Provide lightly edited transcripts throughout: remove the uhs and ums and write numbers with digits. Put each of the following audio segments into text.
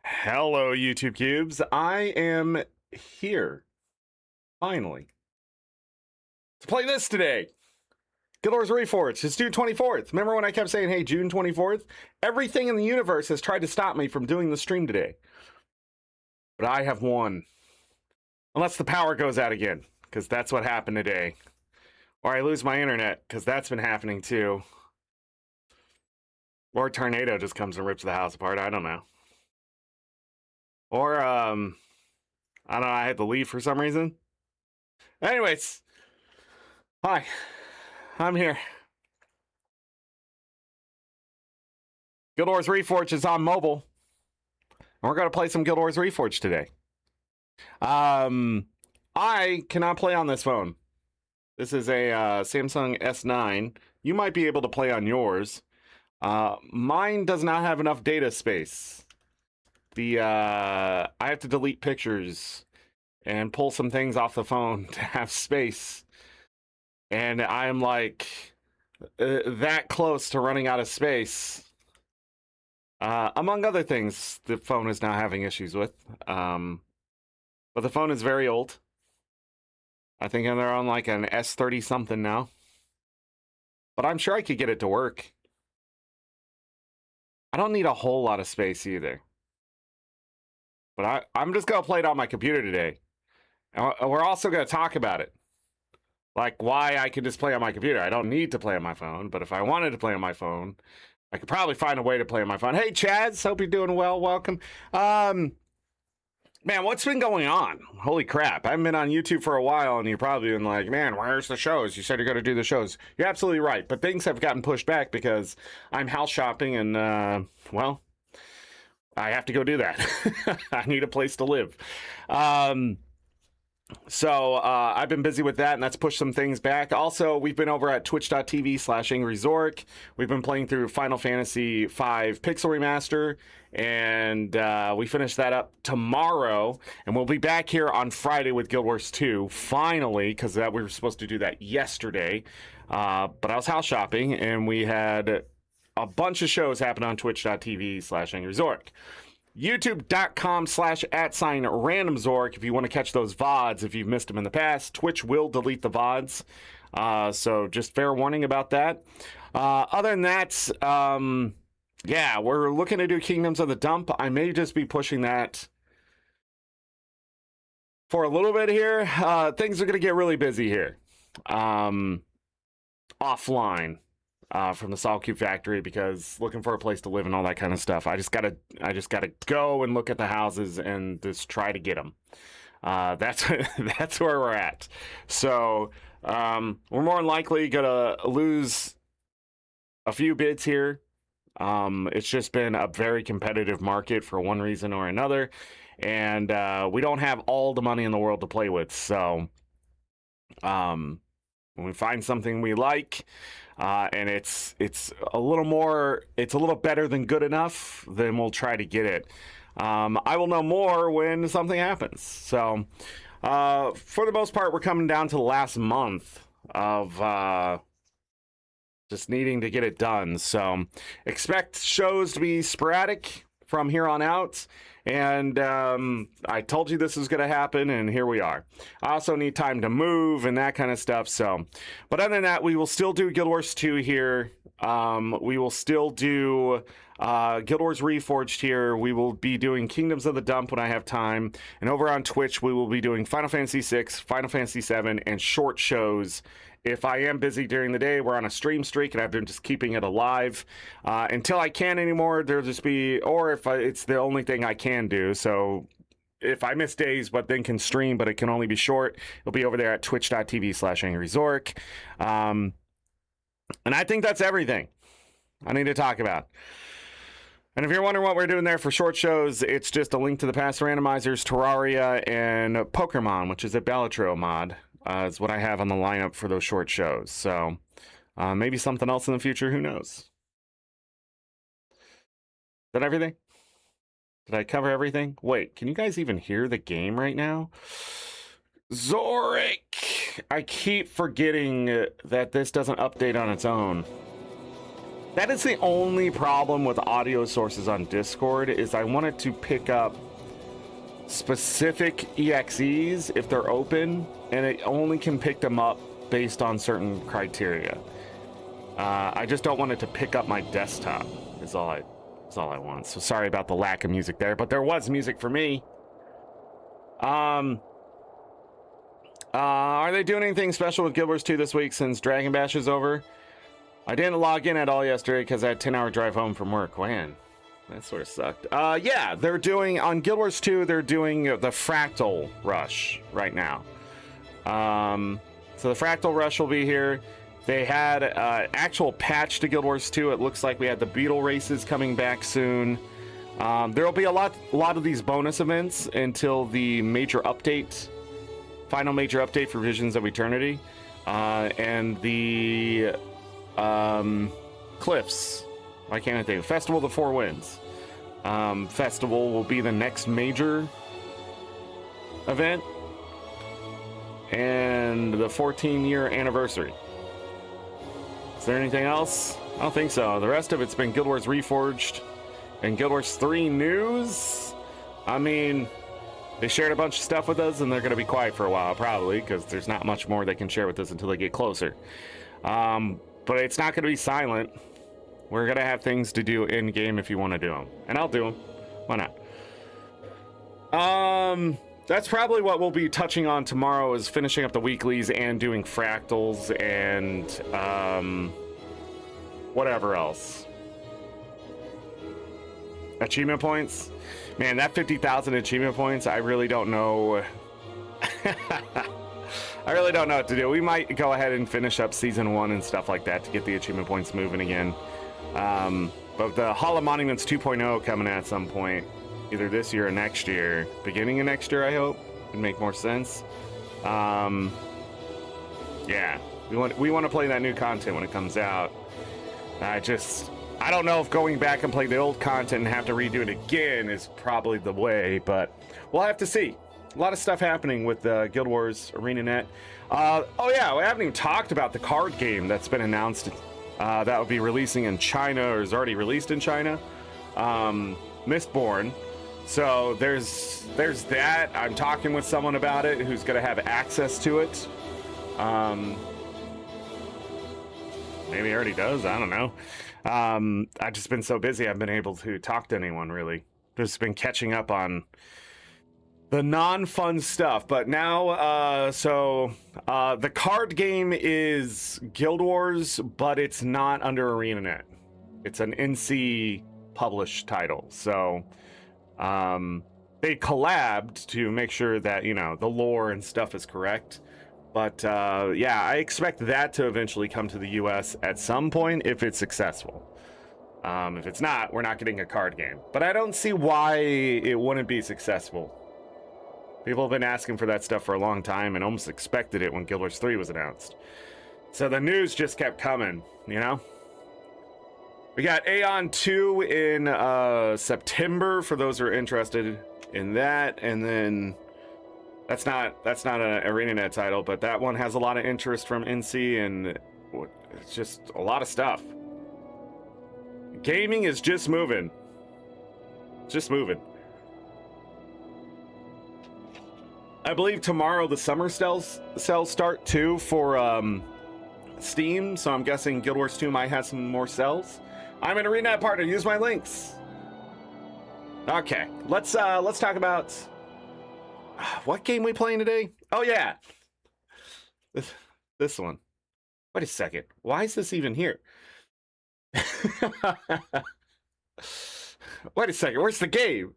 Hello, YouTube Cubes. I am here, finally, to play this today. Guild Wars Reforged. It's June 24th. Remember when I kept saying, hey, June 24th? Everything in the universe has tried to stop me from doing the stream today. But I have won. Unless the power goes out again, because that's what happened today. Or I lose my internet, because that's been happening too. Or a tornado just comes and rips the house apart. I don't know. Or, I don't know, I had to leave for some reason. Anyways, hi, I'm here. Guild Wars Reforged is on mobile. And we're going to play some Guild Wars Reforged today. I cannot play on this phone. This is a Samsung S9. You might be able to play on yours. Mine does not have enough data space. I have to delete pictures and pull some things off the phone to have space. And I'm like that close to running out of space. Among other things, the phone is now having issues with. But the phone is very old. I think they're on like an S30 something now. But I'm sure I could get it to work. I don't need a whole lot of space either. But I'm just going to play it on my computer today. And we're also going to talk about it. Like why I can just play on my computer. I don't need to play on my phone. But if I wanted to play on my phone, I could probably find a way to play on my phone. Hey, Chads. Hope you're doing well. Welcome. Man, what's been going on? Holy crap. I haven't been on YouTube for a while, and you're probably been like, man, where's the shows? You said you're going to do the shows. You're absolutely right. But things have gotten pushed back because I'm house shopping and, well, I have to go do that. I need a place to live. So I've been busy with that, and that's pushed some things back. Also, we've been over at twitch.tv/AngryZorric. We've been playing through Final Fantasy V Pixel Remaster, and we finish that up tomorrow. And we'll be back here on Friday with Guild Wars 2, finally, because we were supposed to do that yesterday. But I was house shopping, and we had a bunch of shows happen on twitch.tv/AngryZorric. YouTube.com/@RandomZorric if you want to catch those VODs if you've missed them in the past. Twitch will delete the VODs, so just fair warning about that. Other than that, yeah, we're looking to do Kingdoms of the Dump. I may just be pushing that for a little bit here. Things are going to get really busy here. Offline. From the Sol Cube factory, because looking for a place to live and all that kind of stuff. I just gotta go and look at the houses and just try to get them. That's where we're at. So we're more than likely gonna lose a few bids here. It's just been a very competitive market for one reason or another, and we don't have all the money in the world to play with. So when we find something we like, and it's a little better than good enough, then we'll try to get it. I will know more when something happens. So for the most part, we're coming down to the last month of just needing to get it done. So expect shows to be sporadic from here on out. And I told you this was going to happen, and here we are. I also need time to move and that kind of stuff. So, but other than that, we will still do Guild Wars 2 here. We will still do Guild Wars Reforged here. We will be doing Kingdoms of the Dump when I have time. And over on Twitch, we will be doing Final Fantasy VI, Final Fantasy VII, and short shows. If I am busy during the day, we're on a stream streak, and I've been just keeping it alive. Until I can't anymore, there'll just be, or if it's the only thing I can do. So if I miss days, but then can stream, but it can only be short, it'll be over there at twitch.tv/AngryZorric. And I think that's everything I need to talk about. And if you're wondering what we're doing there for short shows, it's just a link to the past randomizers, Terraria, and Pokemon, which is a Bellatro mod. Is what I have on the lineup for those short shows. So maybe something else in the future, who knows? Is that everything? Did I cover everything? Wait, can you guys even hear the game right now? Zorric! I keep forgetting that this doesn't update on its own. That is the only problem with audio sources on Discord, is I wanted to pick up specific EXEs if they're open, and it only can pick them up based on certain criteria. I just don't want it to pick up my desktop, is all I want. So sorry about the lack of music there, but there was music for me. Are they doing anything special with Guild Wars 2 this week since Dragon Bash is over? I didn't log in at all yesterday because I had a 10-hour drive home from work. Man, that sort of sucked. Yeah, they're doing, on Guild Wars 2, they're doing the Fractal Rush right now. So the Fractal Rush will be here. They had actual patch to Guild Wars 2. It looks like we had the Beetle races coming back soon. There will be a lot of these bonus events until the major update, final major update for Visions of Eternity, and the Cliffs. Why can't I think? Festival of the Four Winds. Festival will be the next major event, and the 14-year anniversary. Is there anything else? I don't think so. The rest of it's been Guild Wars Reforged and Guild Wars 3 news. I mean, they shared a bunch of stuff with us, and they're going to be quiet for a while, probably, because there's not much more they can share with us until they get closer. But it's not going to be silent. We're going to have things to do in-game if you want to do them. And I'll do them. Why not? That's probably what we'll be touching on tomorrow, is finishing up the weeklies and doing fractals and whatever else. Achievement points? Man, that 50,000 achievement points, I really don't know. I really don't know what to do. We might go ahead and finish up Season 1 and stuff like that to get the achievement points moving again. But the Hall of Monuments 2.0 coming at some point. Either this year or next year. Beginning of next year, I hope. Would make more sense. Yeah. We want to play that new content when it comes out. I don't know if going back and play the old content and have to redo it again is probably the way, but we'll have to see. A lot of stuff happening with Guild Wars ArenaNet. Oh yeah, we haven't even talked about the card game that's been announced. That will be releasing in China, or is already released in China. Mistborn. So there's that. I'm talking with someone about it who's going to have access to it. Maybe he already does. I don't know. I've just been so busy. I haven't been able to talk to anyone, really. Just been catching up on the non-fun stuff. But now, the card game is Guild Wars, but it's not under ArenaNet. It's an NC published title. So they collabed to make sure that, you know, the lore and stuff is correct. But yeah, I expect that to eventually come to the US at some point if it's successful. If it's not, we're not getting a card game. But I don't see why it wouldn't be successful. People have been asking for that stuff for a long time and almost expected it when Guild Wars 3 was announced. So the news just kept coming, you know? We got Aeon 2 in September for those who are interested in that, and then that's not an ArenaNet title, but that one has a lot of interest from NC, and it's just a lot of stuff. Gaming is just moving. Just moving. I believe tomorrow the summer sales start too for Steam, so I'm guessing Guild Wars 2 might have some more sales. I'm an ArenaNet partner. Use my links. Okay, let's talk about what game we playing today. Oh yeah, this one. Wait a second. Why is this even here? Wait a second. Where's the game?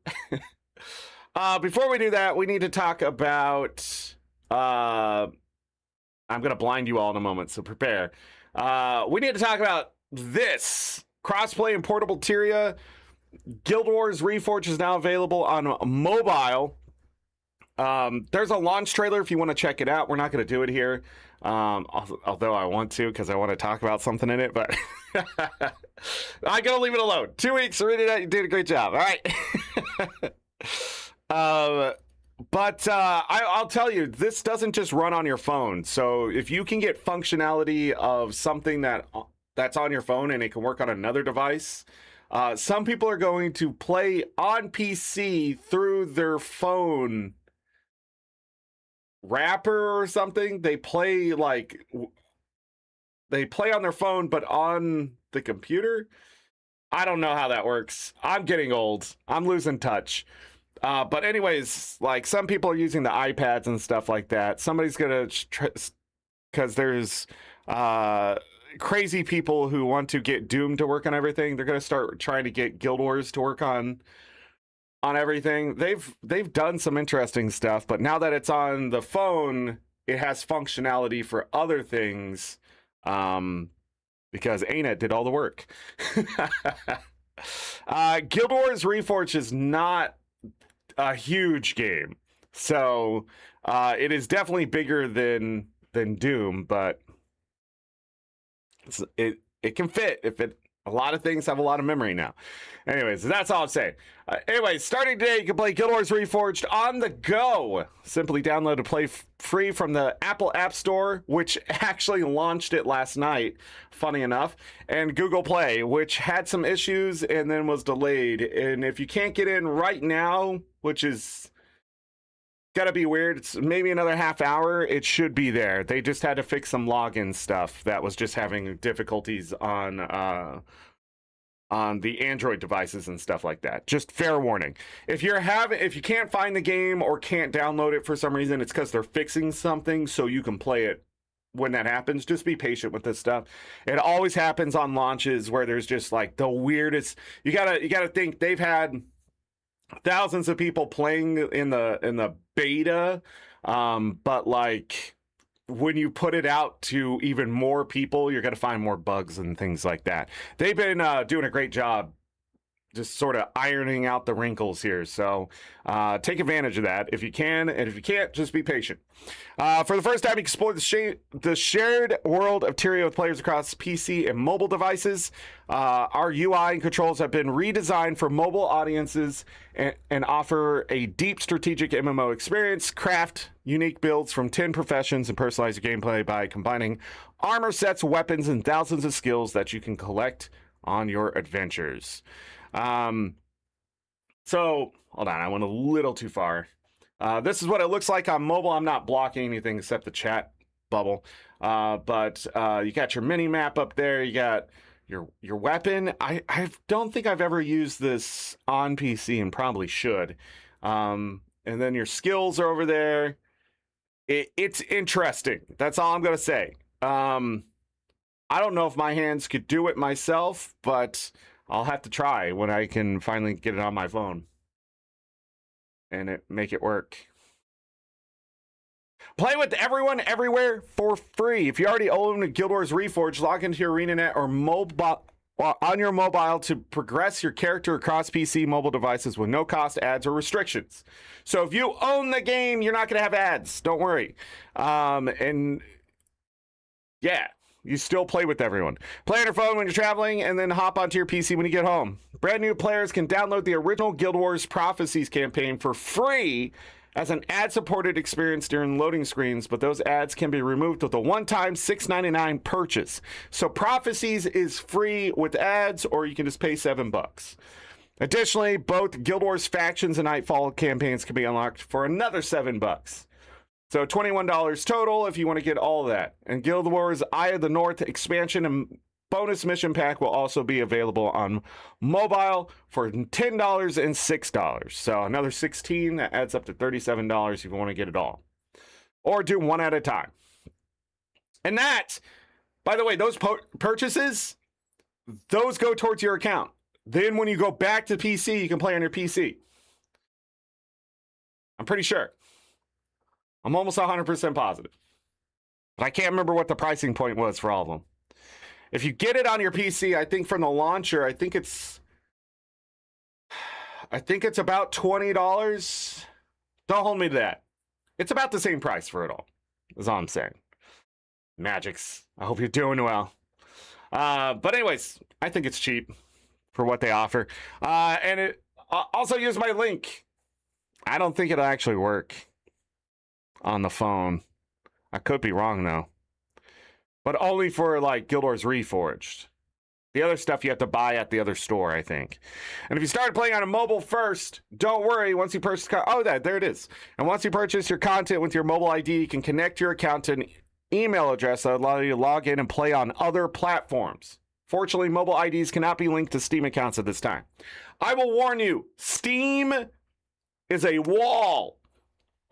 Before we do that, we need to talk about. I'm gonna blind you all in a moment, so prepare. We need to talk about this. Crossplay and portable Tyria. Guild Wars Reforged is now available on mobile. There's a launch trailer if you want to check it out. We're not going to do it here, although I want to because I want to talk about something in it, but I'm going to leave it alone. 2 weeks, ArenaNet, you did a great job. All right. But I'll tell you, this doesn't just run on your phone. So if you can get functionality of something that that's on your phone and it can work on another device. Some people are going to play on PC through their phone wrapper or something. They play on their phone, but on the computer. I don't know how that works. I'm getting old. I'm losing touch. But anyways, like some people are using the iPads and stuff like that. Somebody's gonna, because there's crazy people who want to get Doom to work on everything. They're gonna start trying to get Guild Wars to work on everything. They've done some interesting stuff, but now that it's on the phone, it has functionality for other things. Because ArenaNet did all the work. Guild Wars Reforged is not a huge game, so it is definitely bigger than Doom, but it can fit if it. A lot of things have a lot of memory now. Anyways, that's all I'm saying. Anyways, starting today, you can play Guild Wars Reforged on the go. Simply download to play free from the Apple App Store, which actually launched it last night, funny enough, and Google Play, which had some issues and then was delayed. And if you can't get in right now, which is gotta be weird, it's maybe another half hour, it should be there. They just had to fix some login stuff that was just having difficulties on the Android devices and stuff like that. Just fair warning. If you can't find the game or can't download it for some reason, it's because they're fixing something so you can play it when that happens. Just be patient with this stuff. It always happens on launches where there's just like the weirdest. You gotta think they've had thousands of people playing in the beta, but like when you put it out to even more people, you're going to find more bugs and things like that. They've been doing a great job just sort of ironing out the wrinkles here. So take advantage of that if you can. And if you can't, just be patient. For the first time, you can explore the shared world of Tyria with players across PC and mobile devices. Our UI and controls have been redesigned for mobile audiences and offer a deep strategic MMO experience. Craft unique builds from 10 professions and personalize your gameplay by combining armor sets, weapons, and thousands of skills that you can collect on your adventures. So hold on, I went a little too far. This is what it looks like on mobile. I'm not blocking anything except the chat bubble. But you got your mini map up there. You got your weapon. I don't think I've ever used this on PC and probably should. And then your skills are over there. It's interesting. That's all I'm going to say. I don't know if my hands could do it myself, but I'll have to try when I can finally get it on my phone and make it work. Play with everyone, everywhere, for free. If you already own Guild Wars Reforged, log into your ArenaNet or on your mobile to progress your character across PC mobile devices with no cost, ads, or restrictions. So if you own the game, you're not going to have ads. Don't worry. And yeah. You still play with everyone. Play on your phone when you're traveling and then hop onto your PC when you get home. Brand new players can download the original Guild Wars Prophecies campaign for free as an ad-supported experience during loading screens, but those ads can be removed with a one-time $6.99 purchase. So Prophecies is free with ads, or you can just pay $7. Additionally, both Guild Wars Factions and Nightfall campaigns can be unlocked for another $7. So $21 total if you want to get all of that. And Guild Wars Eye of the North expansion and bonus mission pack will also be available on mobile for $10 and $6. So another $16, that adds up to $37 if you want to get it all. Or do one at a time. And that, by the way, those purchases, those go towards your account. Then when you go back to PC, you can play on your PC. I'm pretty sure. I'm almost 100% positive. But I can't remember what the pricing point was for all of them. If you get it on your PC, I think from the launcher, I think it's about $20. Don't hold me to that. It's about the same price for it all. That's all I'm saying. Magics. I hope you're doing well. But anyways, I think it's cheap for what they offer. And it also use my link. I don't think it'll actually work on the phone. I could be wrong though. but only for like Guild Wars Reforged. The other stuff you have to buy at the other store, I think. And if you started playing on a mobile first, don't worry. Once you purchase, there it is. And once you purchase your content with your mobile ID, you can connect your account to an email address that will allow you to log in and play on other platforms. Fortunately, mobile IDs cannot be linked to Steam accounts at this time. I will warn you, Steam is a wall.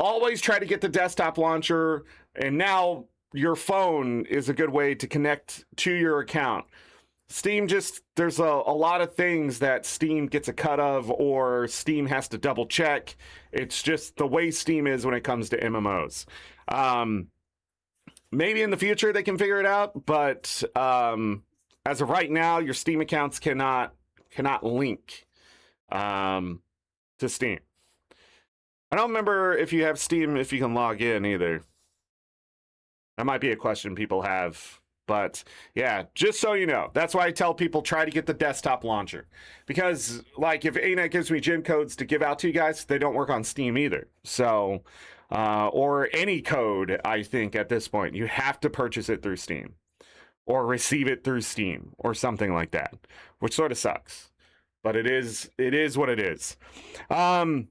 Always try to get the desktop launcher, and now your phone is a good way to connect to your account. Steam there's a lot of things that Steam gets a cut of, or Steam has to double check. It's just the way Steam is when it comes to MMOs. Maybe in the future they can figure it out, but as of right now, your Steam accounts cannot link to Steam. I don't remember if you have Steam, if you can log in either. That might be a question people have. But yeah, just so you know, that's why I tell people try to get the desktop launcher. Because like if ArenaNet gives me gem codes to give out to you guys, they don't work on Steam either. So, or any code, I think at this point, you have to purchase it through Steam. Or receive it through Steam or something like that. Which sort of sucks. But it is what it is. Don't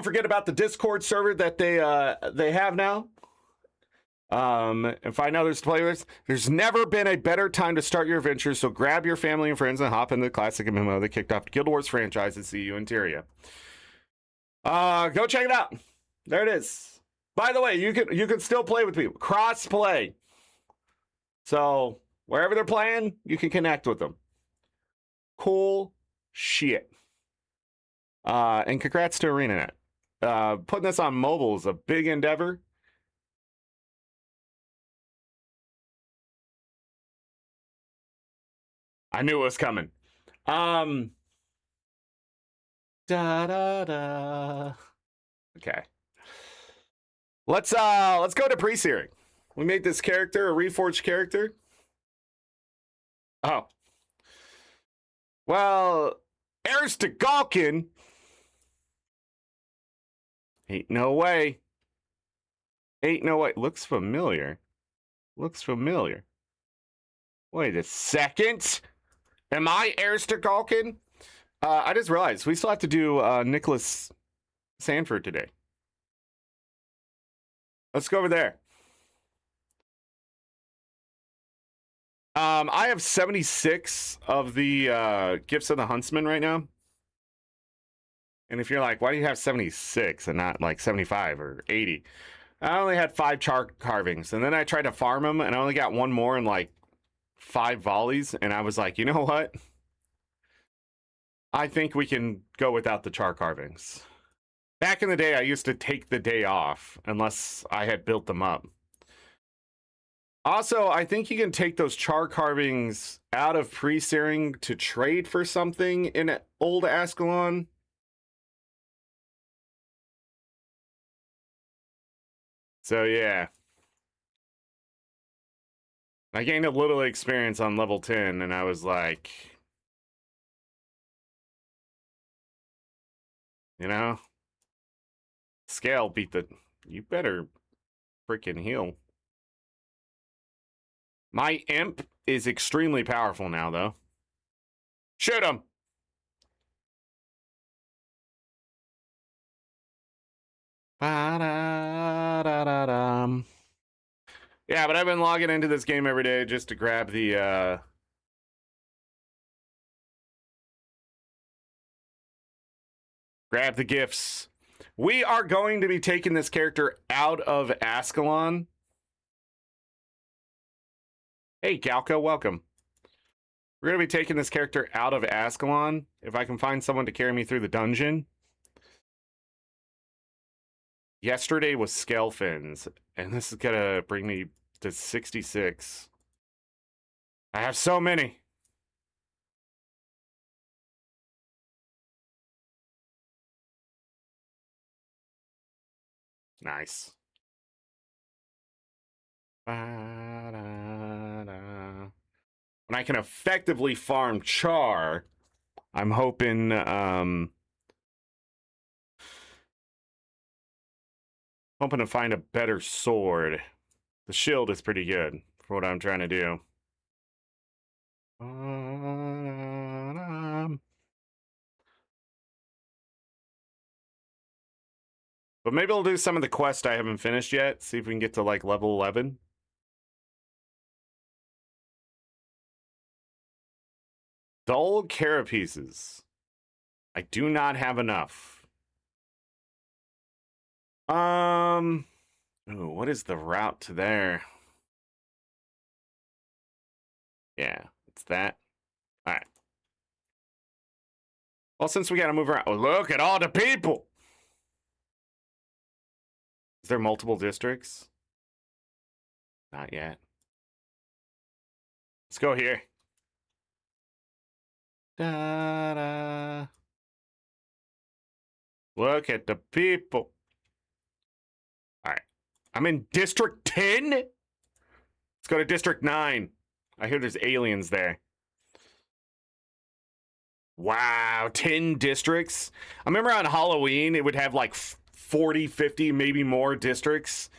forget about the Discord server that they have now. And find others to play with. There's never been a better time to start your adventure, so grab your family and friends and hop into the classic MMO that kicked off the Guild Wars franchise at CU Interior. Go check it out. There it is. By the way, you can still play with people. Cross play. So wherever they're playing, you can connect with them. Cool shit. And congrats to ArenaNet. Putting this on mobile is a big endeavor. I knew it was coming. Da da da. Okay. Let's go to pre-searing. We made this character a reforged character. Oh. Well, heirs to Galkin. Ain't no way. Ain't no way. Looks familiar. Looks familiar. Wait a second. Am I heirs to Galkin? I just realized we still have to do Nicholas Sanford today. Let's go over there. I have 76 of the Gifts of the Huntsman right now. And if you're like, why do you have 76 and not like 75 or 80? I only had 5 char carvings. And then I tried to farm them and I only got one more in like 5 volleys. And I was like, you know what? I think we can go without the char carvings. Back in the day, I used to take the day off unless I had built them up. Also, I think you can take those char carvings out of pre-searing to trade for something in old Ascalon. So yeah. I gained a little experience on level 10 and I was like, you know, scale beat the, you better freaking heal. My imp is extremely powerful now, though. Shoot him! Ba-da-da-da-dum. Yeah, but I've been logging into this game every day just to grab the, grab the gifts. We are going to be taking this character out of Ascalon. Hey, Galco, welcome. We're going to be taking this character out of Ascalon. If I can find someone to carry me through the dungeon. Yesterday was Skelfins, and this is going to bring me to 66. I have so many. Nice. When I can effectively farm char, I'm hoping hoping to find a better sword. The shield is pretty good. for what I'm trying to do. But maybe I'll do some of the quests I haven't finished yet. See if we can get to like level 11. The old carapaces. I do not have enough. Ooh, what is the route to there? Yeah, it's that. All right. Well, since we got to move around, oh, look at all the people. Is there multiple districts? Not yet. Let's go here. Da-da. Look at the people. All right. I'm in District 10? Let's go to District 9. I hear there's aliens there. Wow, 10 districts. I remember on Halloween, it would have like 40, 50, maybe more districts.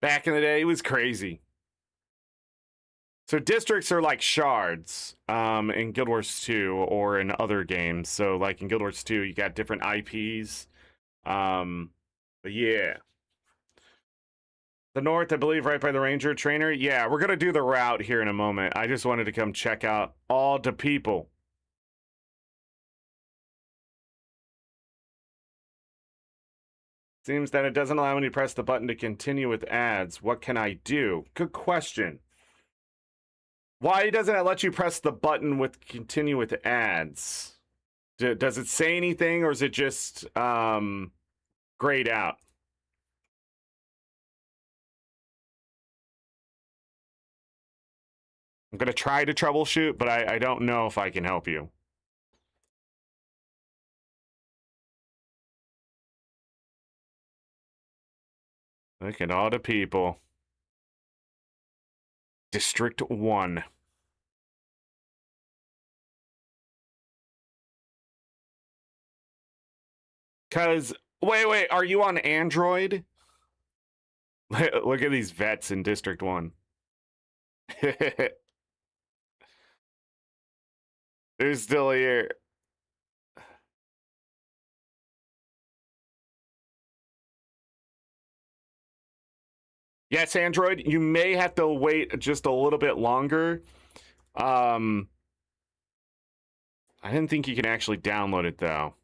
Back in the day, it was crazy. So districts are like shards in Guild Wars 2 or in other games. So like in Guild Wars 2, you got different IPs. But yeah. The north, I believe, right by the ranger trainer. Yeah, we're going to do the route here in a moment. I just wanted to come check out all the people. Seems that it doesn't allow me to press the button to continue with ads. What can I do? Good question. Why doesn't it let you press the button with continue with ads? Does it say anything, or is it just grayed out? I'm going to try to troubleshoot, but I don't know if I can help you. Look at all the people. District 1. Because, wait, are you on Android? Look at these vets in District 1. They're still here. Yes, Android, you may have to wait just a little bit longer. I didn't think you can actually download it, though.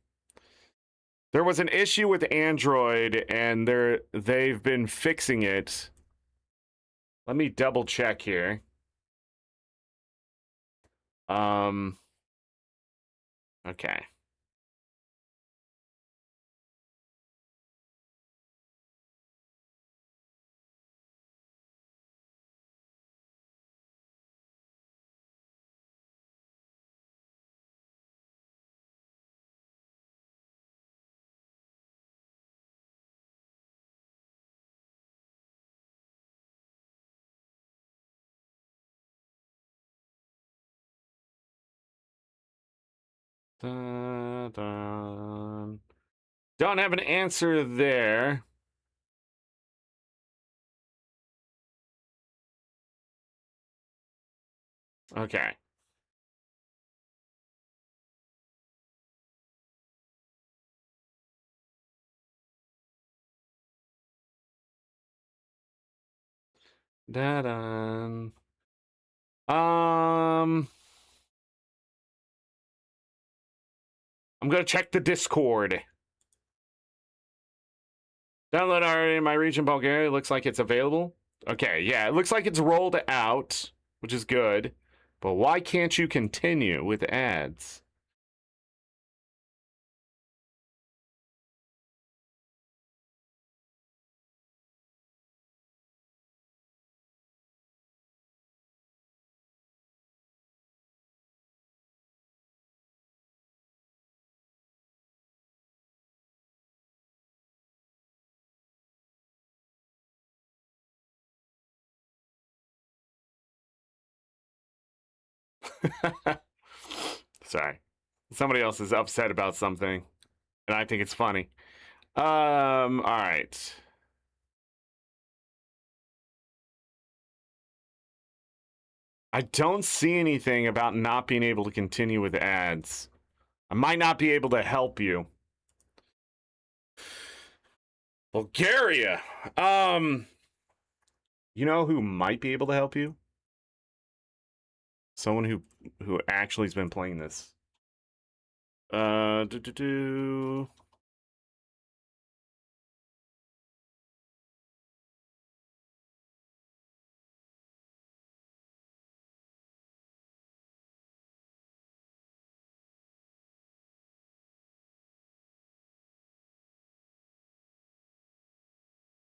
There was an issue with Android, and they've been fixing it. Let me double check here. Okay. Dun, dun. Don't have an answer there. Okay. Da-dun. I'm gonna check the Discord. Download already in my region, Bulgaria. Looks like it's available. Okay, yeah, it looks like it's rolled out, which is good. But why can't you continue with ads? Sorry. Somebody else is upset about something, and I think it's funny. All right. I don't see anything about not being able to continue with ads. I might not be able to help you. Bulgaria. You know who might be able to help you? Someone who actually has been playing this.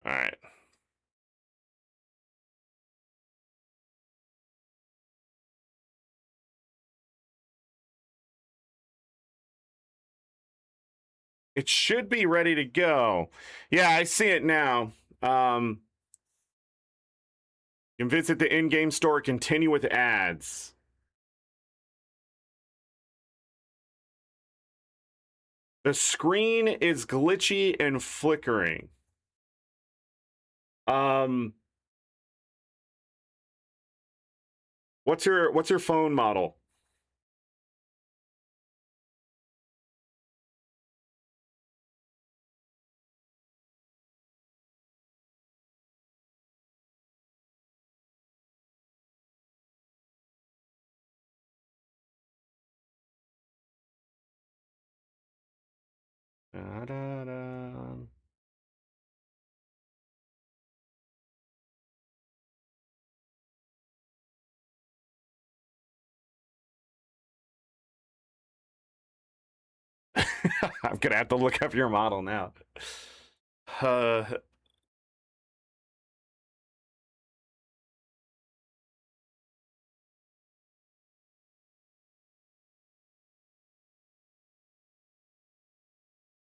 All right. It should be ready to go. Yeah, I see it now. You can visit the in-game store, continue with ads. The screen is glitchy and flickering. What's your phone model? Da-da-da. I'm gonna have to look up your model now. Uh,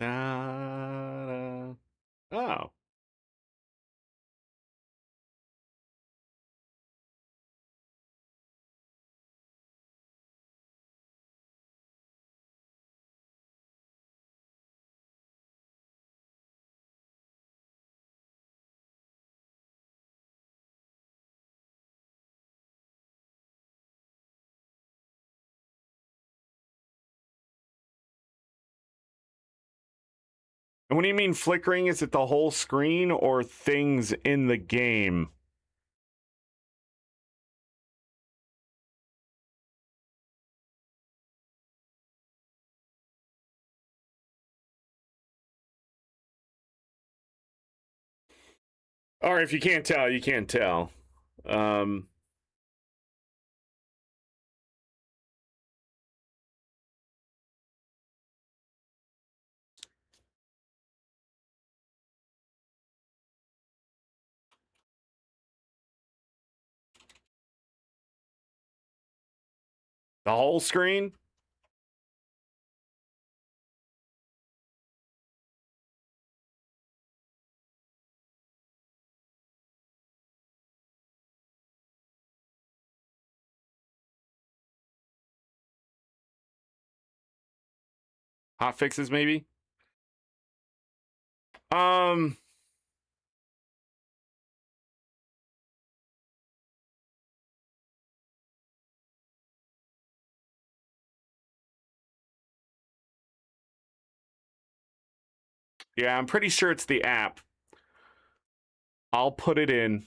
da-da. Oh. And what do you mean flickering? Is it the whole screen or things in the game? Or if you can't tell, you can't tell. Um, the whole screen? Hot fixes, maybe? Um, yeah, I'm pretty sure it's the app. I'll put it in.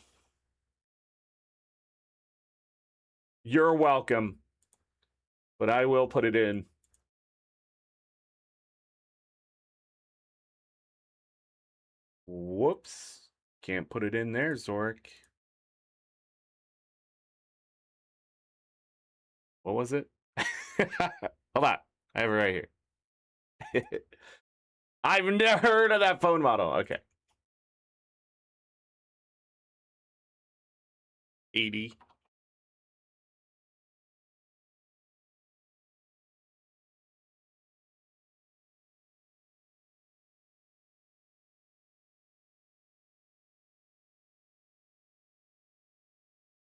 You're welcome. But I will put it in. Whoops. Can't put it in there, Zorric. What was it? Hold on. I have it right here. I've never heard of that phone model. Okay. 80.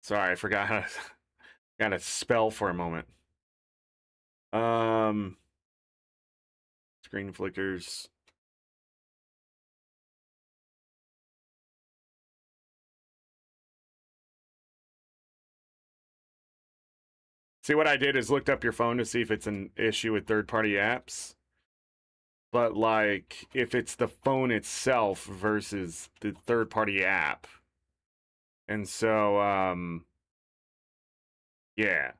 Sorry, I forgot how to spell for a moment. Screen flickers. See, what I did is looked up your phone to see if it's an issue with third-party apps. But, like, if it's the phone itself versus the third-party app. And so, yeah.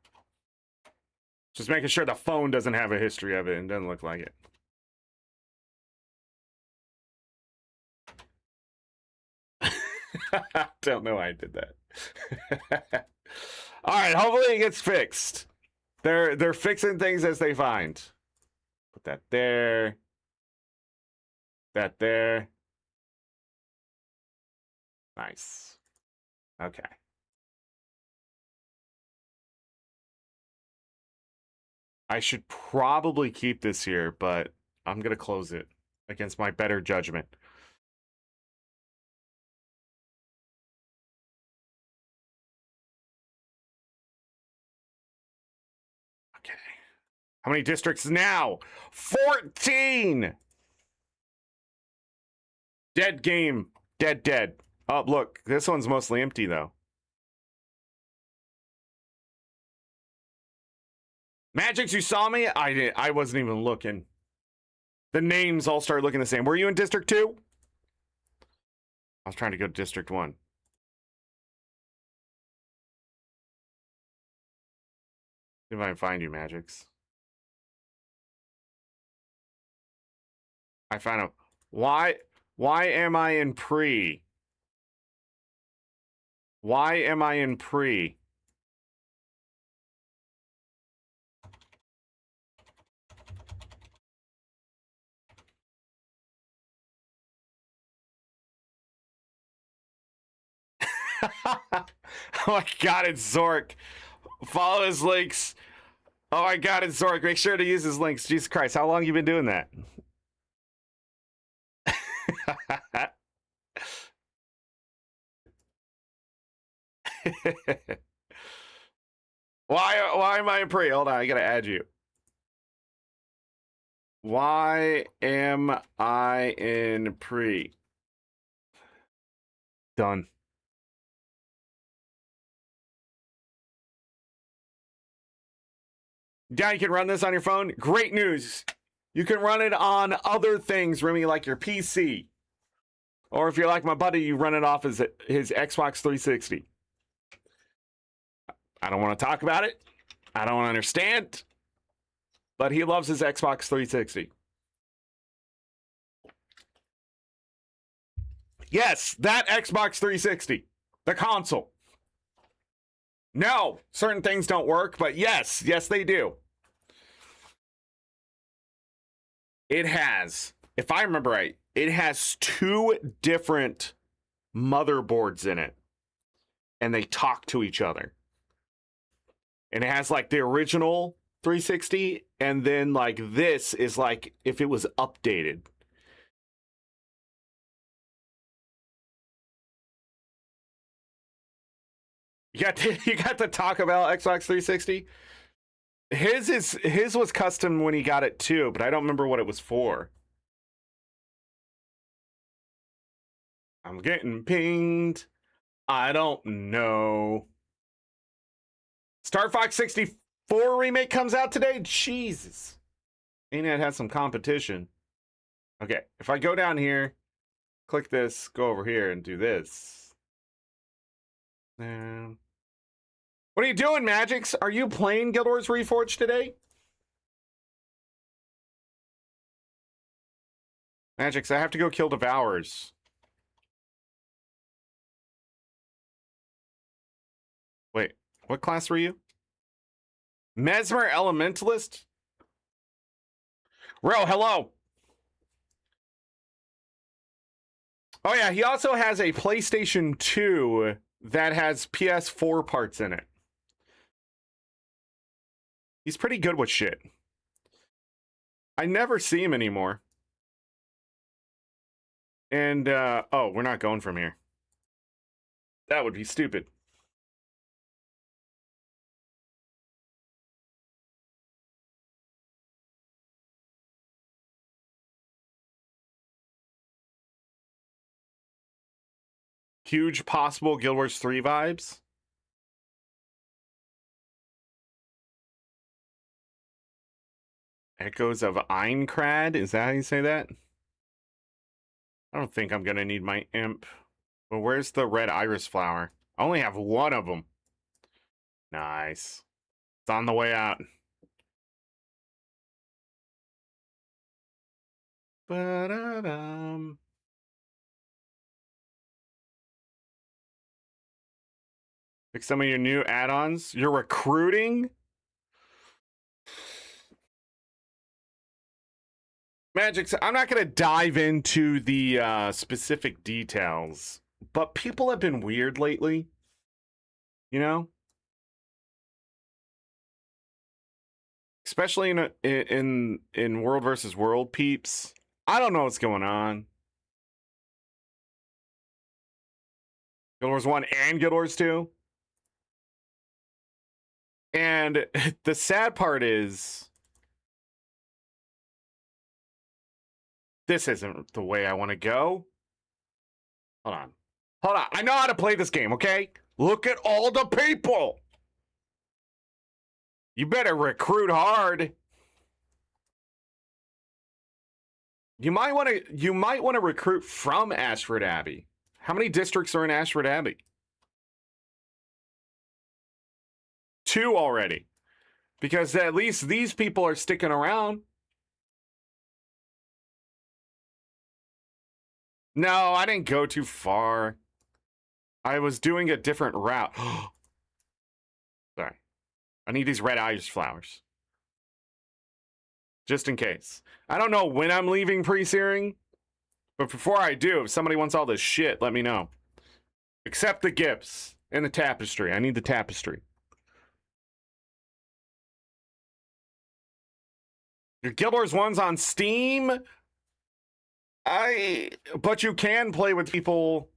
Just making sure the phone doesn't have a history of it and doesn't look like it. Don't know why I did that. All right, hopefully it gets fixed. They're fixing things as they find. Put that there. That there. Nice. Okay. I should probably keep this here, but I'm going to close it against my better judgment. Okay. How many districts now? 14! Dead game. Dead. Oh, look. This one's mostly empty, though. Magix, you saw me? I wasn't even looking. The names all start looking the same. Were you in District 2? I was trying to go to District 1. See if I can find you, Magix. I found him. Why am I in pre? Why am I in pre? Oh my god, it's Zorric. Follow his links. Oh my god, it's Zorric. Make sure to use his links. Jesus Christ, how long you been doing that? Why am I in pre? Hold on, I gotta add you. Why am I in pre? Done. Yeah, you can run this on your phone. Great news. You can run it on other things, Remy, like your PC. Or if you're like my buddy, you run it off his Xbox 360. I don't want to talk about it. I don't understand. But he loves his Xbox 360. Yes, that Xbox 360. The console. No, certain things don't work, but yes, they do. It has, if I remember right, it has 2 different motherboards in it. And they talk to each other. And it has like the original 360, and then like this is like if it was updated. You got to talk about Xbox 360. His was custom when he got it too, but I don't remember what it was for. I'm getting pinged. I don't know. Star Fox 64 remake comes out today? Jesus. ArenaNet has some competition. Okay, if I go down here, click this, go over here and do this. What are you doing, Magix? Are you playing Guild Wars Reforged today? Magix, I have to go kill Devourers. Wait, what class were you? Mesmer Elementalist? Ro, hello. Oh yeah, he also has a PlayStation 2 that has PS4 parts in it. He's pretty good with shit. I never see him anymore. And, oh, we're not going from here. That would be stupid. Huge possible Guild Wars 3 vibes. Echoes of Einkrad? Is that how you say that? I don't think I'm gonna need my imp. But where's the red iris flower? I only have one of them. Nice. It's on the way out. Ba-da-dum. Pick some of your new add-ons. You're recruiting? Magic, I'm not going to dive into the specific details, but people have been weird lately. You know? Especially in World versus World peeps. I don't know what's going on. Guild Wars 1 and Guild Wars 2. And the sad part is, this isn't the way I want to go. Hold on. Hold on. I know how to play this game, okay? Look at all the people. You better recruit hard. You might want to recruit from Ashford Abbey. How many districts are in Ashford Abbey? 2 already. Because at least these people are sticking around. No, I didn't go too far. I was doing a different route. Sorry. I need these red iris flowers. Just in case. I don't know when I'm leaving pre-searing, but before I do, if somebody wants all this shit, let me know. Except the gifts and the tapestry. I need the tapestry. Your Guild Wars 1's on Steam? But you can play with people.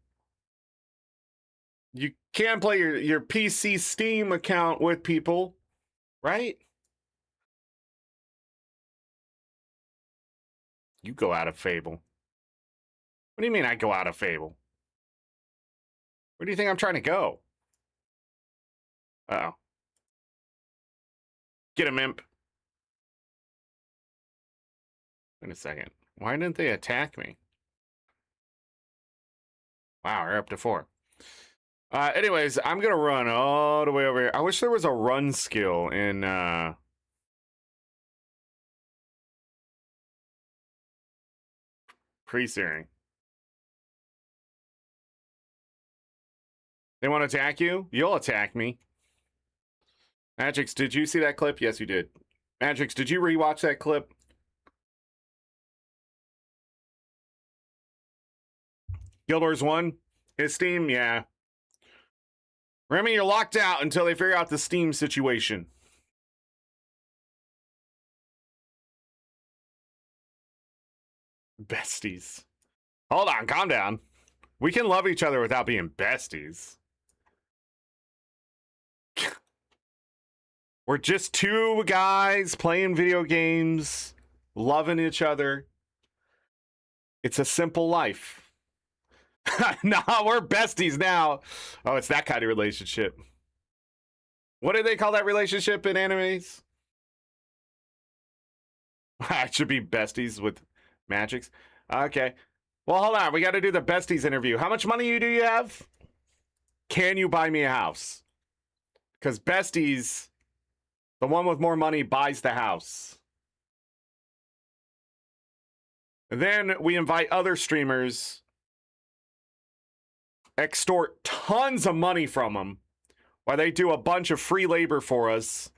You can play your PC Steam account with people, right? You go out of Fable. What do you mean I go out of Fable? Where do you think I'm trying to go? Uh-oh. Get him, imp. Wait a second. Why didn't they attack me? Wow, we're up to 4. Anyways, I'm going to run all the way over here. I wish there was a run skill in... pre-searing. They want to attack you? You'll attack me. Magix, did you see that clip? Yes, you did. Magix, did you rewatch that clip? Guild Wars 1? Is Steam? Yeah. Remy, you're locked out until they figure out the Steam situation. Besties. Hold on, calm down. We can love each other without being besties. We're just 2 guys playing video games, loving each other. It's a simple life. Nah, we're besties now. Oh, it's that kind of relationship. What do they call that relationship in animes? I should be besties with Magix. Okay. Well, hold on. We got to do the besties interview. How much money do you have? Can you buy me a house? Because besties, the one with more money buys the house. And then we invite other streamers, extort tons of money from them while they do a bunch of free labor for us.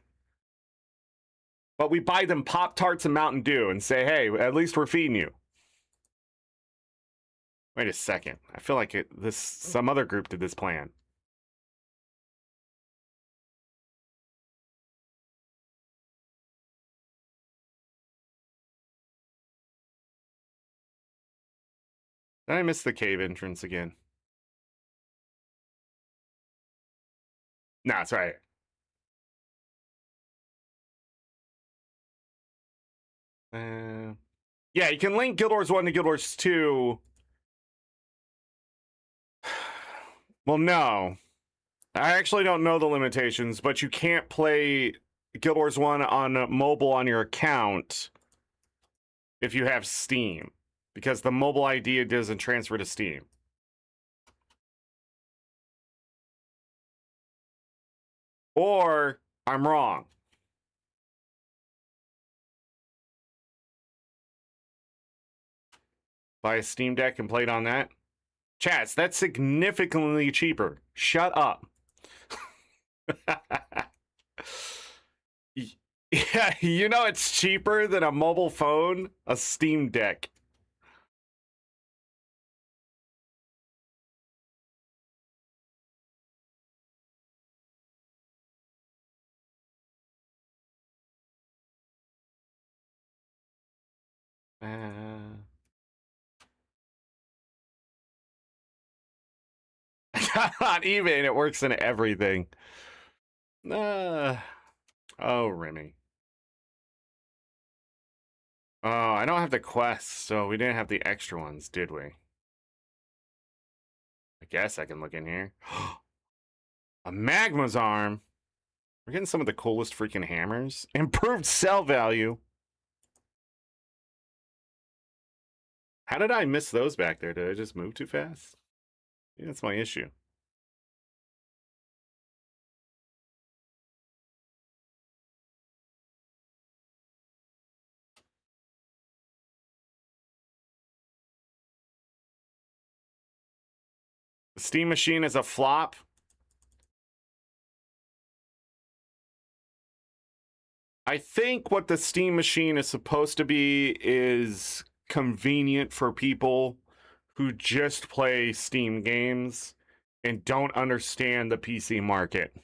But we buy them Pop-Tarts and Mountain Dew and say, hey, at least we're feeding you. Wait a second. I feel like some other group did this plan. Did I miss the cave entrance again? No, it's right. Yeah, you can link Guild Wars 1 to Guild Wars 2. Well, no. I actually don't know the limitations, but you can't play Guild Wars 1 on mobile on your account. if you have Steam, because the mobile ID doesn't transfer to Steam. Or I'm wrong. Buy a Steam Deck and play it on that. Chats, that's significantly cheaper. Shut up. Yeah, you know it's cheaper than a mobile phone, a Steam Deck. On eBay, and it works in everything. Oh, Remy. Oh, I don't have the quests, so we didn't have the extra ones, did we? I guess I can look in here. A Magma's Arm. We're getting some of the coolest freaking hammers. Improved sell value. How did I miss those back there? Did I just move too fast? Yeah, that's my issue. The Steam Machine is a flop. I think what the Steam Machine is supposed to be is convenient for people who just play Steam games and don't understand the PC market.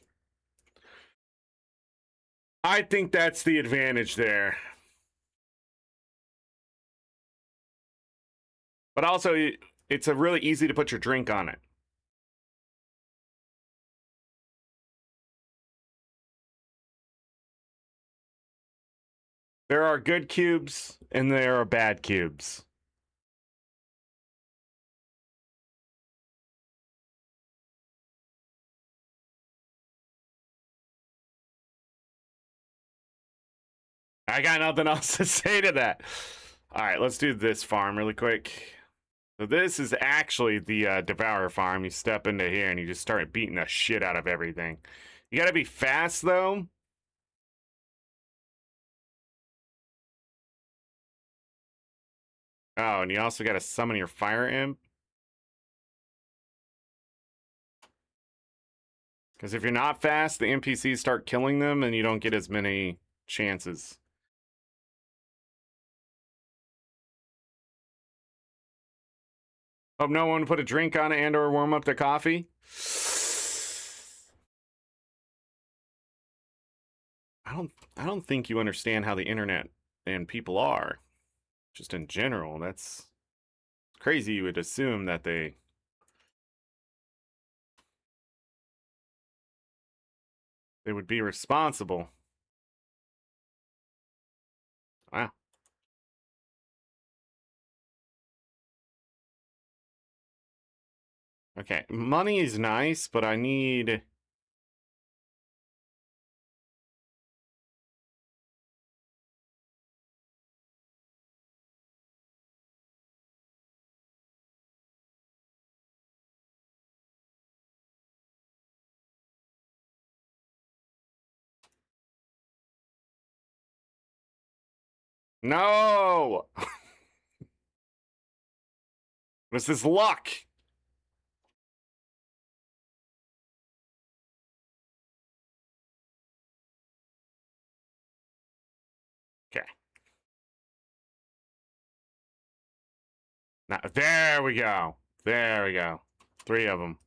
I think that's the advantage there. But also, it's a really easy to put your drink on it. There are good cubes and there are bad cubes. I got nothing else to say to that. All right, let's do this farm really quick. So this is actually the Devourer farm. You step into here and you just start beating the shit out of everything. You gotta be fast, though. Oh, and you also gotta summon your Fire Imp. Because if you're not fast, the NPCs start killing them and you don't get as many chances. Hope no one put a drink on it and or warm up the coffee. I don't think you understand how the internet and people are. Just in general, that's crazy. You would assume that they would be responsible. Wow. Okay, money is nice, but I need... No! What's this luck? Okay. Now, there we go. There we go. 3 of them.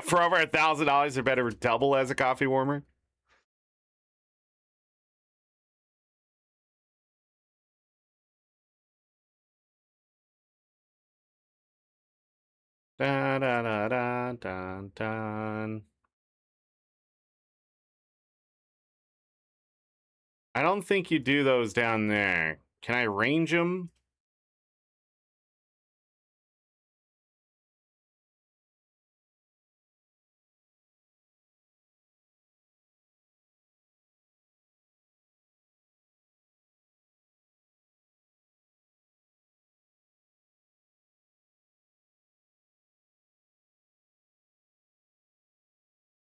For over $1,000, they're better double as a coffee warmer. Dun, dun, dun, dun, dun, dun. I don't think you do those down there. Can I range them?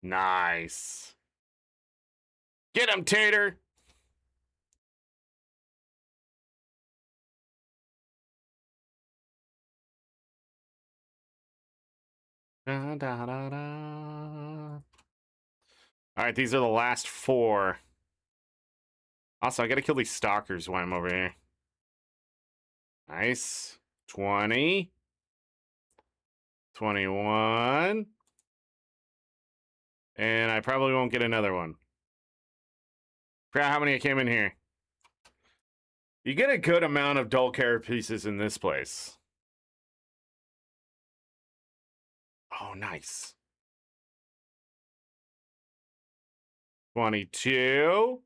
Nice. Get him, Tater. Da, da, da, da. All right, these are the last 4. Also, I gotta kill these stalkers while I'm over here. Nice. 20. 21. And I probably won't get another one. Forgot how many came in here. You get a good amount of dull care pieces in this place. Oh, nice. 22.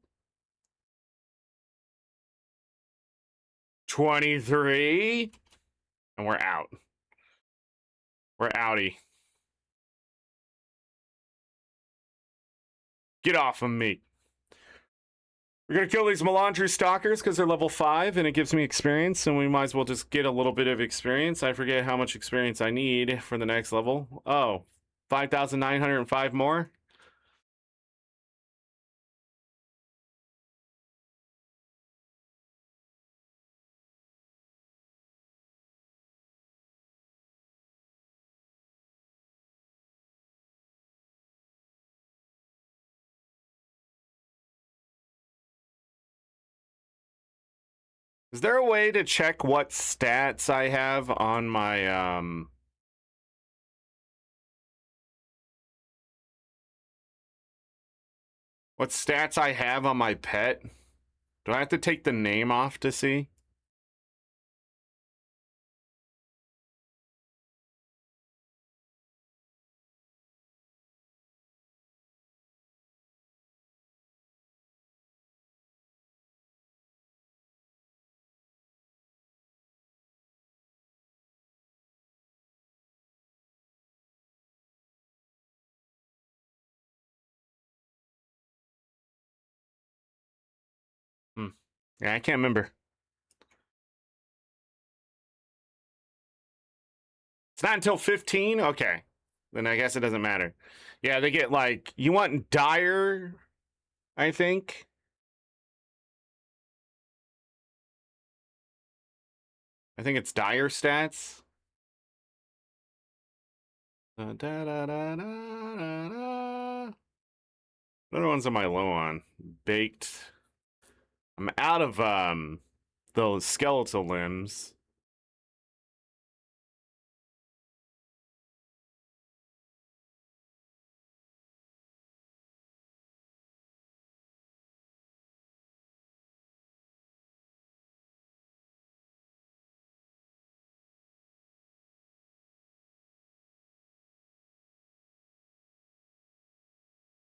23. And we're out. We're outie. Get off of me. We're going to kill these Melandri Stalkers because they're level 5 and it gives me experience, and we might as well just get a little bit of experience. I forget how much experience I need for the next level. Oh, 5,905 more? Is there a way to check what stats I have on my, what stats I have on my pet? Do I have to take the name off to see? Yeah, I can't remember. It's not until 15? Okay. Then I guess it doesn't matter. Yeah, they get like, you want dire, I think. I think it's dire stats. Da, da, da, da, da, da. What other ones am I low on? Baked. I'm out of those skeletal limbs.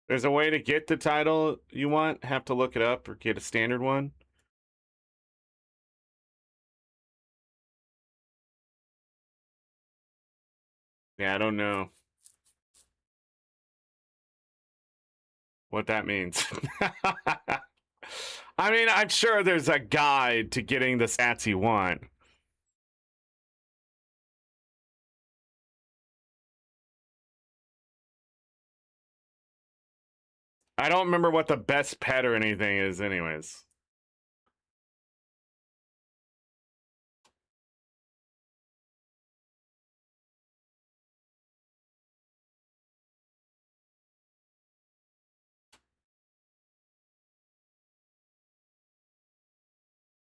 There's a way to get the title you want. Have to look it up or get a standard one. Yeah, I don't know what that means. I mean, I'm sure there's a guide to getting the stats you want. I don't remember what the best pet or anything is, anyways.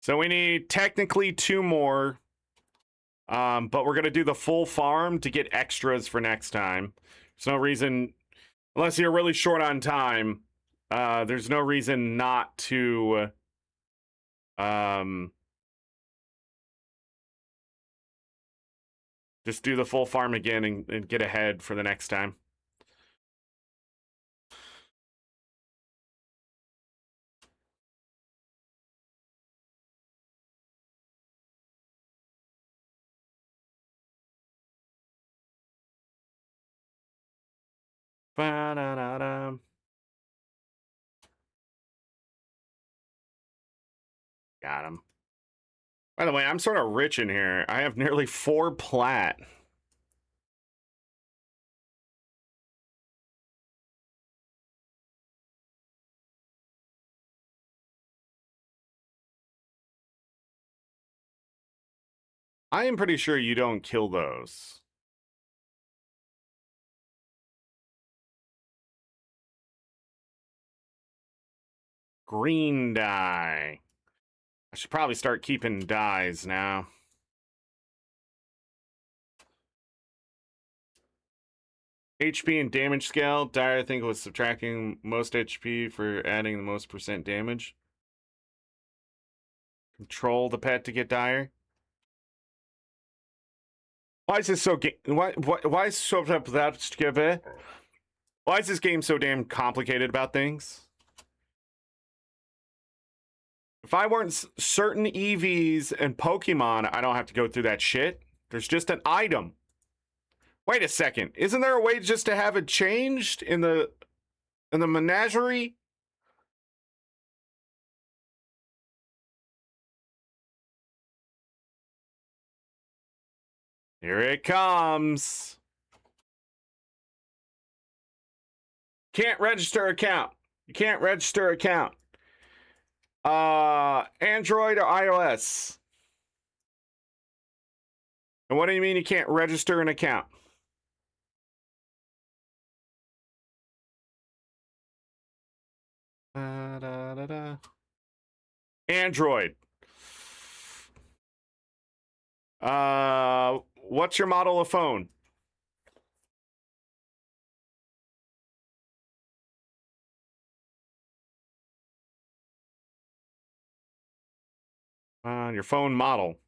So we need technically 2 more, but we're gonna do the full farm to get extras for next time. There's no reason, unless you're really short on time. There's no reason not to. Just do the full farm again and get ahead for the next time. Ba-da-da-da. Got him. By the way, I'm sort of rich in here. I have nearly 4 plat. I am pretty sure you don't kill those. Green dye. I should probably start keeping dyes now. HP and damage scale. Dyer, I think, was subtracting most HP for adding the most % damage. Control the pet to get dire. Why is this so why is so why is this game so damn complicated about things? If I weren't certain EVs and Pokemon, I don't have to go through that shit. There's just an item. Wait a second. Isn't there a way just to have it changed in the menagerie? Here it comes. Can't register account. You can't register account. Android or iOS? And what do you mean you can't register an account? Android. What's your model of phone? Your phone model.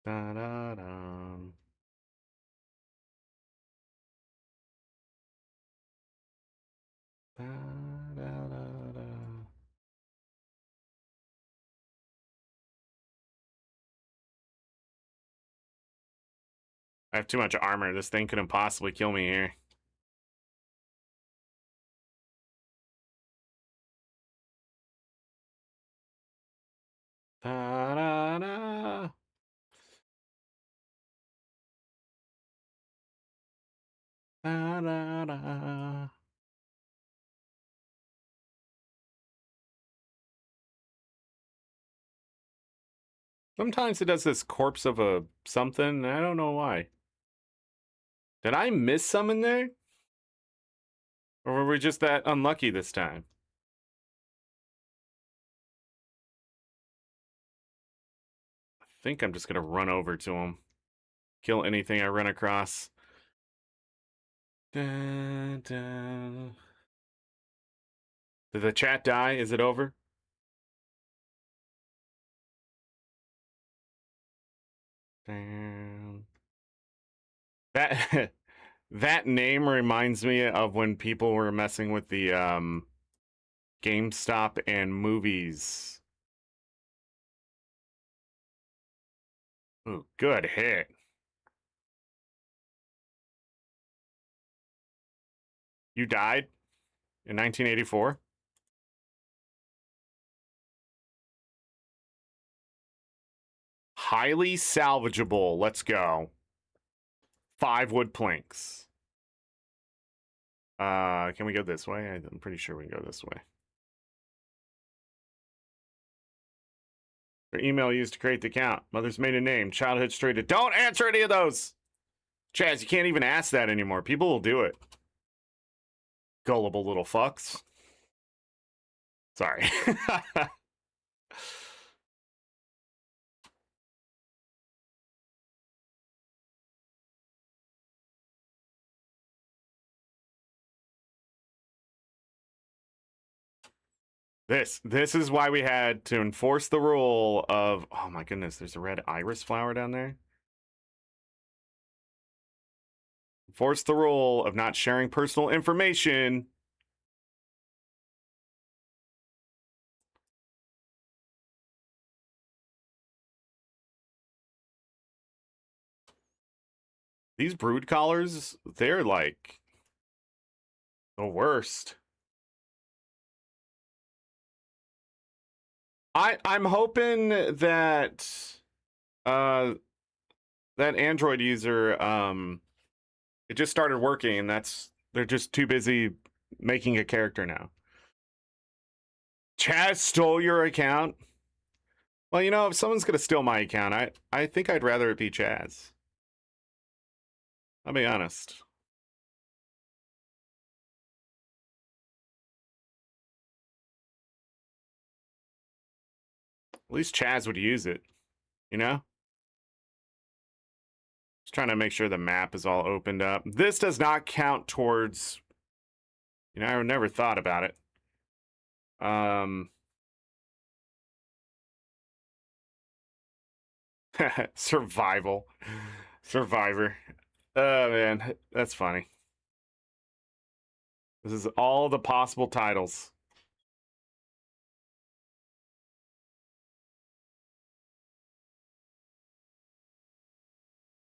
Da, da, da. Da, da, da, da. I have too much armor. This thing couldn't possibly kill me here. Da, da, da. Da, da, da. Sometimes it does this corpse of a something. I don't know why. Did I miss some in there? Or were we just that unlucky this time? I think I'm just going to run over to him. Kill anything I run across. Dun, dun. Did the chat die? Is it over? Damn. That that name reminds me of when people were messing with the GameStop and movies. Ooh, good hit. You died in 1984? Highly salvageable. Let's go. 5 wood planks. Can we go this way? I'm pretty sure we can go this way. Your email used to create the account. Mother's maiden name. Childhood street. Don't answer any of those! Chaz, you can't even ask that anymore. People will do it. Gullible little fucks. Sorry. This is why we had to enforce the rule of, oh my goodness, there's a red iris flower down there. Enforce the rule of not sharing personal information. These brood collars, they're like the worst. I'm hoping that that Android user it just started working, and they're just too busy making a character now. Chaz stole your account. Well, you know, if someone's gonna steal my account, I think I'd rather it be Chaz. I'll be honest. At least Chaz would use it, you know? Just trying to make sure the map is all opened up. This does not count towards, you know, I never thought about it. Survival. Survivor. Oh, man. That's funny. This is all the possible titles.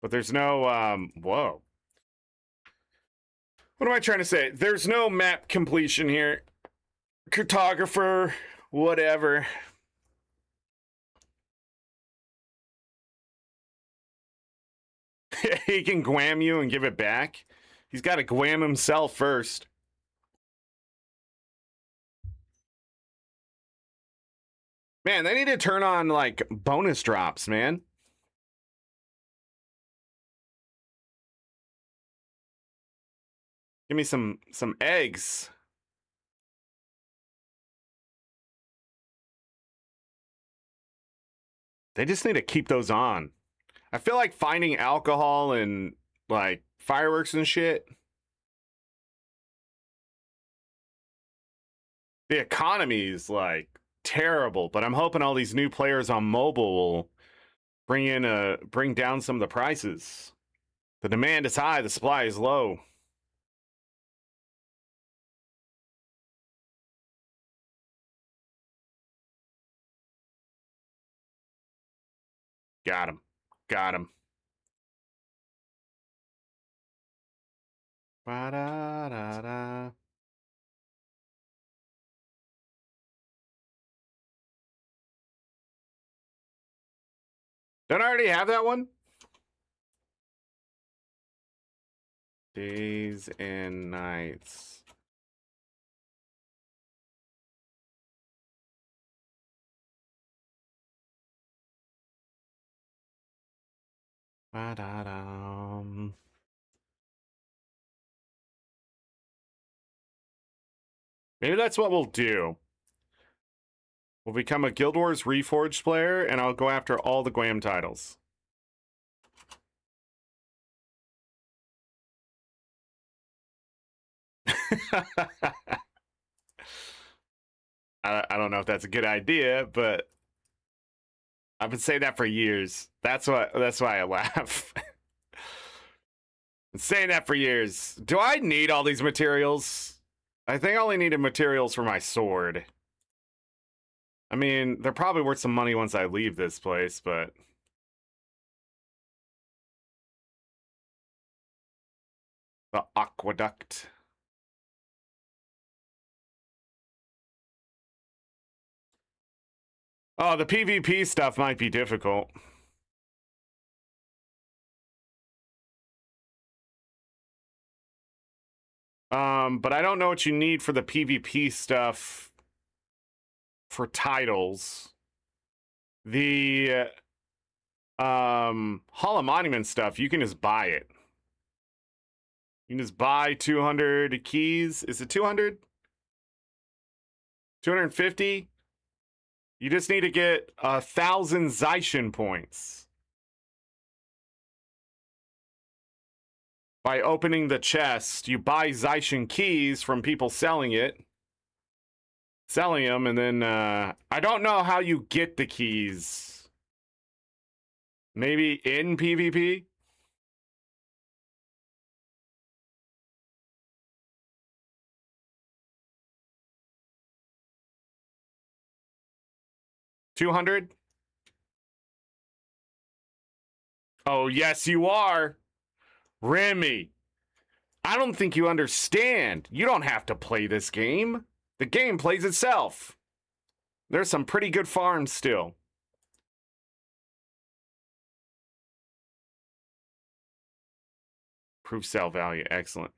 But there's no, whoa. What am I trying to say? There's no map completion here. Cartographer, whatever. He can guam you and give it back. He's got to guam himself first. Man, they need to turn on, like, bonus drops, man. Give me some eggs. They just need to keep those on. I feel like finding alcohol and, like, fireworks and shit. The economy is, like, terrible, but I'm hoping all these new players on mobile will bring down some of the prices. The demand is high, the supply is low. Got him. Got him. Ba-da-da-da. Don't I already have that one? Days and nights. Ba-da-dum. Maybe that's what we'll do. We'll become a Guild Wars Reforged player, and I'll go after all the Guam titles. I don't know if that's a good idea, but I've been saying that for years. That's why I laugh. Been saying that for years. Do I need all these materials? I think I only needed materials for my sword. I mean, they're probably worth some money once I leave this place, but the aqueduct. Oh, the PvP stuff might be difficult. But I don't know what you need for the PvP stuff for titles. The Hall of Monument stuff, you can just buy it. You can just buy 200 keys. Is it 200? 250? You just need to get 1,000 Zaishin points by opening the chest. You buy Zaishin keys from people selling them, and then I don't know how you get the keys. Maybe in PvP? $200? Oh, yes, you are. Remy, I don't think you understand. You don't have to play this game. The game plays itself. There's some pretty good farms still. Proof sale value, excellent.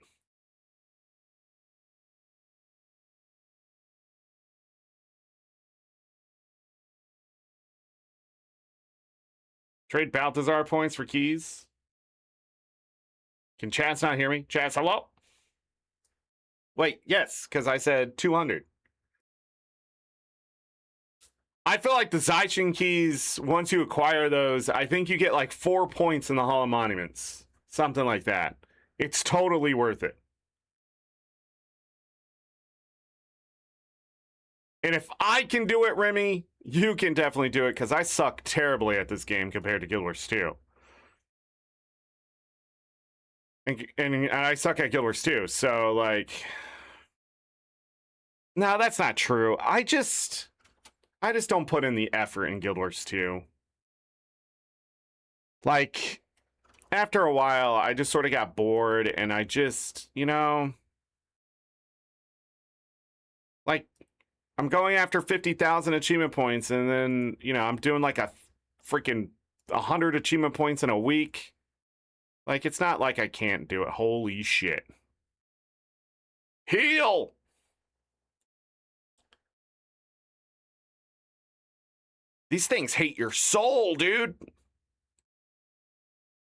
Trade Balthazar points for keys. Can Chaz not hear me? Chaz, hello? Wait, yes, because I said 200. I feel like the Zaishin keys, once you acquire those, I think you get like 4 points in the Hall of Monuments. Something like that. It's totally worth it. And if I can do it, Remy, you can definitely do it, because I suck terribly at this game compared to Guild Wars 2. And I suck at Guild Wars 2, so, like... No, that's not true. I just don't put in the effort in Guild Wars 2. Like, after a while, I just sort of got bored, and I just, you know... Like, I'm going after 50,000 achievement points, and then, you know, I'm doing like a freaking 100 achievement points in a week. Like, it's not like I can't do it. Holy shit. Heal! These things hate your soul, dude.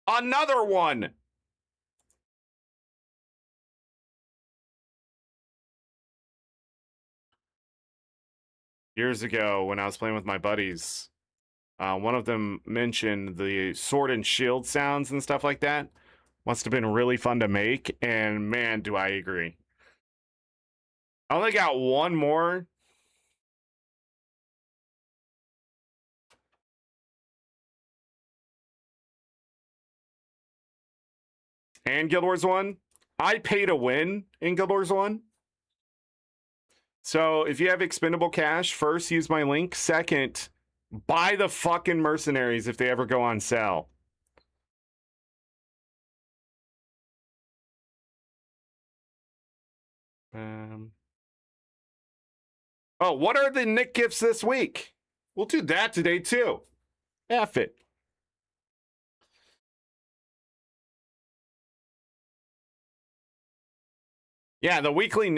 Another one. Years ago, when I was playing with my buddies, one of them mentioned the sword and shield sounds and stuff like that. Must have been really fun to make, and man, do I agree. I only got one more. And Guild Wars 1. I pay to win in Guild Wars 1. So if you have expendable cash, first, use my link. Second, buy the fucking mercenaries if they ever go on sale. Oh, what are the Nick gifts this week? We'll do that today, too. F it. Yeah, the weekly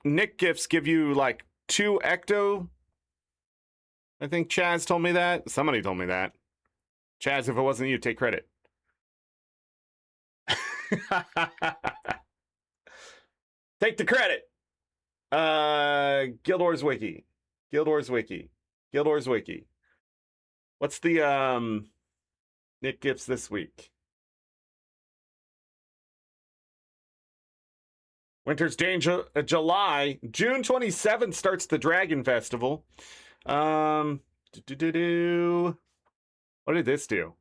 Nick gifts give you like 2 Ecto. I think Chaz told me that. Somebody told me that. Chaz, if it wasn't you, take credit. Take the credit. Guild Wars Wiki. Guild Wars Wiki. Guild Wars Wiki. What's the Nick gifts this week? Winter's Danger, July. June 27th starts the Dragon Festival. What did this do?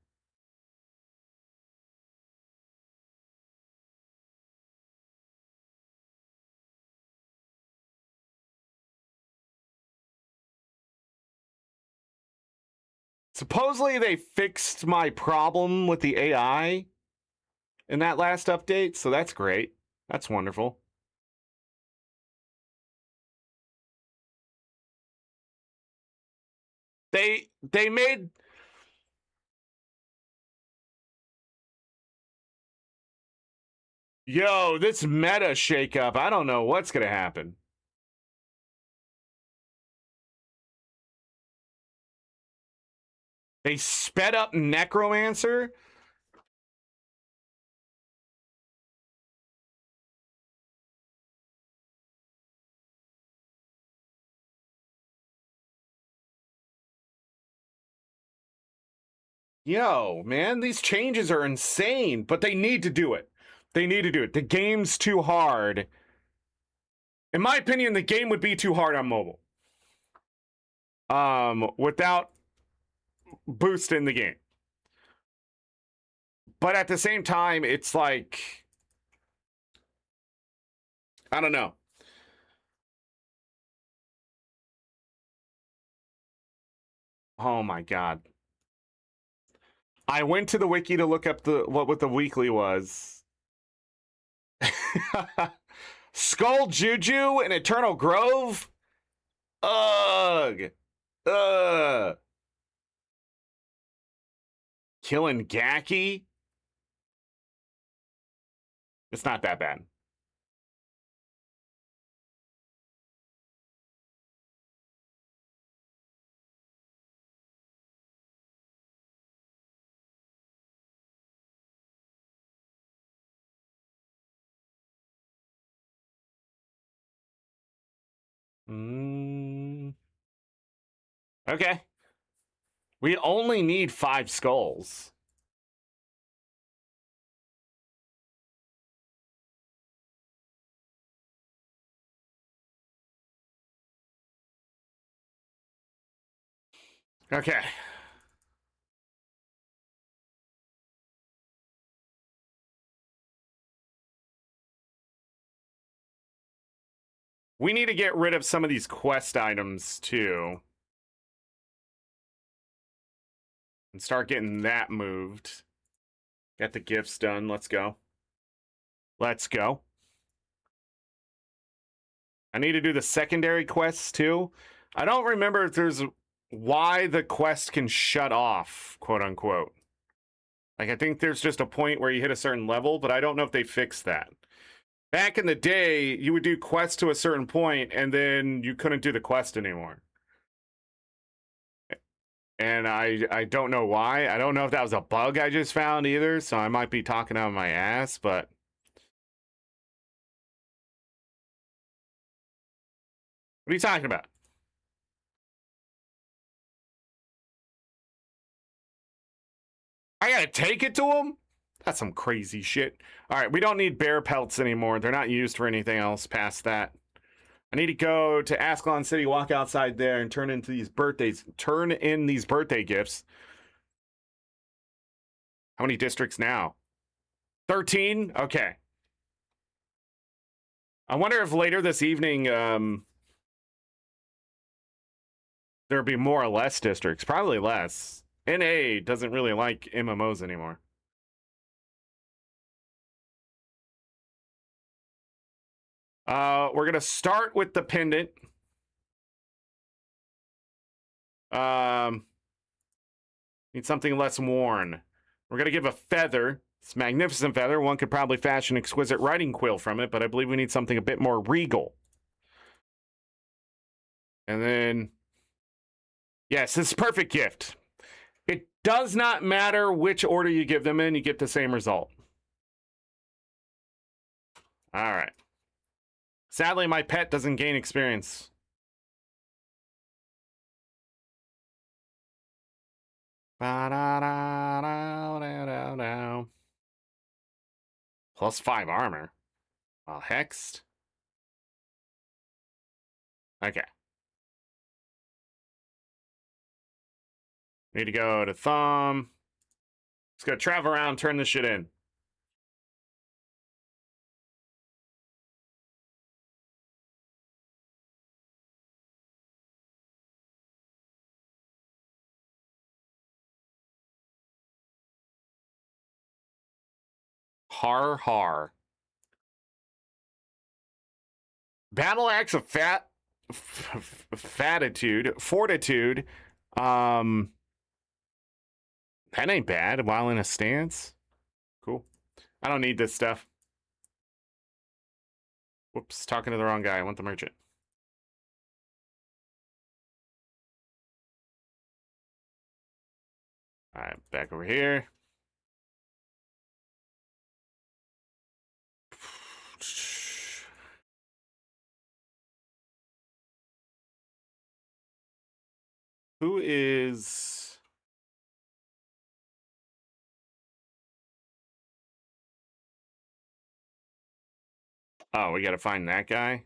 Supposedly they fixed my problem with the AI in that last update, so that's great. That's wonderful. They made... Yo, this meta shakeup, I don't know what's going to happen. They sped up Necromancer? Yo, man, these changes are insane, but they need to do it. They need to do it. The game's too hard. In my opinion, the game would be too hard on mobile. Without boosting the game. But at the same time, it's like... I don't know. Oh my god. I went to the wiki to look up what the weekly was. Skull Juju and Eternal Grove? Ugh. Killing Gaki? It's not that bad. Okay. We only need 5 skulls. Okay. We need to get rid of some of these quest items, too. And start getting that moved. Get the gifts done. Let's go. Let's go. I need to do the secondary quests, too. I don't remember if there's why the quest can shut off, quote unquote. Like, I think there's just a point where you hit a certain level, but I don't know if they fixed that. Back in the day, you would do quests to a certain point, and then you couldn't do the quest anymore. And I don't know why. I don't know if that was a bug I just found either, so I might be talking out of my ass, but... What are you talking about? I gotta take it to him? That's some crazy shit. All right, we don't need bear pelts anymore. They're not used for anything else past that. I need to go to Ascalon City, walk outside there, and turn in these birthday gifts. How many districts now? 13? Okay. I wonder if later this evening there'll be more or less districts. Probably less. NA doesn't really like MMOs anymore. We're gonna start with the pendant. Need something less worn. We're gonna give a feather. It's a magnificent feather. One could probably fashion an exquisite writing quill from it, but I believe we need something a bit more regal. And then, yes, this is perfect gift. It does not matter which order you give them in, you get the same result. All right. Sadly, my pet doesn't gain experience. Plus 5 armor. Well, hexed. Okay. Need to go to thumb. Just go travel around, turn this shit in. Har har. Battle axe of fortitude. That ain't bad while in a stance. Cool. I don't need this stuff. Whoops, talking to the wrong guy. I want the merchant. All right, back over here. Who is... Oh, we got to find that guy.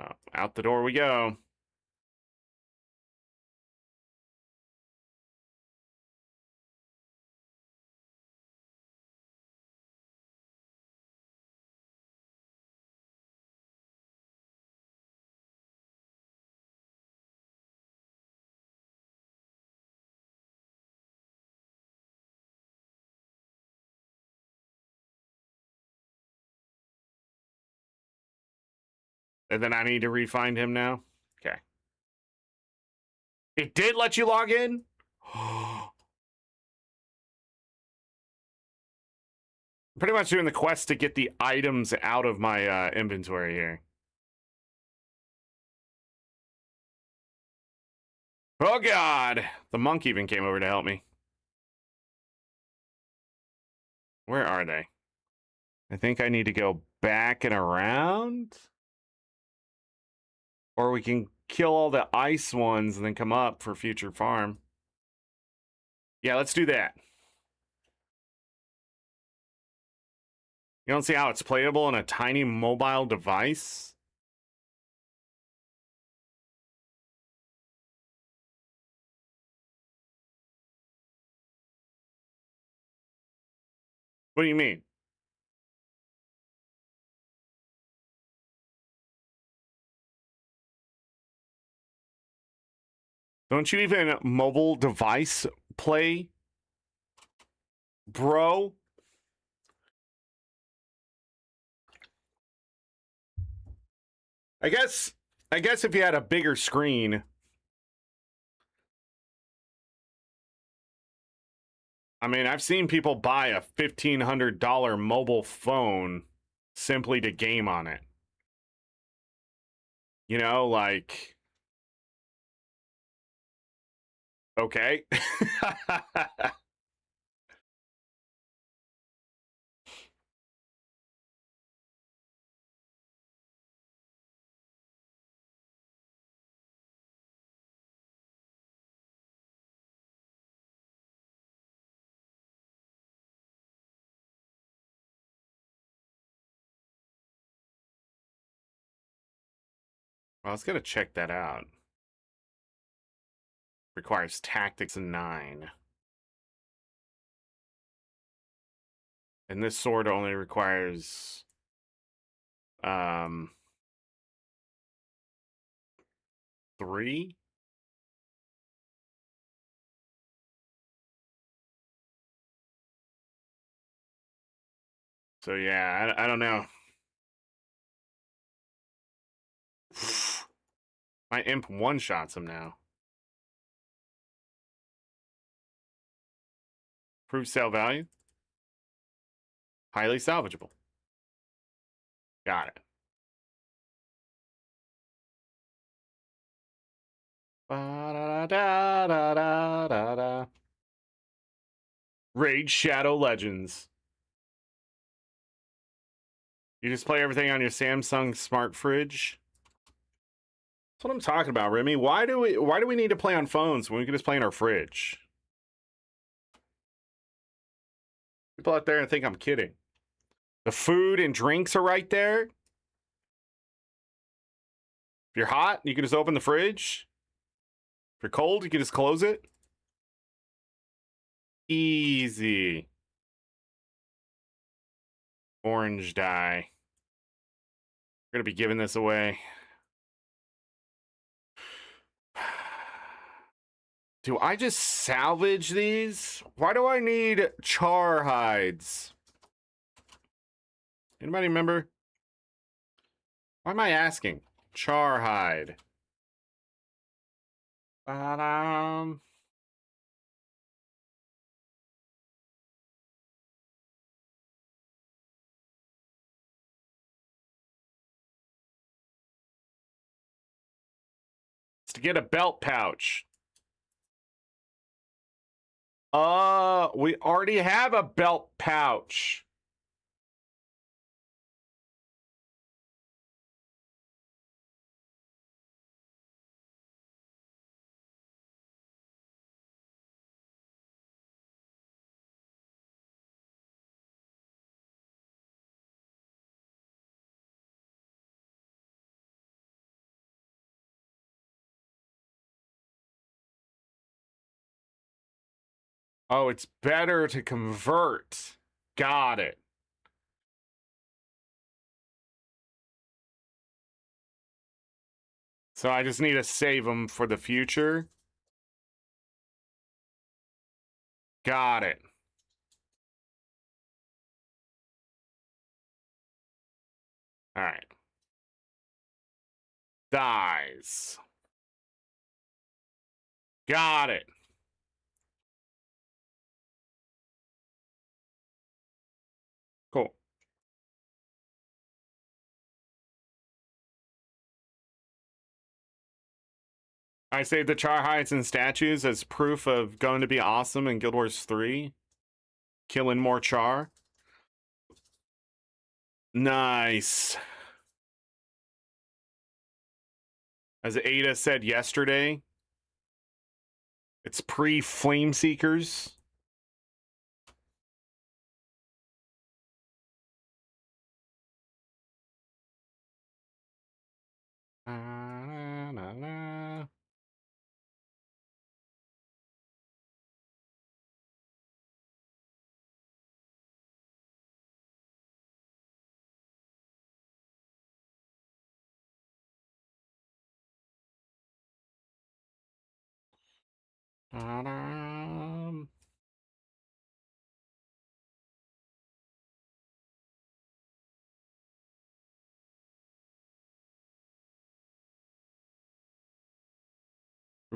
Oh, out the door we go. And then I need to re-find him now? Okay. It did let you log in? Pretty much doing the quest to get the items out of my inventory here. Oh god! The monk even came over to help me. Where are they? I think I need to go back and around. Or we can kill all the ice ones and then come up for future farm. Yeah, let's do that. You don't see how it's playable on a tiny mobile device? What do you mean? Don't you even mobile device play, bro? I guess if you had a bigger screen. I mean, I've seen people buy a $1,500 mobile phone simply to game on it. You know, like, okay. Well, let's gotta check that out. Requires tactics 9. And this sword only requires 3. So yeah, I don't know. My imp one-shots him now. Prove sale value. Highly salvageable. Got it. Ba-da-da-da-da-da-da. Raid Shadow Legends. You just play everything on your Samsung smart fridge? That's what I'm talking about, Remy. Why do we need to play on phones when we can just play in our fridge? People out there and think I'm kidding. The food and drinks are right there. If you're hot, you can just open the fridge. If you're cold, you can just close it. Easy. Orange dye. We're gonna be giving this away. Do I just salvage these? Why do I need char hides? Anybody remember? Why am I asking? Char hide. It's to get a belt pouch. We already have a belt pouch. Oh, it's better to convert. Got it. So I just need to save them for the future. Got it. All right. Dies. Got it. Cool. I saved the char hides and statues as proof of going to be awesome in Guild Wars 3. Killing more char. Nice. As Ada said yesterday, it's pre-Flame Seekers.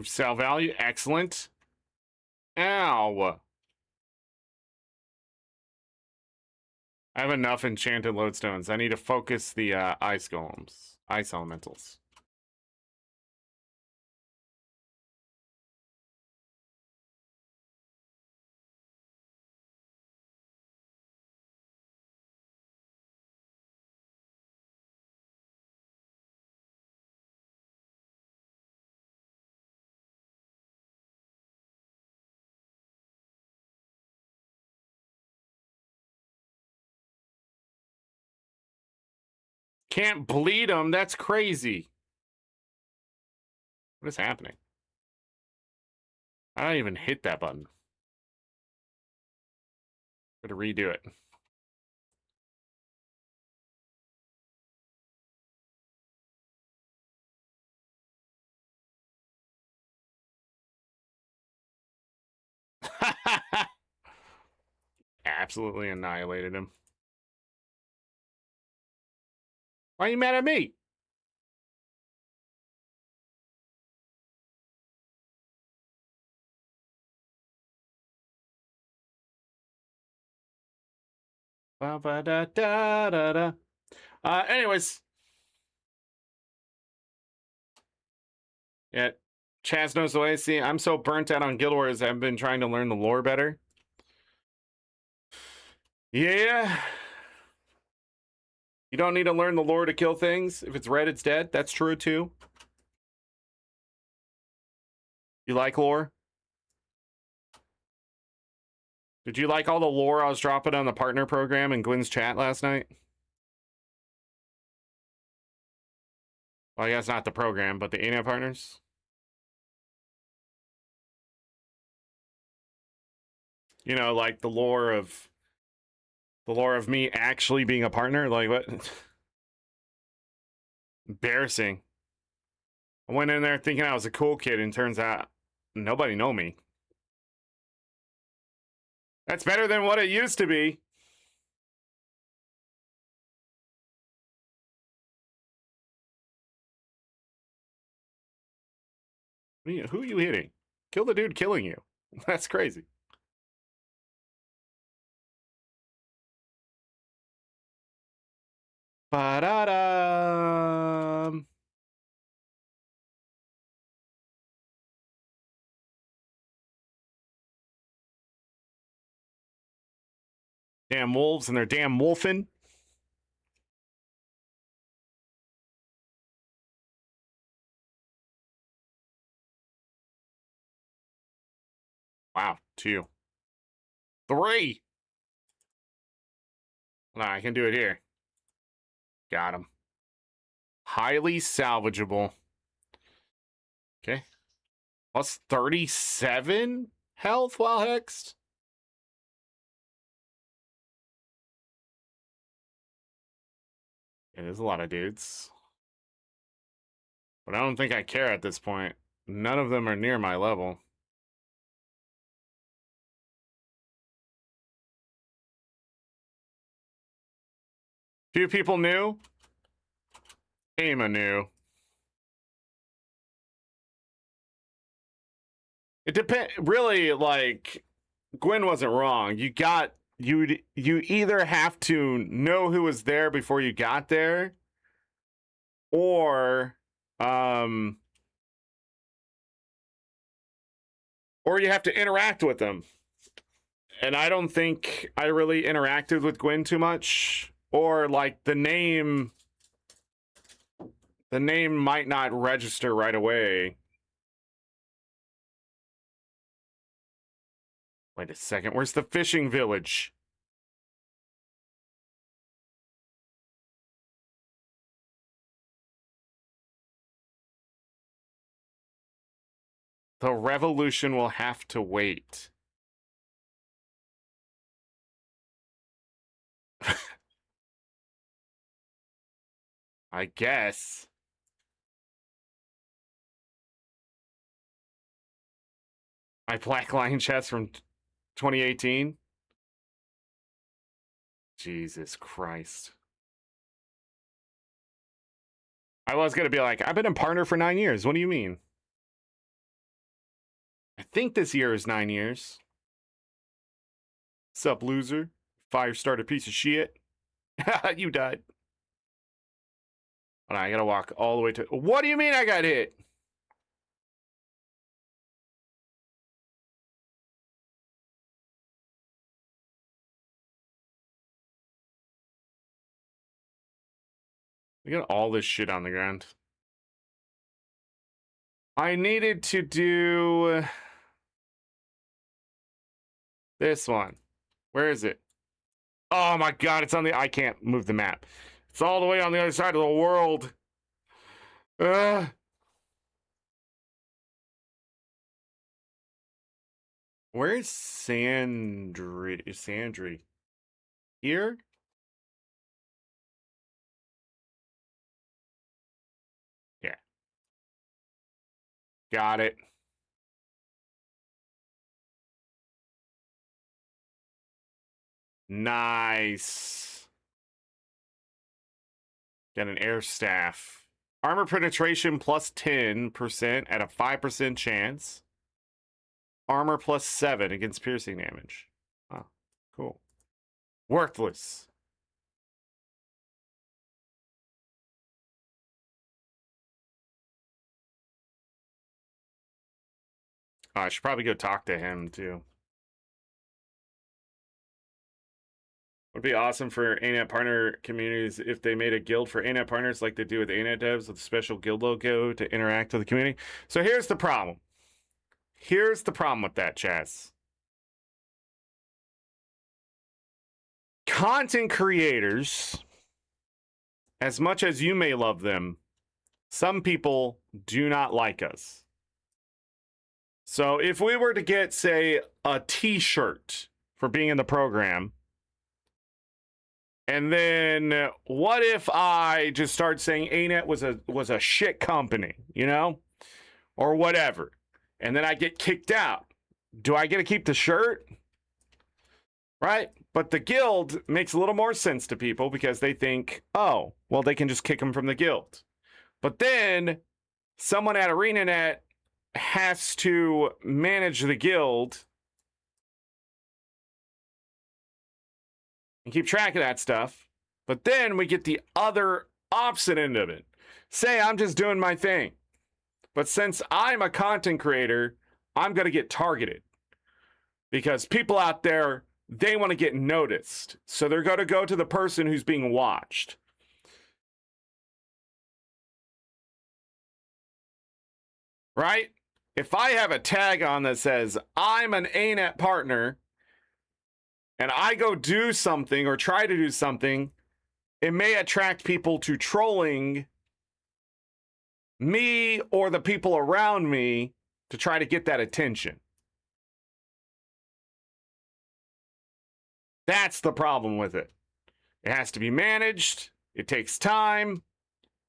Sell value, excellent. Ow. I have enough enchanted lodestones. I need to focus the ice golems, ice elementals. Can't bleed them. That's crazy. What is happening? I don't even hit that button. Got to redo it. Absolutely annihilated him. Why are you mad at me? Anyways. Yeah, Chaz knows the way. See, I'm so burnt out on Guild Wars, I've been trying to learn the lore better. Yeah. You don't need to learn the lore to kill things. If it's red, it's dead. That's true, too. You like lore? Did you like all the lore I was dropping on the partner program in Gwynn's chat last night? Well, I guess not the program, but the ArenaNet partners. You know, like the lore of me actually being a partner. Like what? Embarrassing. I went in there thinking I was a cool kid, and turns out nobody know me. That's better than what it used to be. Who are you hitting? Kill the dude killing you. That's crazy. Ba-da-da. Damn wolves and their damn wolfing. Wow, 2. 3. No, I can do it here. Got him. Highly salvageable. Okay. Plus 37 health while hexed. Yeah, there's a lot of dudes. But I don't think I care at this point. None of them are near my level. Few people knew. Ama knew. It depends. Really, like, Gwen wasn't wrong. You either have to know who was there before you got there, or um, or you have to interact with them. And I don't think I really interacted with Gwen too much, or like the name might not register right away. Wait a second, where's the fishing village? The revolution will have to wait. I guess. My Black Lion chest from 2018? Jesus Christ. I was going to be like, I've been a partner for 9 years. What do you mean? I think this year is 9 years. Sup, loser? Fire starter piece of shit. You died. Hold on, I gotta walk all the way to... What do you mean I got hit? We got all this shit on the ground. I needed to do... this one. Where is it? Oh my god, it's on the... I can't move the map. It's all the way on the other side of the world. Where's Sandry? Here? Yeah. Got it. Nice. Got an air staff. Armor penetration plus 10% at a 5% chance. Armor plus 7 against piercing damage. Oh, cool. Worthless. Oh, I should probably go talk to him too. Would be awesome for ANET partner communities if they made a guild for ANET partners like they do with ANET devs with a special guild logo to interact with the community. So here's the problem. Here's the problem with that, Chaz. Content creators, as much as you may love them, some people do not like us. So if we were to get, say, a t-shirt for being in the program, and then what if I just start saying ANET was a shit company, you know? Or whatever. And then I get kicked out. Do I get to keep the shirt? Right? But the guild makes a little more sense to people because they think, oh, well, they can just kick them from the guild. But then someone at ArenaNet has to manage the guild and keep track of that stuff. But then we get the other opposite end of it. Say I'm just doing my thing. But since I'm a content creator, I'm going to get targeted. Because people out there, they want to get noticed. So they're going to go to the person who's being watched. Right? If I have a tag on that says, I'm an ANET partner, and I go do something or try to do something, it may attract people to trolling me or the people around me to try to get that attention. That's the problem with it. It has to be managed. It takes time.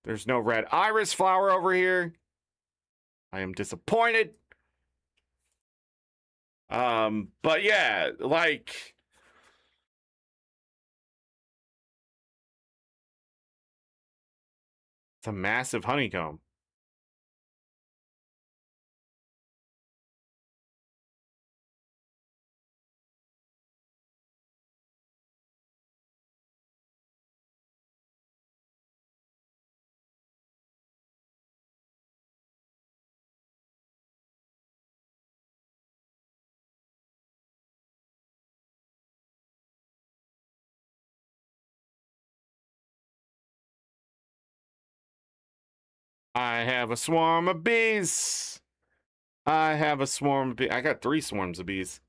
There's no red iris flower over here. I am disappointed. But yeah, like... it's a massive honeycomb. I have a swarm of bees. I have a swarm of bees. I got 3 swarms of bees.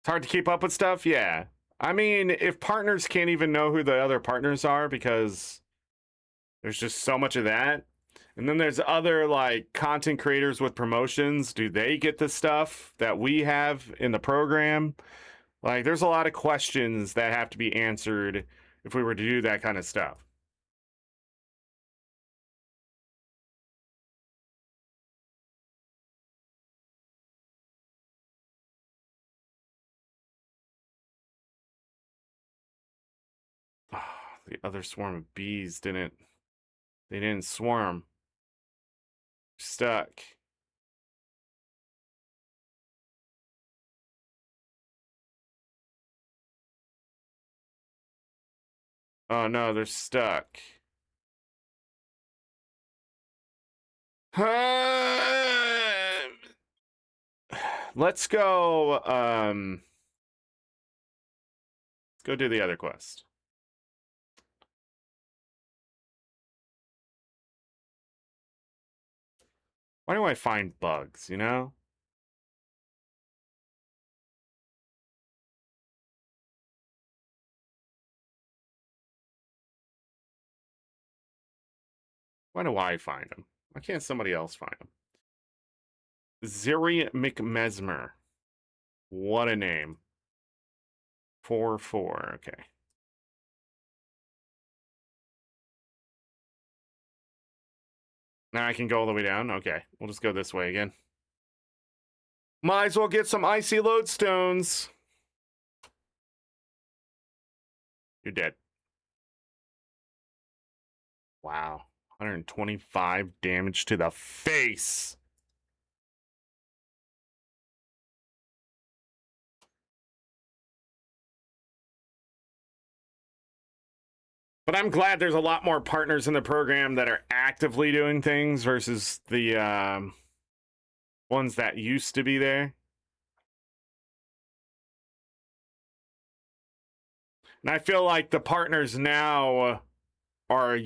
It's hard to keep up with stuff. Yeah. I mean, if partners can't even know who the other partners are because there's just so much of that. And then there's other like content creators with promotions. Do they get the stuff that we have in the program? Like, there's a lot of questions that have to be answered if we were to do that kind of stuff. Oh, the other swarm of bees didn't swarm. Stuck. Oh no, they're stuck. Let's go do the other quest. Why do I find bugs, you know? Why do I find them? Why can't somebody else find them? Ziri McMesmer. What a name. 4-4, okay. Now I can go all the way down? Okay, we'll just go this way again. Might as well get some icy lodestones. You're dead. Wow. 125 damage to the face. But I'm glad there's a lot more partners in the program that are actively doing things versus the ones that used to be there. And I feel like the partners now are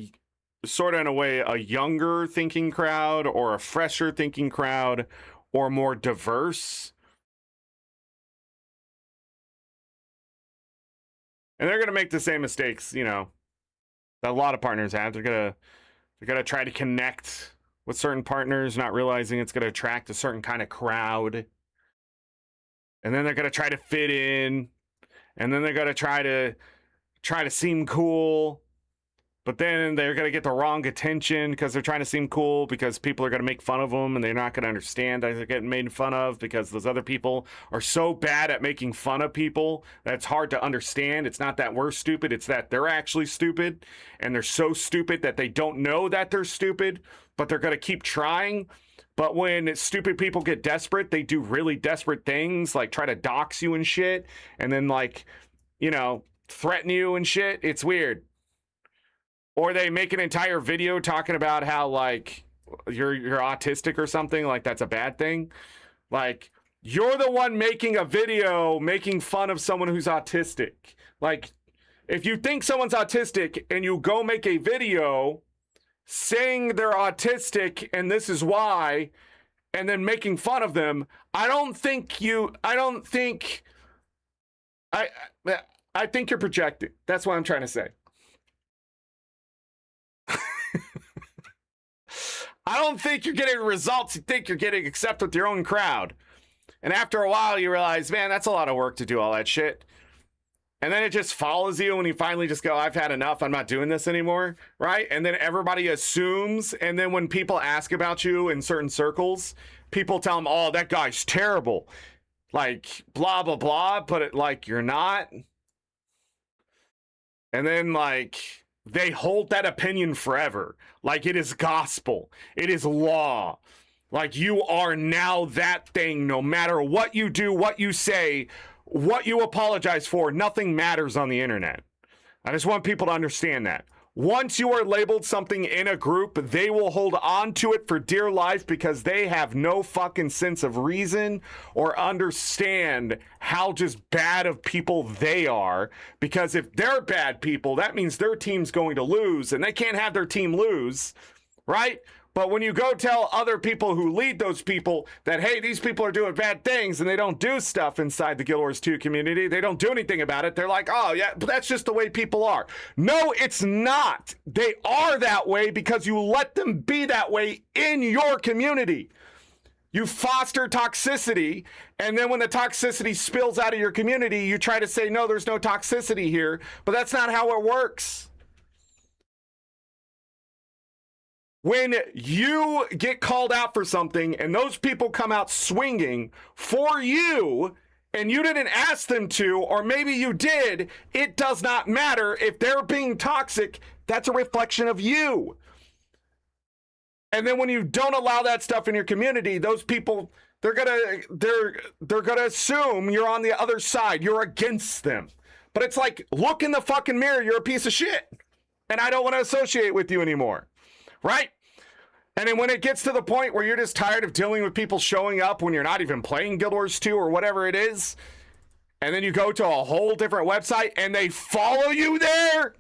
sort of in a way a younger thinking crowd or a fresher thinking crowd or more diverse. And they're going to make the same mistakes, you know, that a lot of partners have. They're gonna try to connect with certain partners, not realizing it's gonna attract a certain kind of crowd. And then they're gonna try to fit in, and then they're gonna try to seem cool. But then they're going to get the wrong attention because they're trying to seem cool because people are going to make fun of them and they're not going to understand that they're getting made fun of because those other people are so bad at making fun of people that it's hard to understand. It's not that we're stupid. It's that they're actually stupid, and they're so stupid that they don't know that they're stupid, but they're going to keep trying. But when stupid people get desperate, they do really desperate things like try to dox you and shit and then like, you know, threaten you and shit. It's weird. Or they make an entire video talking about how like you're autistic or something, like that's a bad thing. Like, you're the one making a video making fun of someone who's autistic. Like, if you think someone's autistic and you go make a video saying they're autistic and this is why, and then making fun of them, I think you're projecting. That's what I'm trying to say. I don't think you're getting results you think you're getting except with your own crowd. And after a while, you realize, man, that's a lot of work to do all that shit. And then it just follows you when you finally just go, I've had enough. I'm not doing this anymore, right? And then everybody assumes. And then when people ask about you in certain circles, people tell them, oh, that guy's terrible. Like, blah, blah, blah. But it, like, you're not. And then, like, they hold that opinion forever. Like it is gospel. It is law. Like you are now that thing no matter what you do, what you say, what you apologize for. Nothing matters on the internet. I just want people to understand that. Once you are labeled something in a group, they will hold on to it for dear life because they have no fucking sense of reason or understand how just bad of people they are. Because if they're bad people, that means their team's going to lose, and they can't have their team lose, right? But when you go tell other people who lead those people that, hey, these people are doing bad things and they don't do stuff inside the Guild Wars 2 community, they don't do anything about it, they're like, oh, yeah, but that's just the way people are. No, it's not. They are that way because you let them be that way in your community. You foster toxicity, and then when the toxicity spills out of your community, you try to say, no, there's no toxicity here, but that's not how it works. When you get called out for something and those people come out swinging for you and you didn't ask them to, or maybe you did, it does not matter. If they're being toxic, that's a reflection of you. And then when you don't allow that stuff in your community, those people, they're gonna assume you're on the other side. You're against them. But it's like, look in the fucking mirror, you're a piece of shit. And I don't want to associate with you anymore. Right? And then when it gets to the point where you're just tired of dealing with people showing up when you're not even playing Guild Wars 2 or whatever it is, and then you go to a whole different website and they follow you there,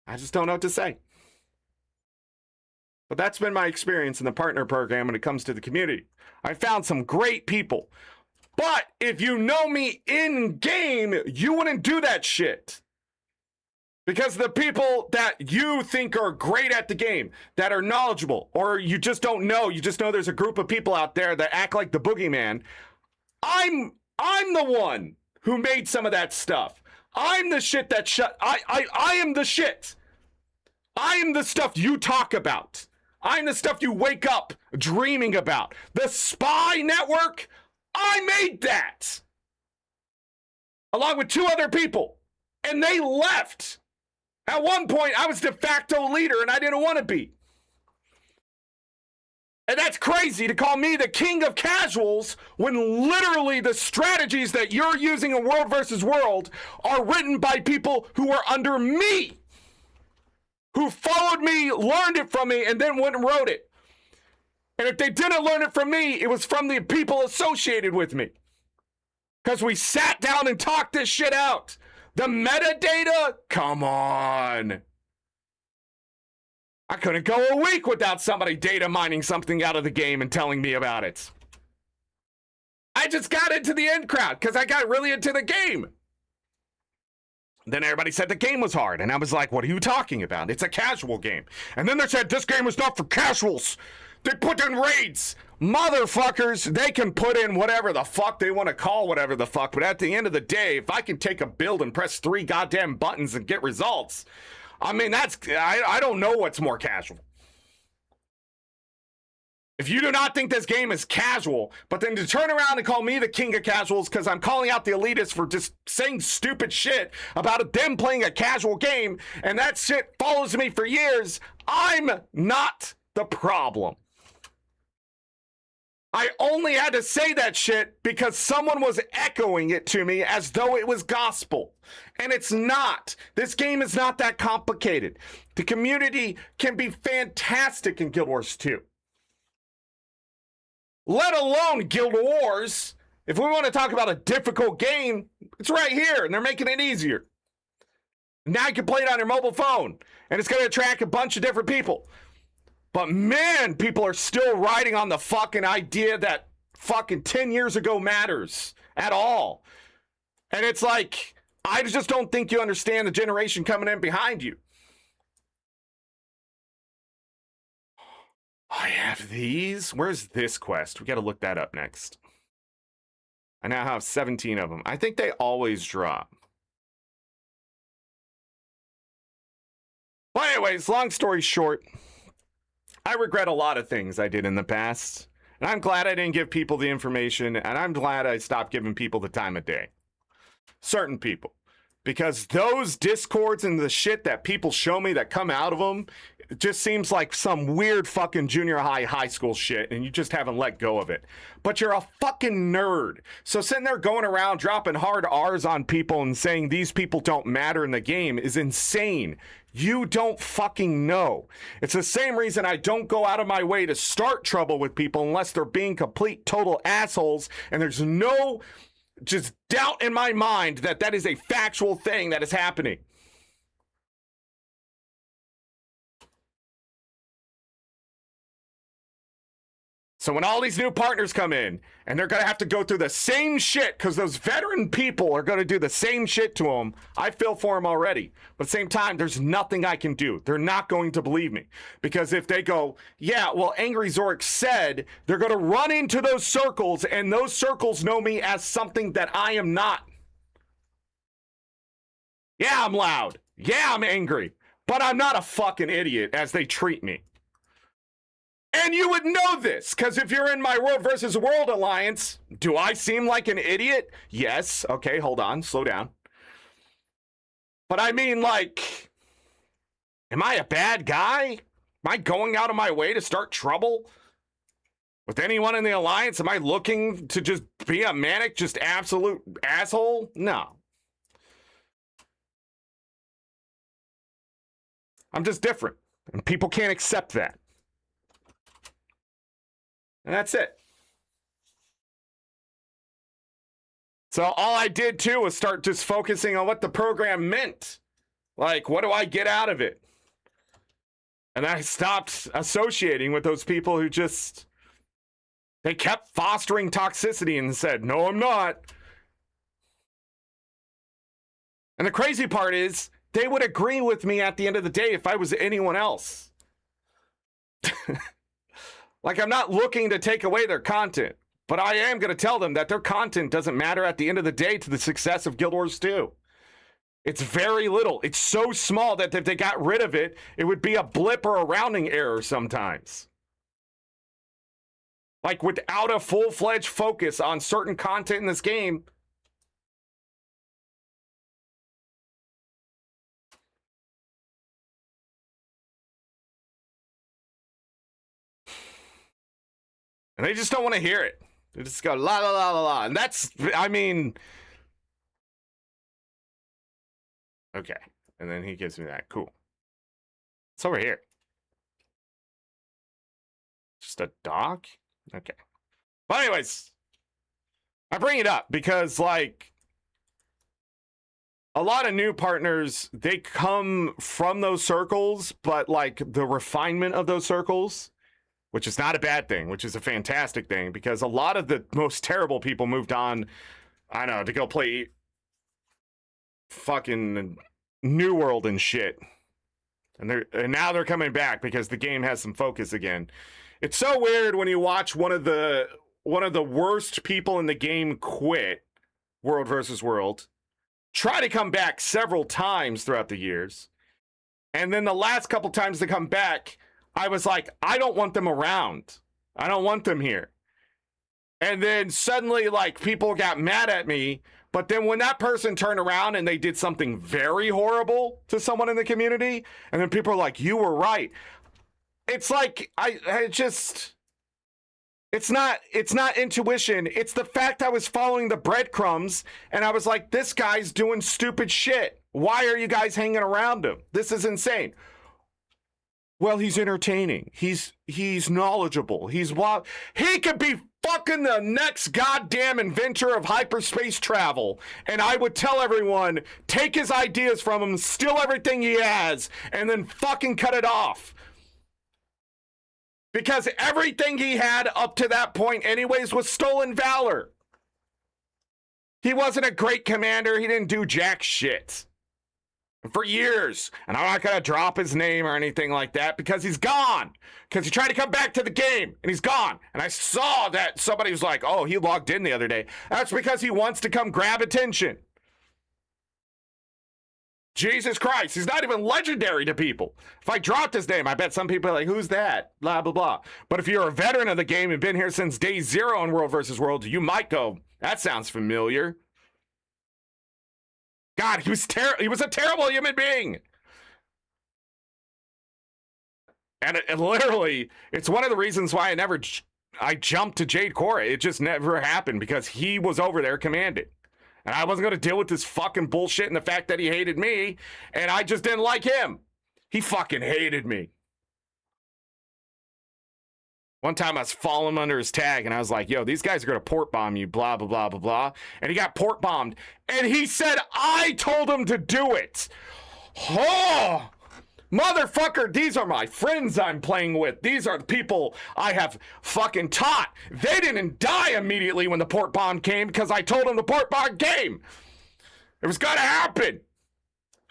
I just don't know what to say. But that's been my experience in the partner program when it comes to the community. I found some great people. But if you know me in game, you wouldn't do that shit. Because the people that you think are great at the game, that are knowledgeable, or you just don't know, you just know there's a group of people out there that act like the boogeyman. I'm the one who made some of that stuff. I'm the shit that I am the shit. I am the stuff you talk about. I'm the stuff you wake up dreaming about. The spy network, I made that. Along with 2 other people. And they left. At one point, I was de facto leader, and I didn't want to be. And that's crazy to call me the king of casuals when literally the strategies that you're using in World versus World are written by people who are under me, who followed me, learned it from me, and then went and wrote it. And if they didn't learn it from me, it was from the people associated with me. Because we sat down and talked this shit out. The metadata? Come on. I couldn't go a week without somebody data mining something out of the game and telling me about it. I just got into the end crowd because I got really into the game. Then everybody said the game was hard. And I was like, what are you talking about? It's a casual game. And then they said this game is not for casuals. They put in raids. Motherfuckers, they can put in whatever the fuck they want to call whatever the fuck. But at the end of the day, if I can take a build and press 3 goddamn buttons and get results, I mean, I don't know what's more casual. If you do not think this game is casual, but then to turn around and call me the king of casuals because I'm calling out the elitists for just saying stupid shit about them playing a casual game, and that shit follows me for years, I'm not the problem. I only had to say that shit because someone was echoing it to me as though it was gospel. And it's not. This game is not that complicated. The community can be fantastic in Guild Wars 2. Let alone Guild Wars. If we want to talk about a difficult game, it's right here, and they're making it easier. Now you can play it on your mobile phone, and it's going to attract a bunch of different people. But man, people are still riding on the fucking idea that fucking 10 years ago matters at all. And it's like, I just don't think you understand the generation coming in behind you. I have these. Where's this quest? We got to look that up next. I now have 17 of them. I think they always drop. Well, anyways, long story short, I regret a lot of things I did in the past, and I'm glad I didn't give people the information, and I'm glad I stopped giving people the time of day. Certain people. Because those discords and the shit that people show me that come out of them, It just seems like some weird fucking junior high school shit, and you just haven't let go of it. But you're a fucking nerd. So sitting there going around dropping hard R's on people and saying these people don't matter in the game is insane. You don't fucking know. It's the same reason I don't go out of my way to start trouble with people unless they're being complete total assholes, and there's no just doubt in my mind that that is a factual thing that is happening. So when all these new partners come in and they're going to have to go through the same shit because those veteran people are going to do the same shit to them, I feel for them already. But at the same time, there's nothing I can do. They're not going to believe me. Because if they go, yeah, well, AngryZorric said, they're going to run into those circles, and those circles know me as something that I am not. Yeah, I'm loud. Yeah, I'm angry. But I'm not a fucking idiot as they treat me. And you would know this, because if you're in my World versus World Alliance, do I seem like an idiot? Yes. Okay, hold on. Slow down. But I mean, like, am I a bad guy? Am I going out of my way to start trouble with anyone in the Alliance? Am I looking to just be a manic, just absolute asshole? No. I'm just different, and people can't accept that. And that's it. So all I did too was start just focusing on what the program meant. Like, what do I get out of it? And I stopped associating with those people who just, they kept fostering toxicity and said, no, I'm not. And the crazy part is, they would agree with me at the end of the day if I was anyone else. Like, I'm not looking to take away their content, but I am going to tell them that their content doesn't matter at the end of the day to the success of Guild Wars 2. It's very little. It's so small that if they got rid of it, it would be a blip or a rounding error sometimes. Like, without a full-fledged focus on certain content in this game, and they just don't want to hear it. They just go, la, la, la, la, la. And that's, I mean, okay. And then he gives me that. Cool. It's over here. Just a dog? Okay. But anyways, I bring it up because, like, a lot of new partners, they come from those circles, but, like, the refinement of those circles, which is not a bad thing, which is a fantastic thing, because a lot of the most terrible people moved on, I don't know, to go play fucking New World and shit. And now they're coming back because the game has some focus again. It's so weird when you watch one of the worst people in the game quit World versus World, try to come back several times throughout the years, and then the last couple times they come back, I was like, I don't want them around. I don't want them here. And then suddenly, like, people got mad at me. But then when that person turned around and they did something very horrible to someone in the community, and then people are like, you were right. It's like, it's not intuition. It's the fact I was following the breadcrumbs, and I was like, this guy's doing stupid shit. Why are you guys hanging around him? This is insane. Well, he's entertaining. He's knowledgeable. He's wild. He could be fucking the next goddamn inventor of hyperspace travel. And I would tell everyone, take his ideas from him, steal everything he has, and then fucking cut it off. Because everything he had up to that point anyways was stolen valor. He wasn't a great commander. He didn't do jack shit for years. And I'm not going to drop his name or anything like that because he's gone. Because he tried to come back to the game and he's gone. And I saw that somebody was like, oh, he logged in the other day. That's because he wants to come grab attention. Jesus Christ, he's not even legendary to people. If I dropped his name, I bet some people are like, who's that? Blah, blah, blah. But if you're a veteran of the game and been here since day zero in World versus World, you might go, that sounds familiar. God, he was a terrible human being. And literally, it's one of the reasons why I jumped to Jade Cora. It just never happened because he was over there commanding. And I wasn't going to deal with this fucking bullshit and the fact that he hated me, and I just didn't like him. He fucking hated me. One time I was following him under his tag, and I was like, yo, these guys are going to port bomb you, blah, blah, blah, blah, blah. And he got port bombed, and he said I told him to do it. Oh, motherfucker, these are my friends I'm playing with. These are the people I have fucking taught. They didn't die immediately when the port bomb came because I told them the port bomb came. It was going to happen.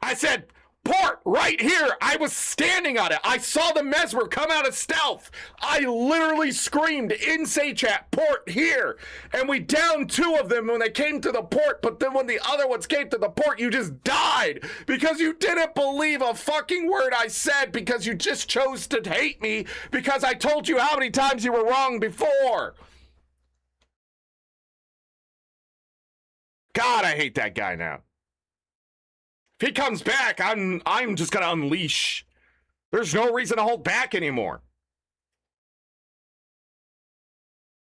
I said, port right here. I was standing on it. I saw the Mesmer come out of stealth. I literally screamed in say chat, port here. And we downed 2 of them when they came to the port. But then when the other ones came to the port, you just died because you didn't believe a fucking word I said because you just chose to hate me because I told you how many times you were wrong before. God, I hate that guy now. If he comes back, I'm just gonna unleash. There's no reason to hold back anymore.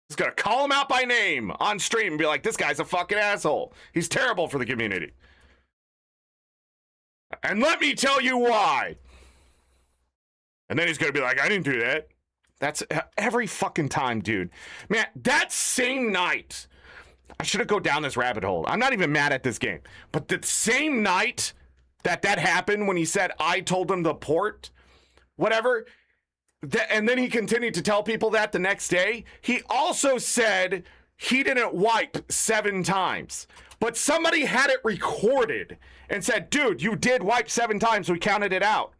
Just gonna call him out by name on stream and be like, this guy's a fucking asshole. He's terrible for the community. And let me tell you why. And then he's gonna be like, I didn't do that. That's every fucking time, dude. Man, that same night, I should have go down this rabbit hole. I'm not even mad at this game. But the same night that happened when he said, I told him to port, whatever, and then he continued to tell people that the next day, he also said he didn't wipe 7 times. But somebody had it recorded and said, dude, you did wipe 7 times. We counted it out.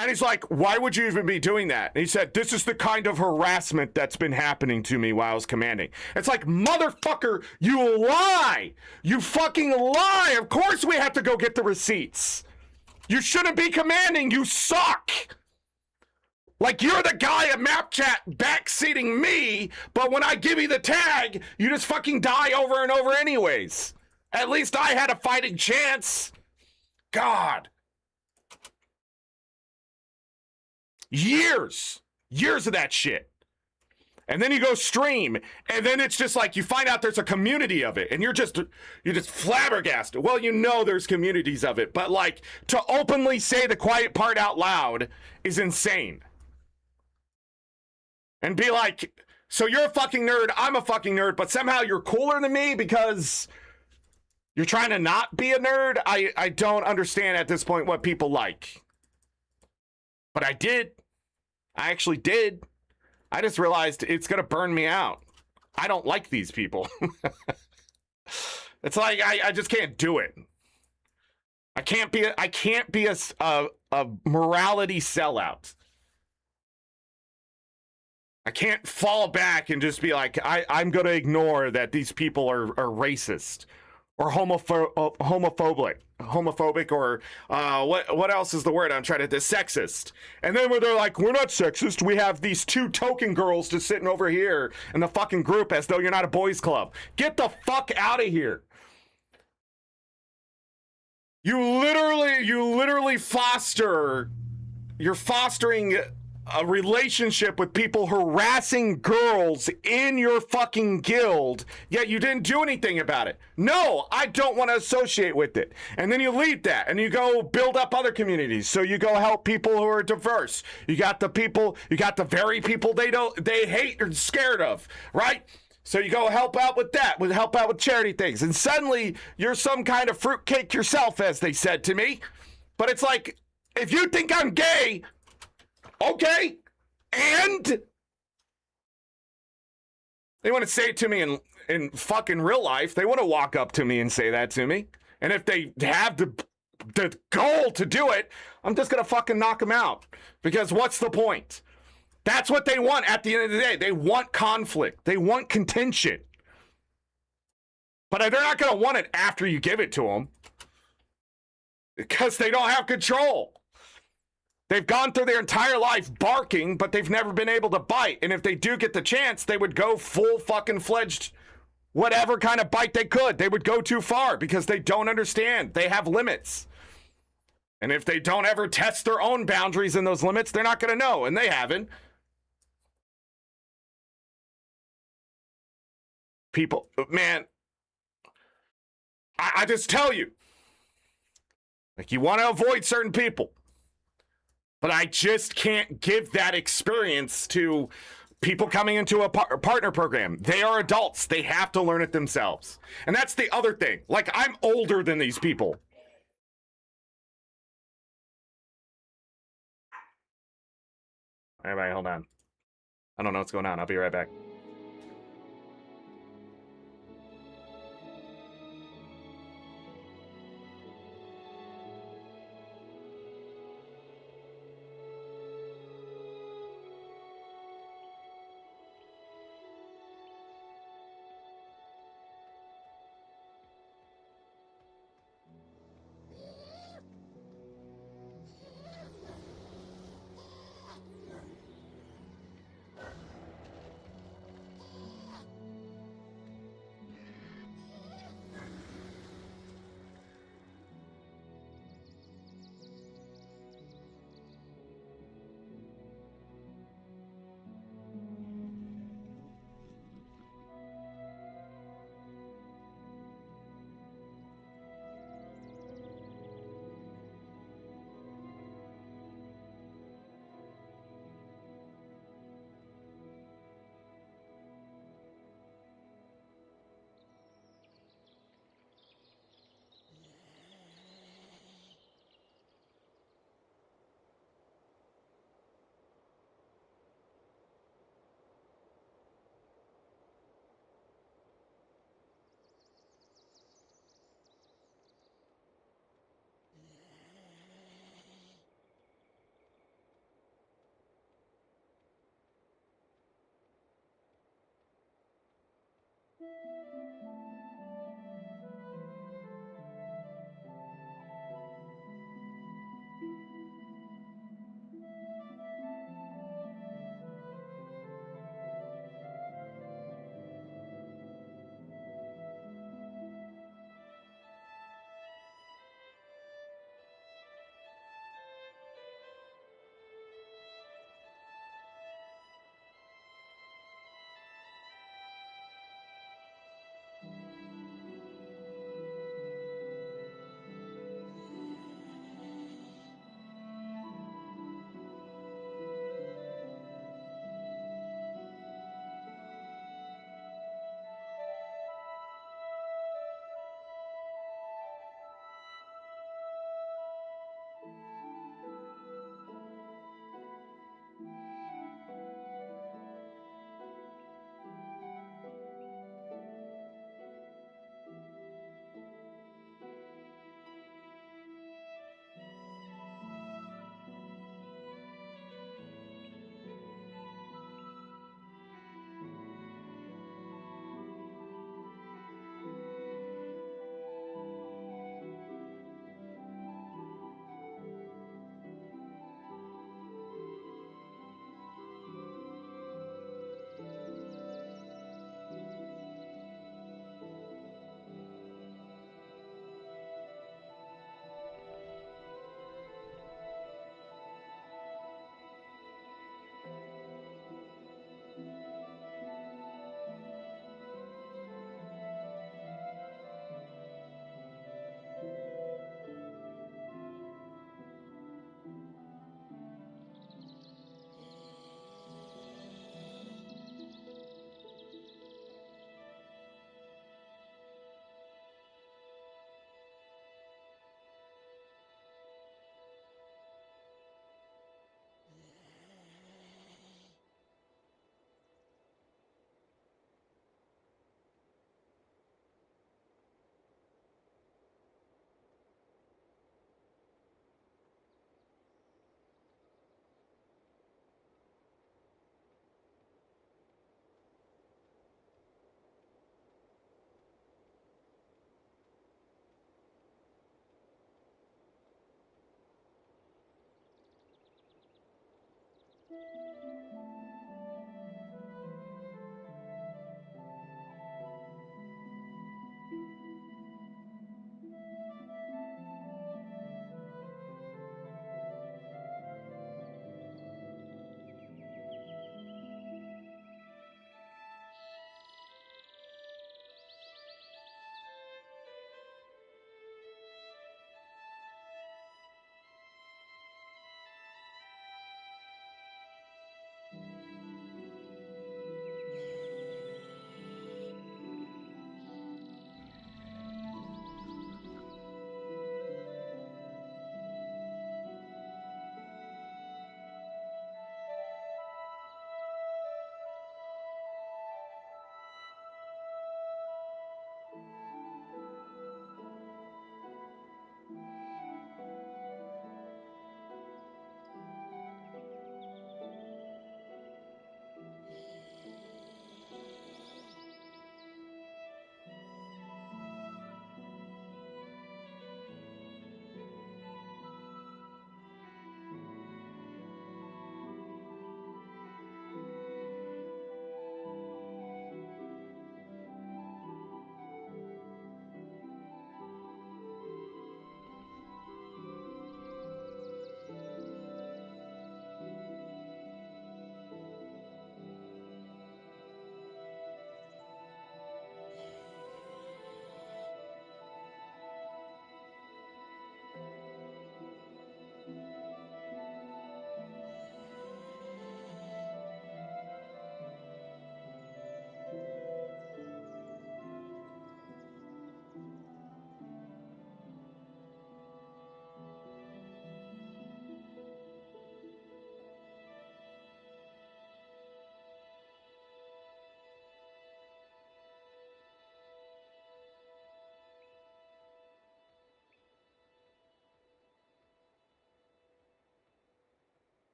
And he's like, why would you even be doing that? And he said, this is the kind of harassment that's been happening to me while I was commanding. It's like, motherfucker, you lie. You fucking lie. Of course we have to go get the receipts. You shouldn't be commanding. You suck. Like, you're the guy at map chat backseating me, but when I give you the tag, you just fucking die over and over anyways. At least I had a fighting chance. God. Years of that shit. And then you go stream, and then it's just like you find out there's a community of it, and you're just flabbergasted. Well, you know there's communities of it, but like to openly say the quiet part out loud is insane. And be like, so you're a fucking nerd, I'm a fucking nerd, but somehow you're cooler than me because you're trying to not be a nerd? I don't understand at this point what people like. But I did. I actually did. I just realized it's going to burn me out. I don't like these people. It's like I just can't do it. I can't be a morality sellout. I can't fall back and just be like, I'm going to ignore that these people are racist or homophobic, or what else is the word I'm trying to, sexist. And then when they're like, we're not sexist, we have these 2 token girls just sitting over here in the fucking group as though you're not a boys club. Get the fuck out of here. You're fostering a relationship with people harassing girls in your fucking guild, yet you didn't do anything about it. No, I don't want to associate with it. And then you leave that and you go build up other communities. So you go help people who are diverse. You got the very people they hate or scared of, right? So you go help out with that, help out with charity things. And suddenly you're some kind of fruitcake yourself, as they said to me. But it's like, if you think I'm gay, okay, and they want to say it to me in fucking real life. They want to walk up to me and say that to me. And if they have the goal to do it, I'm just going to fucking knock them out. Because what's the point? That's what they want at the end of the day. They want conflict. They want contention. But they're not going to want it after you give it to them. Because they don't have control. They've gone through their entire life barking, but they've never been able to bite. And if they do get the chance, they would go full fucking fledged, whatever kind of bite they could. They would go too far because they don't understand. They have limits. And if they don't ever test their own boundaries and those limits, they're not going to know, and they haven't. People, man, I just tell you, like, you want to avoid certain people, but I just can't give that experience to people coming into a partner program. They are adults. They have to learn it themselves. And that's the other thing. Like, I'm older than these people. Everybody, hold on. I don't know what's going on. I'll be right back.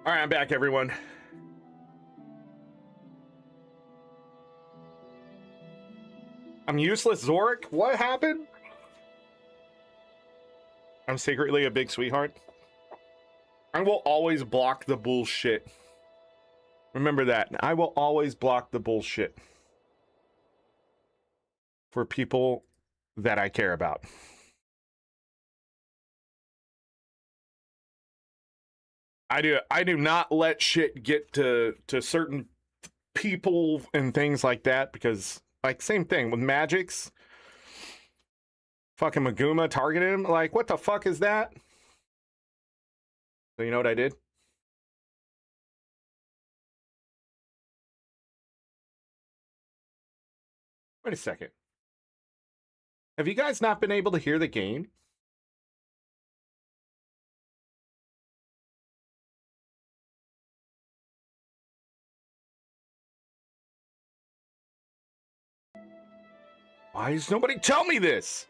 All right, I'm back, everyone. I'm useless, Zorric. What happened? I'm secretly a big sweetheart. I will always block the bullshit. Remember that. I will always block the bullshit for people that I care about. I do not let shit get to certain people and things like that, because like same thing with Magix. Fucking Maguma targeted him. Like, what the fuck is that? So you know what I did? Wait a second. Have you guys not been able to hear the game? Why does nobody tell me this?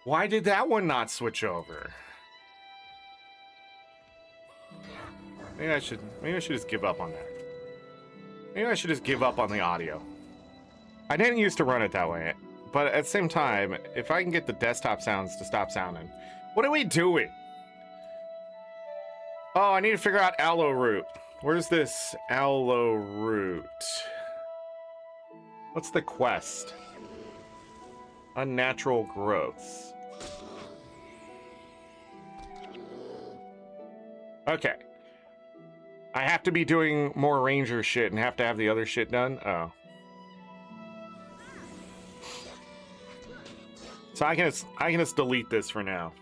Why did that one not switch over? Maybe I should just give up on that. Maybe I should just give up on the audio. I didn't used to run it that way, but at the same time, if I can get the desktop sounds to stop sounding. What are we doing? Oh, I need to figure out aloe root. Where's this aloe root? What's the quest? Unnatural growths. Okay. I have to be doing more ranger shit and have to have the other shit done? Oh. So I can just delete this for now.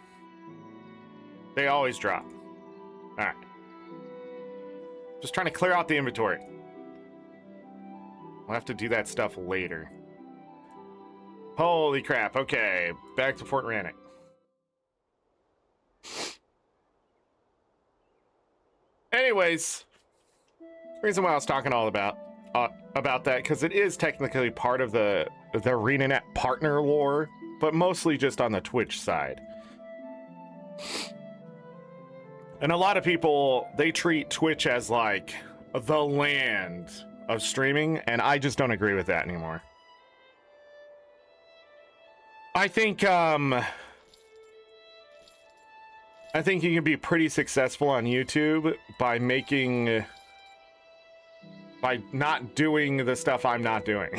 They always drop. Alright. Just trying to clear out the inventory. We'll have to do that stuff later. Holy crap. Okay. Back to Fort Rannoch. Anyways, the reason why I was talking all about that, because it is technically part of the ArenaNet partner lore, but mostly just on the Twitch side. And a lot of people, they treat Twitch as like the land of streaming, and I just don't agree with that anymore. I think you can be pretty successful on YouTube by not doing the stuff I'm not doing.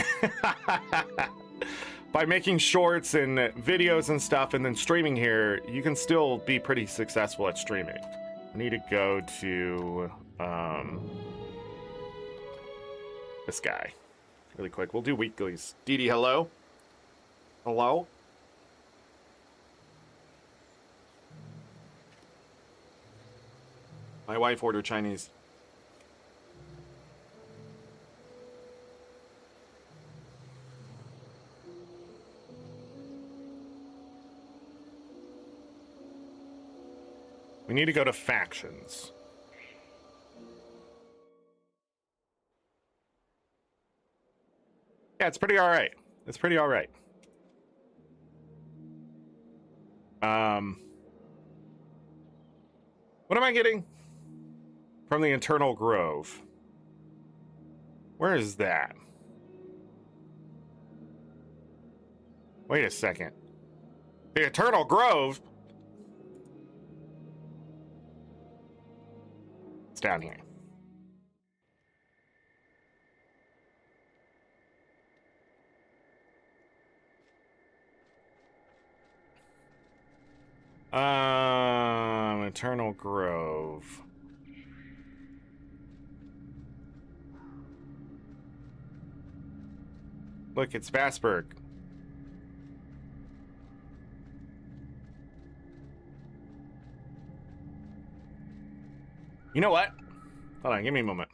By making shorts and videos and stuff and then streaming here, you can still be pretty successful at streaming. I need to go to this guy really quick. We'll do weeklies. Dee Dee, hello? Hello? My wife ordered Chinese. We need to go to factions. Yeah, it's pretty all right. It's pretty all right. What am I getting? From the Eternal Grove. Where is that? Wait a second. The Eternal Grove? It's down here. Eternal Grove. Look, it's Vassburg. You know what? Hold on, give me a moment.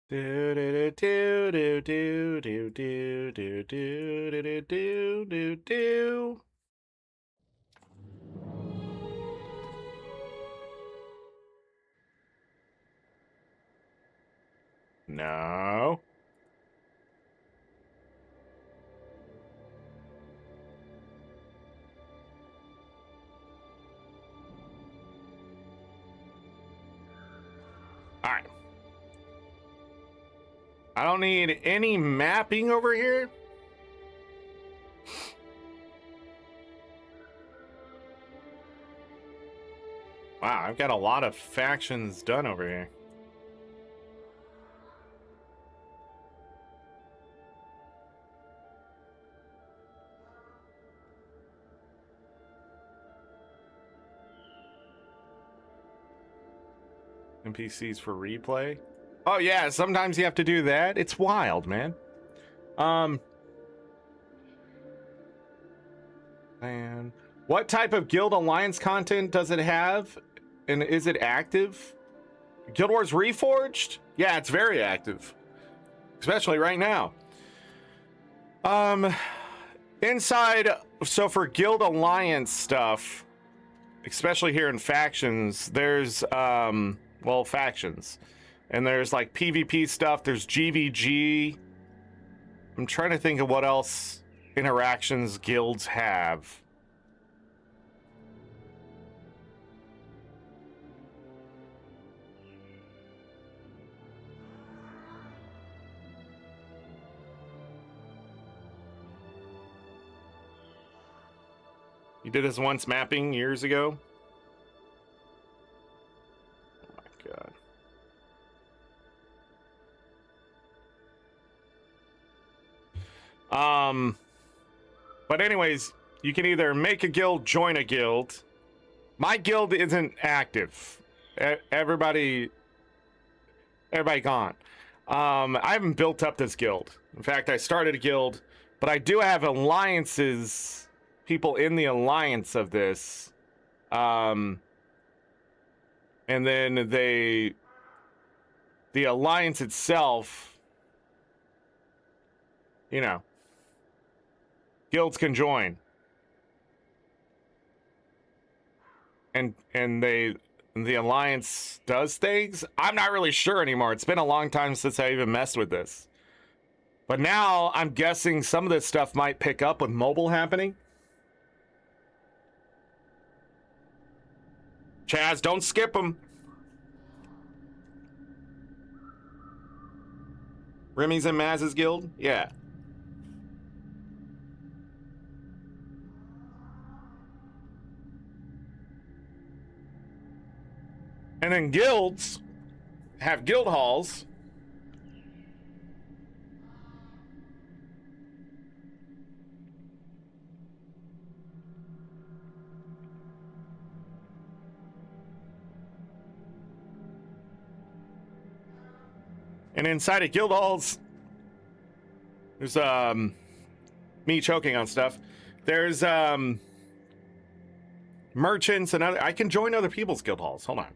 Do do do do do do do do do do do do do. No. All right. I don't need any mapping over here. Wow, I've got a lot of factions done over here. NPCs for replay. Oh yeah, sometimes you have to do that. It's wild, man. And what type of Guild Alliance content does it have? And is it active? Guild Wars Reforged? Yeah, it's very active. Especially right now. Inside, so for Guild Alliance stuff, especially here in factions, there's well, factions. And there's like PvP stuff, there's GVG. I'm trying to think of what else interactions guilds have. You did this once mapping years ago? Oh my god. But anyways, you can either make a guild, join a guild. My guild isn't active. Everybody gone. I haven't built up this guild. In fact, I started a guild, but I do have alliances, people in the alliance of this. And then the alliance itself, you know, guilds can join. And the alliance does things. I'm not really sure anymore. It's been a long time since I even messed with this. But now I'm guessing some of this stuff might pick up with mobile happening. Chaz, don't skip them. Remy's in Maz's guild? Yeah. And then guilds have guild halls. And inside of guild halls, there's me choking on stuff. There's merchants and other. I can join other people's guild halls. Hold on.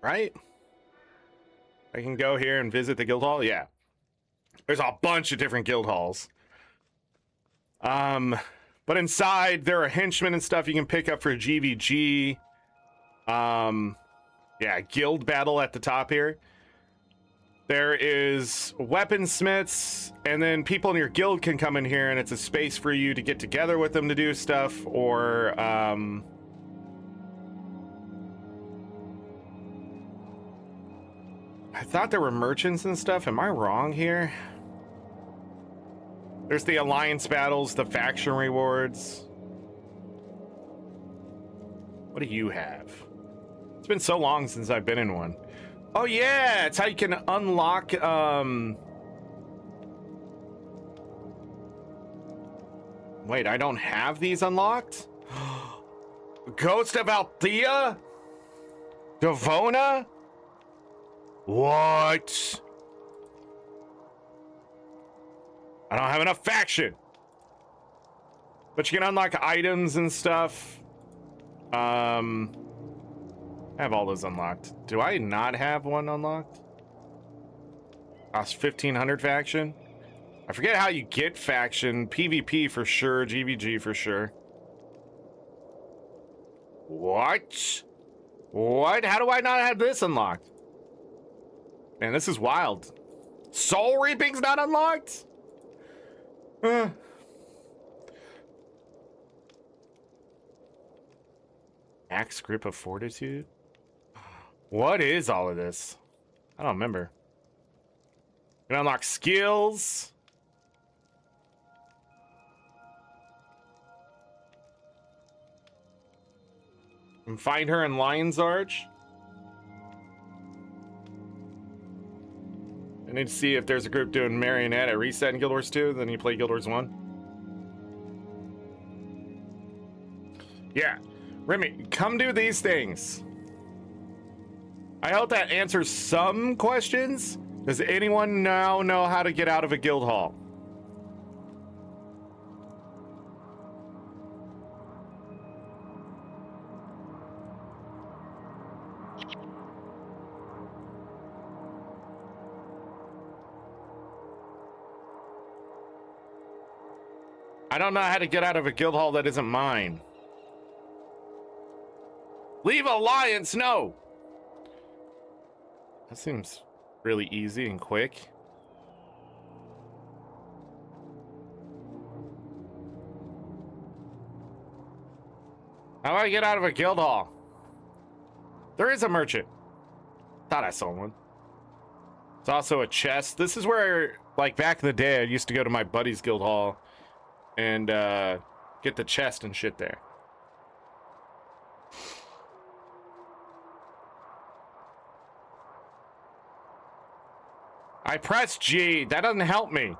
Right? I can go here and visit the guild hall. Yeah. There's a bunch of different guild halls. But inside there are henchmen and stuff you can pick up for GVG. Yeah, guild battle at the top here. There is weaponsmiths, and then people in your guild can come in here, and it's a space for you to get together with them to do stuff, or I thought there were merchants and stuff. Am I wrong here? There's the alliance battles, the faction rewards. What do you have? It's been so long since I've been in one. Oh yeah, it's how you can unlock wait, I don't have these unlocked? Ghost of Althea? Devona? What? I don't have enough faction. But you can unlock items and stuff. I have all those unlocked. Do I not have one unlocked? Cost 1500 faction. I forget how you get faction. PvP for sure. GVG for sure. What? What? How do I not have this unlocked? Man, this is wild. Soul Reaping's not unlocked? Axe Grip of Fortitude? What is all of this? I don't remember. You can unlock skills. And find her in Lion's Arch. I need to see if there's a group doing ArenaNet at Reset in Guild Wars 2, then you play Guild Wars 1. Yeah. Remy, come do these things. I hope that answers some questions. Does anyone now know how to get out of a guild hall? I don't know how to get out of a guild hall that isn't mine. Leave Alliance, no! That seems really easy and quick. How do I get out of a guild hall? There is a merchant. Thought I saw one. It's also a chest. This is where, like, back in the day, I used to go to my buddy's guild hall and get the chest and shit there. I pressed G. That doesn't help me.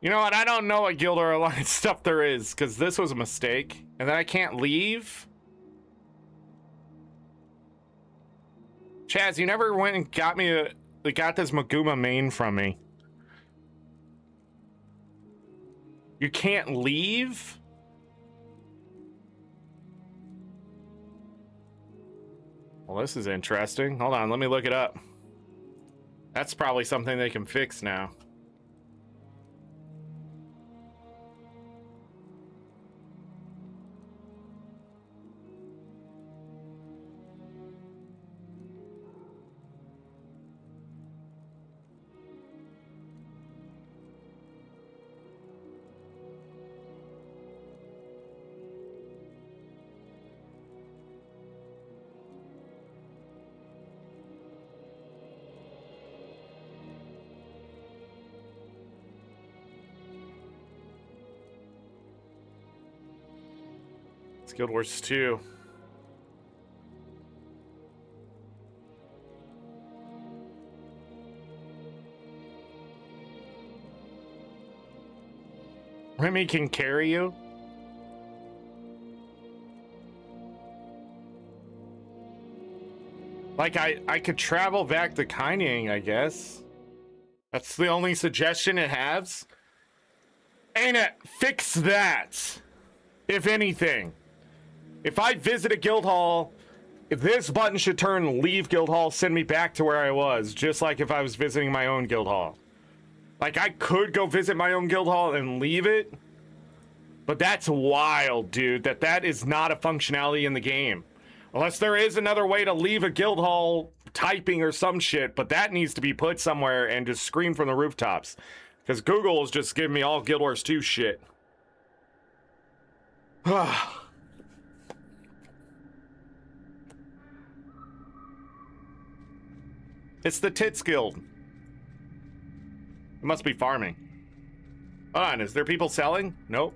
You know what? I don't know what Guild or Alliance stuff there is, because this was a mistake. And then I can't leave? Chaz, you never went and got me got this Maguma main from me. You can't leave? Well, this is interesting. Hold on, let me look it up. That's probably something they can fix now. It's Guild Wars 2. Remy can carry you? Like, I could travel back to Kanyang, I guess. That's the only suggestion it has? Ain't it? Fix that. If anything. If I visit a guild hall, if this button should turn leave guild hall, send me back to where I was, just like if I was visiting my own guild hall. Like, I could go visit my own guild hall and leave it, but that's wild, dude. That is not a functionality in the game. Unless there is another way to leave a guild hall typing or some shit, but that needs to be put somewhere and just scream from the rooftops. Because Google is just giving me all Guild Wars 2 shit. It's the Tits Guild. It must be farming. Hold on, is there people selling? Nope.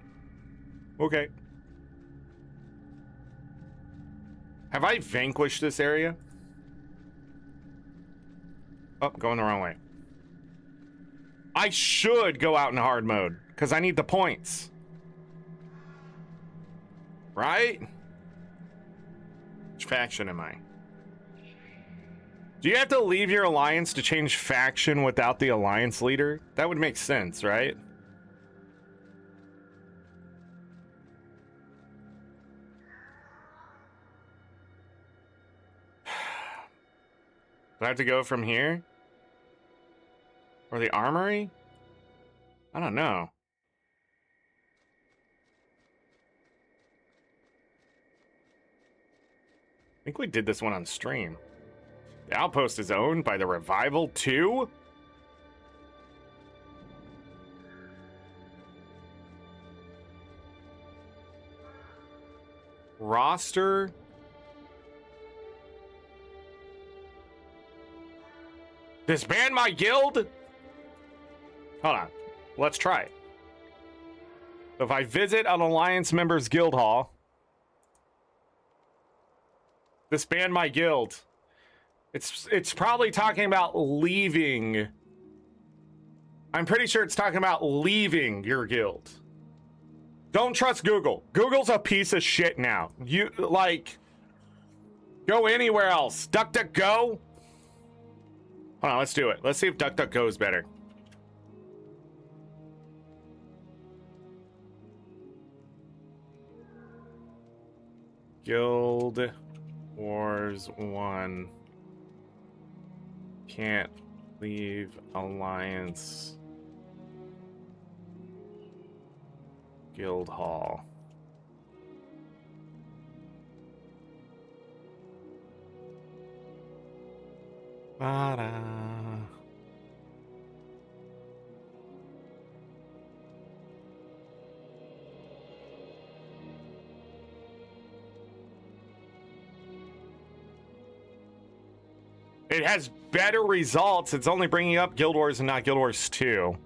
Okay. Have I vanquished this area? Oh, going the wrong way. I should go out in hard mode, because I need the points. Right? Which faction am I? Do you have to leave your alliance to change faction without the alliance leader? That would make sense, right? Do I have to go from here? Or the armory? I don't know. I think we did this one on stream. The outpost is owned by the Revival 2? Roster? Disband my guild? Hold on. Let's try it. If I visit an Alliance member's guild hall, disband my guild. It's probably talking about leaving. I'm pretty sure it's talking about leaving your guild. Don't trust Google. Google's a piece of shit now. You, like, go anywhere else. DuckDuckGo? Hold on, let's do it. Let's see if DuckDuckGo is better. Guild Wars 1. Can't leave Alliance Guild Hall. Ba-da. It has better results. It's only bringing up Guild Wars and not Guild Wars 2.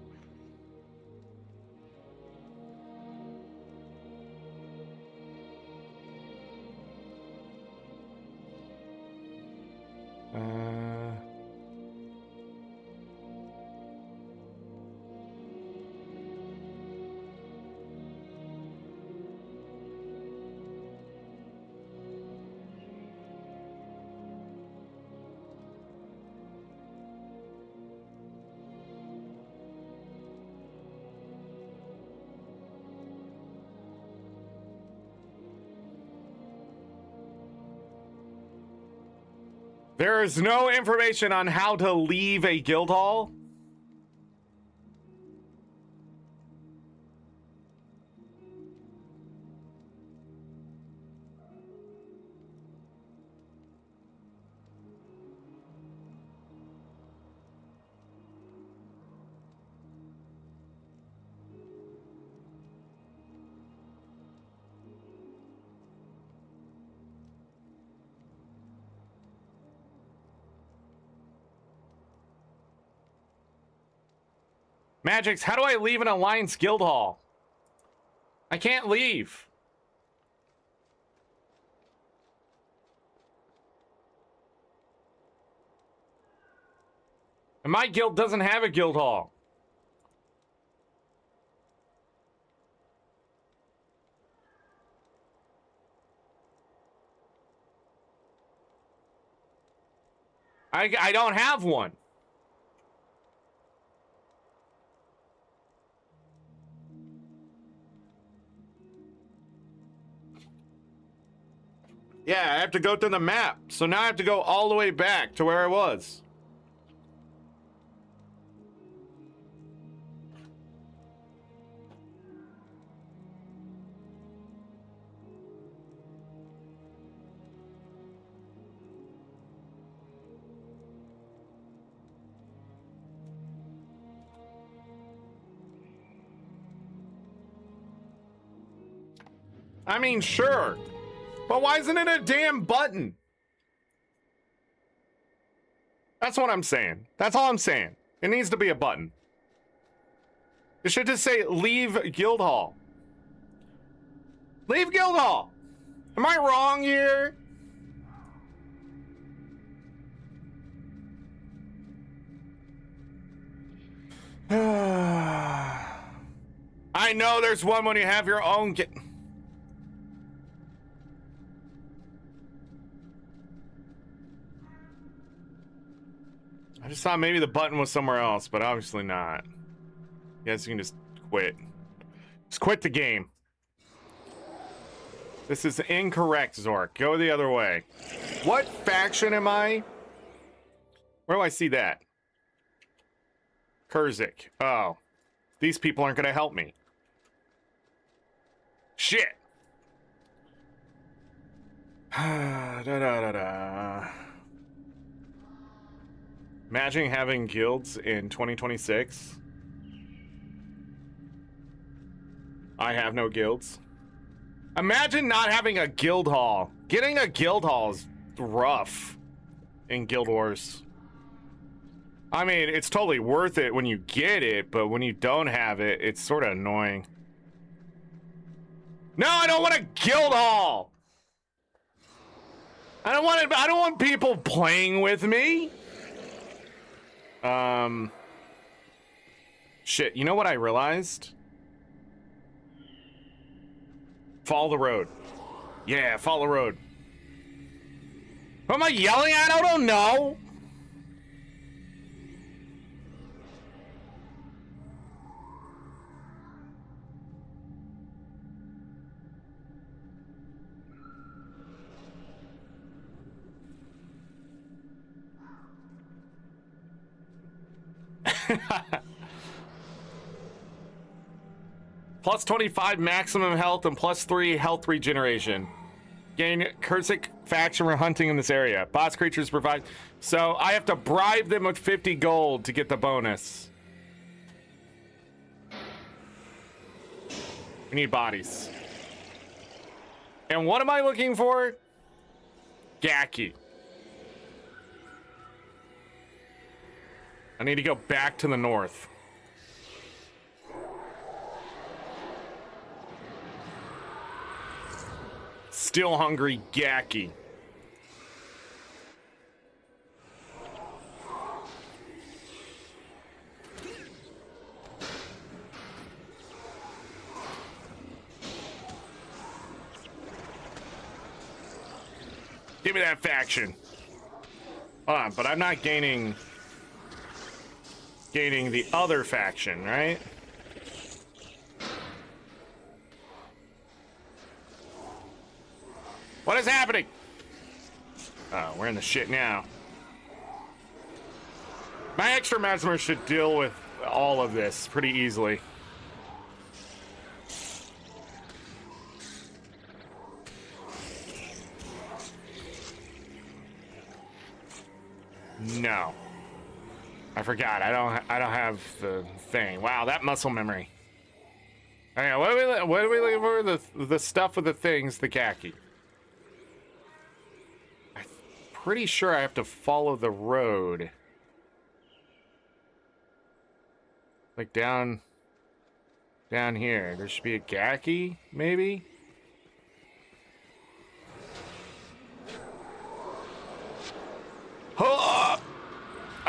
There is no information on how to leave a guild hall. Magix, how do I leave an Alliance guild hall? I can't leave. And my guild doesn't have a guild hall. I don't have one. Yeah, I have to go through the map. So now I have to go all the way back to where I was. I mean, sure. But why isn't it a damn button? That's what I'm saying. That's all I'm saying. It needs to be a button. It should just say leave guild hall. Leave guild hall. Am I wrong here? I know there's one when you have your own I just thought maybe the button was somewhere else, but obviously not. Guess you can just quit. Just quit the game. This is incorrect, Zorric. Go the other way. What faction am I? Where do I see that? Kurzik. Oh. These people aren't going to help me. Shit. Da da da da. Imagine having guilds in 2026. I have no guilds. Imagine not having a guild hall. Getting a guild hall is rough in Guild Wars. I mean, it's totally worth it when you get it, but when you don't have it, it's sort of annoying. No, I don't want a guild hall. I don't want people playing with me. Shit, you know what I realized? Follow the road. Yeah, follow the road. Who am I yelling at? I don't know. Plus 25 maximum health and plus 3 health regeneration. Gain Kurzik faction for hunting in this area. Boss creatures provide. So I have to bribe them with 50 gold to get the bonus. We need bodies. And what am I looking for? Gaki. I need to go back to the north. Still hungry, Gaki. Give me that faction. Hold on, but I'm not gaining the other faction, right? What is happening? Oh, we're in the shit now. My extra Mesmer should deal with all of this pretty easily. No. I forgot. I don't have the thing. Wow, that muscle memory. Okay, what are we looking for? The stuff with the things, the khaki. I'm pretty sure I have to follow the road. Like down here. There should be a khaki, maybe? Oh!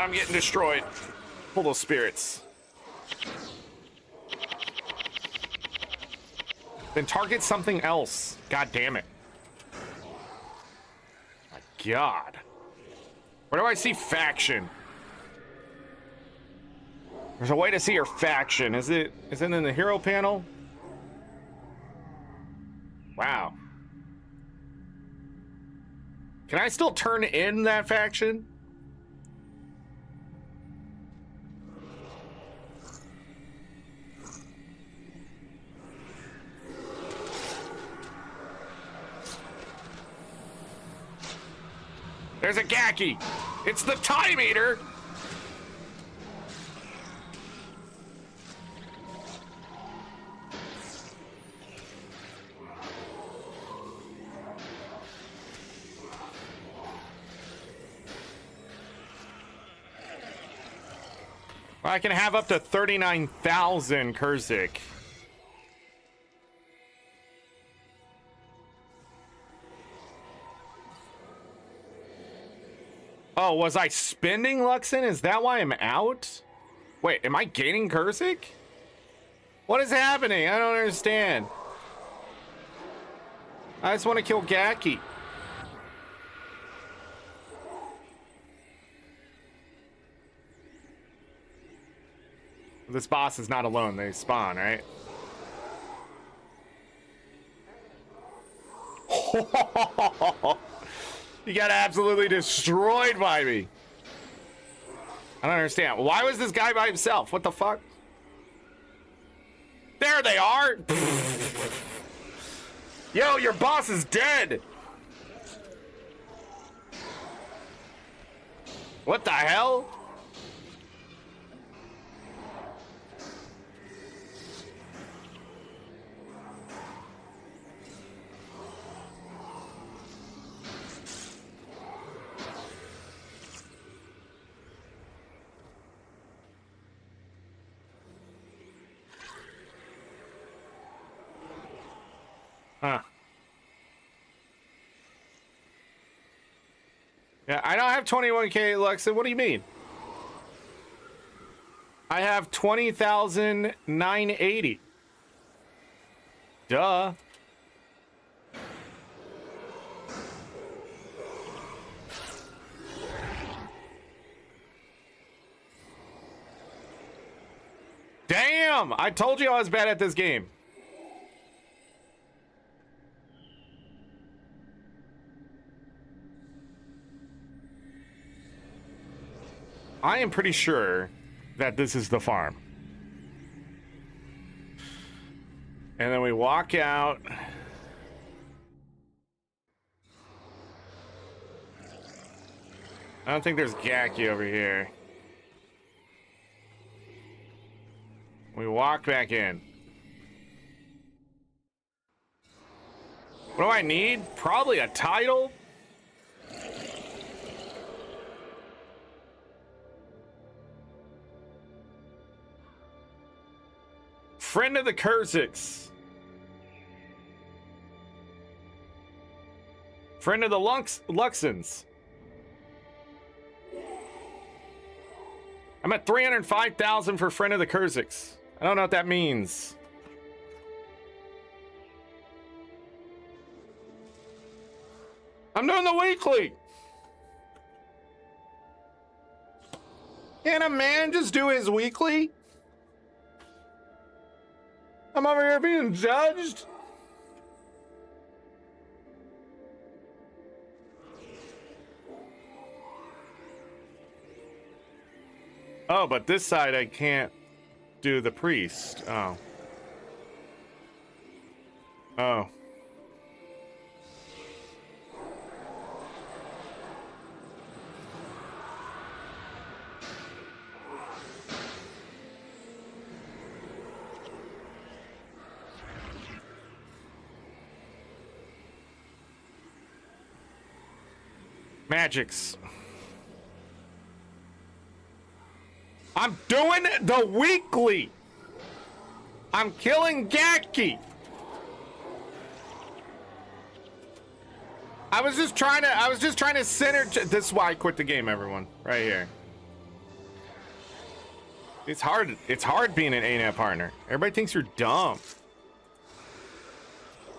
I'm getting destroyed. Pull those spirits. Then target something else. God damn it. My God. Where do I see faction? There's a way to see your faction. Is it in the hero panel? Wow. Can I still turn in that faction? There's a Gaki. It's the Time Eater. I can have up to 39,000 Kurzik. Oh, was I spending Luxon? Is that why I'm out? Wait, am I gaining Kurzik? What is happening? I don't understand. I just want to kill Gaki. This boss is not alone. They spawn, right? You got absolutely destroyed by me. I don't understand. Why was this guy by himself? What the fuck? There they are. Yo, your boss is dead. What the hell? Huh. Yeah, I don't have 21k Luxon. What do you mean? I have 20,980. Duh. Damn! I told you I was bad at this game. I am pretty sure that this is the farm. And then we walk out. I don't think there's Gaki over here. We walk back in. What do I need? Probably a title. Friend of the Kurziks. Friend of the Luxons. I'm at 305,000 for Friend of the Kurziks. I don't know what that means. I'm doing the weekly. Can a man just do his weekly? I'm over here being judged. Oh, but this side I can't do the priest. Oh. Oh. Magics. I'm doing the weekly. I'm killing Gaki. I was just trying to center. This is why I quit the game, everyone. Right here. It's hard. It's hard being an ANET partner. Everybody thinks you're dumb.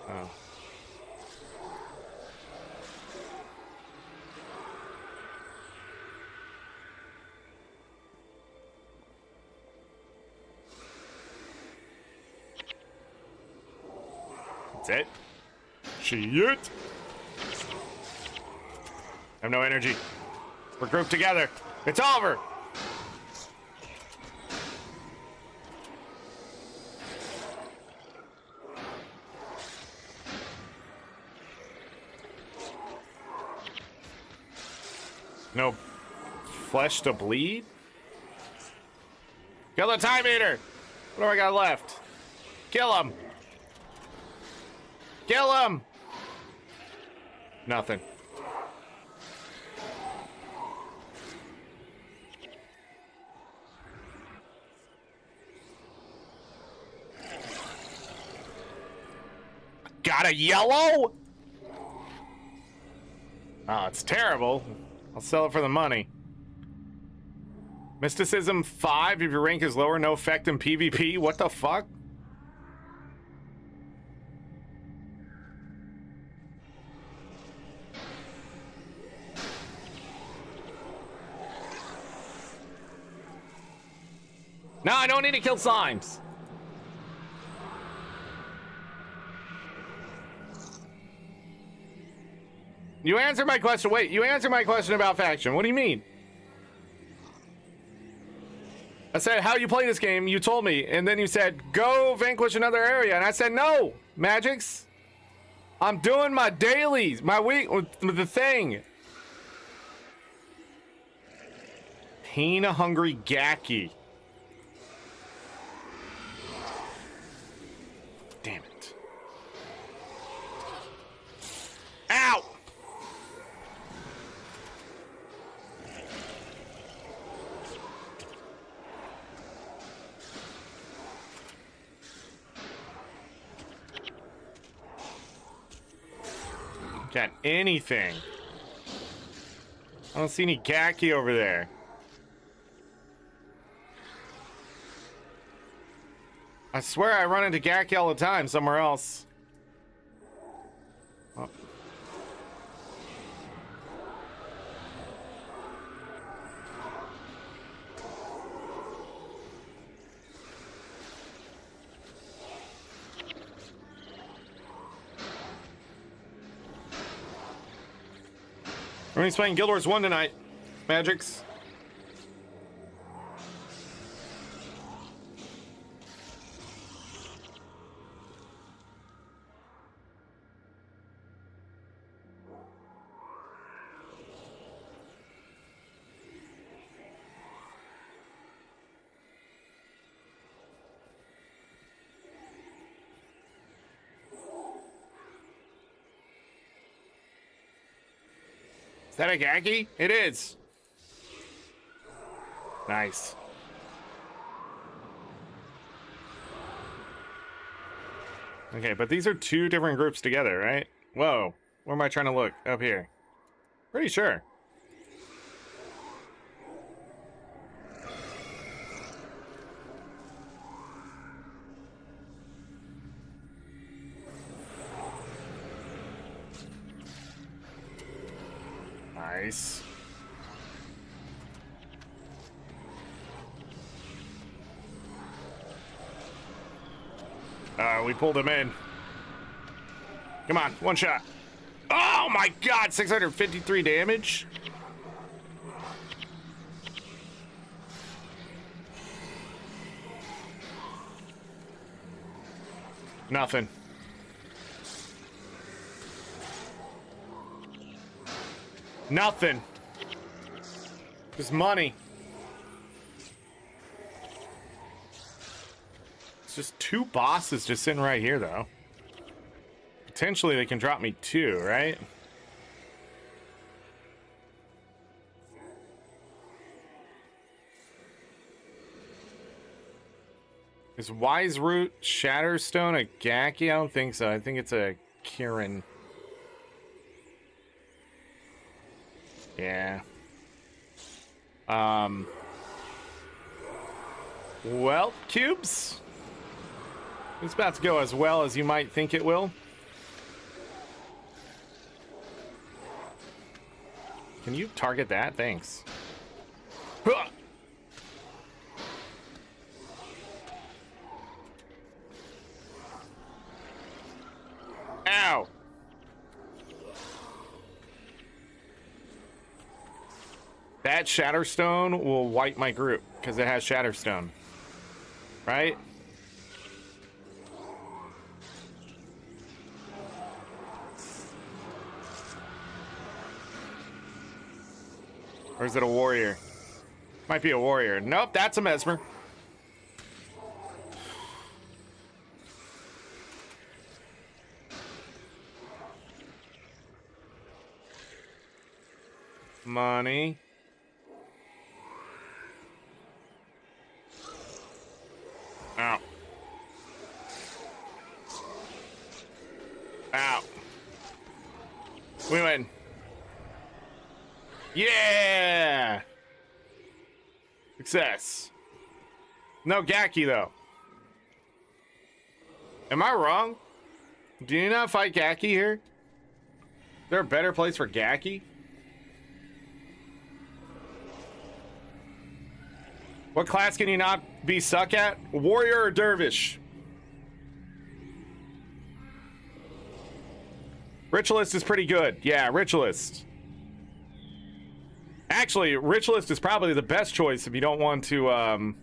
Oh. That's it. Shit. I have no energy. We're grouped together. It's over. No flesh to bleed? Kill the time eater! What do I got left? Kill him! Kill him! Nothing. Got a yellow? Oh, it's terrible. I'll sell it for the money. Mysticism 5, if your rank is lower, no effect in PvP. What the fuck? No, I don't need to kill slimes. You answered my question. Wait, you answered my question about faction. What do you mean? I said, how you play this game? You told me. And then you said, go vanquish another area. And I said, no, Magix. I'm doing my dailies, my week with the thing. Hina Hungry Gaki. Damn it. Ow! Got anything. I don't see any Gaki over there. I swear I run into Gaki all the time somewhere else. Oh. We're gonna be playing Guild Wars 1 tonight, Magix. Is that a Gaki? It is. Nice. Okay, but these are two different groups together, right? Whoa. Where am I trying to look? Up here. Pretty sure. Nice. We pulled him in. Come on, one shot. Oh my god, 653 damage. Nothing. Nothing. Just money. It's just two bosses just sitting right here, though. Potentially they can drop me two, right? Is Wise Root Shatterstone a Gaki? I don't think so. I think it's a Kirin. Yeah. Well, cubes. It's about to go as well as you might think it will. Can you target that? Thanks. Huh. Ow. That Shatterstone will wipe my group because it has Shatterstone. Right? Or is it a warrior? Might be a warrior. Nope, that's a mesmer. Money. Ow. Ow. We win. Yeah! Success. No Gaki, though. Am I wrong? Do you not fight Gaki here? Is there a better place for Gaki? What class can you not be suck at? Warrior or Dervish? Ritualist is pretty good. Yeah, Ritualist. Actually, Ritualist is probably the best choice if you don't want to,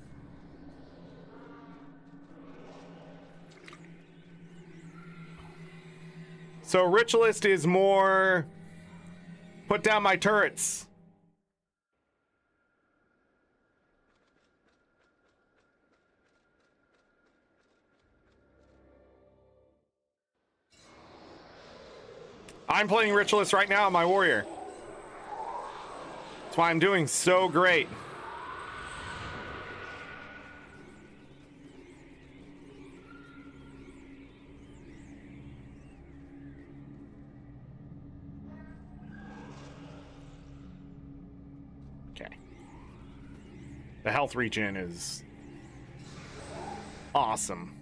So Ritualist is more... Put down my turrets. I'm playing Ritualist right now on my warrior. That's why I'm doing so great. Okay. The health regen is awesome.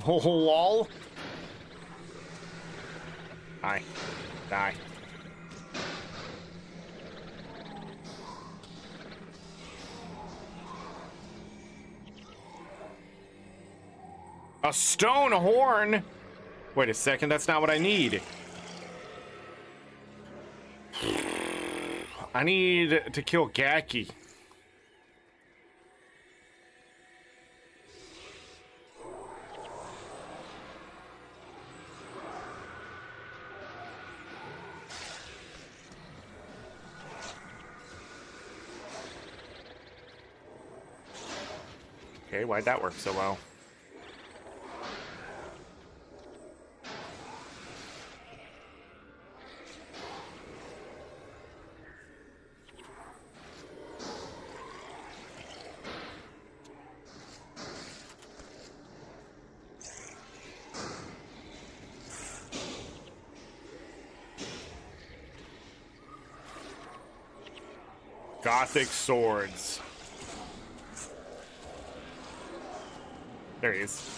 Oh, lol. Die. Die. A stone horn? Wait a second, that's not what I need. I need to kill Gaki. Okay, why'd that work so well? Gothic swords. There he is.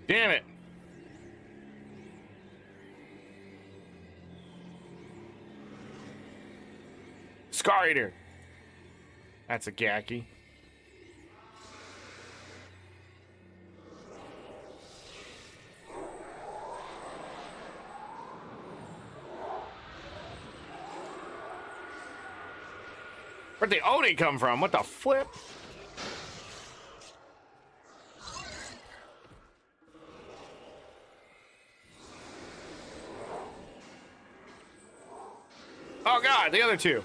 Damn it. Scar Eater. That's a Gaki. Where'd the Oni come from? What the flip? Oh god, the other two.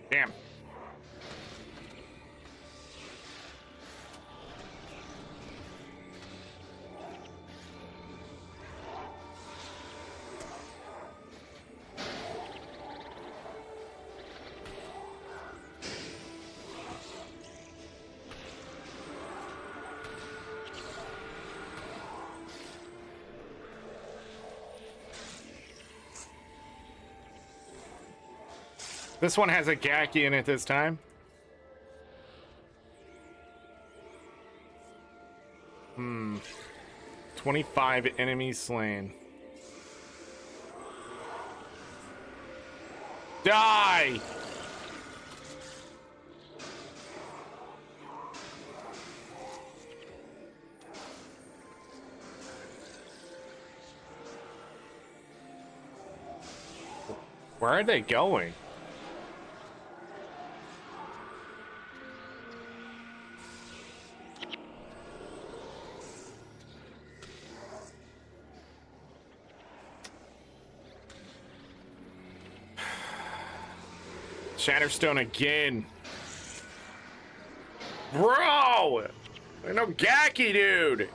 Damn. This one has a Gaki in it this time. Hmm. 25 enemies slain. Die! Where are they going? Shatterstone again. Bro! There's no Gaki, dude!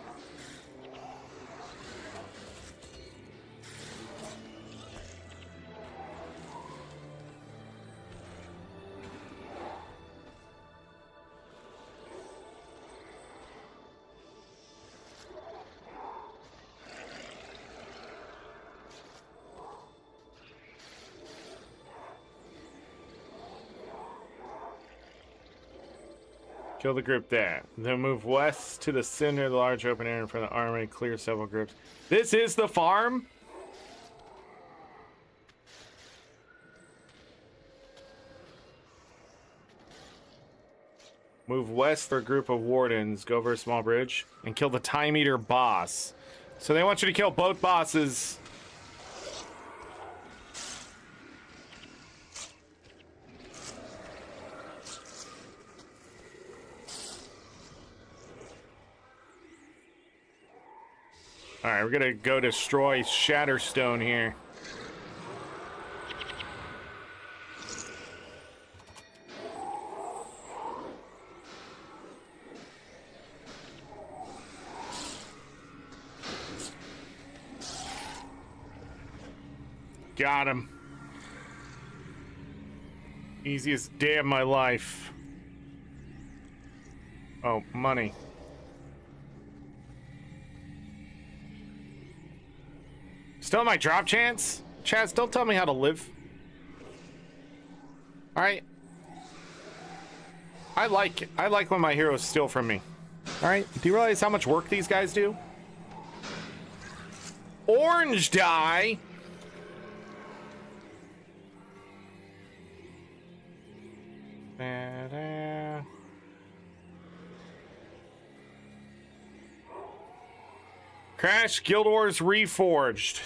Kill the group there. Then move west to the center of the large open area in front of the armory. Clear several groups. This is the farm? Move west for a group of wardens. Go over a small bridge. And kill the Time Eater boss. So they want you to kill both bosses. Alright, we're gonna go destroy Shatterstone here. Got him. Easiest day of my life. Oh, money. Still my drop chance? Chaz, don't tell me how to live. Alright. I like when my heroes steal from me. Alright, do you realize how much work these guys do? Orange dye? Crash Guild Wars Reforged.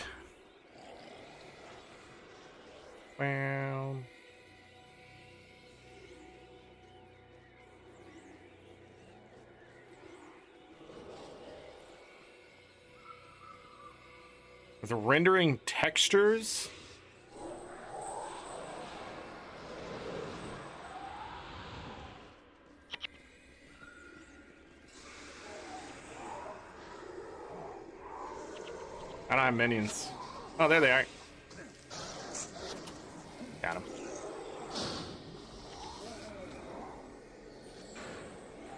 Well, with rendering textures. I don't have minions. Oh, there they are. Got him.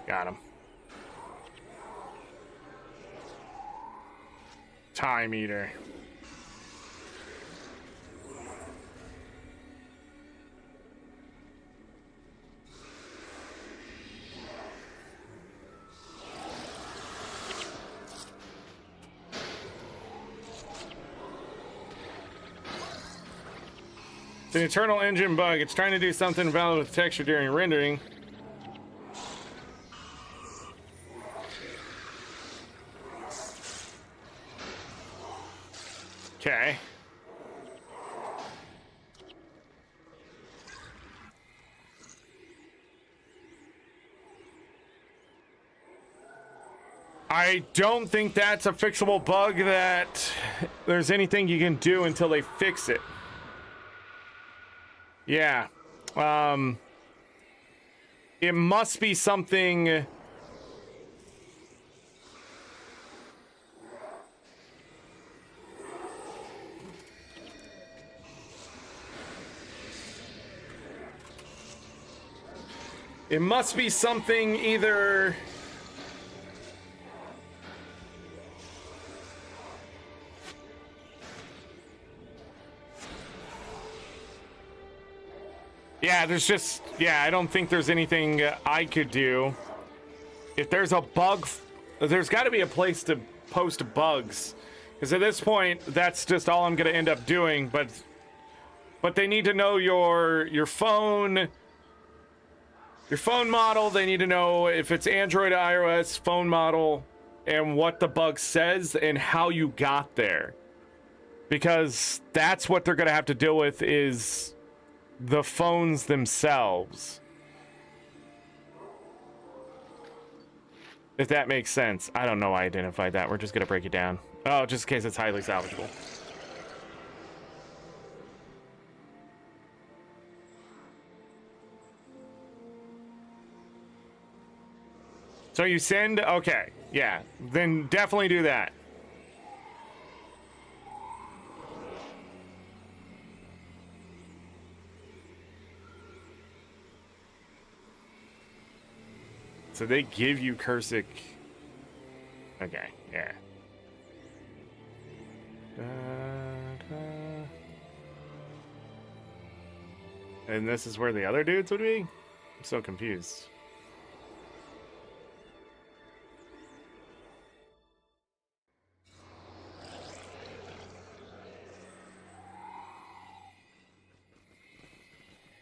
Got him. Time Eater. It's an internal engine bug. It's trying to do something valid with texture during rendering. Okay. I don't think that's a fixable bug that there's anything you can do until they fix it. Yeah. It must be something. It must be something either. Yeah, there's just... Yeah, I don't think there's anything I could do. If there's a bug... There's got to be a place to post bugs. Because at this point, that's just all I'm going to end up doing. But they need to know your phone... Your phone model. They need to know if it's Android or iOS phone model. And what the bug says and how you got there. Because that's what they're going to have to deal with is... the phones themselves. If that makes sense. I don't know why I identified that. We're just gonna break it down. Oh, just in case it's highly salvageable. So you send? Okay. Yeah. Then definitely do that. So they give you Cursic. Okay, yeah. And this is where the other dudes would be? I'm so confused.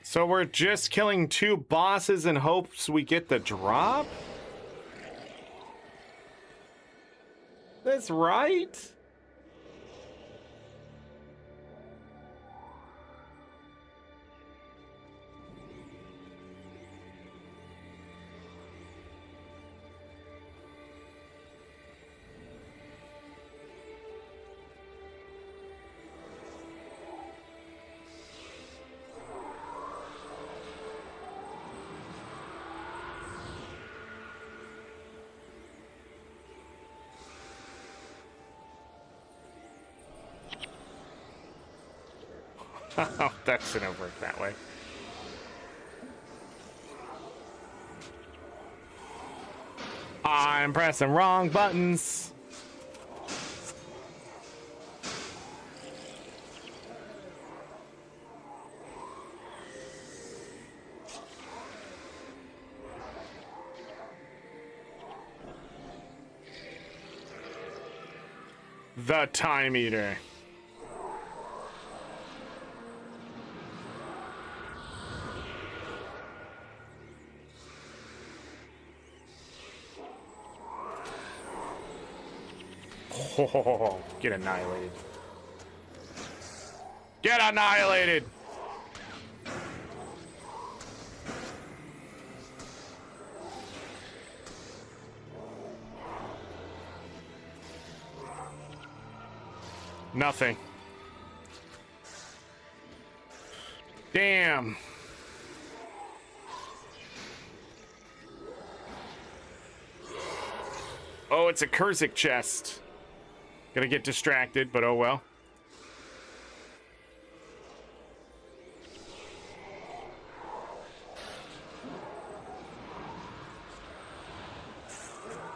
So we're just killing 2 bosses in hopes we get the drop? That's right? Oh, that shouldn't have worked that way. I'm pressing wrong buttons. The time eater. Oh, get annihilated. Get annihilated! Nothing. Damn. Oh, it's a Kurzik chest. Gonna get distracted, but oh well.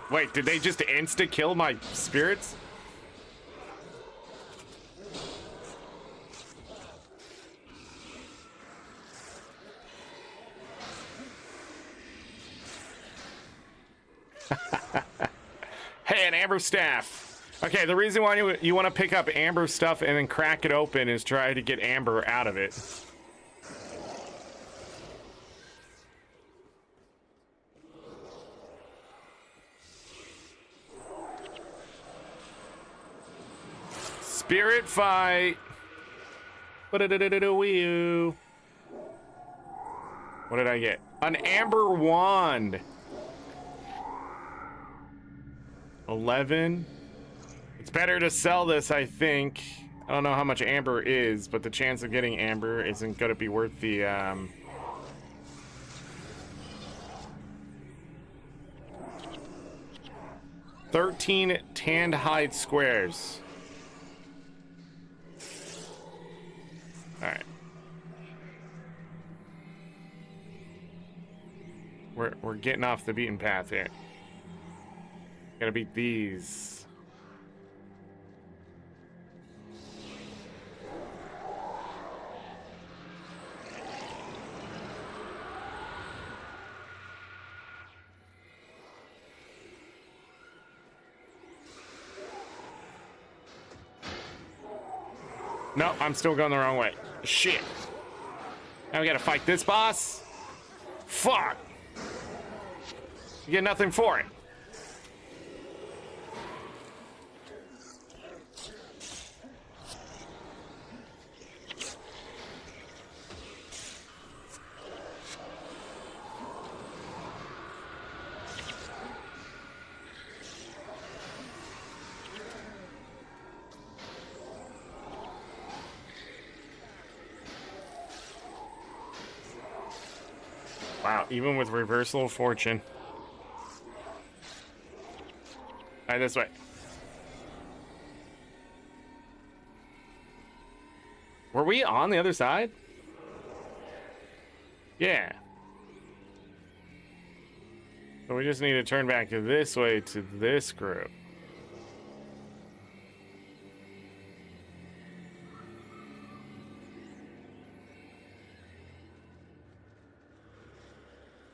Wait, did they just insta-kill my spirits? Hey, an amber staff. Okay, the reason why you want to pick up amber stuff and then crack it open is try to get amber out of it. Spirit fight. What did I get? An amber wand. 11. It's better to sell this, I think. I don't know how much amber is, but the chance of getting amber isn't going to be worth the 13 tanned hide squares. All right. We're getting off the beaten path here. Gotta beat these. No, I'm still going the wrong way. Shit. Now we gotta fight this boss? Fuck! You get nothing for it. Wow, even with reversal of fortune. Alright, this way. Were we on the other side? Yeah. So we just need to turn back this way to this group.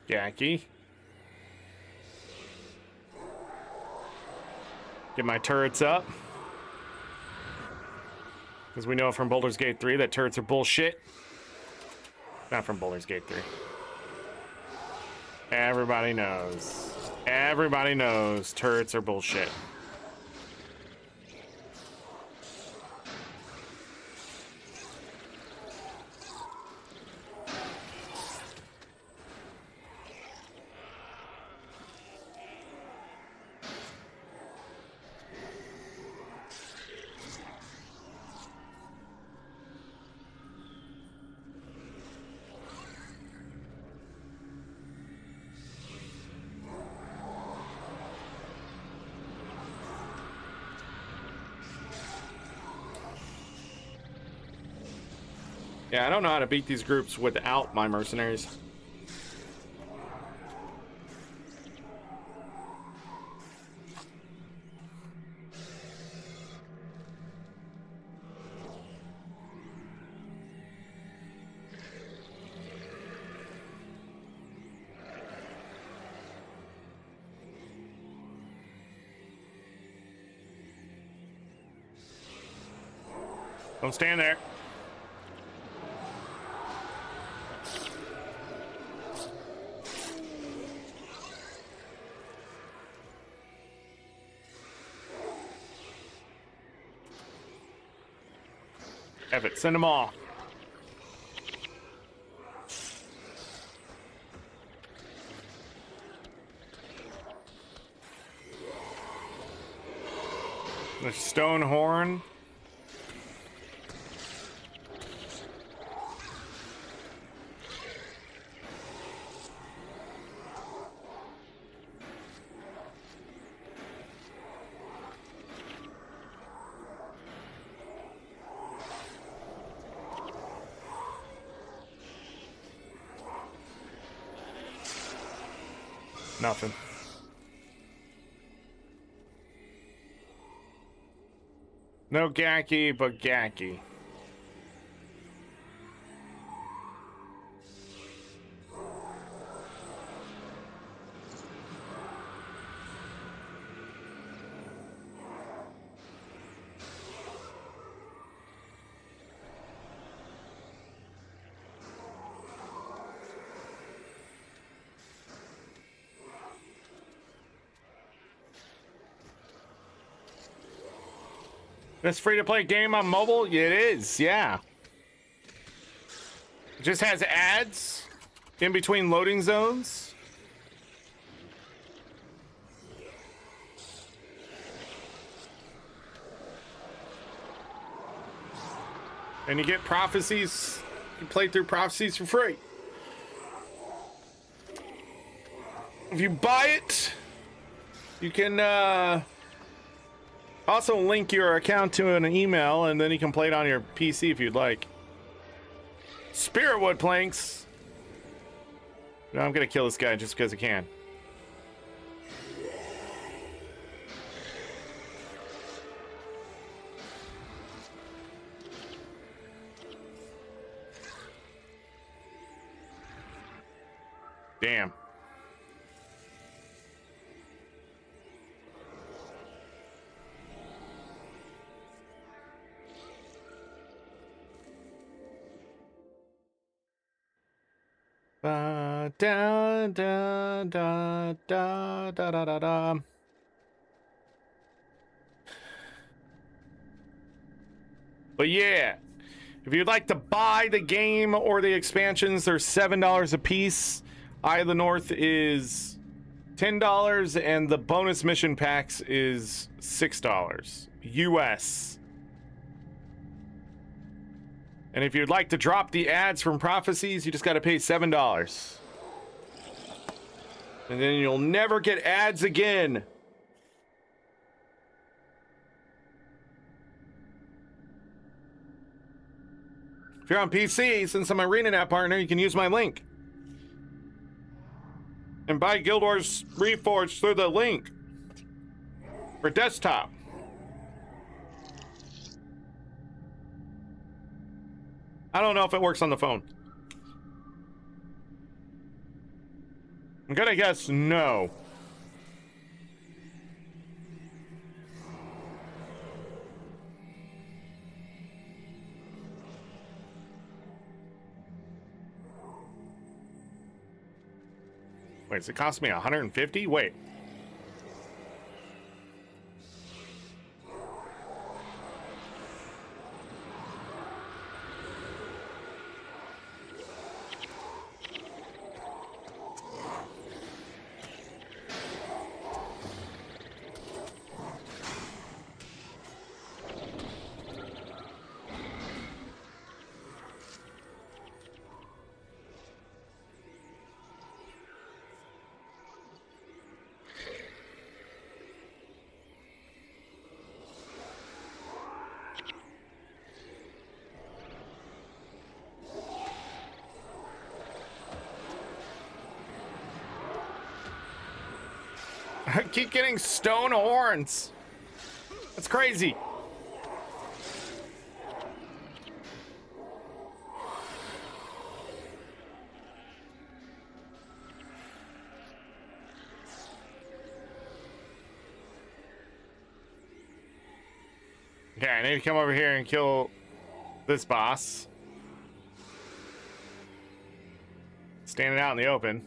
Jackie. Get my turrets up. Because we know from Baldur's Gate 3 that turrets are bullshit. Not from Baldur's Gate 3. Everybody knows. Everybody knows turrets are bullshit. Yeah, I don't know how to beat these groups without my mercenaries. Don't stand there. Evan, send them all. The stone horn. Nothing. No Gaki, but Gaki. This free-to-play game on mobile? It is, yeah. It just has ads in between loading zones. And you get prophecies. You play through prophecies for free. If you buy it, you can also link your account to an email, and then you can play it on your PC if you'd like. Spiritwood planks. No, I'm gonna kill this guy just because I can. Damn. da da da da da da da da. But yeah, if you'd like to buy the game or the expansions, they're $7 a piece. Eye of the North is $10, and the bonus mission packs is $6 US. And if you'd like to drop the ads from Prophecies, you just got to pay $7. And then you'll never get ads again. If you're on PC, since I'm an ArenaNet partner, you can use my link. And buy Guild Wars Reforged through the link. For desktop. I don't know if it works on the phone. I'm gonna guess no. Wait, does it cost me 150? Wait. I keep getting stone horns. That's crazy. Okay, I need to come over here and kill this boss. Standing out in the open,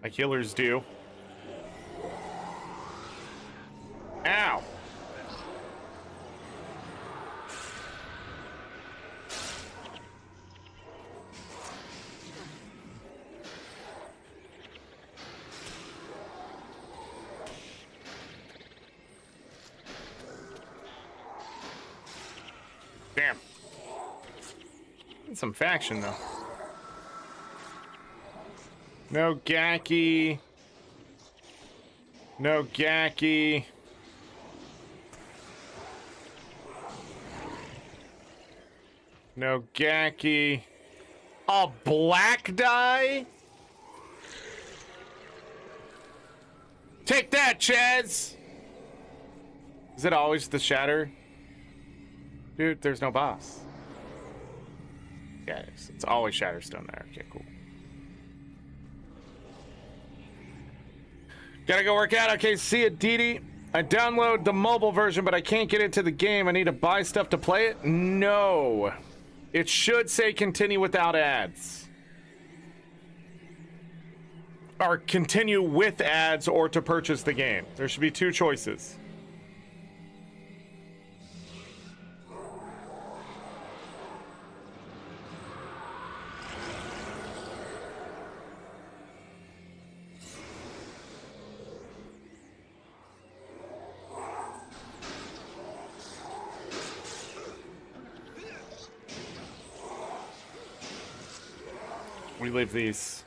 like healers do. Ow! Damn. Need some faction though. No Gaki. No Gaki. No Gaki. A black die? Take that, Chaz! Is it always the shatter? Dude, there's no boss. Yeah, it's always Shatterstone there. Okay, cool. Gotta go work out. Okay, see it, Didi. I download the mobile version, but I can't get into the game. I need to buy stuff to play it? No. It should say continue without ads. Or continue with ads or to purchase the game. There should be two choices. We leave these.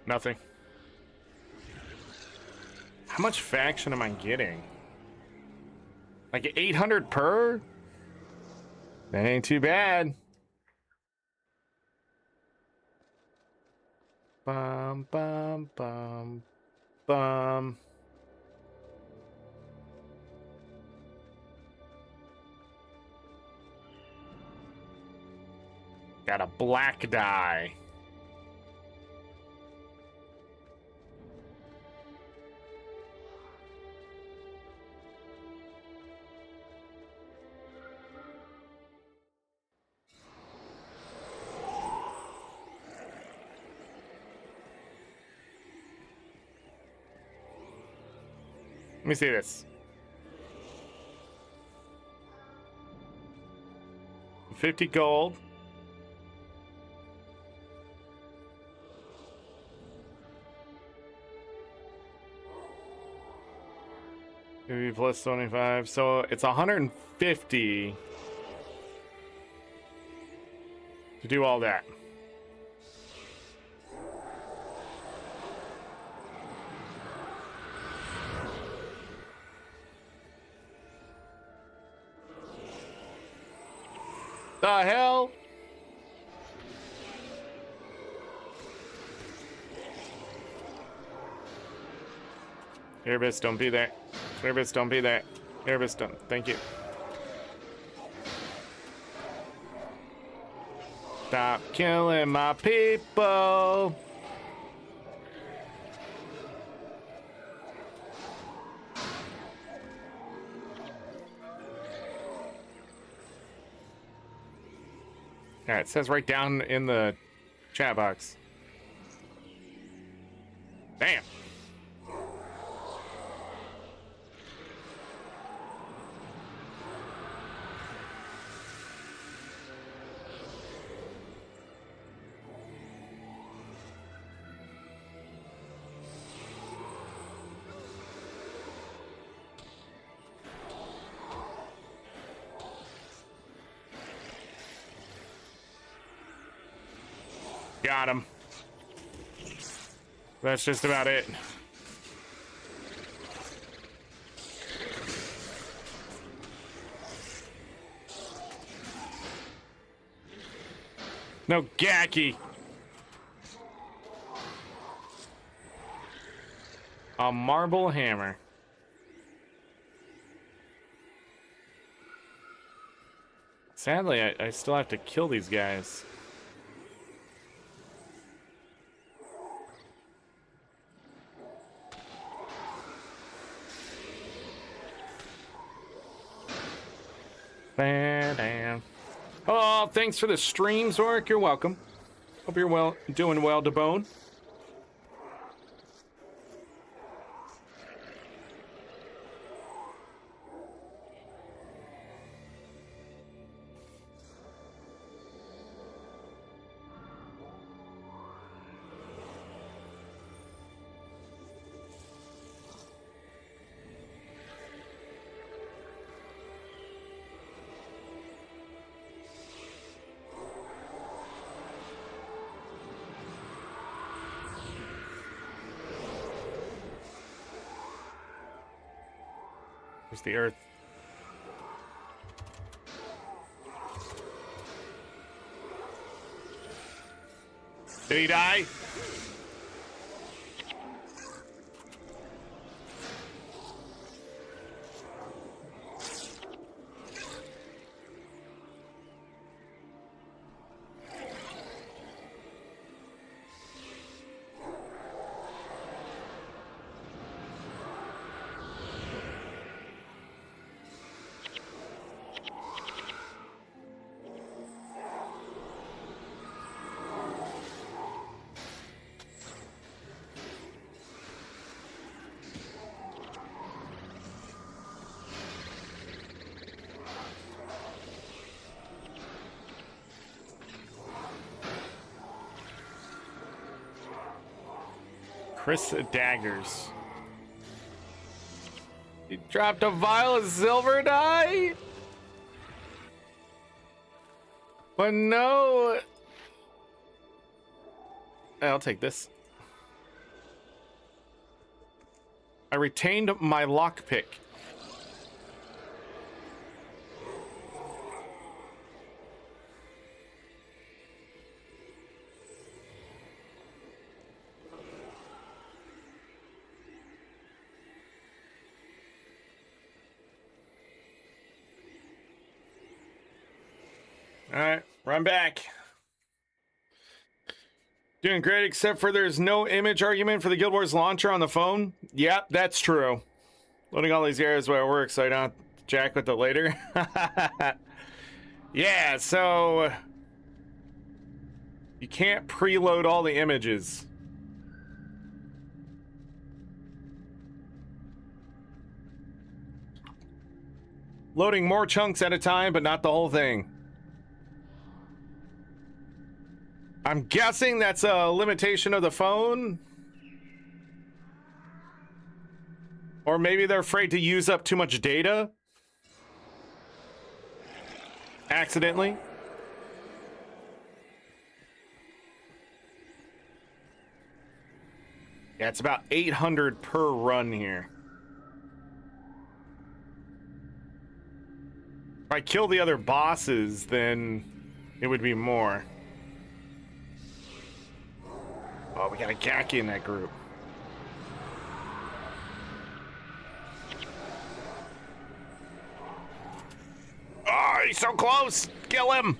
Nothing. How much faction am I getting? Like 800 per? That ain't too bad. Bum, bum, bum, bum. Got a black die. Let me see this. 50 gold. Maybe plus 25. So it's 150 to do all that. The hell? Airbus, don't be there. Airbus, don't be there. Airbus, don't. Thank you. Stop killing my people. Alright, it says right down in the chat box. Damn. Got him. That's just about it. No gacky. A marble hammer. Sadly, I still have to kill these guys. Damn. Oh, thanks for the stream, Zorric. You're welcome. Hope you're doing well, DeBone. There's the earth. Did he die? Chris daggers. He dropped a vial of silver dye? But no. I'll take this. I retained my lockpick. All right, run back. Doing great, except for there's no image argument for the Guild Wars launcher on the phone. Yep, that's true. Loading all these areas while it works, so I don't have to jack with it later. Yeah, so you can't preload all the images. Loading more chunks at a time, but not the whole thing. I'm guessing that's a limitation of the phone. Or maybe they're afraid to use up too much data. Accidentally. Yeah, it's about 800 per run here. If I kill the other bosses, then it would be more. Oh, we got a Gaki in that group. Oh, he's so close! Kill him!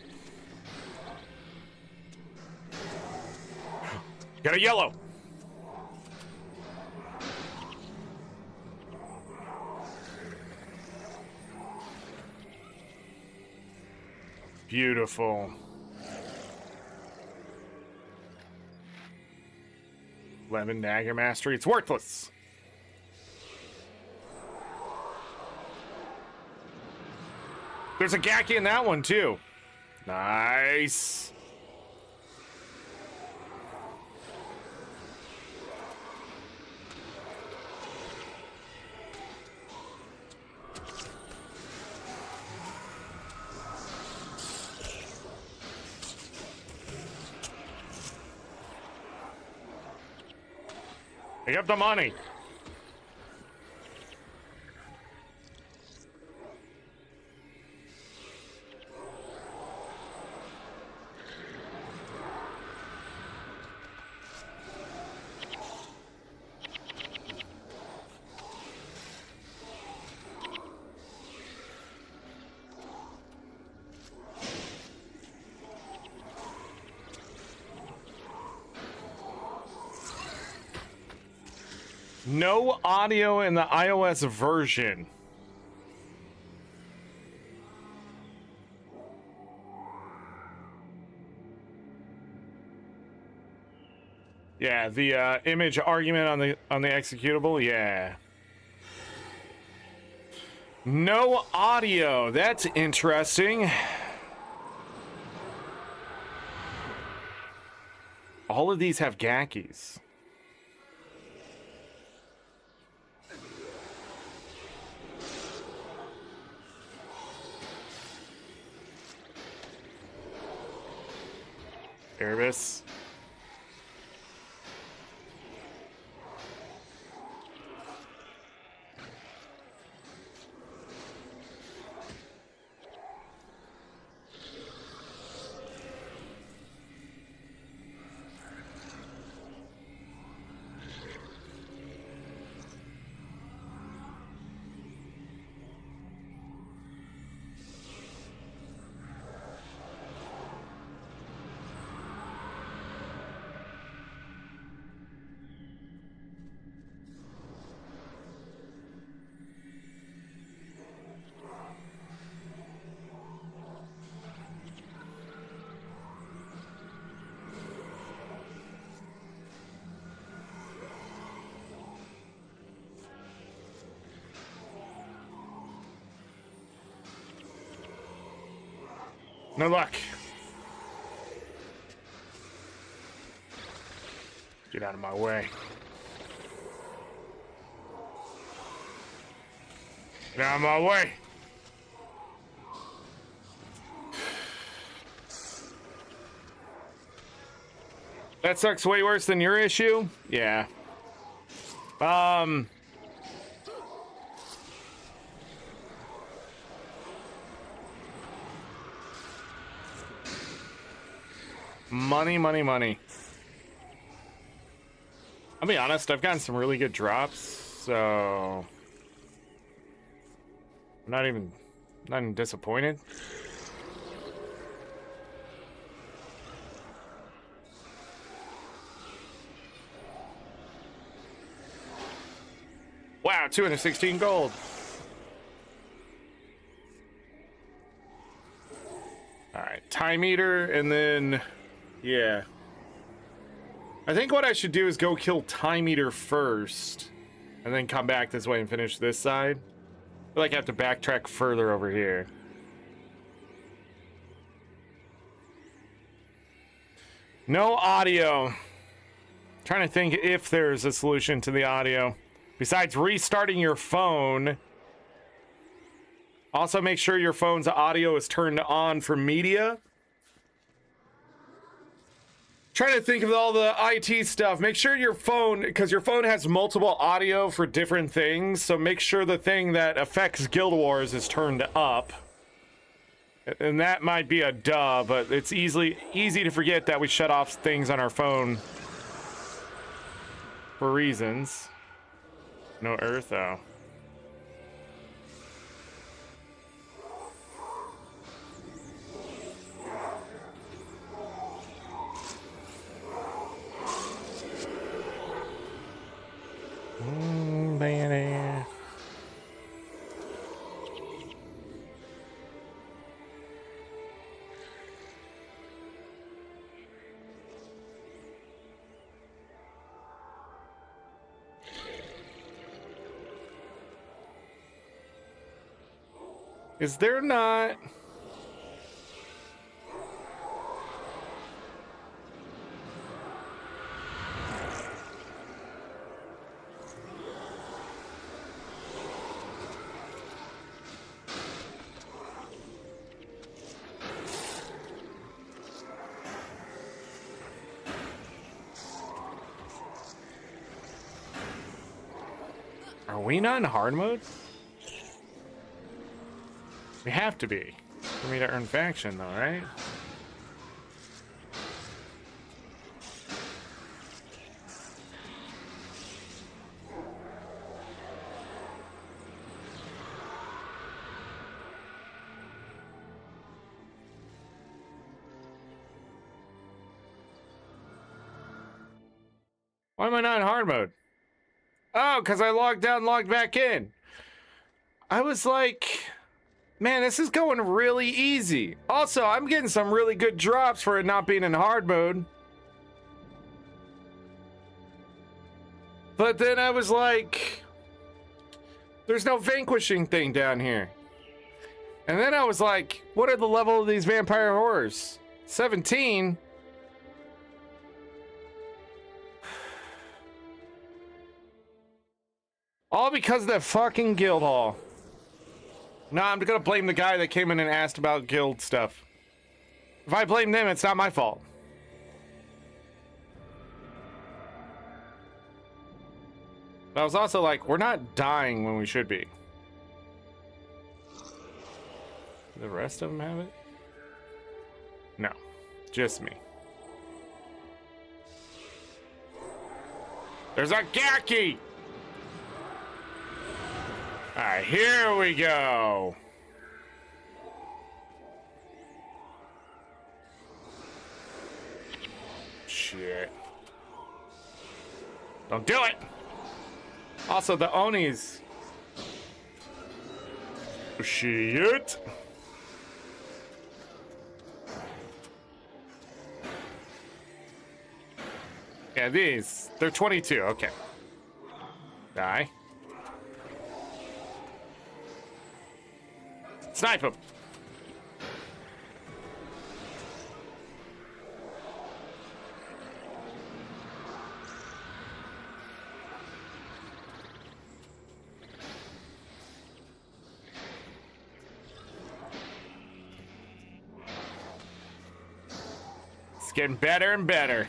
Got a yellow! Beautiful. 11 dagger mastery. It's worthless. There's a Gaki in that one too. Nice. Pick up the money. No audio in the iOS version. Yeah, the image argument on the executable, yeah. No audio. That's interesting. All of these have Gakis. Erebus. No luck. Get out of my way. Get out of my way. That sucks way worse than your issue? Yeah. Money, money, money. I'll be honest, I've gotten some really good drops, so I'm not even disappointed. Wow, 216 gold. All right, time eater, and then, yeah. I think what I should do is go kill time eater first, and then come back this way and finish this side. I feel like I have to backtrack further over here. No audio. Trying to think if there's a solution to the audio. Besides restarting your phone. Also make sure your phone's audio is turned on for media. Trying to think of all the IT stuff. Make sure your phone, because your phone has multiple audio for different things, so make sure the thing that affects Guild Wars is turned up. And that might be a duh, but it's easy to forget that we shut off things on our phone for reasons. No earth, though. Baby. Is there not... Are we not in hard mode? We have to be for me to earn faction, though, right? Why am I not in hard mode? Oh, because I logged out and logged back in. I was like... Man, this is going really easy. Also, I'm getting some really good drops for it not being in hard mode. But then I was like, there's no vanquishing thing down here. And then I was like, what are the level of these vampire horrors? 17? All because of that fucking guild hall. No, I'm gonna blame the guy that came in and asked about guild stuff. If I blame them, it's not my fault. But I was also like, we're not dying when we should be. Do the rest of them have it? No, just me. There's a Gaki! Alright, here we go. Shit. Don't do it! Also, the Onis. Shit. Yeah, these. They're 22, okay. Die. Snipe him. It's getting better and better.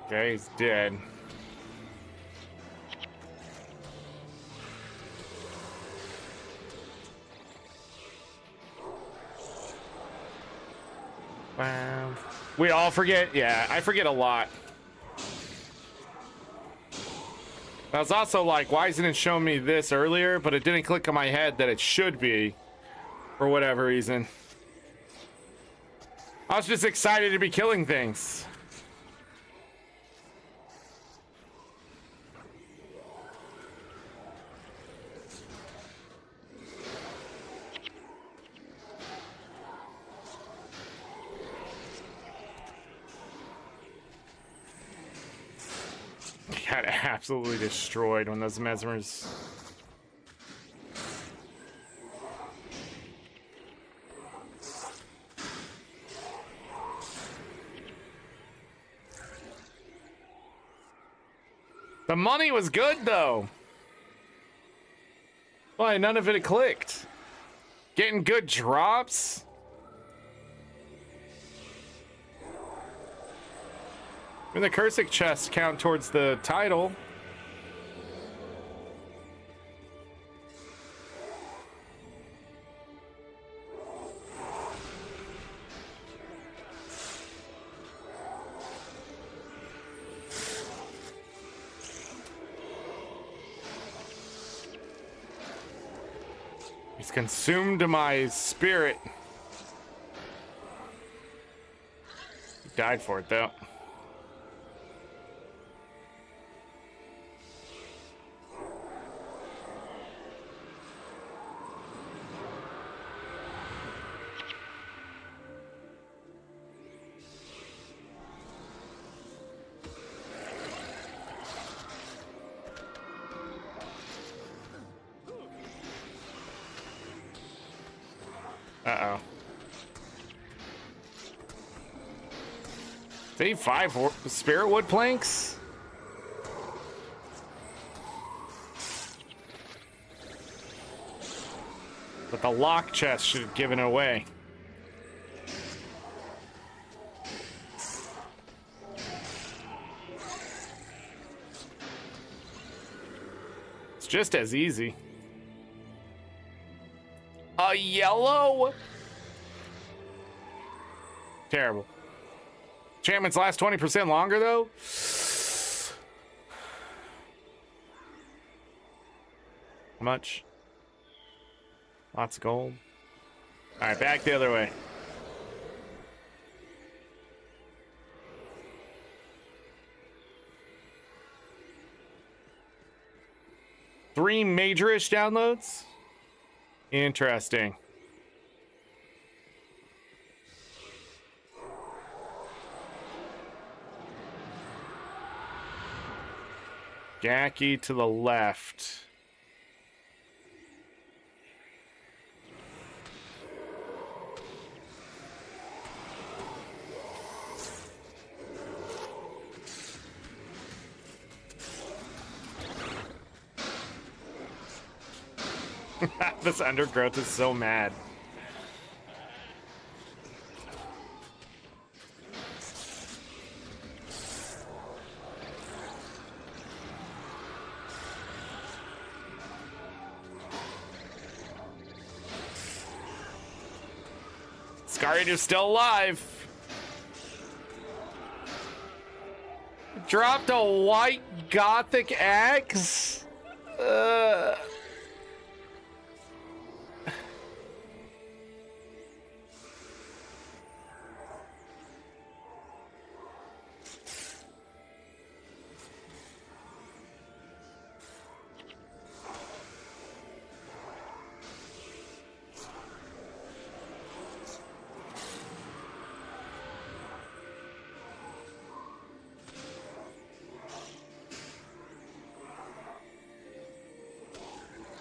Okay, he's dead. We all forget. Yeah, I forget a lot. I was also like, why isn't it showing me this earlier? But it didn't click on my head that it should be, for whatever reason. I was just excited to be killing things. Got absolutely destroyed when those mesmers. The money was good though. Why none of it clicked? Getting good drops. I mean, the Cursic chests count towards the title. He's consumed my spirit. He died for it though. Uh-oh. They 5 spirit wood planks? But the lock chest should have given it away. It's just as easy. A yellow? Terrible. Enchantments last 20% longer though? How much? Lots of gold. Alright, back the other way. Three major-ish downloads? Interesting. Gacky to the left. This undergrowth is so mad. Scarrator's still alive. Dropped a white gothic axe?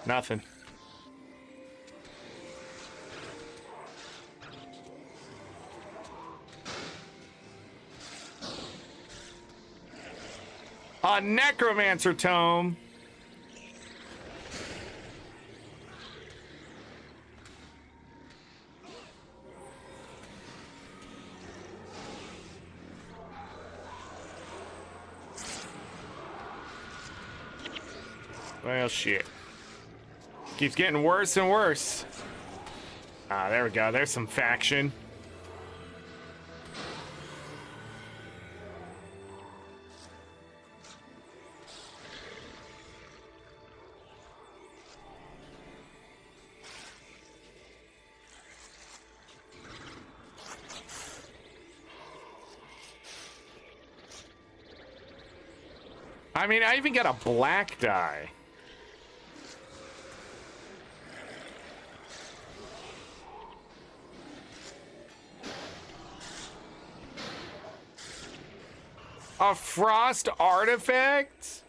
Nothing. A necromancer tome. Well, shit. Keeps getting worse and worse. Ah, there we go. There's some faction. I mean, I even got a black die. A frost artifact?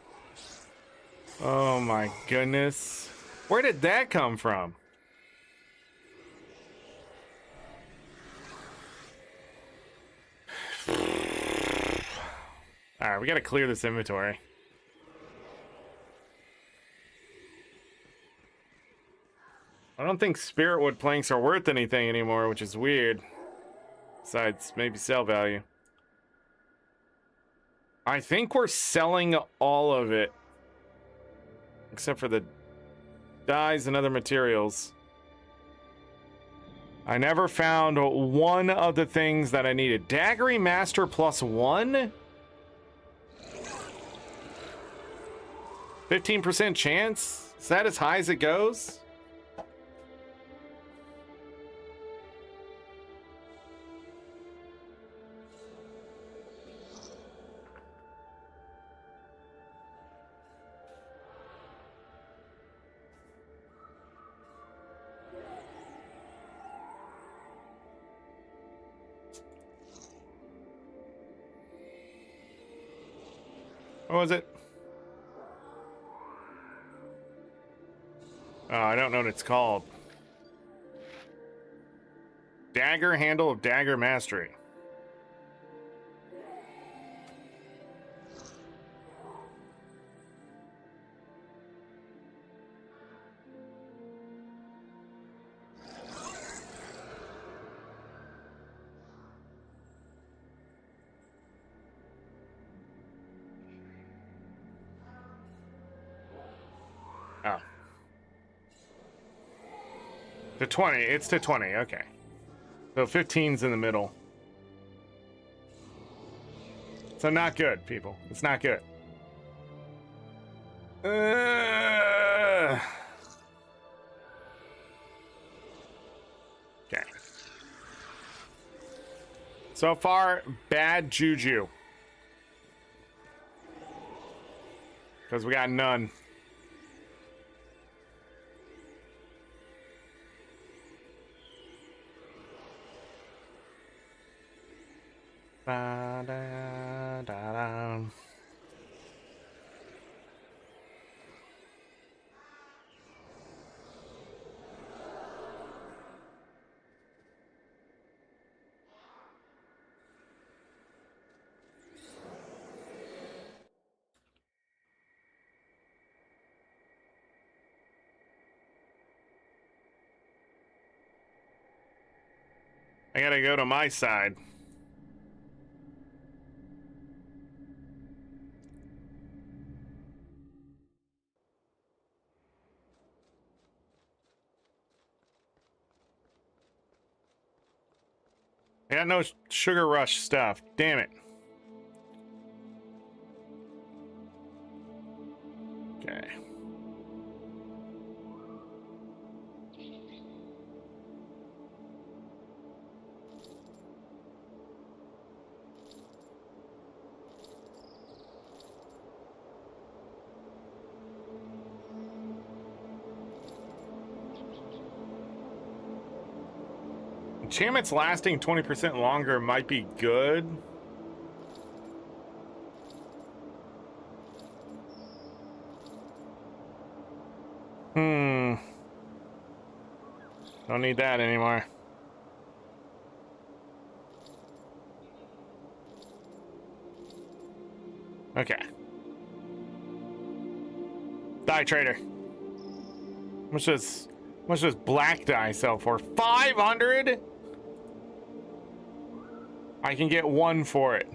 Oh my goodness. Where did that come from? Alright, we gotta clear this inventory. I don't think Spiritwood planks are worth anything anymore, which is weird. Besides, maybe sell value. I think we're selling all of it. Except for the dyes and other materials. I never found one of the things that I needed. Daggery Master +1? 15% chance? Is that as high as it goes? What was it? Oh, I don't know what it's called. Dagger Handle of Dagger Mastery. Oh. To 20. It's to 20. Okay. So 15's in the middle. So not good, people. It's not good. Okay. So far, bad juju. Because we got none. Da, da, da, da. I gotta go to my side. I got no sugar rush stuff. Damn it. Okay. Enchantments lasting 20% longer might be good. Don't need that anymore. Okay. Die trader. How much does black dye sell for? 500? I can get one for it.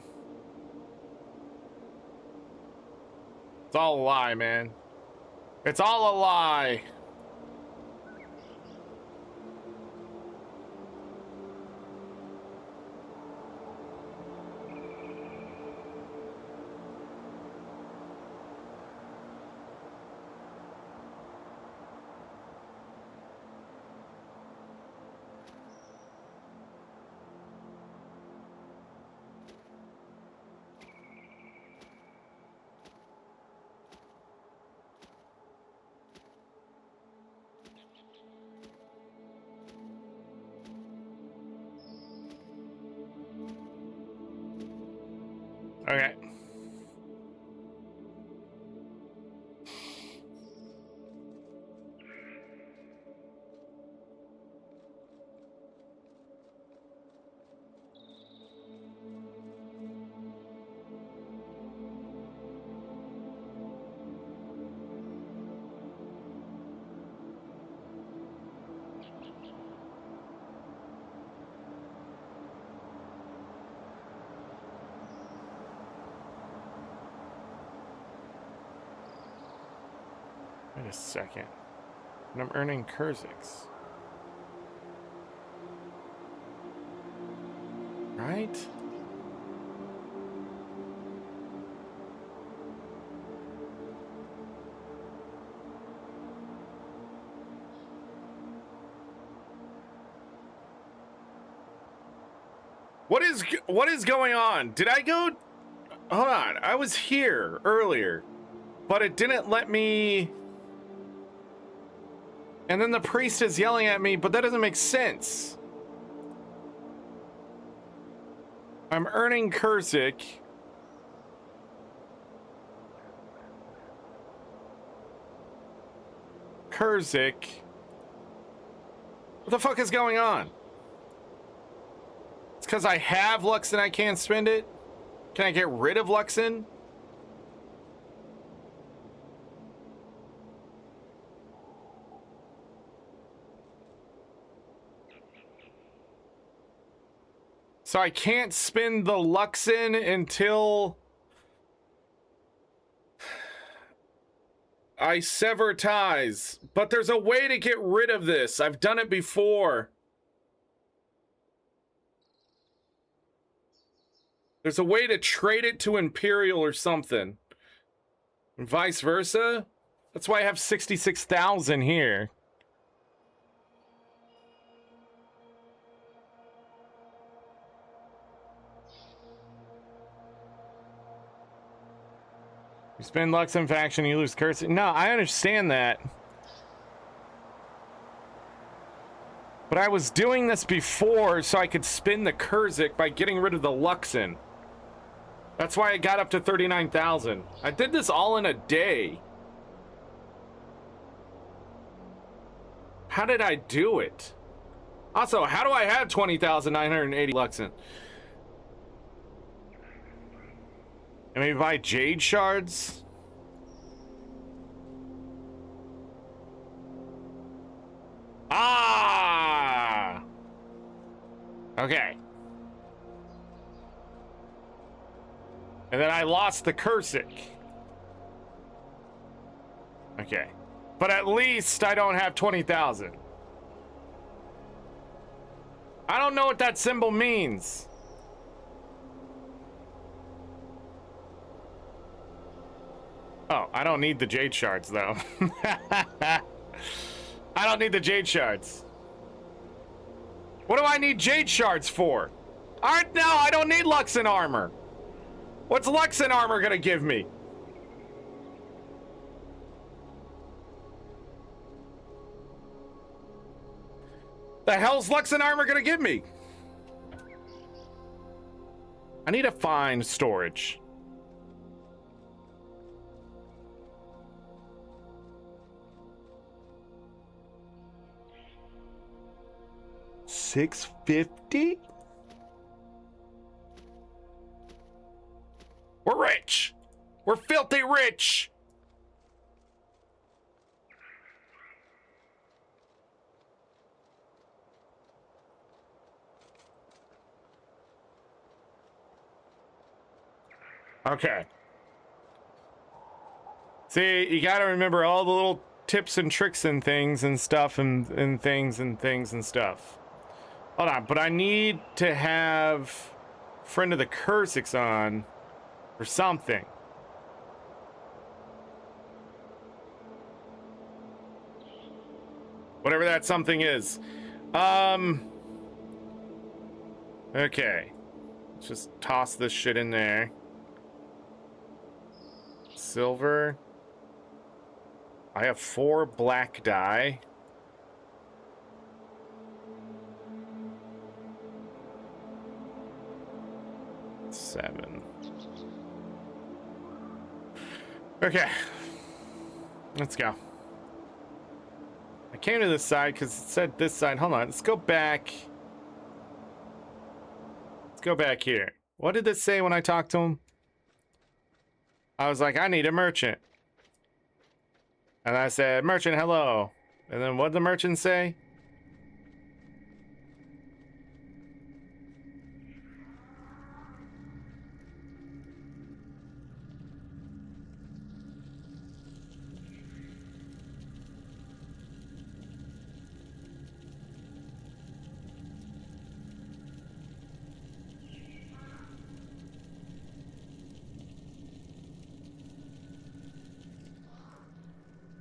It's all a lie, man. It's all a lie. Okay. Wait a second. And I'm earning Kurziks. Right? What is going on? Did I go? Hold on. I was here earlier, but it didn't let me. And then the priest is yelling at me, but that doesn't make sense. I'm earning Kurzik. Kurzik. What the fuck is going on? It's because I have Luxon, I can't spend it? Can I get rid of Luxon? So I can't spend the Luxon until I sever ties. But there's a way to get rid of this. I've done it before. There's a way to trade it to Imperial or something. And vice versa. That's why I have 66,000 here. You spend Luxon faction, you lose currency. No, I understand that. But I was doing this before so I could spin the Kurzik by getting rid of the Luxon. That's why I got up to 39,000. I did this all in a day. How did I do it? Also, how do I have 20,980 Luxon? And maybe buy Jade Shards? Ah! Okay. And then I lost the Kurzik. Okay. But at least I don't have 20,000. I don't know what that symbol means. Oh, I don't need the Jade Shards, though. I don't need the Jade Shards. What do I need Jade Shards for? Alright, no, I don't need Luxon armor. What's Luxon armor gonna give me? The hell's Luxon armor gonna give me? I need to find storage. $650? We're rich. We're filthy rich. Okay. See, you gotta remember all the little tips and tricks and things and stuff and things and stuff. Hold on, but I need to have Friend of the Kurziks on or something. Whatever that something is. Okay. Let's just toss this shit in there. Silver. I have 4 black dye. 7. Okay. Let's go. I came to this side because it said this side. Hold on. Let's go back. Let's go back here. What did this say when I talked to him? I was like, I need a merchant. And I said, merchant, hello. And then what did the merchant say?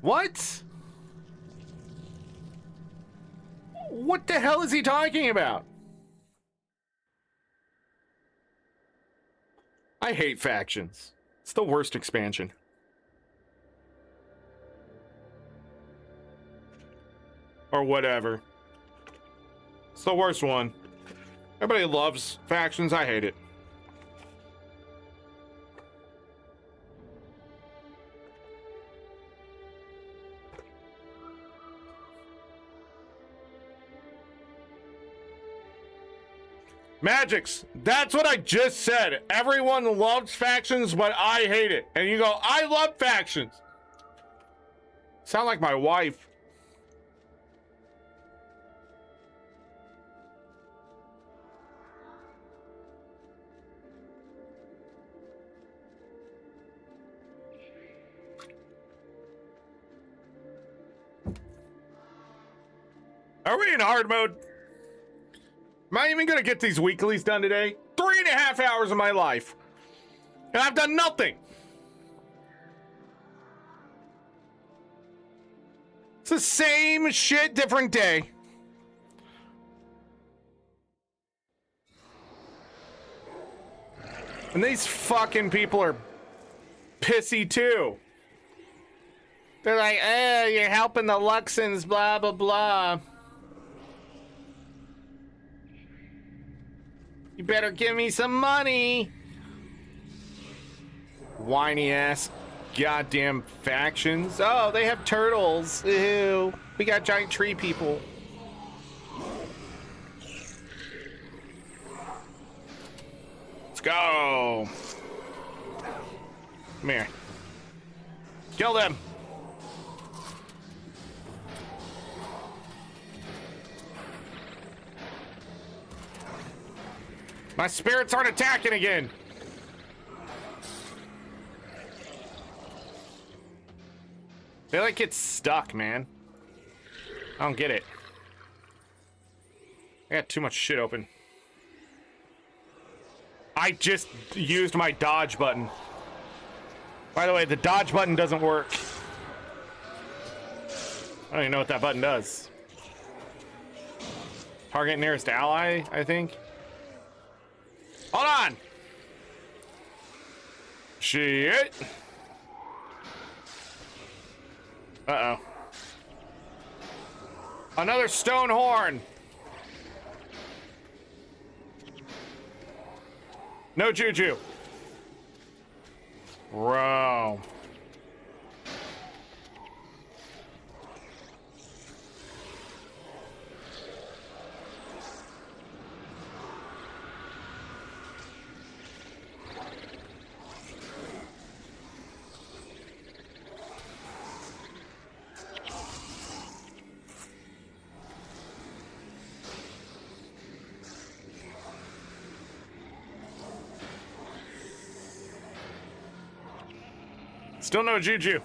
What? What the hell is he talking about? I hate factions. It's the worst expansion. Or whatever. It's the worst one. Everybody loves factions. I hate it. Magix, that's what I just said. Everyone loves factions, but I hate it. And you go, I love factions. Sound like my wife. Are we in hard mode? Am I even gonna get these weeklies done today? 3.5 hours of my life. And I've done nothing. It's the same shit, different day. And these fucking people are pissy too. They're like, you're helping the Luxons, blah, blah, blah. You better give me some money. Whiny ass goddamn factions. Oh, they have turtles. Ew. We got giant tree people. Let's go. Come here. Kill them. My spirits aren't attacking again. They like get stuck, man. I don't get it. I got too much shit open. I just used my dodge button. By the way, the dodge button doesn't work. I don't even know what that button does. Target nearest ally, I think. Hold on. Shit. Uh-oh. Another stone horn. No juju. Bro. Still no juju.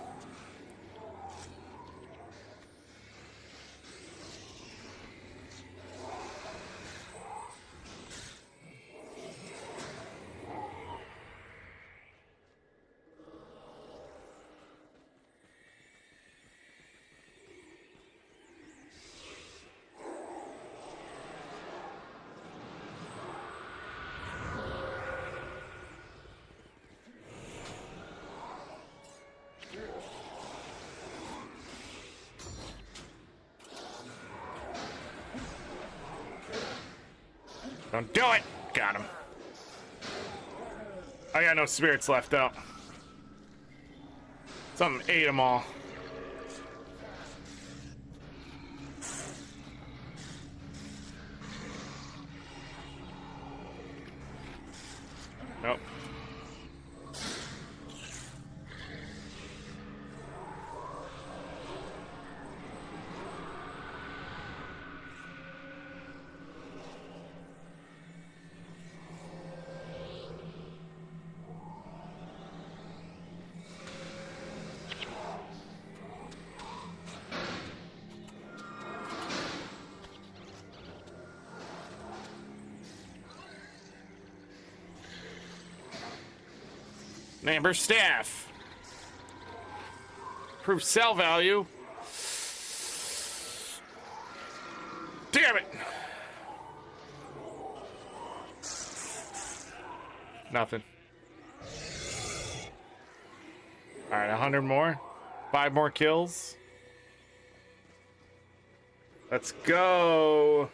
Don't do it! Got him. I got no spirits left, though. Something ate them all. Nope. Amber staff. Proof sell value. Damn it. Nothing. All right, 100 more. 5 more kills. Let's go.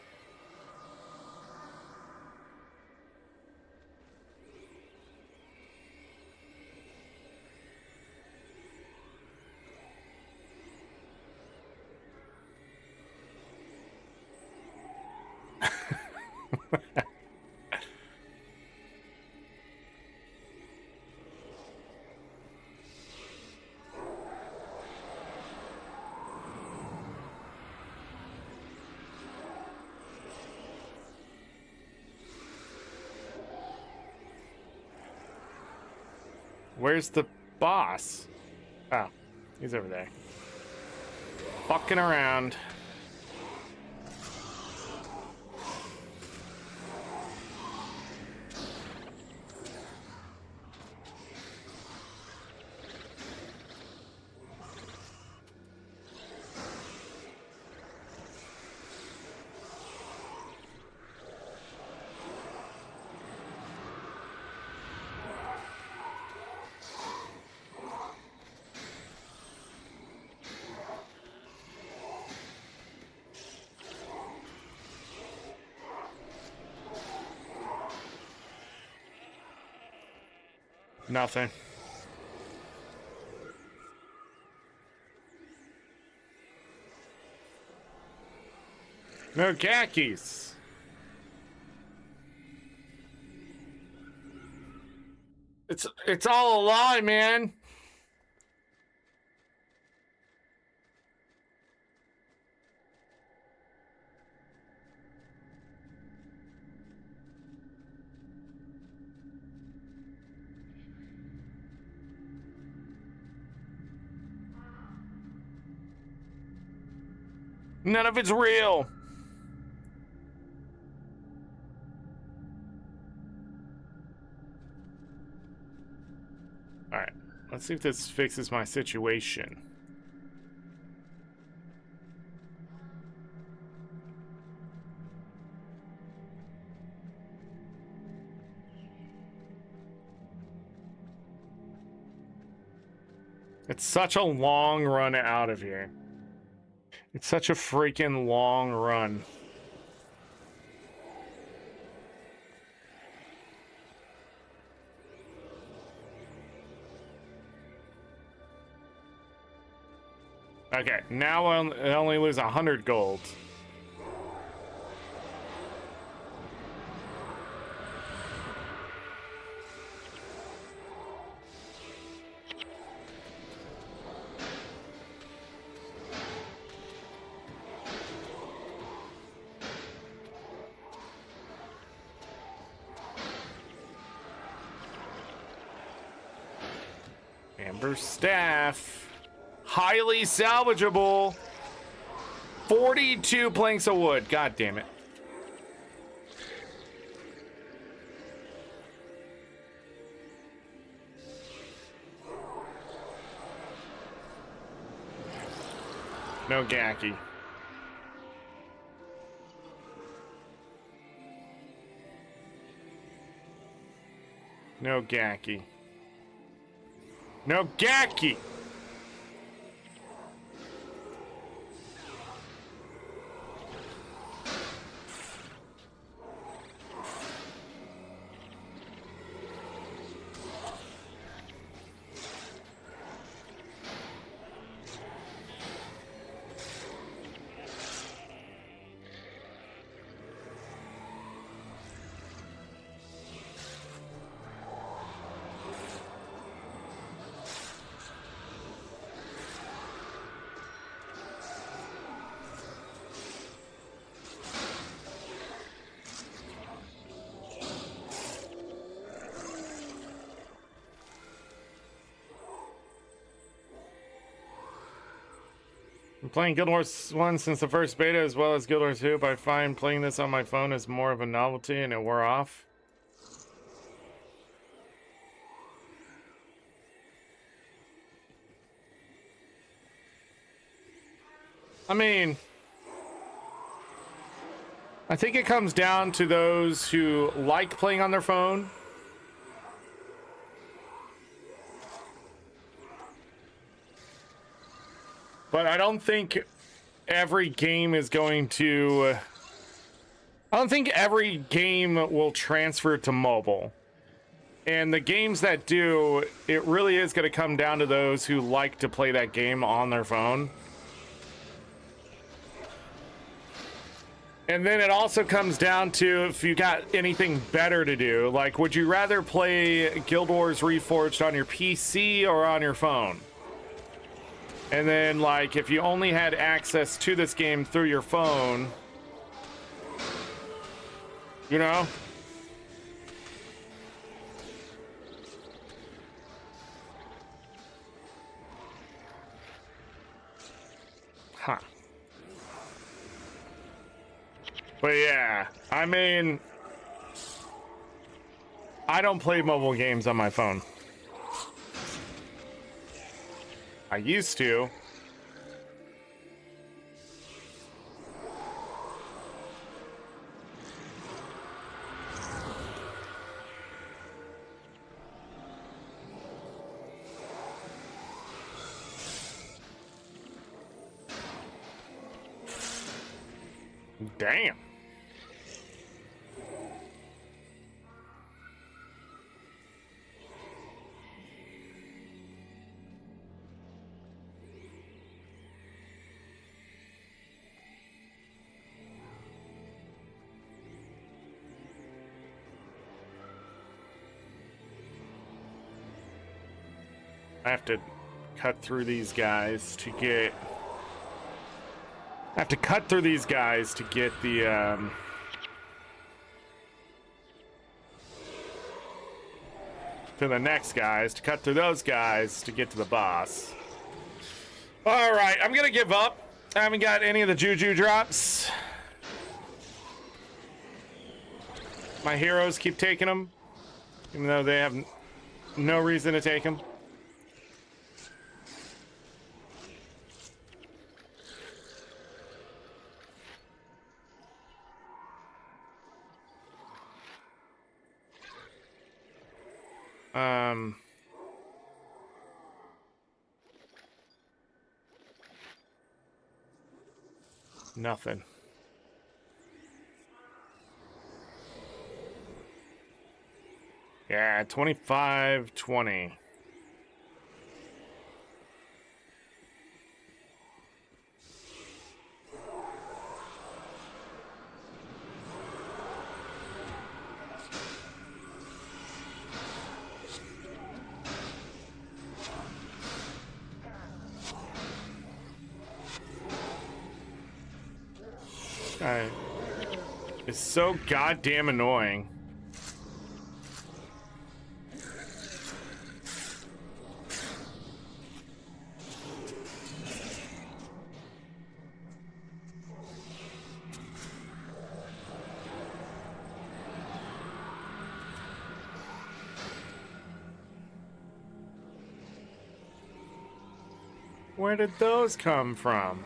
Where's the boss? Oh, he's over there. Fucking around. Nothing. No khakis. It's all a lie, man. None of it's real. All right, let's see if this fixes my situation. It's such a long run out of here. It's such a freaking long run. Okay, now I only lose 100 gold. Amber staff. Highly salvageable. 42 planks of wood. God damn it. No gacky. No gacky. No gacky. I'm playing Guild Wars 1 since the first beta as well as Guild Wars 2, but I find playing this on my phone is more of a novelty and it wore off. I mean, I think it comes down to those who like playing on their phone. But I don't think every game is going to... I don't think every game will transfer to mobile. And the games that do, it really is going to come down to those who like to play that game on their phone. And then it also comes down to if you got anything better to do. Like, would you rather play Guild Wars Reforged on your PC or on your phone? And then, like, if you only had access to this game through your phone, you know? Huh. But yeah, I mean, I don't play mobile games on my phone. I used to. Damn. I have to cut through these guys to get... I have to cut through these guys to get the, to the next guys, to cut through those guys to get to the boss. Alright, I'm gonna give up. I haven't got any of the Juju drops. My heroes keep taking them, even though they have no reason to take them. Nothing. Yeah, 25-20. It's so goddamn annoying. Where did those come from?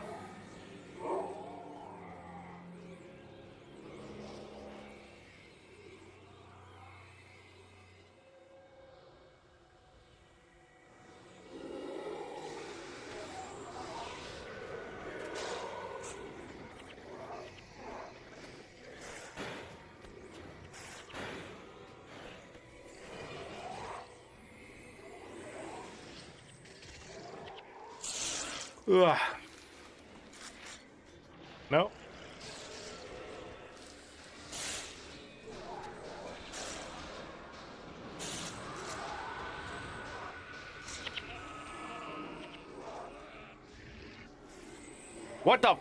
Ugh. Nope. What the?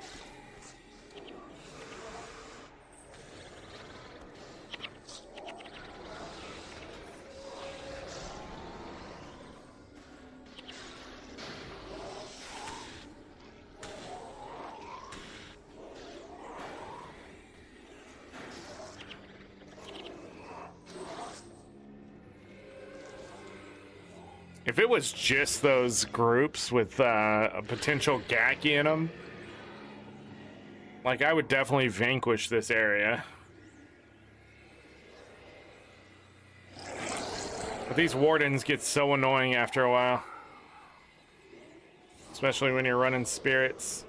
If it was just those groups with a potential Gaki in them, like, I would definitely vanquish this area. But these wardens get so annoying after a while. Especially when you're running spirits.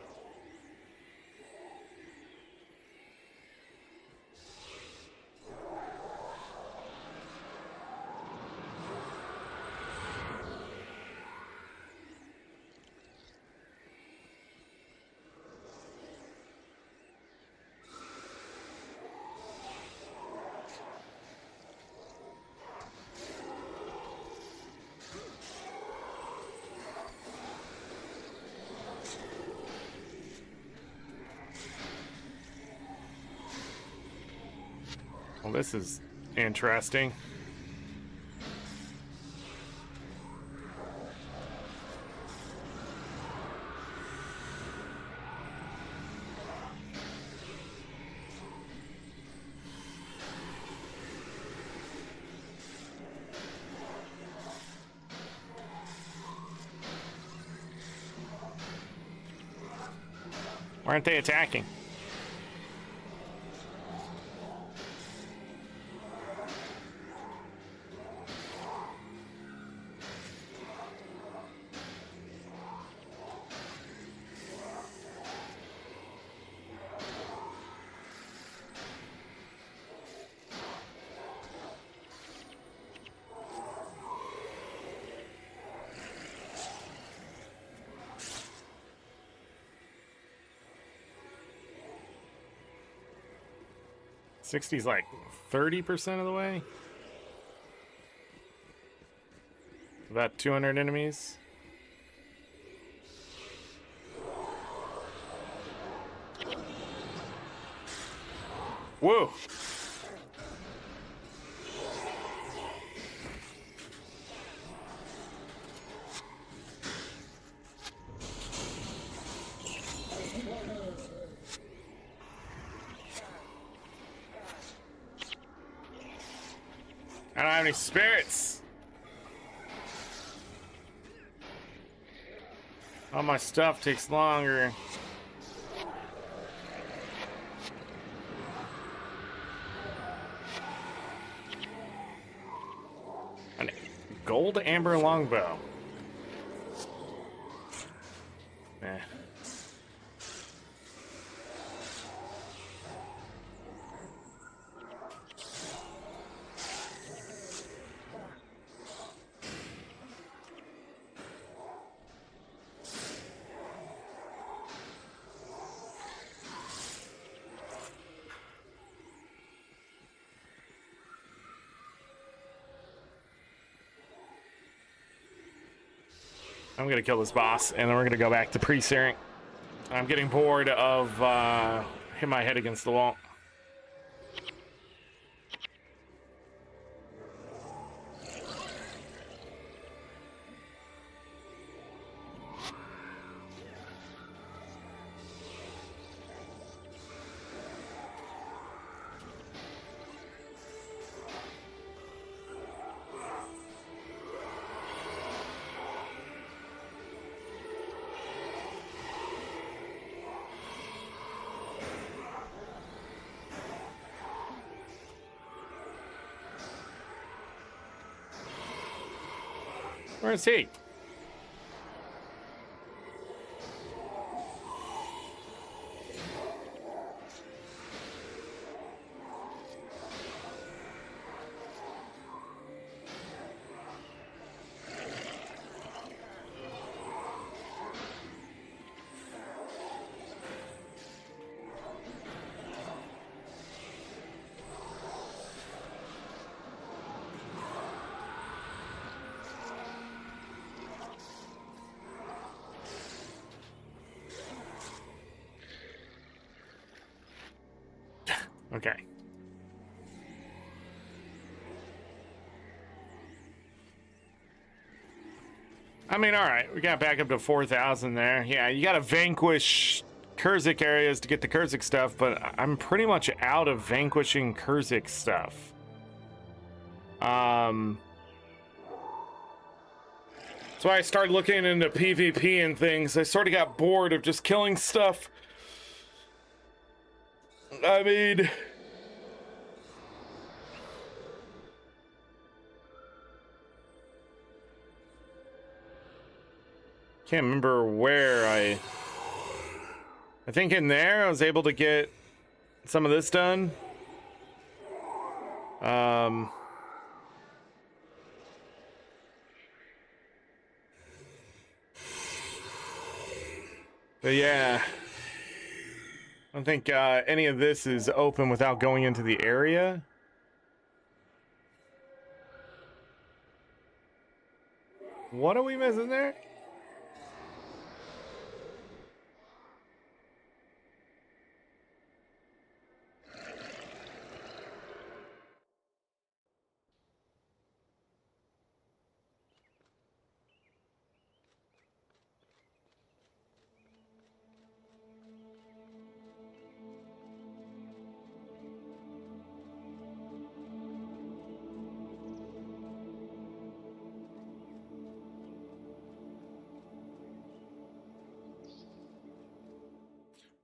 Well, this is interesting. Why aren't they attacking? '60's like 30% of the way. About 200 enemies. Whoa. I don't have any spirits. All my stuff takes longer. A gold amber longbow. Eh. I'm gonna kill this boss, and then we're gonna go back to pre-searing. I'm getting bored of hitting my head against the wall. Where is he? Okay. I mean, all right, we got back up to 4,000 there. Yeah, you got to vanquish Kurzik areas to get the Kurzik stuff, but I'm pretty much out of vanquishing Kurzik stuff. That's why I started looking into PvP and things. I sort of got bored of just killing stuff. I mean... Can't remember where I think in there I was able to get some of this done. But yeah, I don't think any of this is open without going into the area. What are we missing there?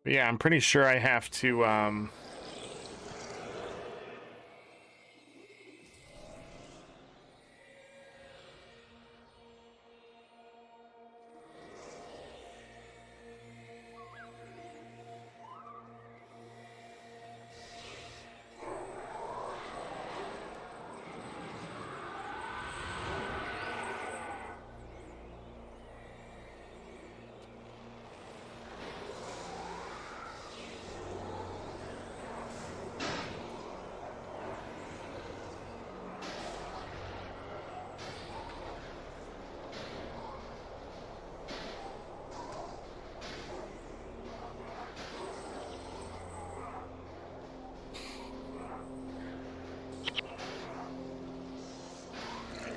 But yeah, I'm pretty sure I have to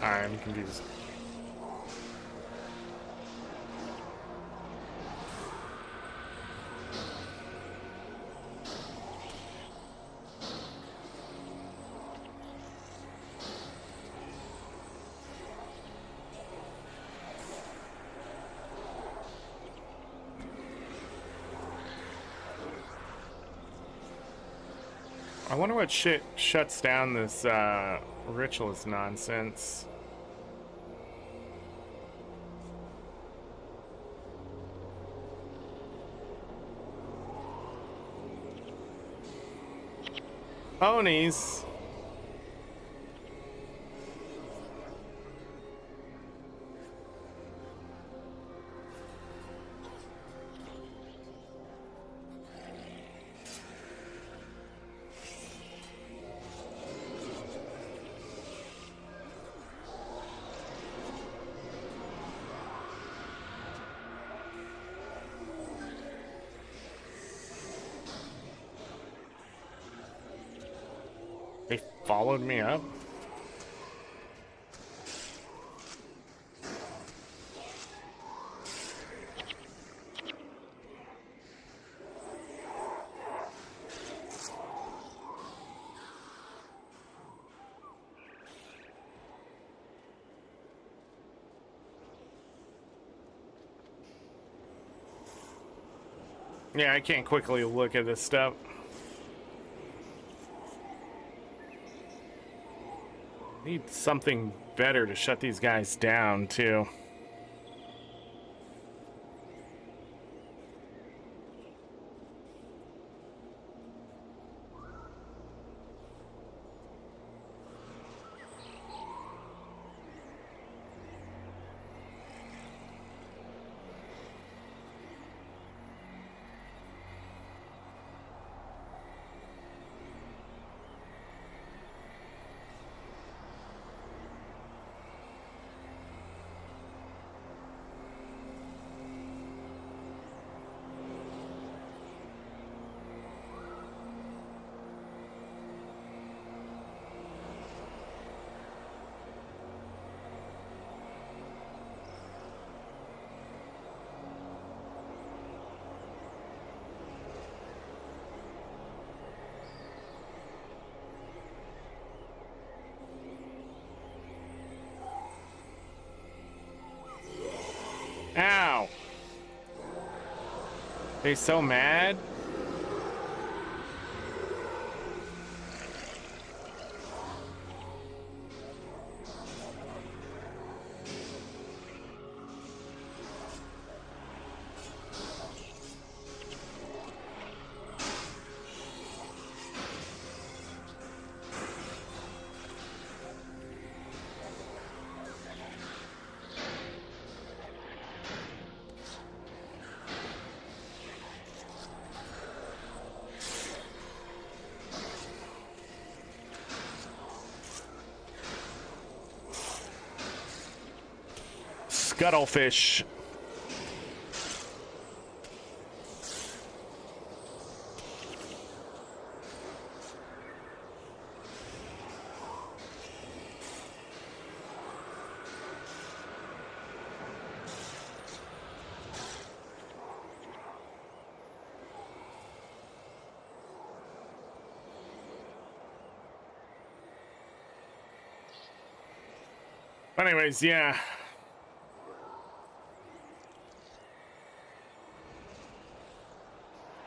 I'm confused. I wonder what shit shuts down this ritualist nonsense. Ponies. They followed me up? Yeah, I can't quickly look at this stuff. Need something better to shut these guys down, too. They're so mad. Scuttlefish. Anyways, yeah.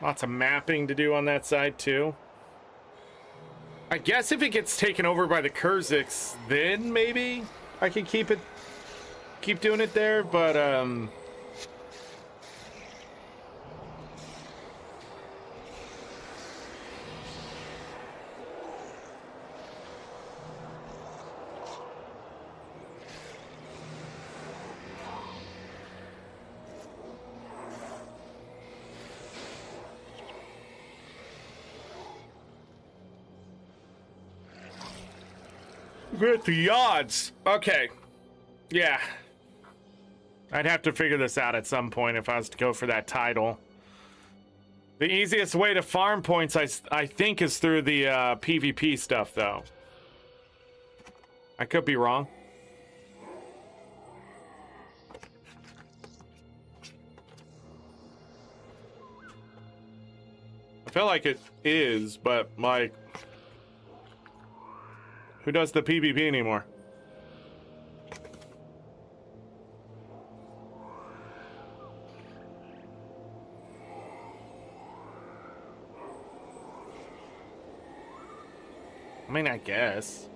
Lots of mapping to do on that side, too. I guess if it gets taken over by the Kurziks, then maybe I can keep doing it there, but, with the odds. Okay. Yeah. I'd have to figure this out at some point if I was to go for that title. The easiest way to farm points, I think, is through the PvP stuff, though. I could be wrong. I feel like it is, but, like... Who does the PvP anymore? I mean, I guess.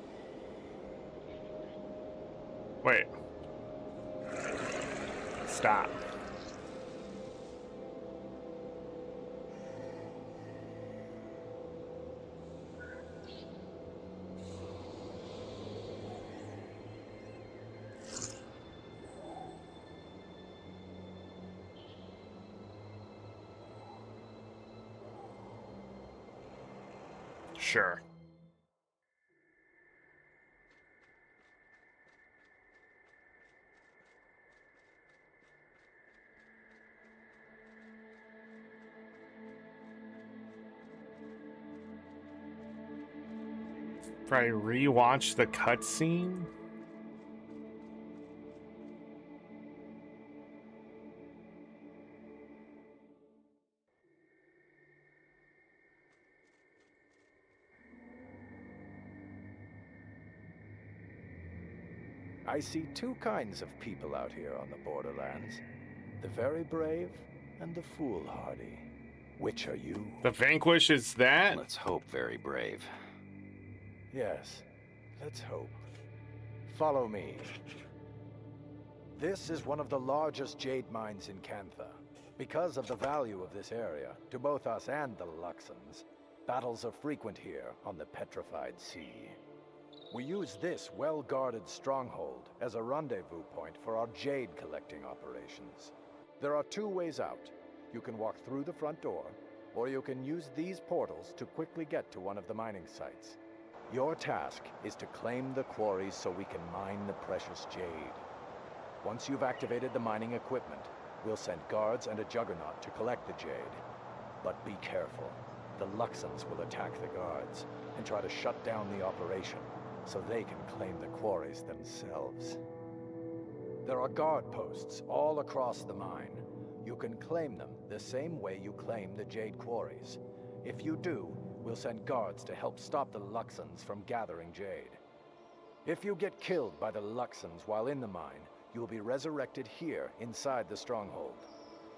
Wait. Stop. Sure. Probably rewatch the cutscene. I see two kinds of people out here on the borderlands. The very brave and the foolhardy. Which are you? The Vanquish is that? Let's hope very brave. Yes, let's hope. Follow me. This is one of the largest jade mines in Cantha. Because of the value of this area, to both us and the Luxons, battles are frequent here on the Petrified Sea. We use this well-guarded stronghold as a rendezvous point for our jade collecting operations. There are two ways out. You can walk through the front door, or you can use these portals to quickly get to one of the mining sites. Your task is to claim the quarries so we can mine the precious jade. Once you've activated the mining equipment, we'll send guards and a juggernaut to collect the jade. But be careful. The Luxons will attack the guards and try to shut down the operation, so they can claim the quarries themselves. There are guard posts all across the mine. You can claim them the same way you claim the jade quarries. If you do, we'll send guards to help stop the Luxons from gathering jade. If you get killed by the Luxons while in the mine, you'll be resurrected here inside the stronghold.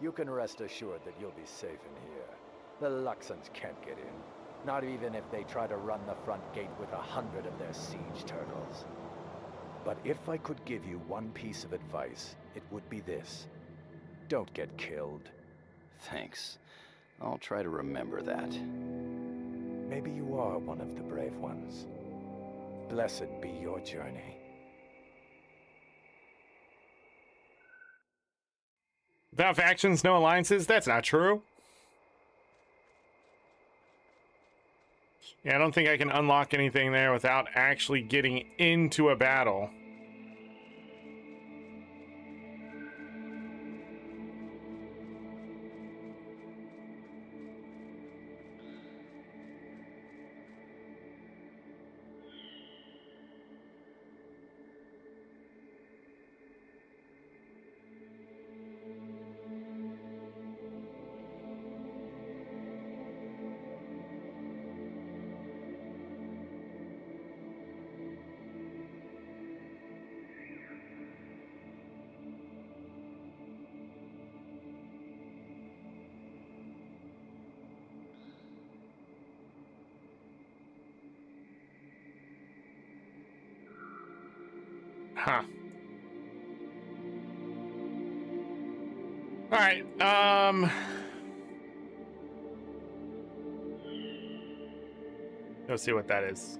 You can rest assured that you'll be safe in here. The Luxons can't get in. Not even if they try to run the front gate with 100 of their siege turtles. But if I could give you one piece of advice, it would be this. Don't get killed. Thanks. I'll try to remember that. Maybe you are one of the brave ones. Blessed be your journey. Without factions, no alliances? That's not true. Yeah, I don't think I can unlock anything there without actually getting into a battle. Huh. All right. Let's see what that is.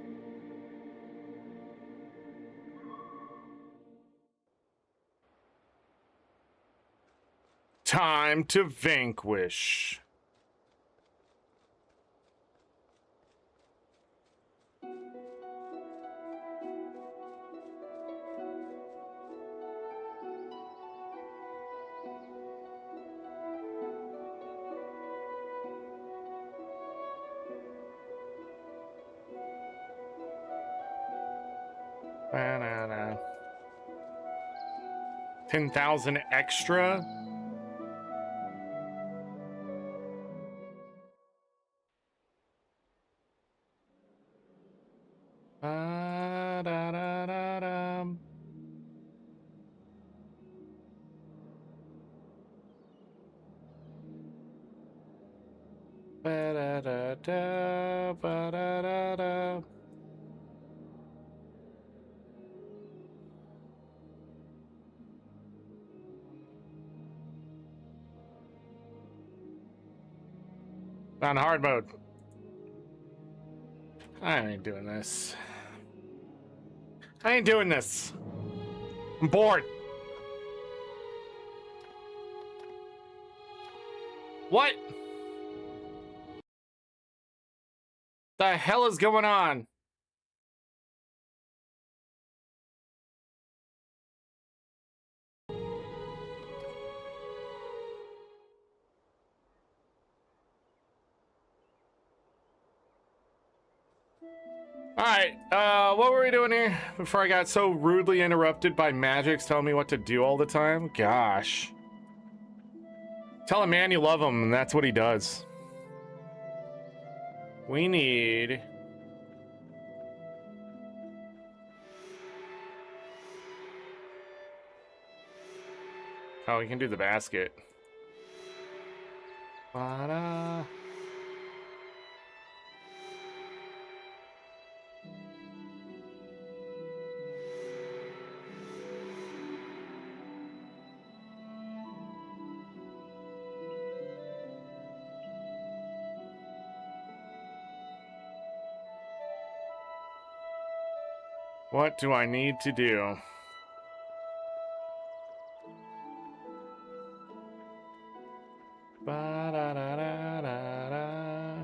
Time to vanquish. Ba-da-da. 10,000 extra. Ba-da-da-da-dum. Ba-da-da-da, ba-da-da-da. On hard mode. I ain't doing this. I ain't doing this. I'm bored. What? The hell is going on? Alright, what were we doing here before I got so rudely interrupted by Magix telling me what to do all the time? Gosh. Tell a man you love him, and that's what he does. We need... Oh, we can do the basket. Ba-da. What do I need to do? Ba-da-da-da-da-da.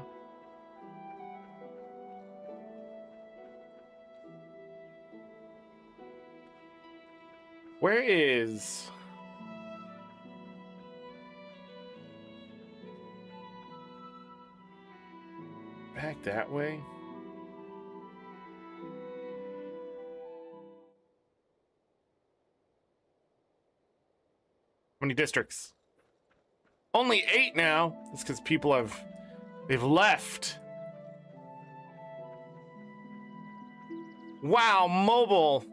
Where is... Back that way? How many districts? Only 8 now. That's because people they've left. Wow, mobile.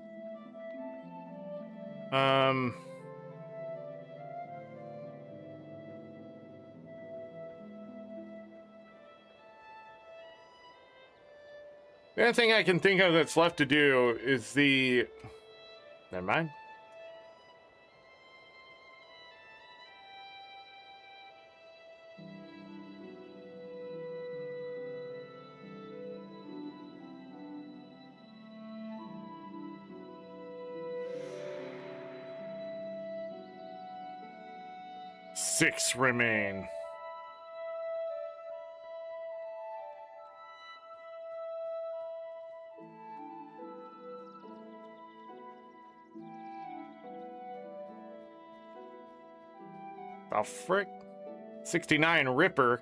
The only thing I can think of that's left to do is the... Never mind. Six remain. Oh, frick. 69 Ripper.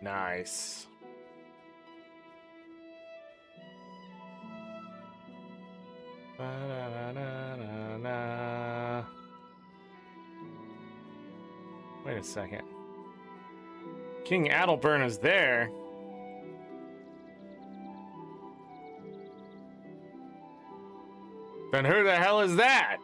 Nice. Ba-da-da-da-da-da. Wait a second. King Adelburn is there. Then who the hell is that?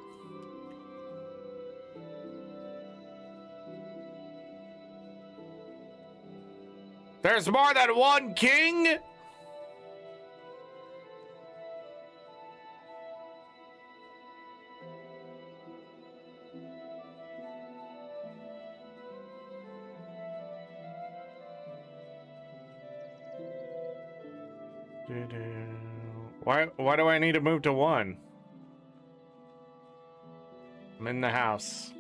There's more than one king? Why do I need to move to one? I'm in the house.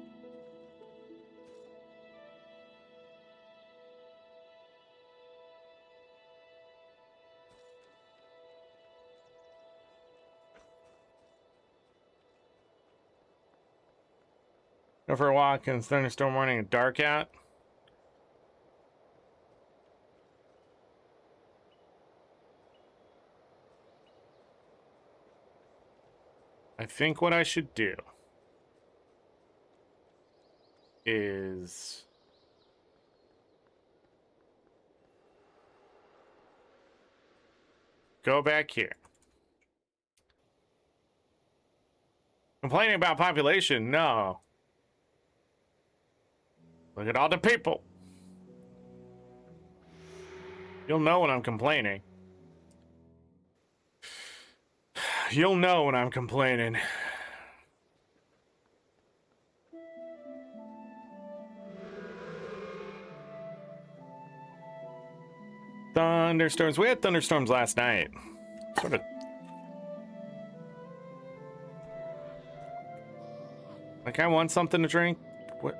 Go for a walk in thunderstorm warning and dark out. I think what I should do is go back here. Complaining about population? No. Look at all the people. You'll know when I'm complaining. You'll know when I'm complaining. Thunderstorms. We had thunderstorms last night. Sort of. Like, I want something to drink. What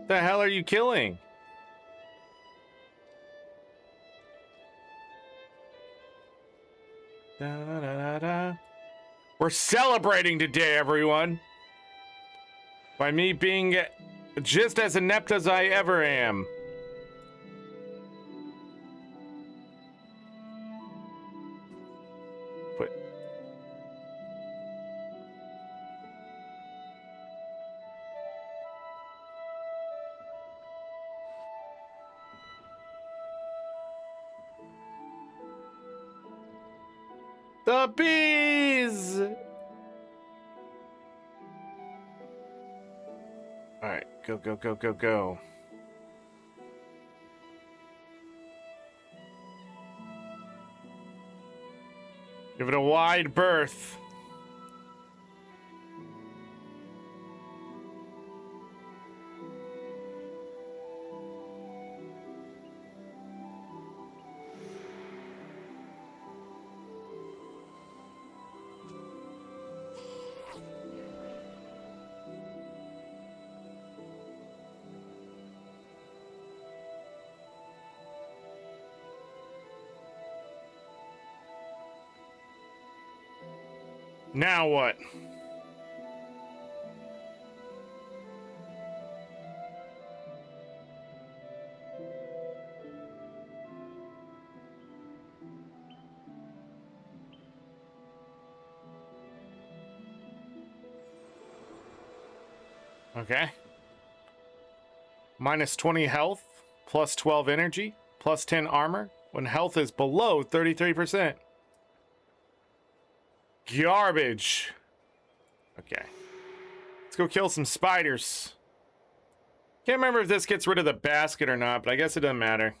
the hell are you killing? Da, da, da, da. We're celebrating today, everyone. By me being just as inept as I ever am. But the bees! Alright, go, go, go, go, go. Give it a wide berth. Now what? Okay. Minus 20 health, plus 12 energy, plus 10 armor, when health is below 33%. Garbage. Okay. Let's go kill some spiders. Can't remember if this gets rid of the basket or not, but I guess it doesn't matter.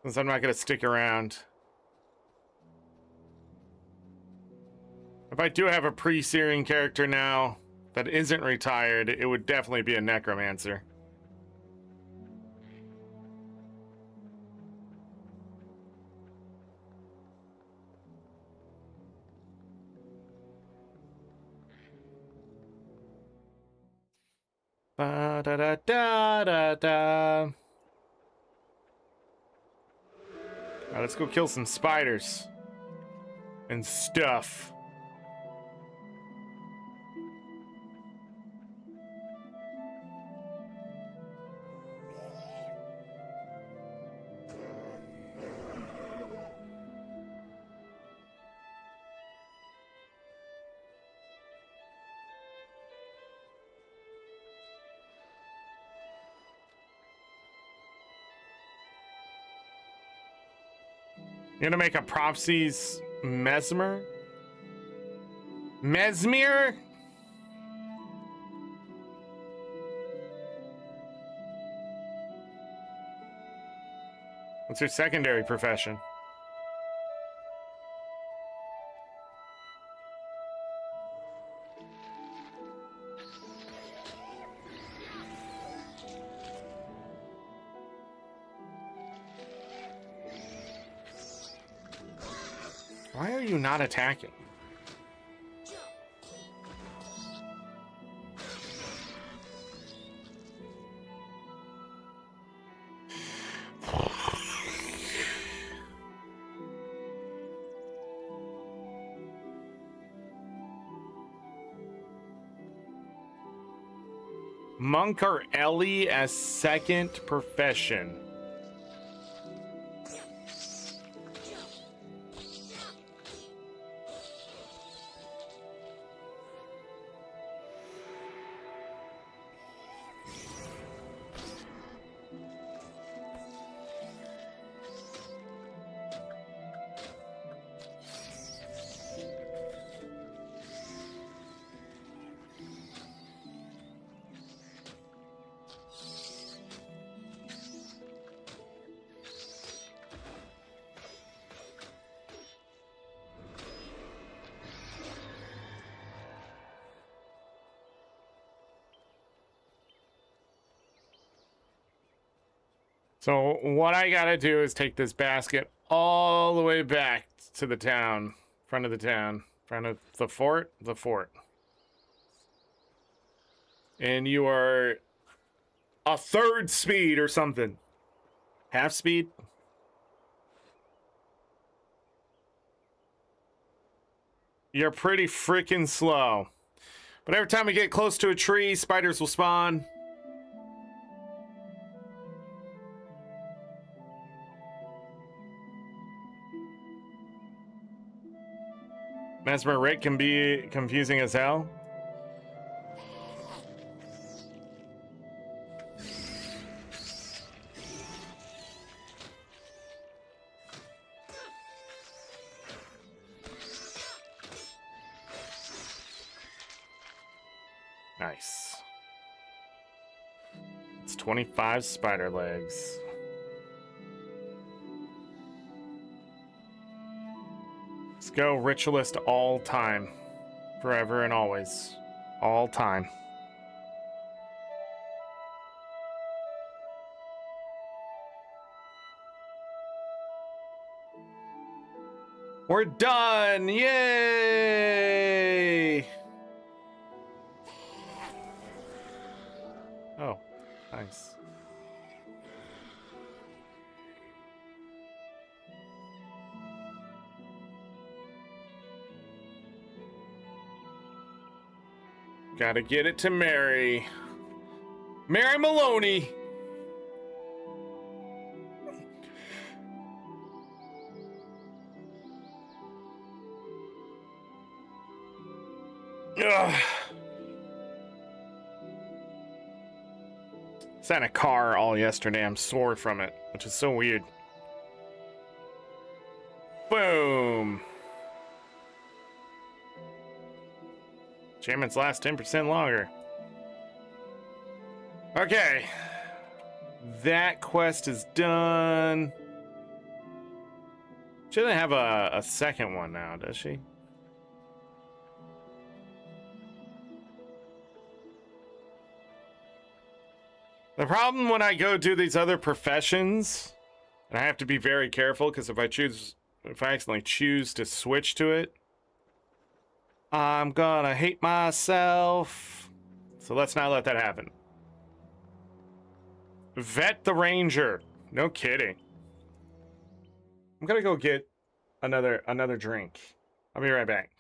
Since I'm not going to stick around. If I do have a pre-Syrian character now that isn't retired, it would definitely be a necromancer. Da da da da da da. Alright, let's go kill some spiders and stuff. You're gonna make a Propsies Mesmer? Mesmer? What's your secondary profession? Why are you not attacking? Monk or Ellie as second profession. So what I gotta do is take this basket all the way back to the town, front of the town, front of the fort, And you are a third speed or something. Half speed? You're pretty freaking slow. But every time we get close to a tree, spiders will spawn. Mesmer Rick can be confusing as hell. Nice. It's 25 spider legs. Let's go ritualist all time. Forever and always. All time. We're done! Yay! Oh, nice. Gotta get it to Mary. Mary Maloney. Ugh. Sat in a car all yesterday. I'm sore from it, which is so weird. Boom. Enchantments last 10% longer. Okay. That quest is done. She doesn't have a second one now, does she? The problem when I go do these other professions, and I have to be very careful because if I accidentally choose to switch to it, I'm gonna hate myself. So let's not let that happen. Vet the Ranger. No kidding. I'm gonna go get another drink. I'll be right back.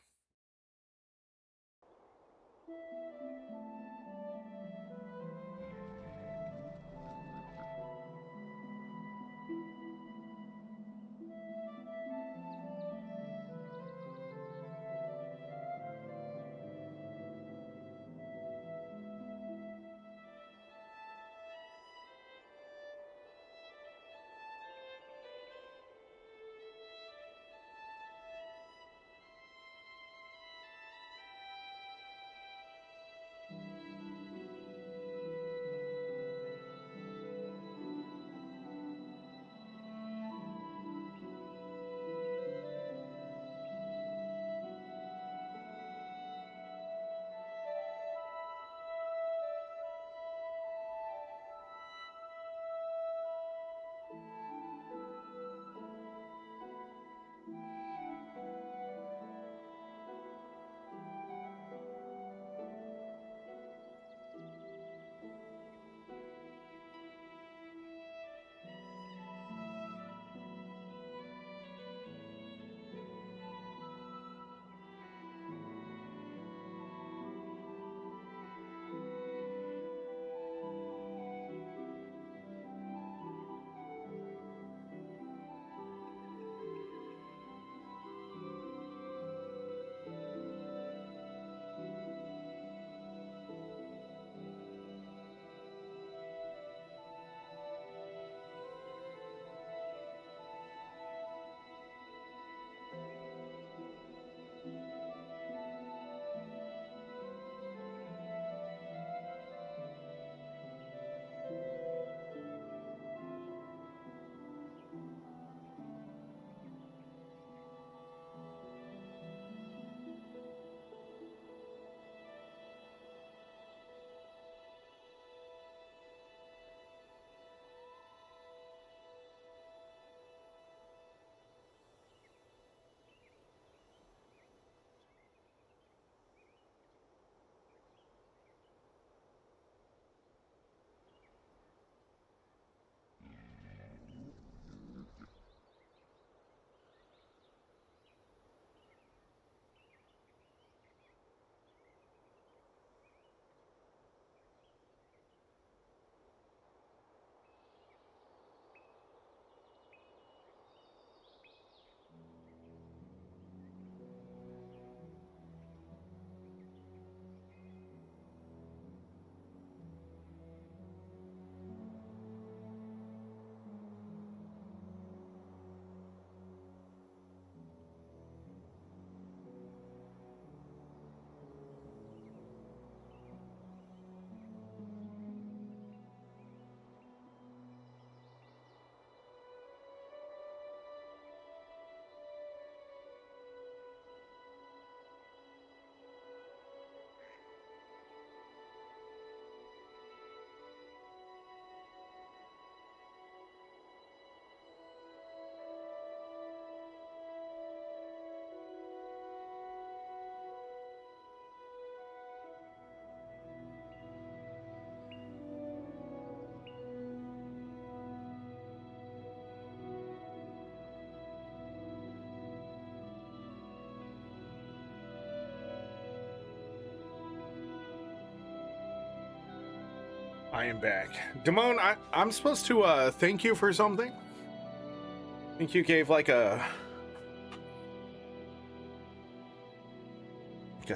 I am back. Damone, I'm supposed to thank you for something? I think you gave like a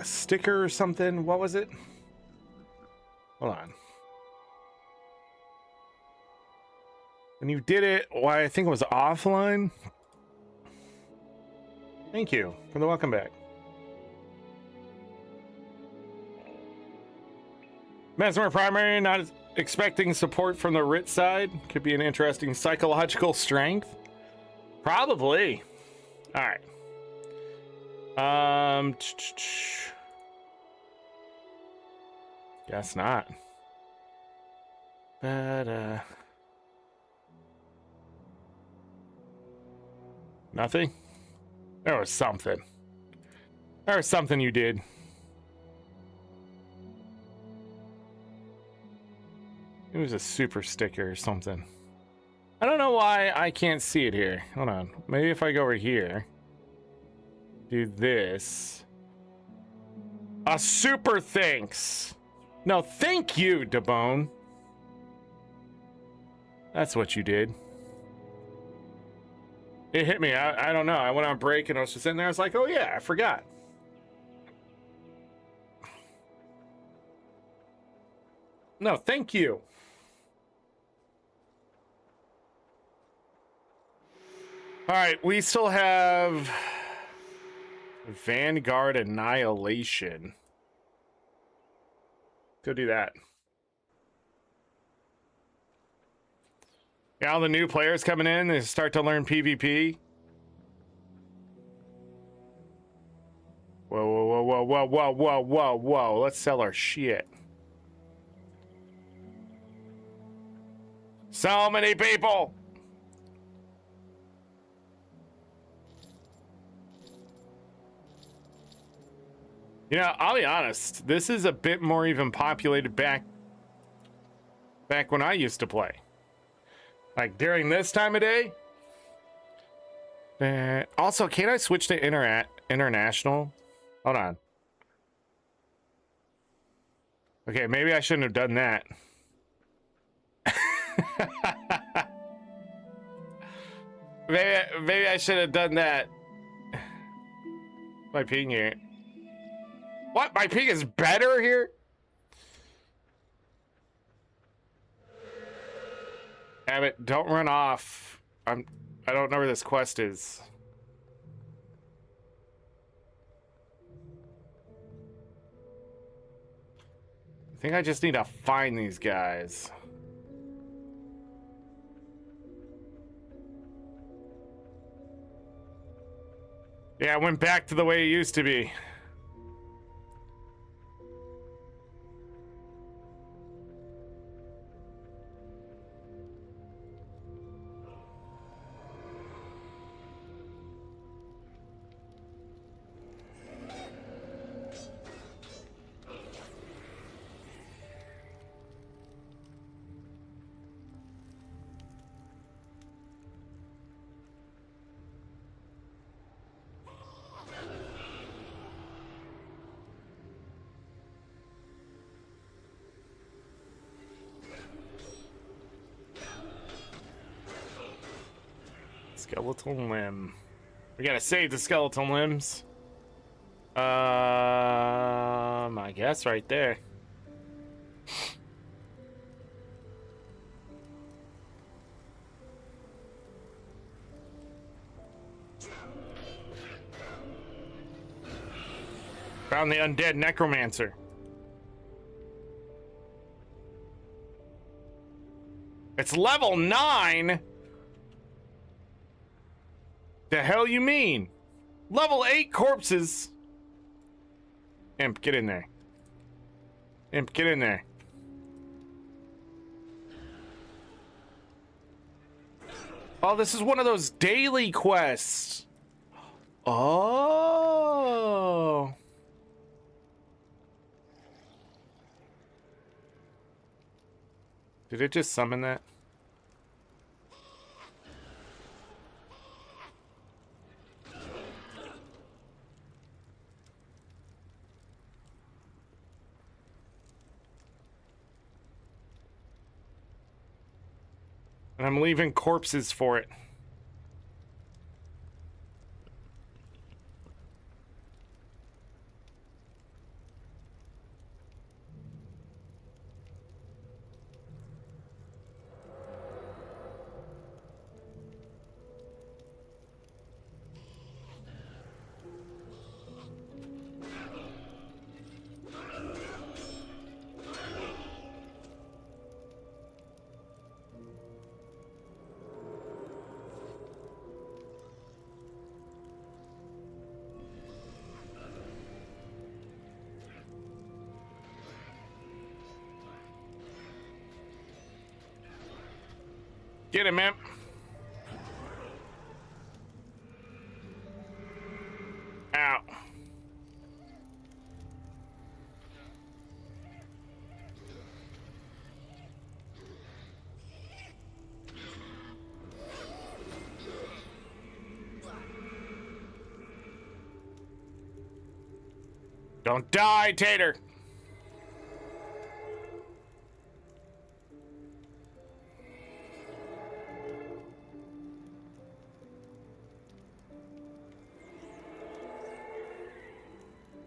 sticker or something. What was it? Hold on. And you did it, why I think it was offline. Thank you for the welcome back. Mesmer Primary, not expecting support from the Rit side. Could be an interesting psychological strength. Probably. All right. Guess not. But, nothing? There was something. There was something you did. It was a super sticker or something. I don't know why I can't see it here. Hold on. Maybe if I go over here. Do this. A super thanks. No, thank you, Dabone. That's what you did. It hit me. I don't know. I went on break and I was just sitting there. I was like, oh yeah, I forgot. No, thank you. All right, we still have Vanguard Annihilation. Go do that. Yeah, all the new players coming in, they start to learn PvP. Whoa, whoa, whoa, whoa, whoa, whoa, whoa, whoa, whoa. Let's sell our shit. So many people. You know, I'll be honest. This is a bit more even populated back when I used to play. Like during this time of day. Also, can't I switch to international? Hold on. Okay, maybe I shouldn't have done that. maybe I should have done that. My ping here. What? My ping is better here? Abbott, don't run off. I don't know where this quest is. I think I just need to find these guys. Yeah, I went back to the way it used to be. Skeletal limb. We gotta save the skeletal limbs. I guess right there. Found the undead necromancer. It's level 9. The hell you mean? Level 8 corpses. Imp, get in there. Imp, get in there. Oh, this is one of those daily quests. Oh. Did it just summon that? And I'm leaving corpses for it. Get him, man. Ow. Don't die, Tater.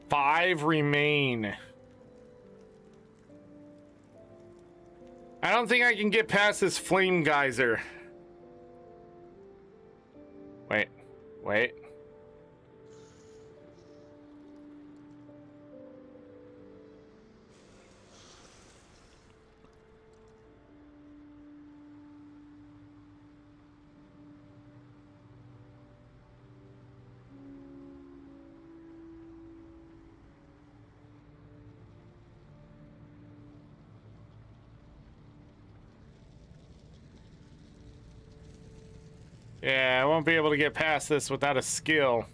Five remain. I don't think I can get past this flame geyser. Wait. Yeah, I won't be able to get past this without a skill.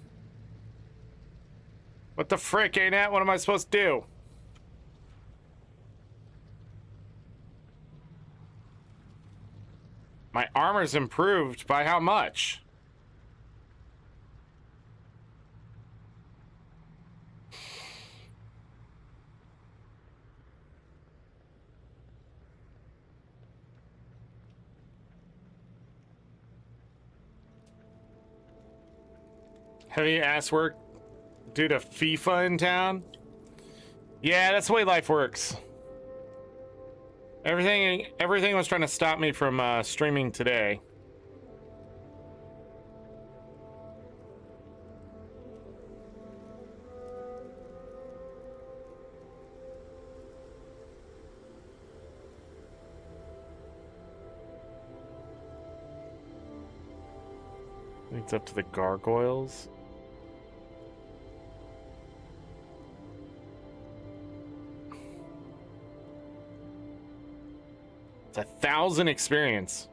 What the frick, ArenaNet? What am I supposed to do? My armor's improved by how much? Heavy ass work due to FIFA in town? Yeah, that's the way life works. Everything was trying to stop me from streaming today. Leads up to the gargoyles. It's 1,000 experience.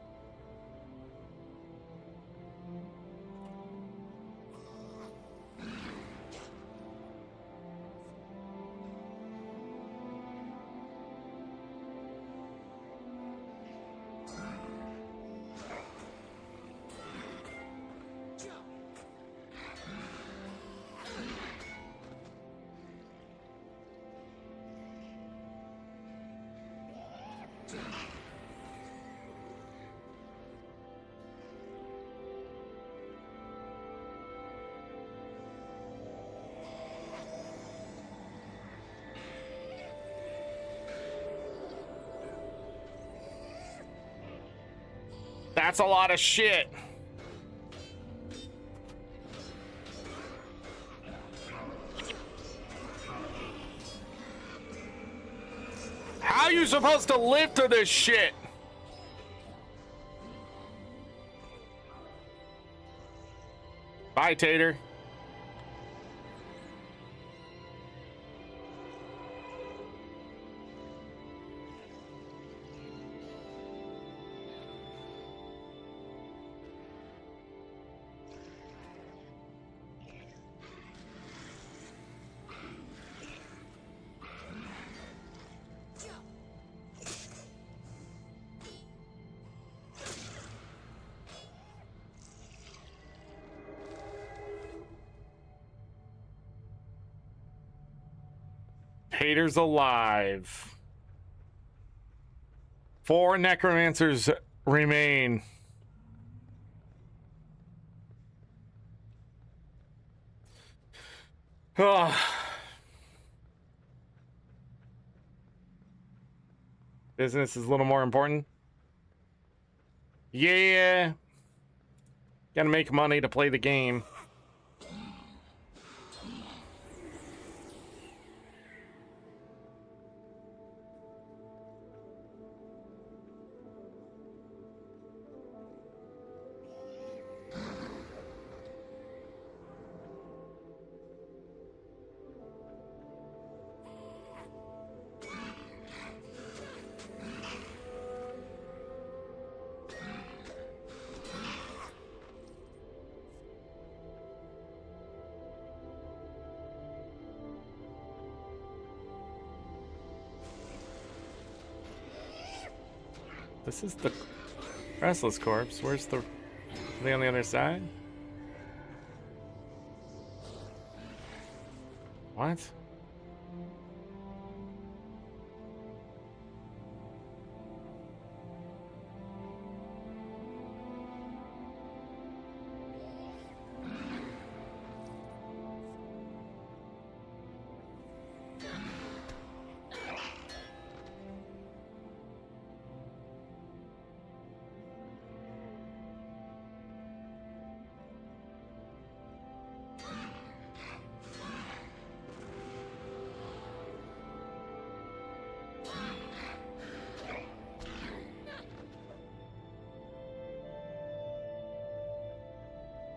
That's a lot of shit. How are you supposed to live through this shit? Bye, Tater. Tater's alive. 4 necromancers remain. Oh. Business is a little more important. Yeah. Gotta make money to play the game. This is the Restless Corpse. Where's the... Are they on the other side? What?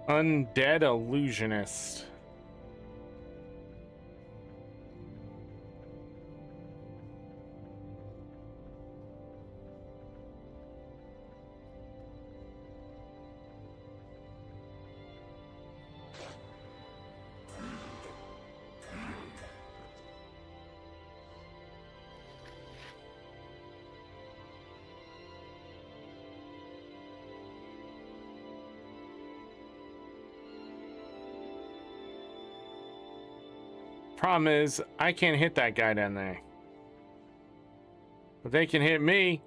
Undead illusionist. Problem is, I can't hit that guy down there. But they can hit me.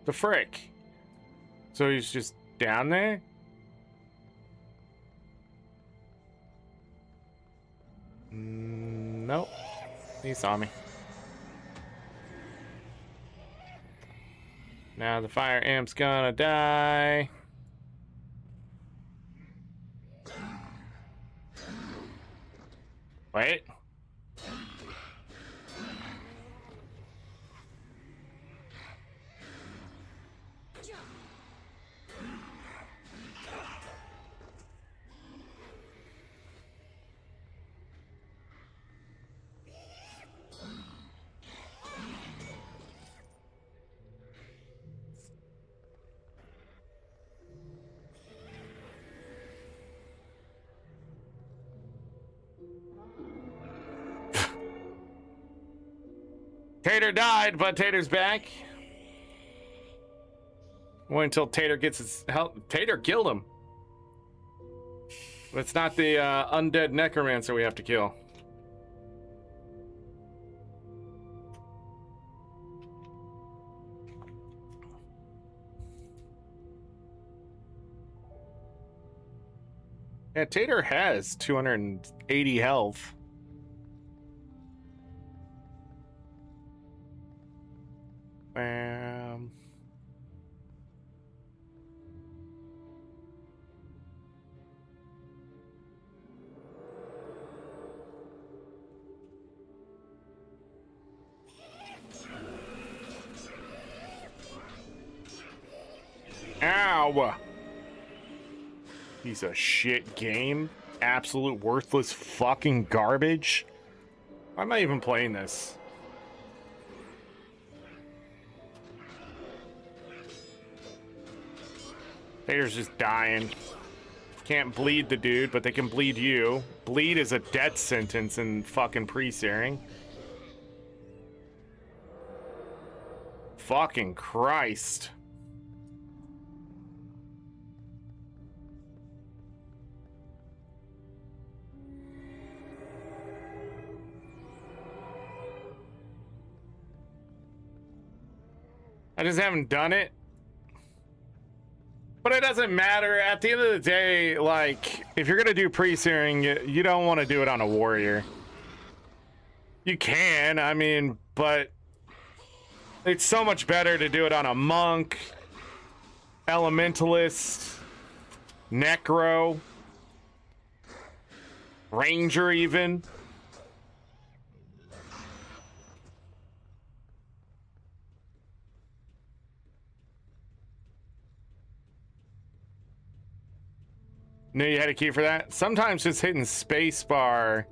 The frick. So he's just down there? Nope. He saw me. Now the fire amp's gonna die. Wait. Tater died, but Tater's back. Wait until Tater gets his help. Tater killed him. But it's not the undead necromancer we have to kill. Yeah, Tater has 280 health. Ow! Piece of shit game. Absolute worthless fucking garbage. Why am I even playing this? Tater's just dying. Can't bleed the dude, but they can bleed you. Bleed is a death sentence in fucking pre-searing. Fucking Christ. I just haven't done it. But it doesn't matter. At the end of the day, like, if you're gonna do pre-searing, you don't want to do it on a warrior. You can, I mean, but it's so much better to do it on a monk, elementalist, necro, ranger even. Knew you had a key for that? Sometimes just hitting spacebar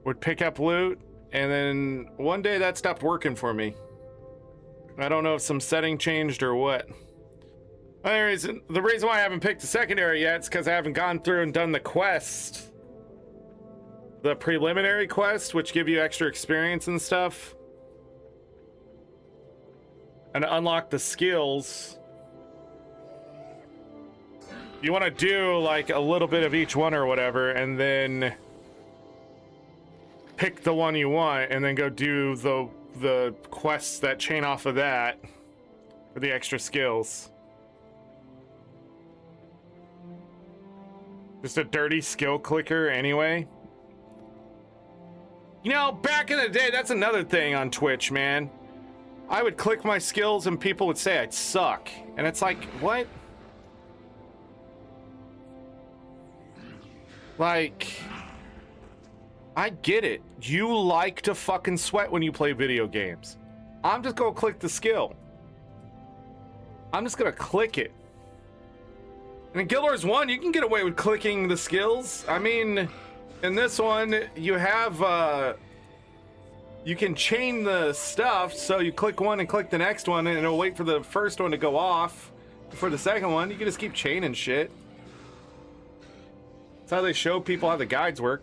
would pick up loot, and then one day that stopped working for me. I don't know if some setting changed or what. Anyways, the reason why I haven't picked the secondary yet is because I haven't gone through and done the quest the preliminary quests, which give you extra experience and stuff, and unlock the skills, you want to do like a little bit of each one or whatever, and then pick the one you want, and then go do the quests that chain off of that for the extra skills. Just a dirty skill clicker anyway. You know, back in the day, that's another thing on Twitch, man. I would click my skills and people would say I'd suck. And it's like, what? Like, I get it. You like to fucking sweat when you play video games. I'm just gonna click the skill. I'm just gonna click it. And in Guild Wars 1, you can get away with clicking the skills. I mean, in this one, you have, you can chain the stuff, so you click one and click the next one, and it'll wait for the first one to go off for the second one. You can just keep chaining shit. That's how they show people how the guides work.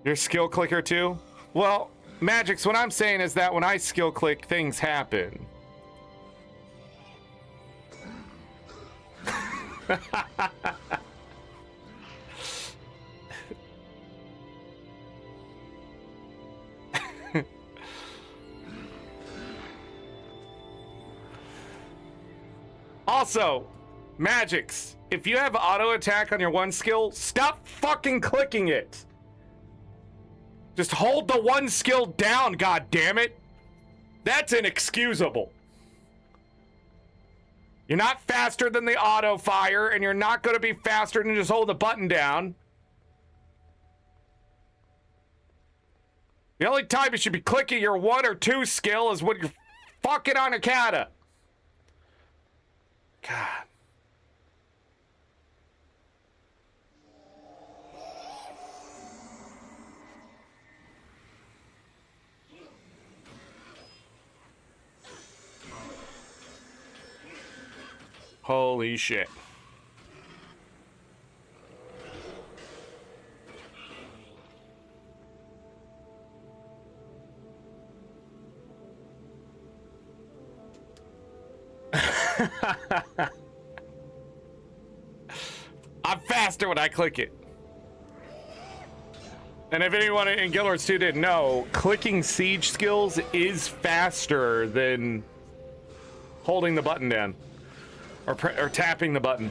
You're a skill clicker too? Well, Magix, what I'm saying is that when I skill click, things happen. Also, Magix, if you have auto attack on your one skill, stop fucking clicking it. Just hold the one skill down, god damn it. That's inexcusable. You're not faster than the auto fire, and you're not going to be faster than just hold the button down. The only time you should be clicking your 1 or 2 skill is when you're fucking on a kata. God. Holy shit. I'm faster when I click it. And if anyone in Guild Wars 2 didn't know, clicking siege skills is faster than holding the button down. Or tapping the button.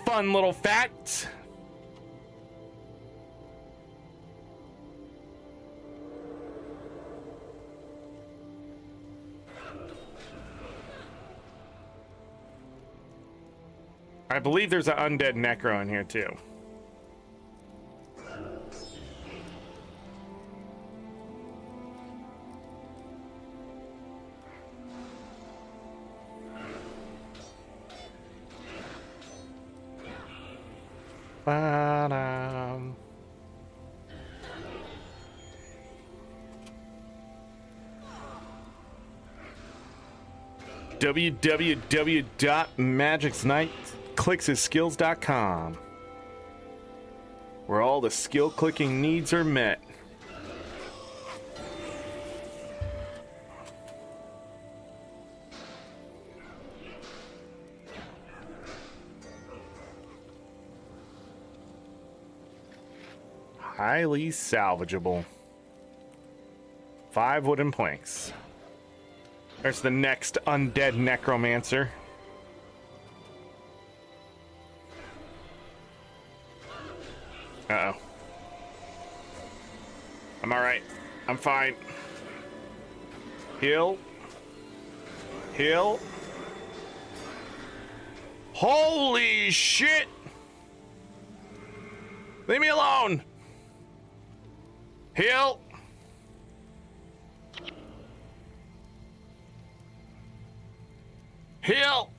Fun little fact. I believe there's an undead necro in here too. Ba-dum. www.magixknightklickshisskills.com, where all the skill clicking needs are met. Highly salvageable. 5 wooden planks. There's the next undead necromancer. Uh-oh. I'm alright. I'm fine. Heal. Heal. Holy shit! Leave me alone! Heal! Heal!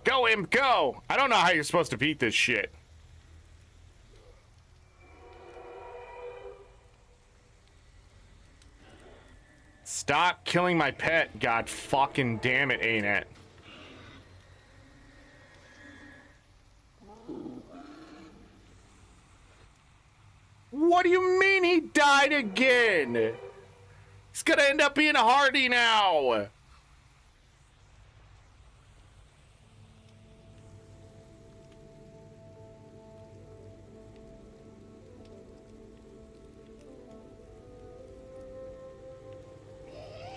Go, imp, go! I don't know how you're supposed to beat this shit. Stop killing my pet. God fucking damn it, ArenaNet. What do you mean he died again? He's gonna end up being a Hardy now.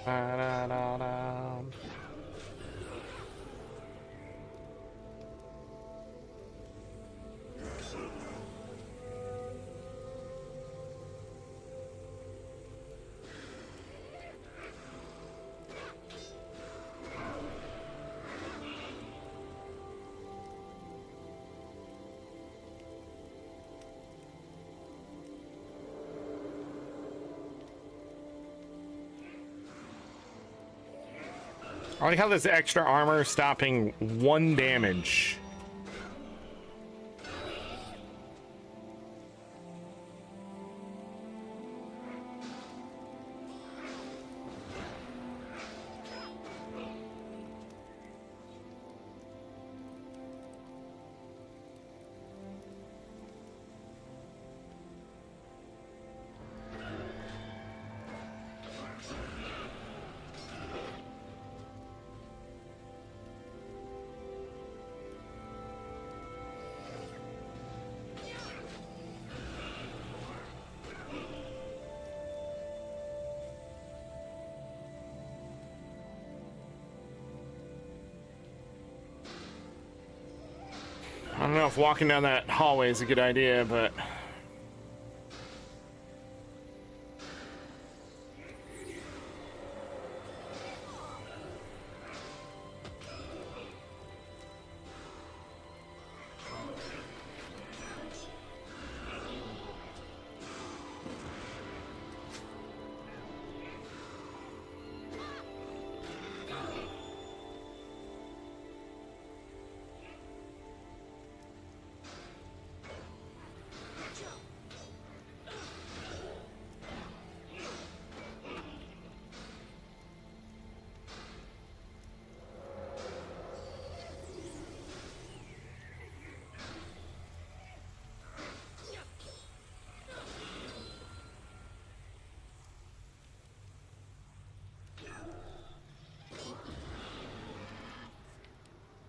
Da-da-da-da. I like how this extra armor is stopping 1 damage. I don't know if walking down that hallway is a good idea, but...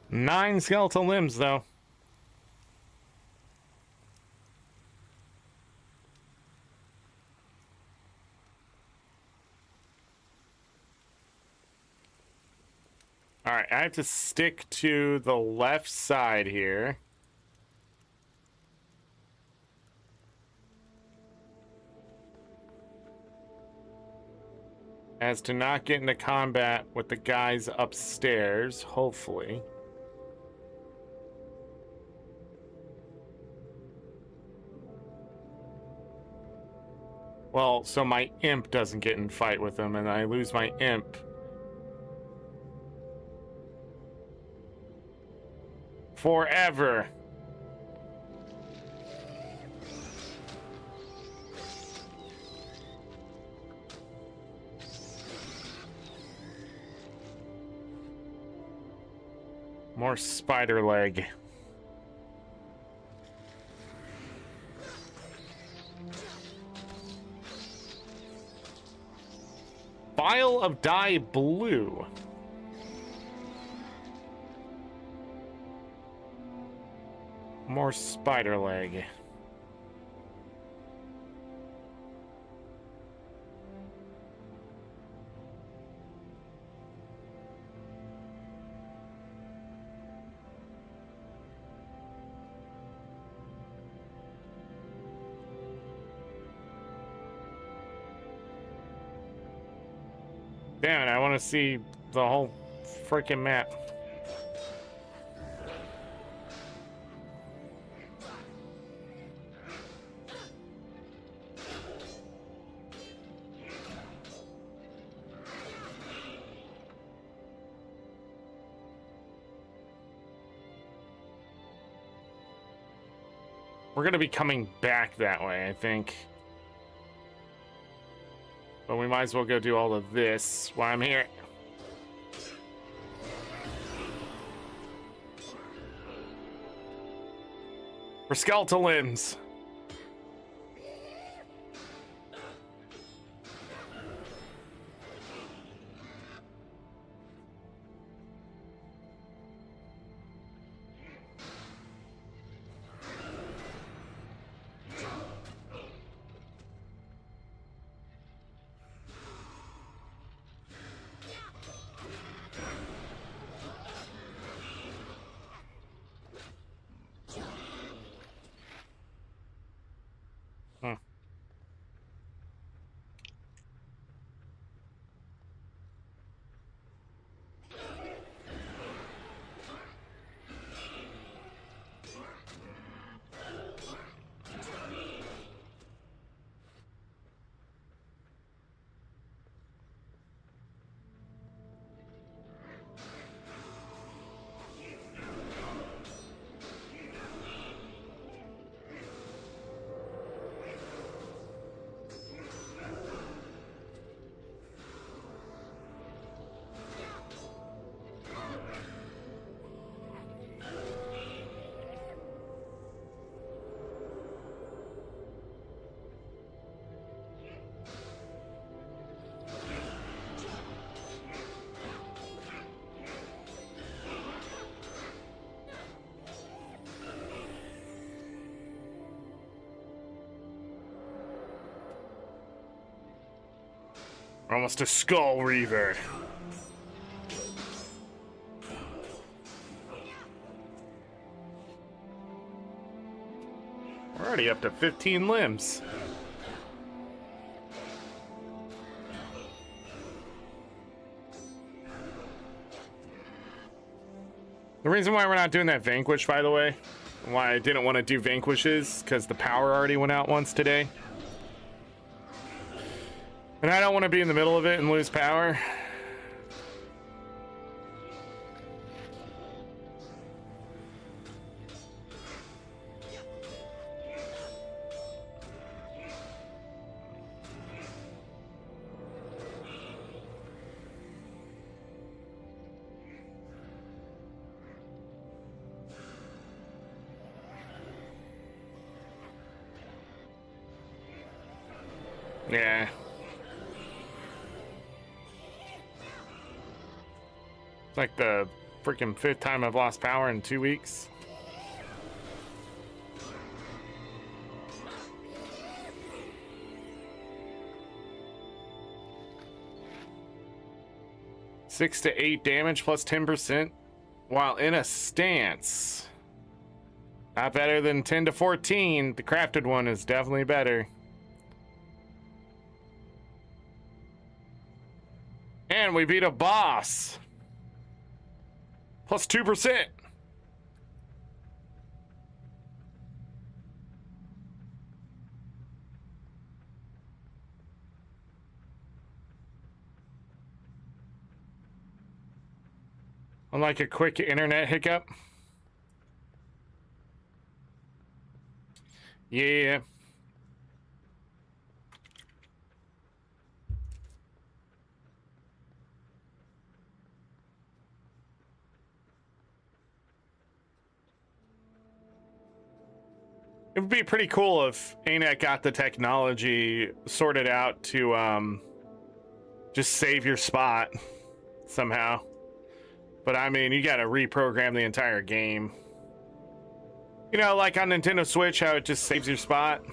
Nine skeletal limbs, though. All right, I have to stick to the left side here. As to not get into combat with the guys upstairs, hopefully. Well, so my imp doesn't get in fight with them, and I lose my imp. Forever. More spider leg. Vial of dye blue. More spider leg. Damn it, I want to see the whole freaking map. We're gonna be coming back that way, I think. But we might as well go do all of this while I'm here. For skeletal limbs. We're almost a Skull Reaver. We're already up to 15 limbs. The reason why we're not doing that Vanquish, by the way, why I didn't want to do Vanquishes, because the power already went out once today. And I don't want to be in the middle of it and lose power. Yeah. It's like the freaking 5th time I've lost power in 2 weeks. Six to 8 damage plus 10% while in a stance. Not better than 10 to 14. The crafted one is definitely better. And we beat a boss. Plus 2%. Unlike a quick internet hiccup. Yeah. It would be pretty cool if ANET got the technology sorted out to just save your spot somehow. But I mean, you gotta reprogram the entire game. You know, like on Nintendo Switch, how it just saves your spot.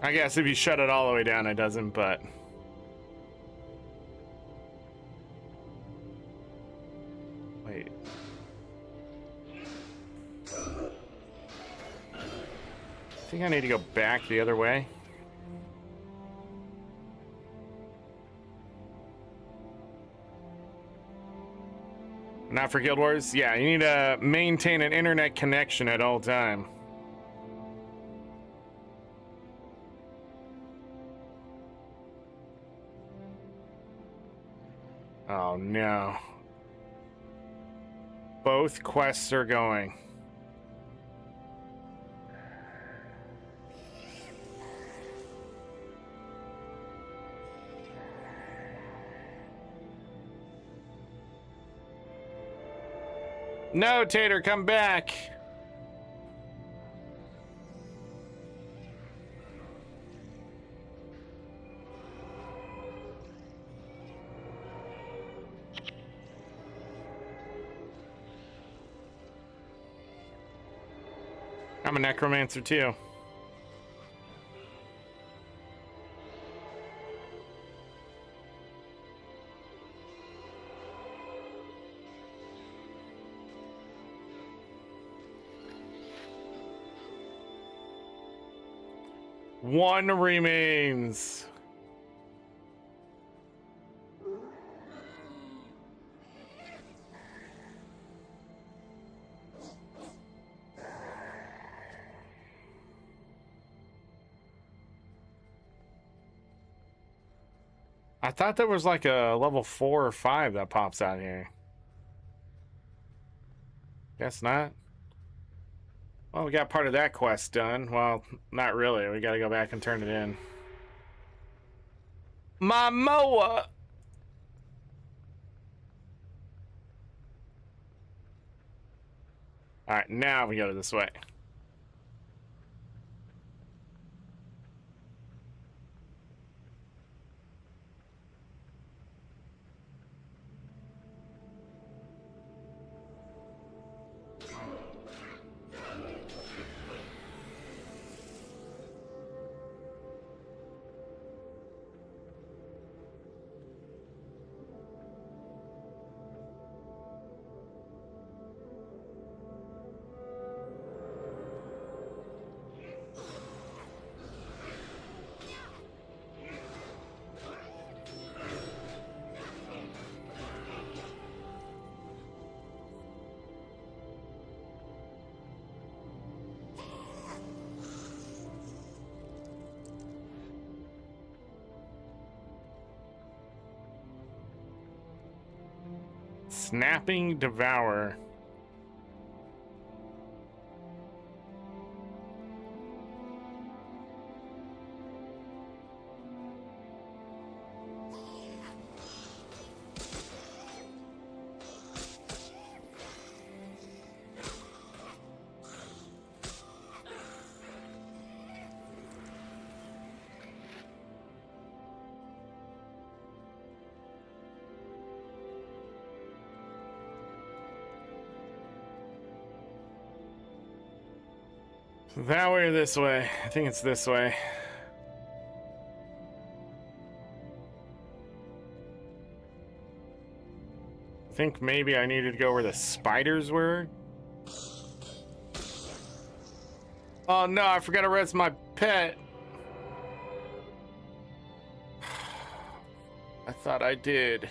I guess if you shut it all the way down, it doesn't, but... Wait. I think I need to go back the other way. Not for Guild Wars? Yeah, you need to maintain an internet connection at all time. Oh no. Both quests are going. No, Tater, come back. I'm a necromancer too. One remains. I thought there was like a level 4 or 5 that pops out here. Guess not. Well, we got part of that quest done. Well, not really. We gotta go back and turn it in. Momoa! Alright, now we go this way. Snapping Devour. That way or this way? I think it's this way. I think maybe I needed to go where the spiders were. Oh no, I forgot to rest my pet. I thought I did.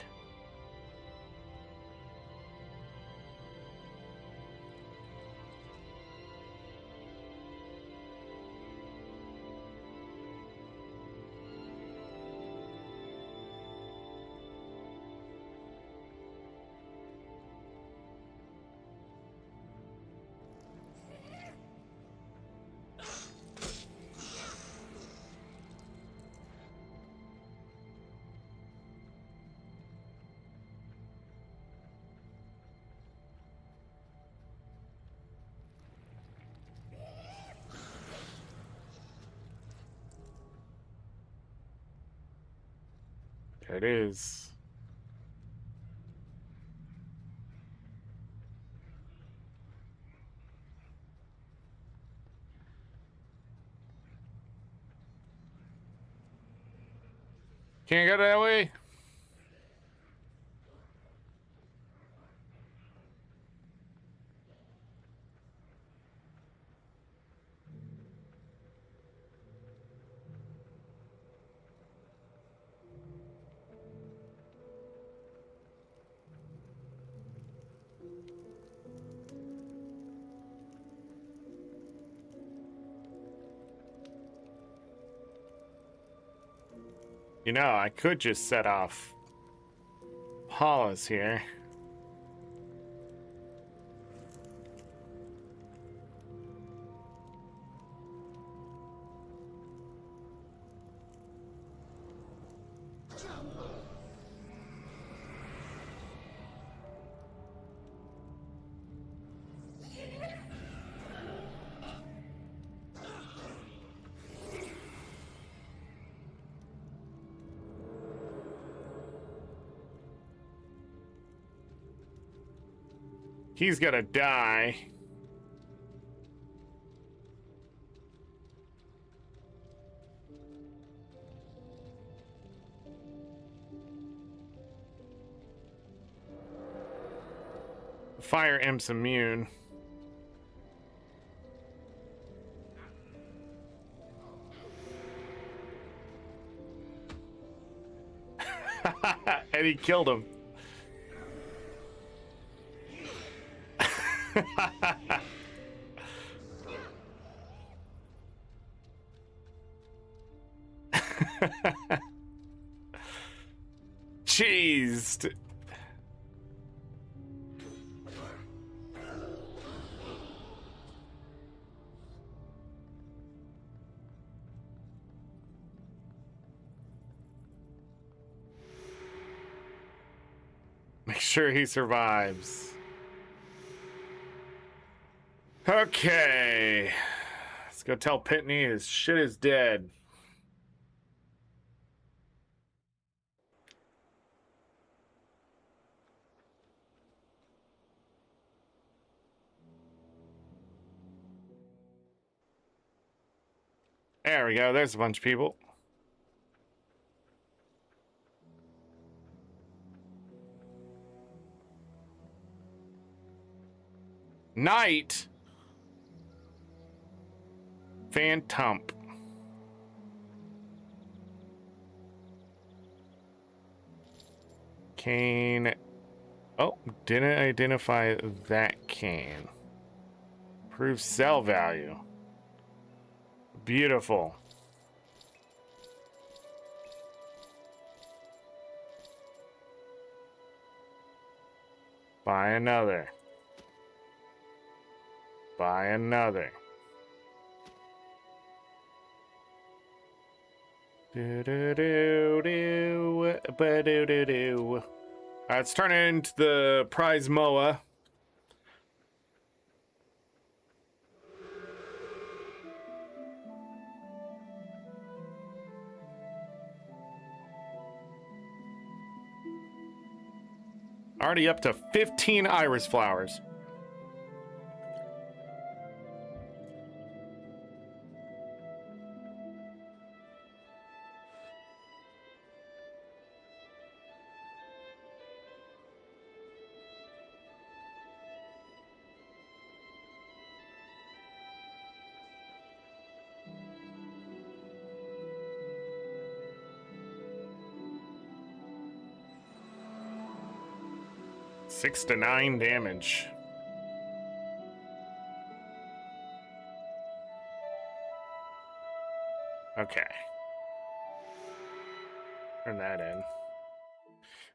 There it is. Can't go that way? You know, I could just set off Paula's here. He's gonna die. Fire Imp's immune. And he killed him. Cheesed. Make sure he survives. Okay. Let's go tell Pitney his shit is dead. There we go. There's a bunch of people. Knight. Phantom. Cane. Oh, didn't identify that cane. Prove sell value. Beautiful. Buy another. Buy another. Do do do do ba do do do. Let's turn it into the prize MOA. Already up to 15 iris flowers. Six to 9 damage. Okay. Turn that in.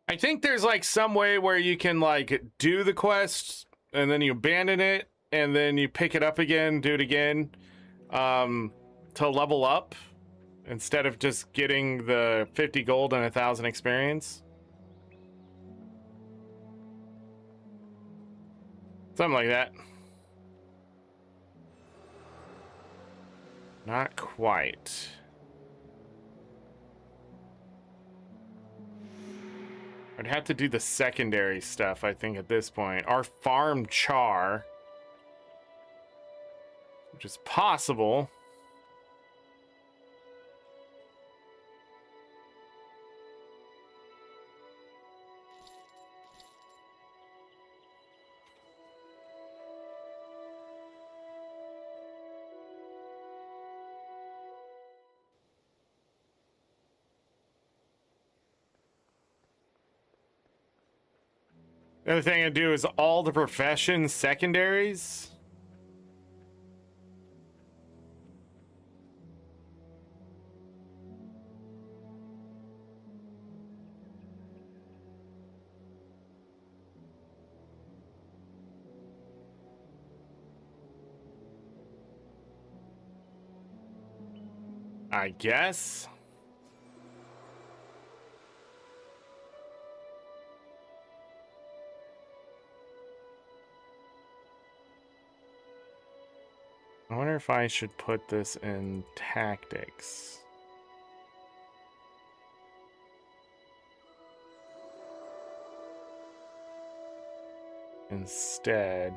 I think there's like some way where you can like do the quest and then you abandon it and then you pick it up again, do it again, to level up instead of just getting the 50 gold and 1,000 experience. Something like that. Not quite. I'd have to do the secondary stuff, I think, at this point. Our farm char, which is possible. The other thing I do is all the profession secondaries. I guess. I wonder if I should put this in tactics. instead.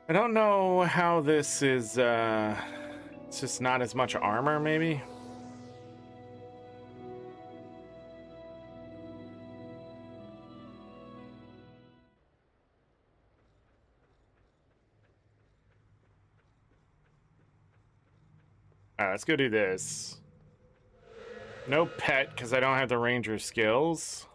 I don't know how this is, it's just not as much armor, maybe? Alright, let's go do this. No pet, because I don't have the ranger skills.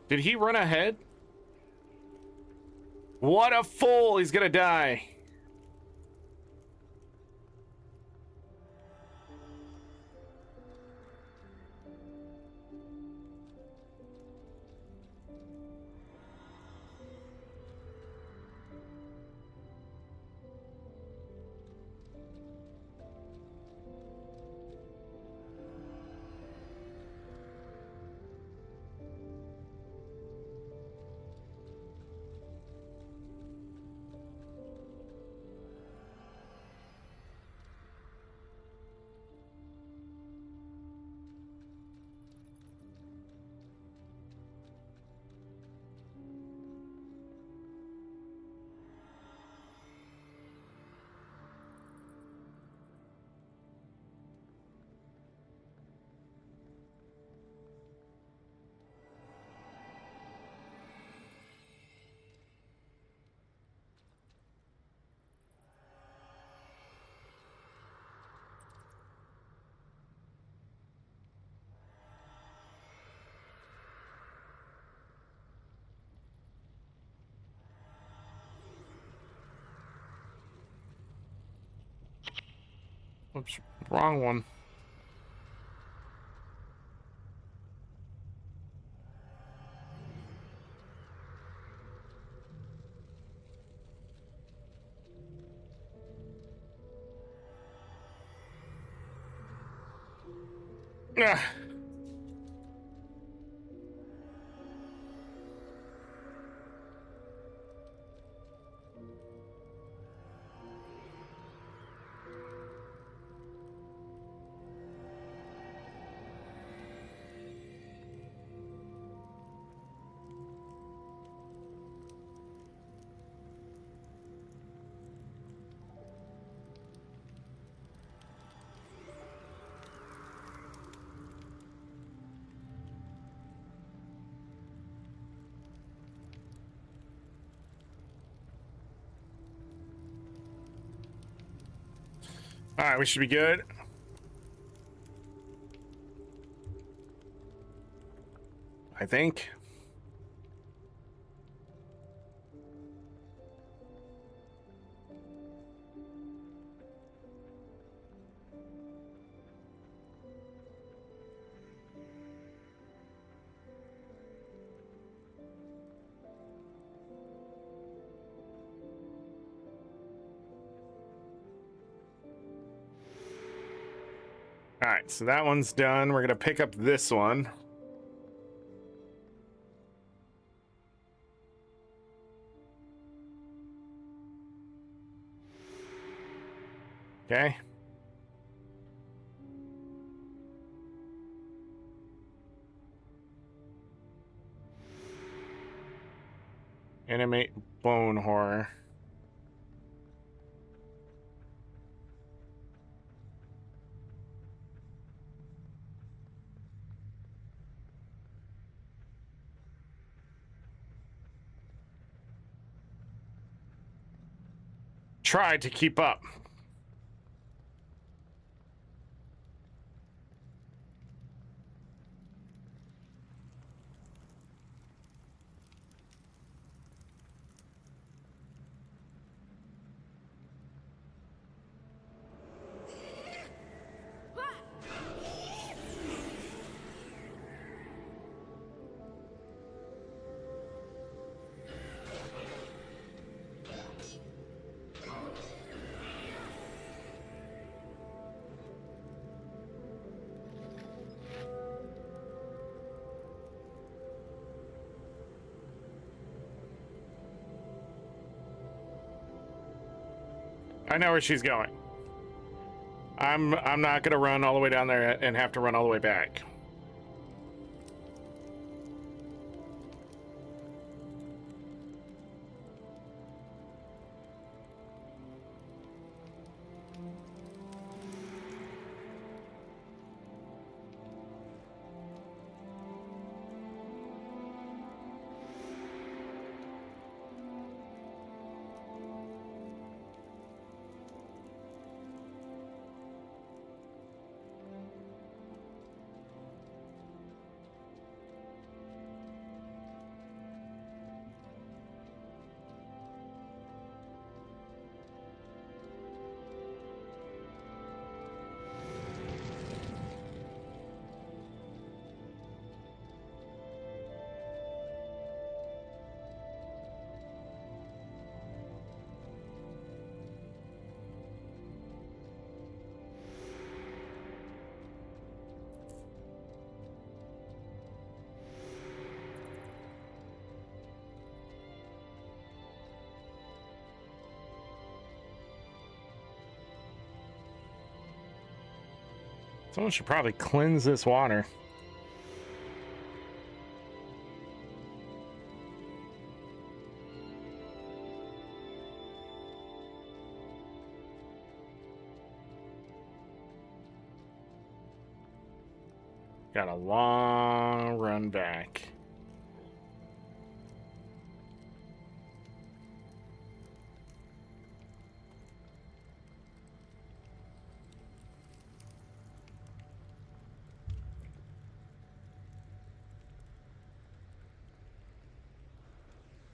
Did he run ahead? What a fool! He's gonna die. Oops, wrong one. Ah. All right, we should be good. I think. All right, so that one's done. We're gonna pick up this one. Okay. Animate bone horror. Try to keep up. I know where she's going. I'm not gonna run all the way down there and have to run all the way back. Someone should probably cleanse this water. Got a long run back.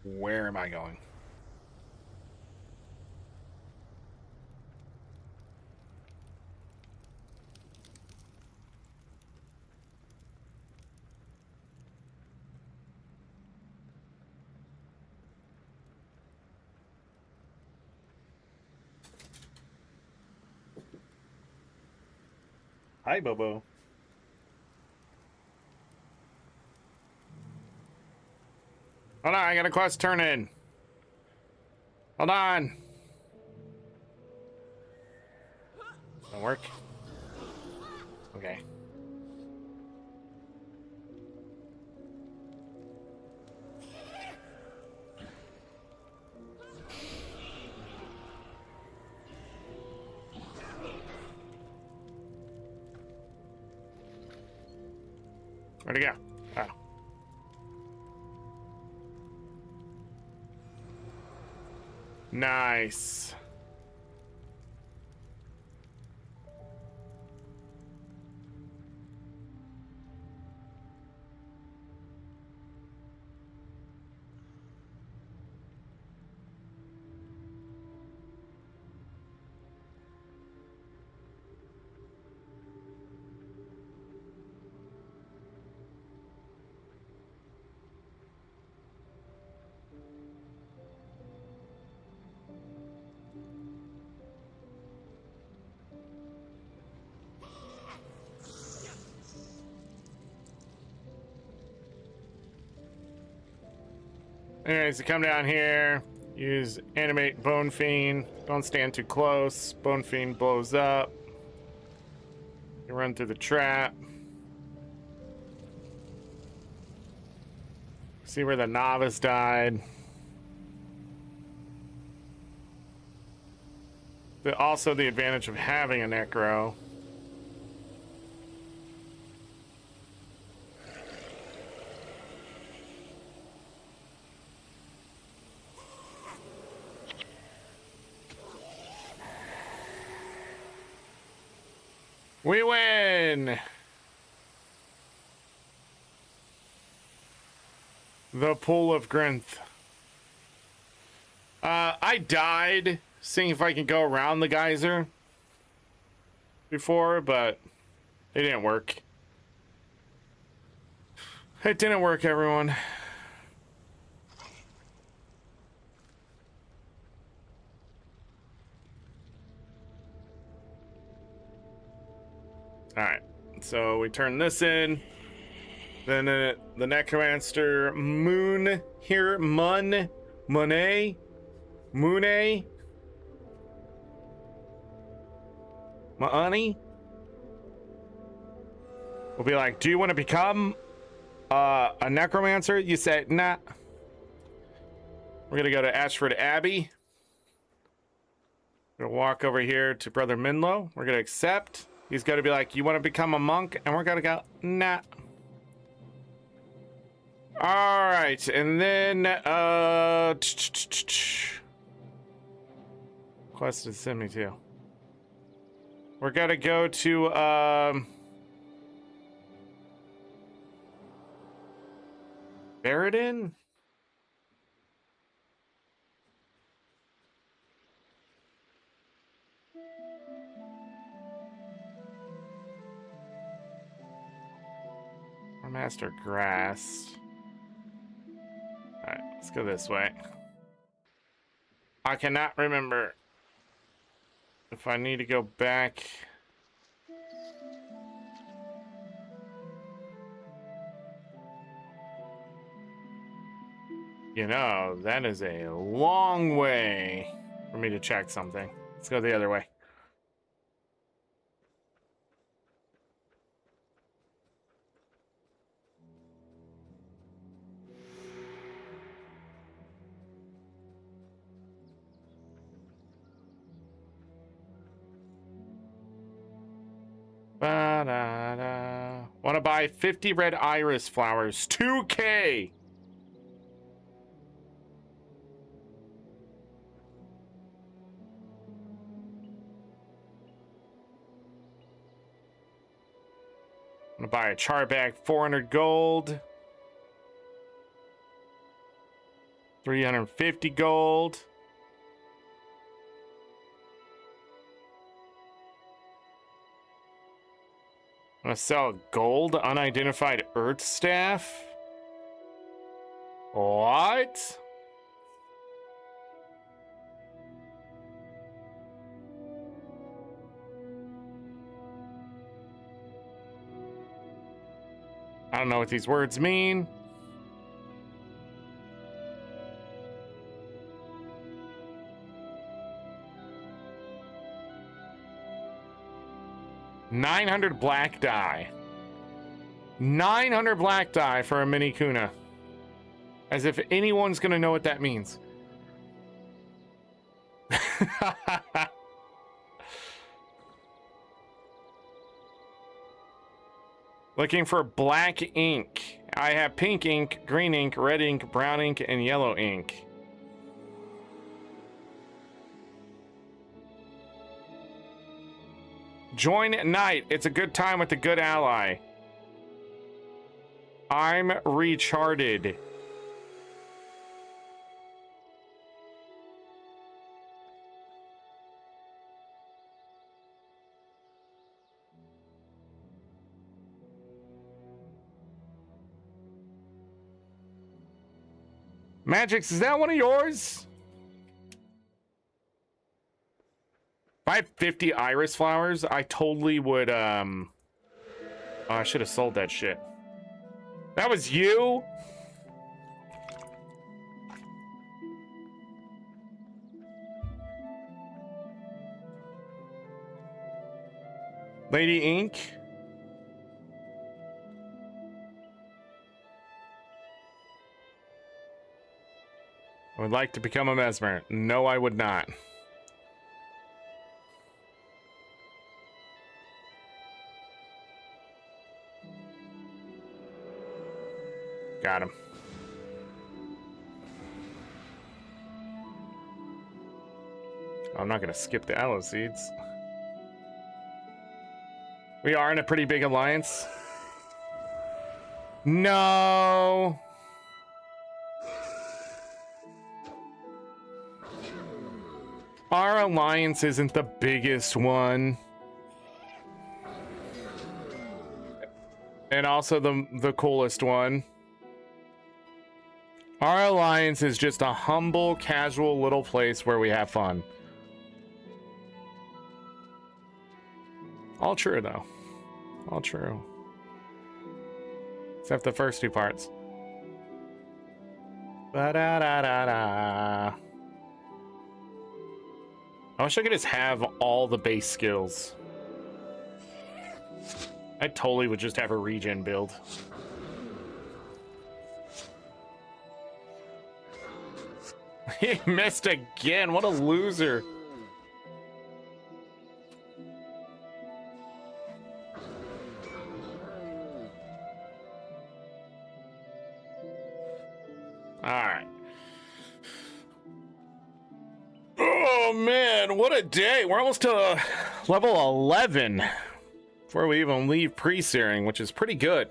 Where am I going? Hi, Bobo. Hold on, I got a quest turn in. Hold on. Don't work? Okay. Where'd he go? Oh. Nice. Anyways, you come down here, use animate Bone Fiend. Don't stand too close. Bone Fiend blows up. You run through the trap. See where the novice died. Also the advantage of having a necro. We win! The Pool of Grinth. I died seeing if I can go around the geyser before, but it didn't work. It didn't work, everyone. Alright, so we turn this in. Then the Necromancer Moon here, Monet. Money. We'll be like, do you want to become a necromancer? You say, nah. We're gonna go to Ashford Abbey. We're gonna walk over here to Brother Minlow. We're gonna accept. He's gonna be like, you want to become a monk? And we're gonna go, nah. All right, and then quest to send me to. We're gonna go to Baradin? Or Master Grass. Alright, let's go this way. I cannot remember if I need to go back. You know, that is a long way for me to check something. Let's go the other way. Ba-da-da. Want to buy 50 red iris flowers. 2K! I'm gonna buy a char bag, 400 gold. 350 gold. I'm gonna sell a gold unidentified earth staff. What? I don't know what these words mean. $900 black dye. 900 black dye for a mini Kuna. As if anyone's gonna know what that means. Looking for black ink. I have pink ink, green ink, red ink, brown ink, and yellow ink. Join at night. It's a good time with a good ally. I'm recharted. Magix, is that one of yours? If I had 50 iris flowers, I totally would, oh, I should have sold that shit. That was you? Lady Ink? I would like to become a mesmer. No, I would not. Got him. I'm not going to skip the aloe seeds. We are in a pretty big alliance. No. Our alliance isn't the biggest one. And also the coolest one. Our alliance is just a humble, casual little place where we have fun. All true, though. All true. Except the first two parts. Ba-da-da-da-da. I wish I could just have all the base skills. I totally would just have a regen build. He missed again. What a loser. All right. Oh man, what a day. We're almost to level 11 before we even leave pre-searing, which is pretty good.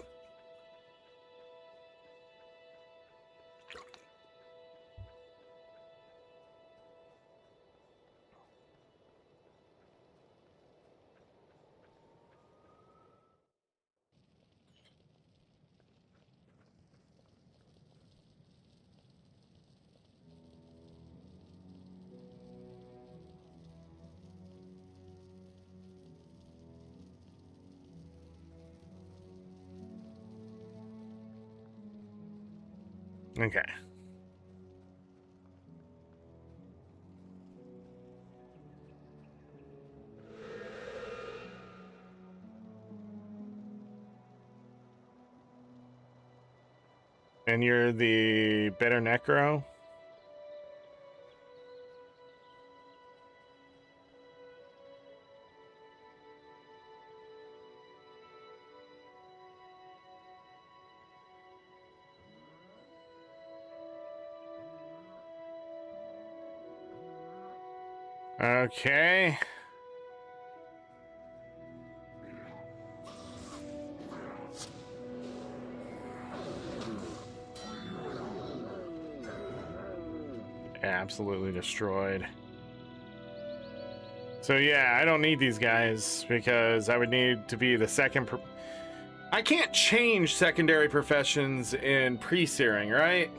Okay. And you're the better necro? Okay. Absolutely destroyed. So yeah, I don't need these guys because I would need to be the second. I can't change secondary professions in pre-searing, right?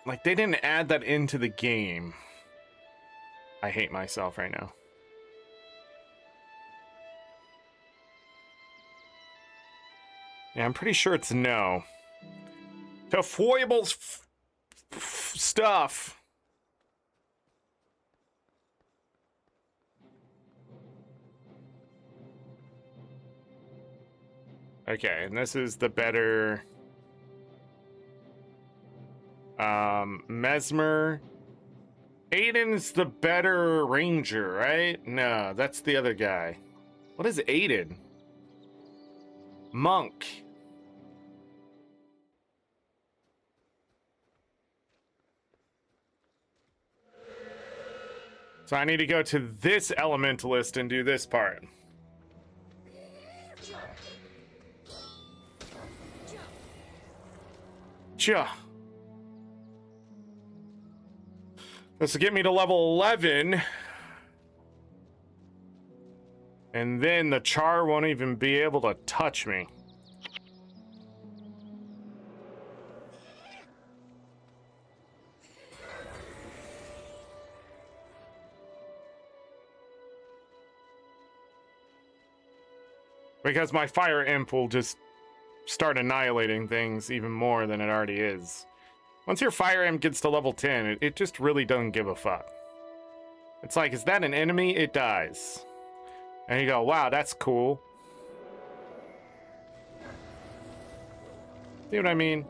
Like, they didn't add that into the game. I hate myself right now. Yeah, I'm pretty sure it's no. To foibles stuff. Okay, and this is the better... Mesmer. Aiden's the better ranger, right? No, that's the other guy. What is Aiden? Monk. So I need to go to this elementalist and do this part. Cha. This will get me to level 11. And then the char won't even be able to touch me. Because my fire imp will just start annihilating things even more than it already is. Once your fire imp gets to level 10, it just really doesn't give a fuck. It's like, is that an enemy? It dies. And you go, wow, that's cool. See what I mean?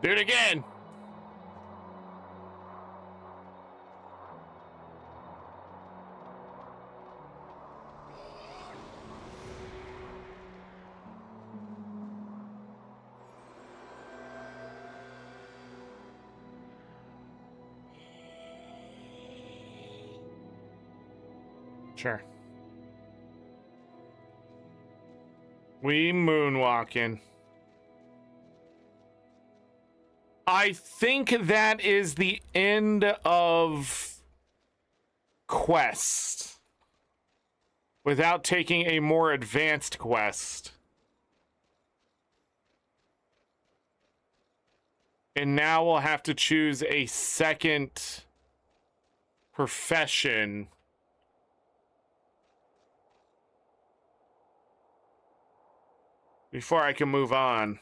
Do it again. Sure. We moonwalking. I think that is the end of quest. Without taking a more advanced quest. And now we'll have to choose a second profession. Before I can move on.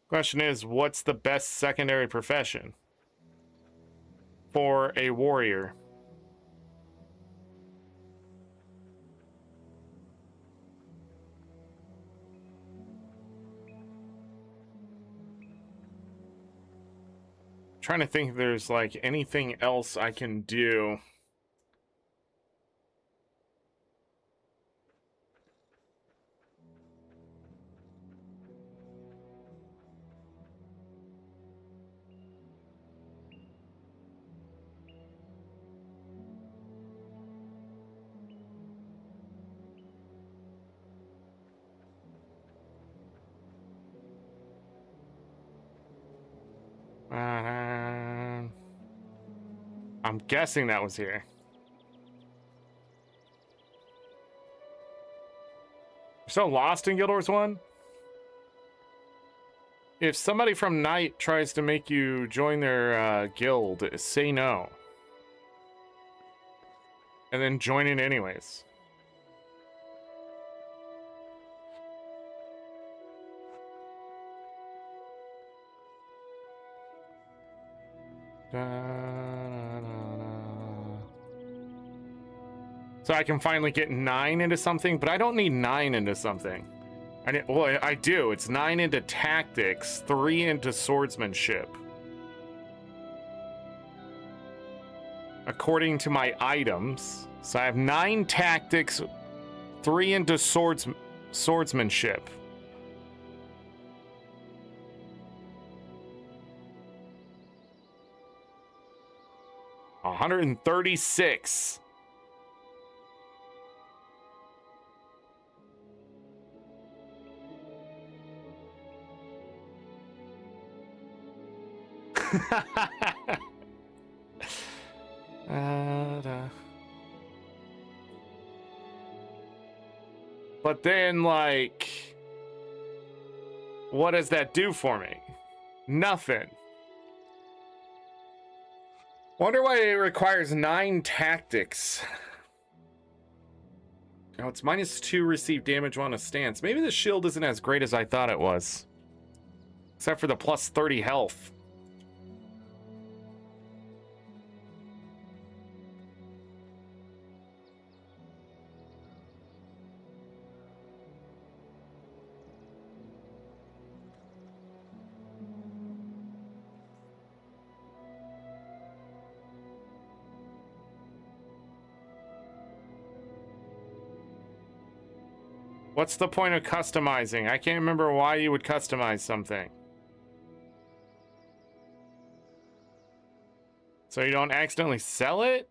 Question is, what's the best secondary profession for a warrior? Trying to think if there's like anything else I can do. I'm guessing that was here. You're so lost in Guild Wars 1? If somebody from Night tries to make you join their guild, say no. And then join in anyways. So I can finally get 9 into something, but I don't need 9 into something. Well, I do. It's 9 into tactics, 3 into swordsmanship. According to my items. So I have 9 tactics, 3 into swordsmanship. $136. But then, like, what does that do for me? Nothing. Wonder why it requires 9 tactics. Oh, it's -2 received damage on a stance. Maybe the shield isn't as great as I thought it was. Except for the plus 30 health. What's the point of customizing? I can't remember why you would customize something. So you don't accidentally sell it?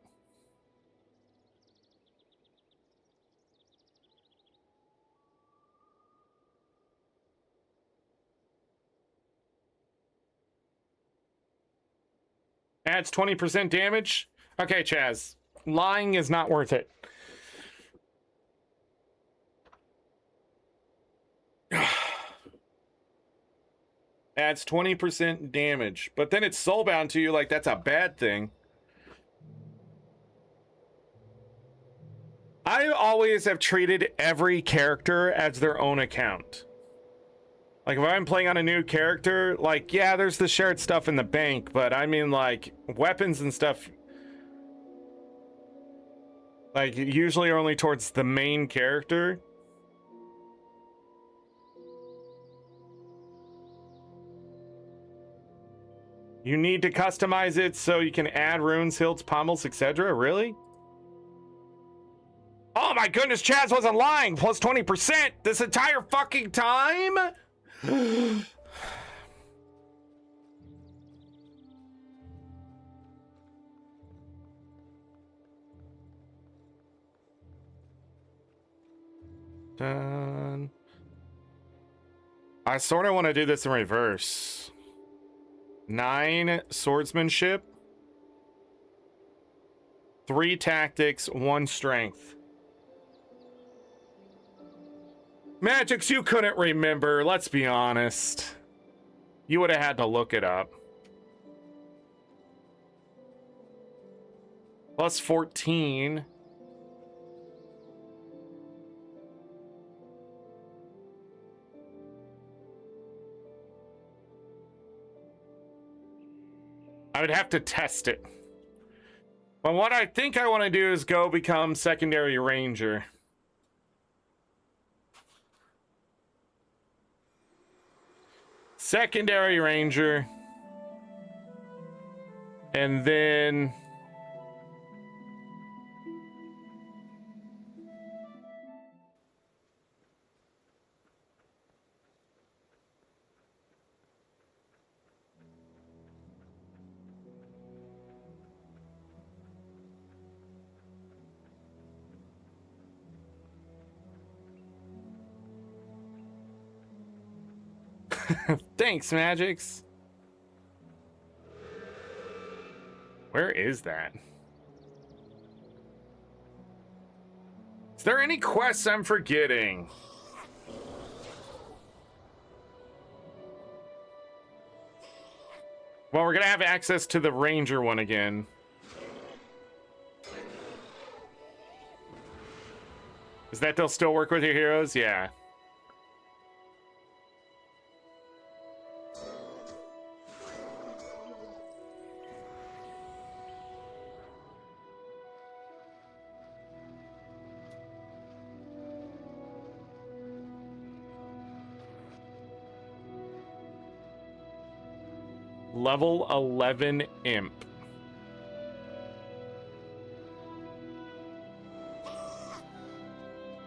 Adds 20% damage? Okay, Chaz. Lying is not worth it. Adds 20% damage. But then it's soulbound to you like that's a bad thing. I always have treated every character as their own account. Like, if I'm playing on a new character, like, yeah, there's the shared stuff in the bank, but I mean, like, weapons and stuff. Like, usually only towards the main character. You need to customize it so you can add runes, hilts, pommels, etc. Really? Oh my goodness, Chaz wasn't lying. Plus 20% this entire fucking time? Done. I sort of want to do this in reverse. 9 swordsmanship, 3 tactics, 1 strength. Magics you couldn't remember, let's be honest. You would have had to look it up. Plus 14. I would have to test it. But what I think I want to do is go become secondary ranger. Secondary ranger. And then... Thanks, Magix. Where is that? Is there any quests I'm forgetting? Well, we're gonna have access to the ranger one again. Is that they'll still work with your heroes? Yeah. Level 11 imp.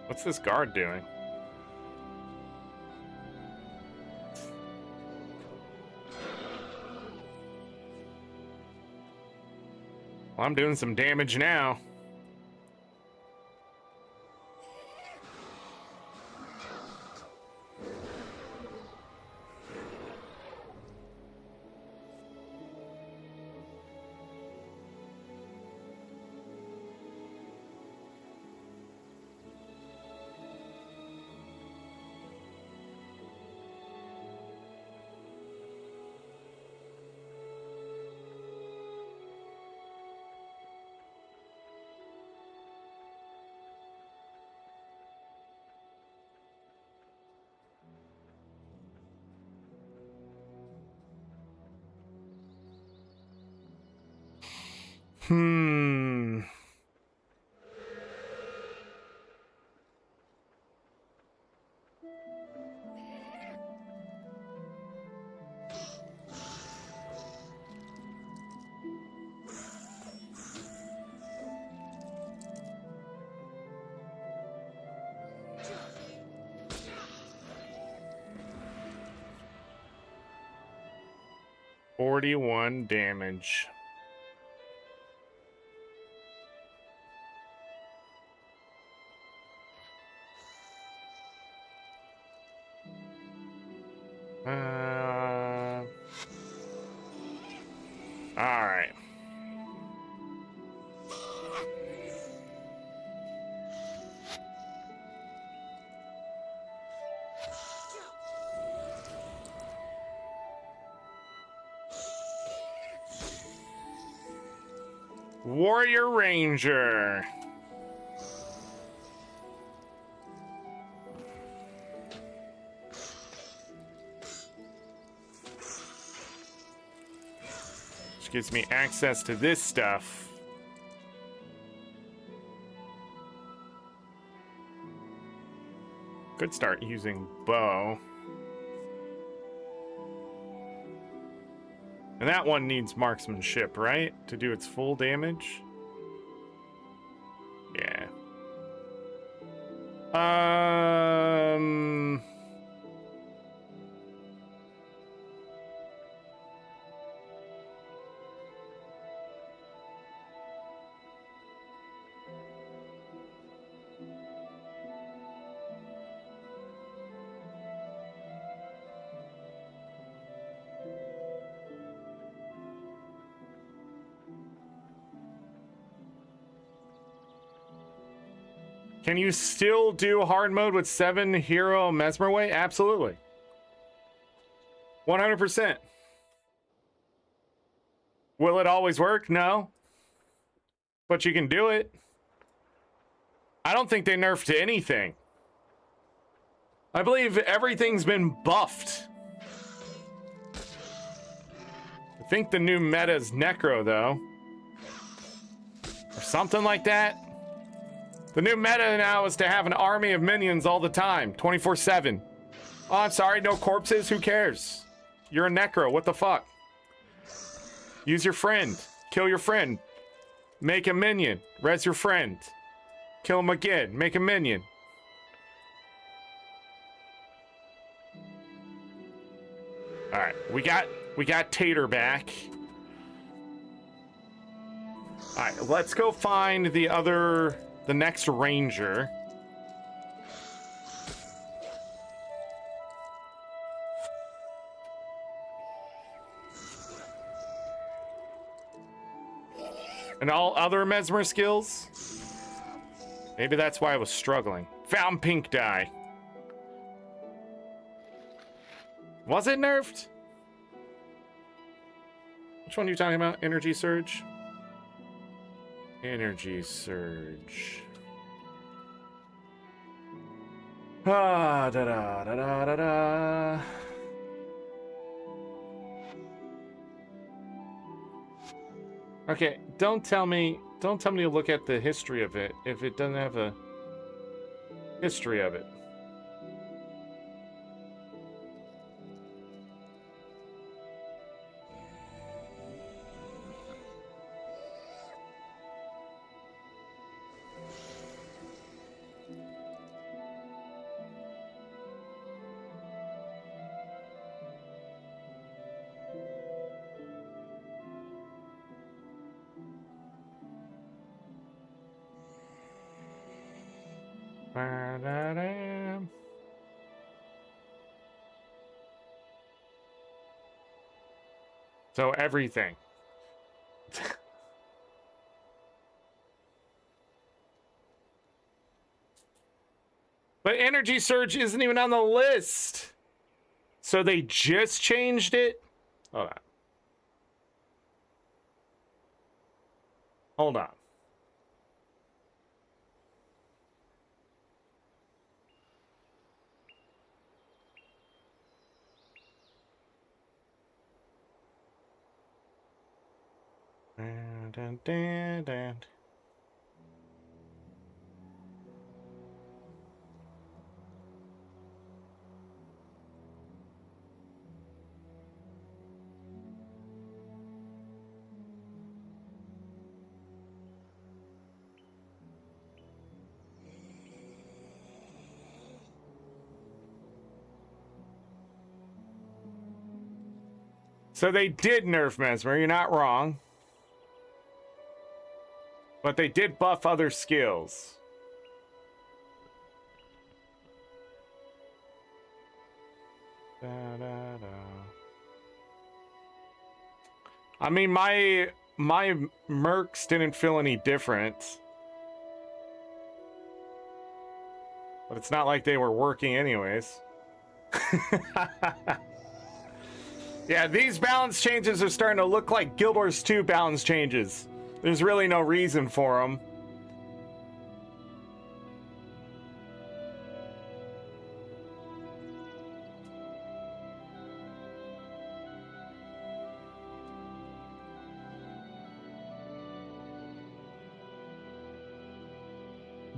What's this guard doing? Well, I'm doing some damage now. Hmm. $41 damage. All right. Warrior Ranger. Which gives me access to this stuff. Could start using bow. And that one needs marksmanship, right? To do its full damage? Yeah. Can you still do hard mode with 7 hero mesmer weight? Absolutely. 100%. Will it always work? No. But you can do it. I don't think they nerfed anything. I believe everything's been buffed. I think the new meta is Necro, though. Or something like that. The new meta now is to have an army of minions all the time, 24/7. Oh, I'm sorry, no corpses? Who cares? You're a Necro, what the fuck? Use your friend. Kill your friend. Make a minion. Res your friend. Kill him again. Make a minion. Alright, we got Tater back. Alright, let's go find the next ranger. And all other mesmer skills? Maybe that's why I was struggling. Found pink dye. Was it nerfed? Which one are you talking about? Energy surge? Energy surge. Ah, da da da da da da. Okay, don't tell me to look at the history of it if it doesn't have a history of it. So everything. But Energy Surge isn't even on the list. So they just changed it? Hold on. Hold on. Dun, dun, dun. So they did nerf Mesmer, you're not wrong. But they did buff other skills. Da, da, da. I mean, my mercs didn't feel any different. But it's not like they were working anyways. Yeah, these balance changes are starting to look like Guild Wars 2 balance changes. There's really no reason for them.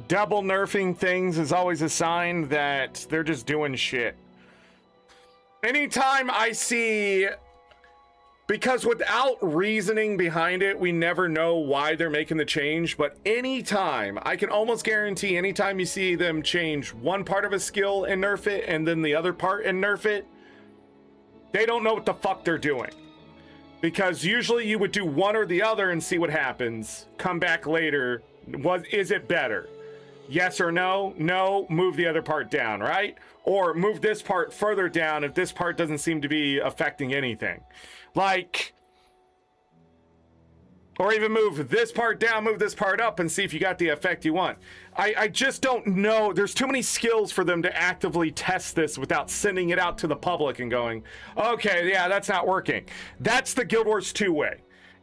double nerfing things is always a sign that they're just doing shit. Anytime I see, because without reasoning behind it, we never know why they're making the change, but anytime, I can almost guarantee anytime you see them change one part of a skill and nerf it, and then the other part and nerf it, they don't know what the fuck they're doing. Because usually you would do one or the other and see what happens. Come back later. Is it better? Yes or no? No, move the other part down, right? Or move this part further down if this part doesn't seem to be affecting anything. Like, or even move this part down, move this part up, and see if you got the effect you want. I just don't know. There's too many skills for them to actively test this without sending it out to the public and going, okay, yeah, that's not working. That's the Guild Wars 2 way.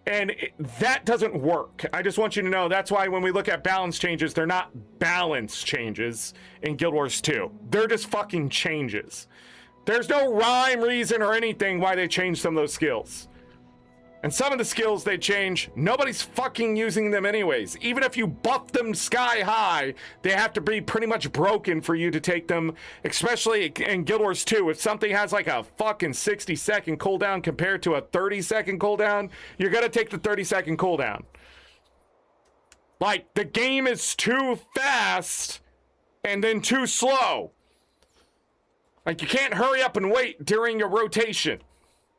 And that doesn't work. I just want you to know that's why when we look at balance changes, they're not balance changes in Guild Wars 2. They're just fucking changes. There's no rhyme, reason, or anything why they changed some of those skills. And some of the skills they change, nobody's fucking using them anyways. Even if you buff them sky high, they have to be pretty much broken for you to take them, especially in Guild Wars 2. If something has like a fucking 60-second cooldown compared to a 30-second cooldown, you're gonna take the 30-second cooldown. Like, the game is too fast and then too slow. Like, you can't hurry up and wait during your rotation.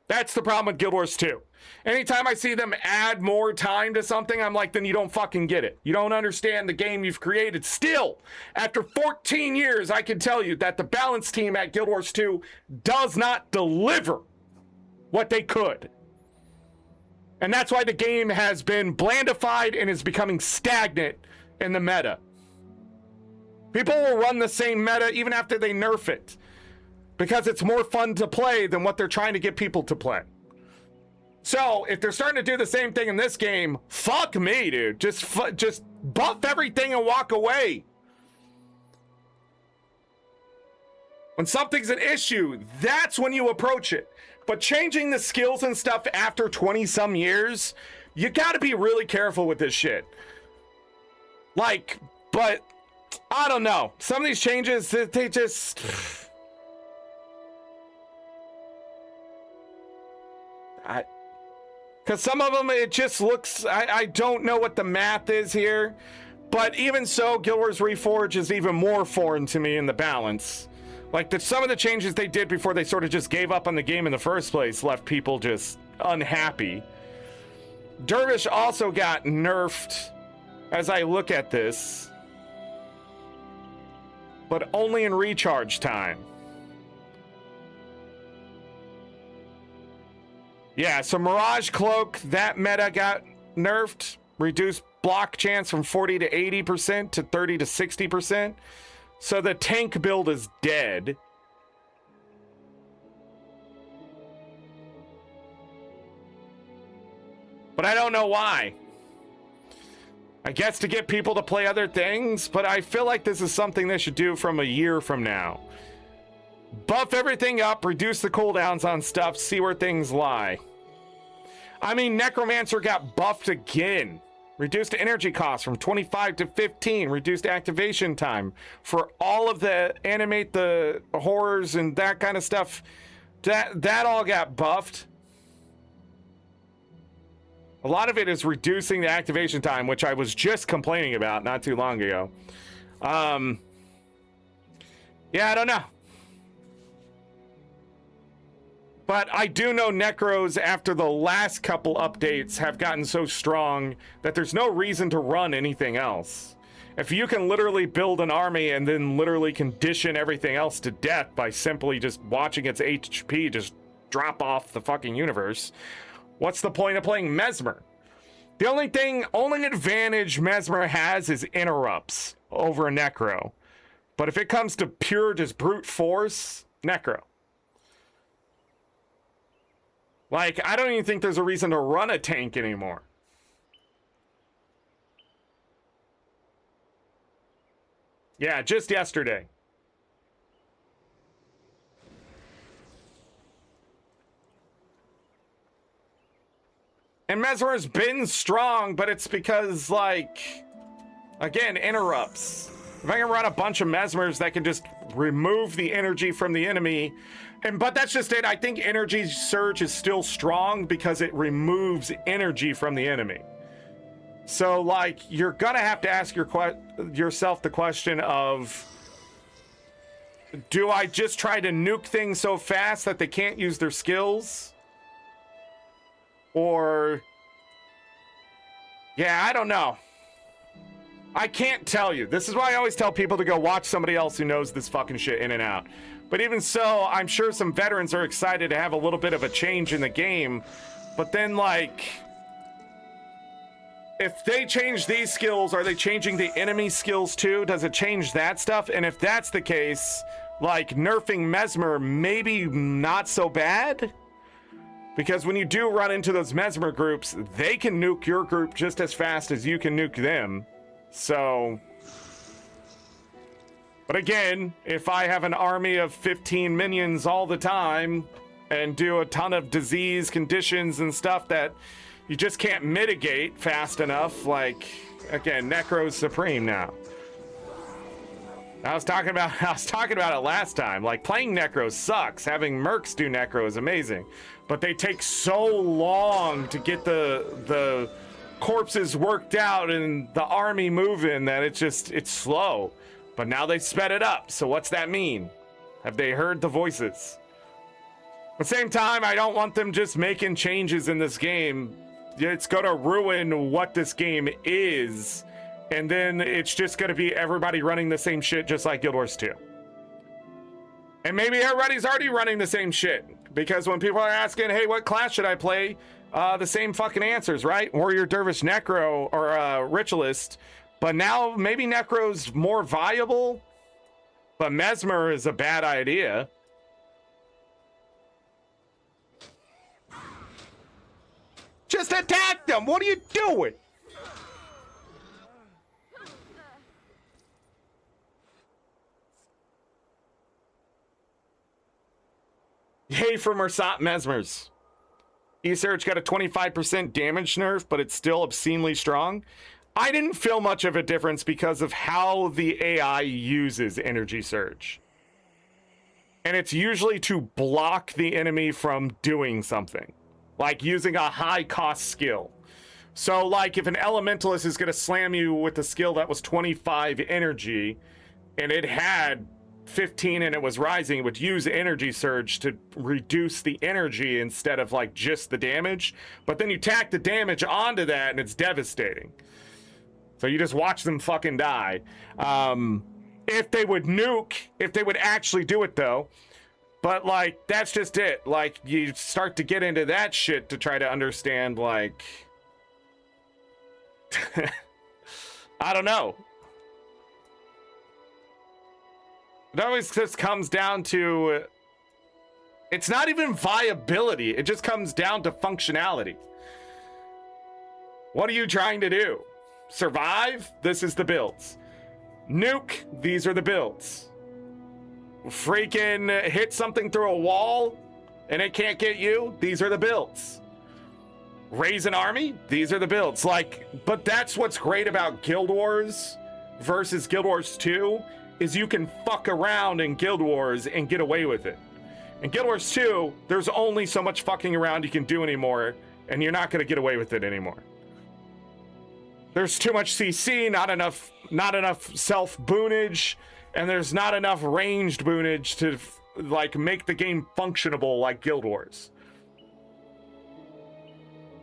That's the problem with Guild Wars 2. Anytime I see them add more time to something, I'm like, then you don't fucking get it. You don't understand the game you've created. Still, after 14 years, I can tell you that the balance team at Guild Wars 2 does not deliver what they could. And that's why the game has been blandified and is becoming stagnant in the meta. People will run the same meta even after they nerf it, because it's more fun to play than what they're trying to get people to play. So, if they're starting to do the same thing in this game, fuck me, dude. Just buff everything and walk away. When something's an issue, that's when you approach it. But changing the skills and stuff after 20-some years, you gotta be really careful with this shit. Like, but, I don't know. Some of these changes, they just... Because some of them, it just looks... I don't know what the math is here. But even so, Guild Wars Reforged is even more foreign to me in the balance. Like, some of the changes they did before they sort of just gave up on the game in the first place left people just unhappy. Dervish also got nerfed as I look at this. But only in recharge time. Yeah, so Mirage Cloak, that meta got nerfed. Reduced block chance from 40 to 80% to 30 to 60%. So the tank build is dead. But I don't know why. I guess to get people to play other things, but I feel like this is something they should do from a year from now. Buff everything up, reduce the cooldowns on stuff, see where things lie. I mean, Necromancer got buffed again. Reduced energy cost from 25 to 15. Reduced activation time for all of the animate the horrors and that kind of stuff. That all got buffed. A lot of it is reducing the activation time, which I was just complaining about not too long ago. Yeah, I don't know. But I do know Necros, after the last couple updates, have gotten so strong that there's no reason to run anything else. If you can literally build an army and then literally condition everything else to death by simply just watching its HP just drop off the fucking universe, what's the point of playing Mesmer? The only advantage Mesmer has is interrupts over a Necro. But if it comes to pure just brute force, Necro. Like, I don't even think there's a reason to run a tank anymore. Yeah, just yesterday. And Mesmer's been strong, but it's because, like, again, interrupts. If I can run a bunch of mesmers that can just remove the energy from the enemy, but that's just it. I think energy surge is still strong because it removes energy from the enemy. So, like, you're gonna have to ask yourself the question of, do I just try to nuke things so fast that they can't use their skills? Or, yeah, I don't know. I can't tell you. This is why I always tell people to go watch somebody else who knows this fucking shit in and out. But even so, I'm sure some veterans are excited to have a little bit of a change in the game. But then, like, if they change these skills, are they changing the enemy skills too? Does it change that stuff? And if that's the case, like, nerfing Mesmer, maybe not so bad? Because when you do run into those Mesmer groups, they can nuke your group just as fast as you can nuke them. So, but again, if I have an army of 15 minions all the time and do a ton of disease conditions and stuff that you just can't mitigate fast enough, like, again, Necro's supreme now. I was talking about it last time. Like, playing Necro sucks. Having mercs do Necro is amazing, but they take so long to get the corpses worked out and the army moving that it's slow. But now they sped it up. So what's that mean? Have they heard the voices? At the same time, I don't want them just making changes in this game. It's gonna ruin what this game is, and then it's just gonna be everybody running the same shit, just like Guild Wars 2. And maybe everybody's already running the same shit, because when people are asking, hey, what class should I play? The same fucking answers, right? Warrior, Dervish, Necro, or Ritualist. But now maybe Necro's more viable, but Mesmer is a bad idea. Just attack them! What are you doing? Yay for Mersat Mesmers. E-Search got a 25% damage nerf, but it's still obscenely strong. I didn't feel much of a difference because of how the AI uses Energy Surge. And it's usually to block the enemy from doing something. Like using a high-cost skill. So, like, if an Elementalist is going to slam you with a skill that was 25 energy, and it had 15 and it was rising, it would use Energy Surge to reduce the energy instead of, like, just the damage. But then you tack the damage onto that, and it's devastating. So you just watch them fucking die. If they would nuke, if they would actually do it, though. But, like, that's just it. Like, you start to get into that shit to try to understand, like... I don't know. It always just comes down to... It's not even viability. It just comes down to functionality. What are you trying to do? Survive? This is the builds. Nuke? These are the builds. Freaking hit something through a wall and it can't get you? These are the builds. Raise an army? These are the builds. Like, but that's what's great about Guild Wars versus Guild Wars 2 is you can fuck around in Guild Wars and get away with it. In Guild Wars 2, there's only so much fucking around you can do anymore, and you're not going to get away with it anymore. There's too much CC, not enough self boonage, and there's not enough ranged boonage to like make the game functionable like Guild Wars.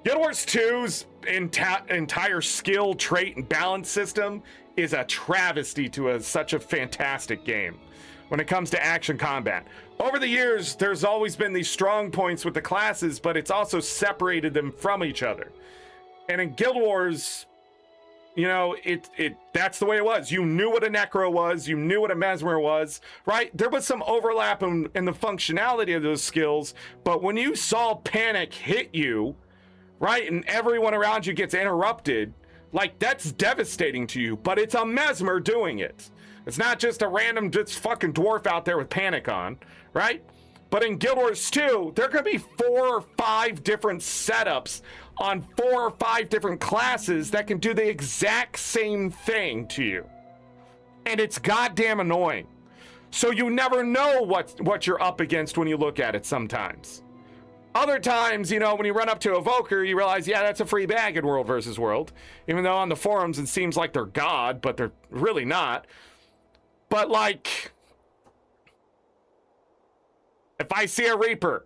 Guild Wars 2's entire skill, trait, and balance system is a travesty to such a fantastic game when it comes to action combat. Over the years, there's always been these strong points with the classes, but it's also separated them from each other. And in Guild Wars, you know, that's the way it was. You knew what a Necro was, you knew what a Mesmer was, right? There was some overlap in the functionality of those skills, but when you saw panic hit you, right, and everyone around you gets interrupted, like, that's devastating to you, but it's a Mesmer doing it. It's not just a random just fucking dwarf out there with panic on, right? But in Guild Wars 2, there could be 4 or 5 different setups on 4 or 5 different classes that can do the exact same thing to you. And it's goddamn annoying. So you never know what you're up against when you look at it sometimes. Other times, you know, when you run up to Evoker, you realize, yeah, that's a free bag in World versus World. Even though on the forums it seems like they're God, but they're really not. But like, if I see a Reaper,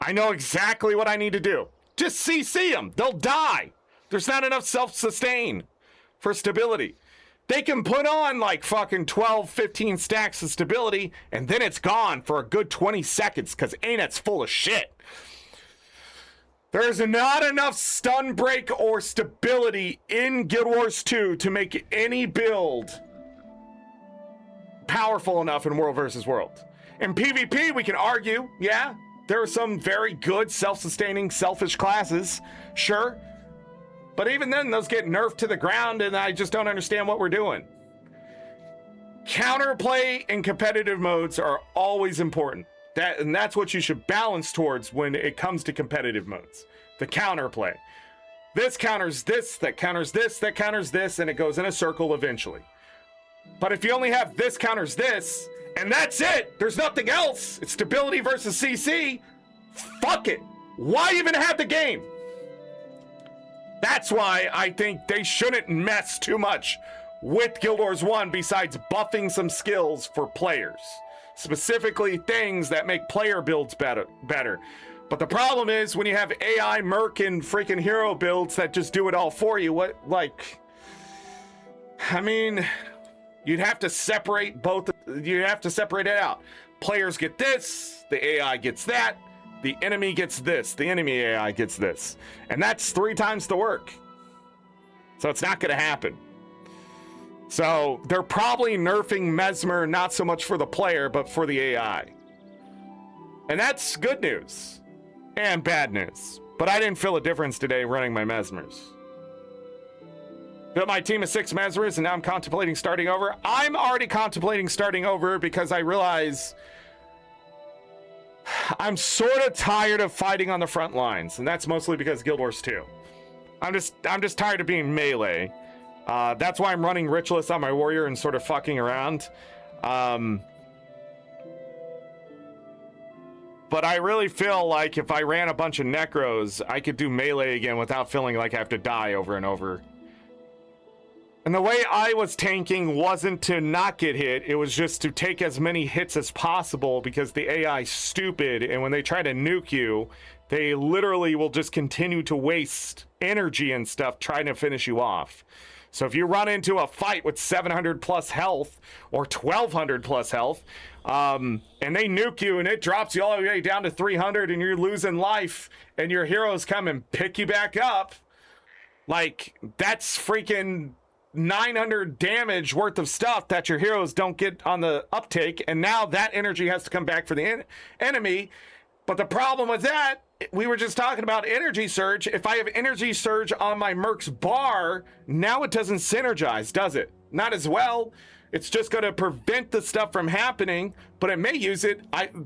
I know exactly what I need to do. Just CC them. They'll die. There's not enough self-sustain for stability. They can put on like fucking 12, 15 stacks of stability, and then it's gone for a good 20 seconds because ANET's full of shit. There's not enough stun break or stability in Guild Wars 2 to make any build powerful enough in World versus World. In PvP, we can argue, yeah, there are some very good self-sustaining, selfish classes, sure. But even then, those get nerfed to the ground, and I just don't understand what we're doing. Counterplay in competitive modes are always important. And that's what you should balance towards when it comes to competitive modes. The counterplay. This counters this, that counters this, that counters this, and it goes in a circle eventually. But if you only have this counters this, and that's it, there's nothing else, it's stability versus CC, fuck it. Why even have the game? That's why I think they shouldn't mess too much with Guild Wars 1 besides buffing some skills for players. Specifically things that make player builds better. But the problem is when you have AI merc and freaking hero builds that just do it all for you, I mean, you'd have to separate both. You have to separate it out. Players get this, the AI gets that, the enemy gets this, the enemy AI gets this. And that's 3 times the work. So it's not going to happen. So they're probably nerfing Mesmer not so much for the player, but for the AI. And that's good news and bad news. But I didn't feel a difference today running my Mesmers. Built my team of 6 Mesmers, and now I'm contemplating starting over. I'm already contemplating starting over because I realize I'm sort of tired of fighting on the front lines, and that's mostly because Guild Wars 2. I'm just tired of being melee. That's why I'm running Ritualist on my warrior and sort of fucking around. But I really feel like if I ran a bunch of Necros, I could do melee again without feeling like I have to die over and over. And the way I was tanking wasn't to not get hit, it was just to take as many hits as possible because the AI's stupid, and when they try to nuke you, they literally will just continue to waste energy and stuff trying to finish you off. So if you run into a fight with 700 plus health or 1200 plus health, and they nuke you and it drops you all the way down to 300 and you're losing life and your heroes come and pick you back up, like that's freaking 900 damage worth of stuff that your heroes don't get on the uptake, and now that energy has to come back for the enemy. But the problem with that, we were just talking about energy surge. If I have energy surge on my Merc's bar, now it doesn't synergize, does it? Not as well. It's just going to prevent the stuff from happening, but it may use it.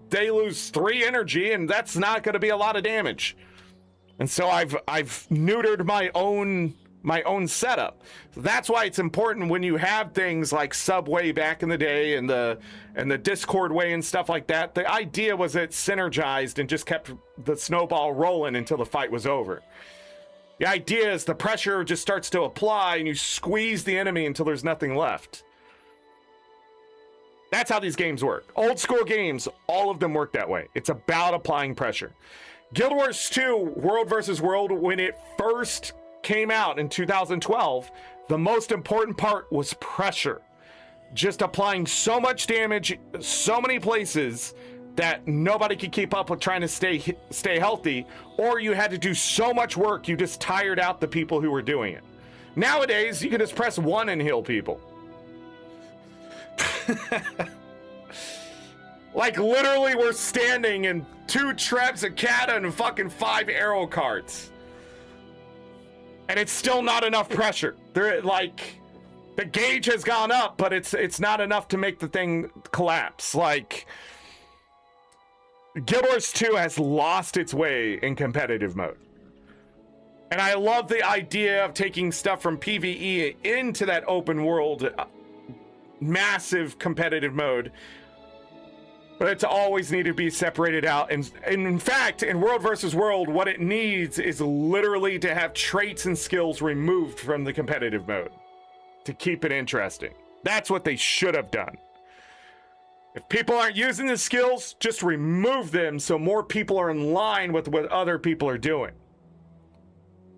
They lose 3 energy, and that's not going to be a lot of damage. And so I've neutered my own setup. So that's why it's important when you have things like Subway back in the day and the Discord way and stuff like that. The idea was it synergized and just kept the snowball rolling until the fight was over. The idea is the pressure just starts to apply and you squeeze the enemy until there's nothing left. That's how these games work. Old school games, all of them work that way. It's about applying pressure. Guild Wars 2 World versus World, when it first came out in 2012, the most important part was pressure. Just applying so much damage, so many places that nobody could keep up with trying to stay healthy, or you had to do so much work you just tired out the people who were doing it. Nowadays, you can just press 1 and heal people. Like literally we're standing in 2 Trebs, a Kata, and fucking 5 arrow carts. And it's still not enough pressure. They're like, the gauge has gone up, but it's not enough to make the thing collapse. Like, Guild Wars 2 has lost its way in competitive mode. And I love the idea of taking stuff from PvE into that open world massive competitive mode, but it's always need to be separated out. And in fact, in World versus World, what it needs is literally to have traits and skills removed from the competitive mode to keep it interesting. That's what they should have done. If people aren't using the skills, just remove them so more people are in line with what other people are doing.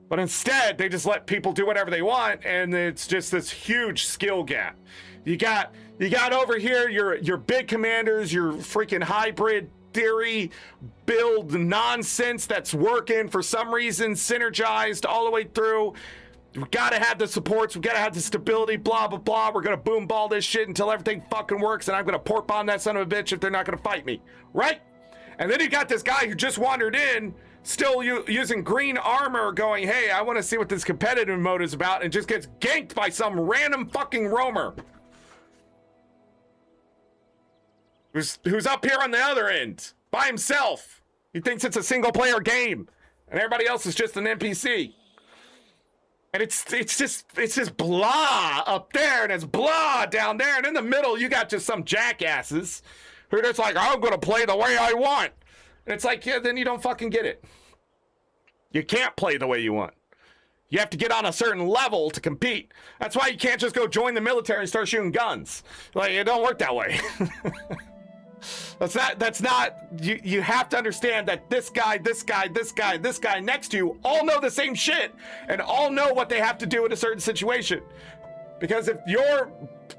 But instead, they just let people do whatever they want, and it's just this huge skill gap. You got over here your big commanders, your freaking hybrid theory build nonsense that's working for some reason, synergized all the way through. We gotta have the supports, we gotta have the stability, blah blah blah. We're gonna boom ball this shit until everything fucking works, and I'm gonna port bomb that son of a bitch if they're not gonna fight me, right? And then you got this guy who just wandered in, still using green armor, going, hey, I want to see what this competitive mode is about, and just gets ganked by some random fucking roamer who's up here on the other end by himself. He thinks it's a single player game, and everybody else is just an NPC. And it's just blah up there, and it's blah down there, and in the middle you got just some jackasses who are just like, I'm gonna play the way I want. And it's like, yeah, then you don't fucking get it. You can't play the way you want. You have to get on a certain level to compete. That's why you can't just go join the military and start shooting guns. Like, it don't work that way. That's not, you have to understand that this guy next to you all know the same shit and all know what they have to do in a certain situation. Because if your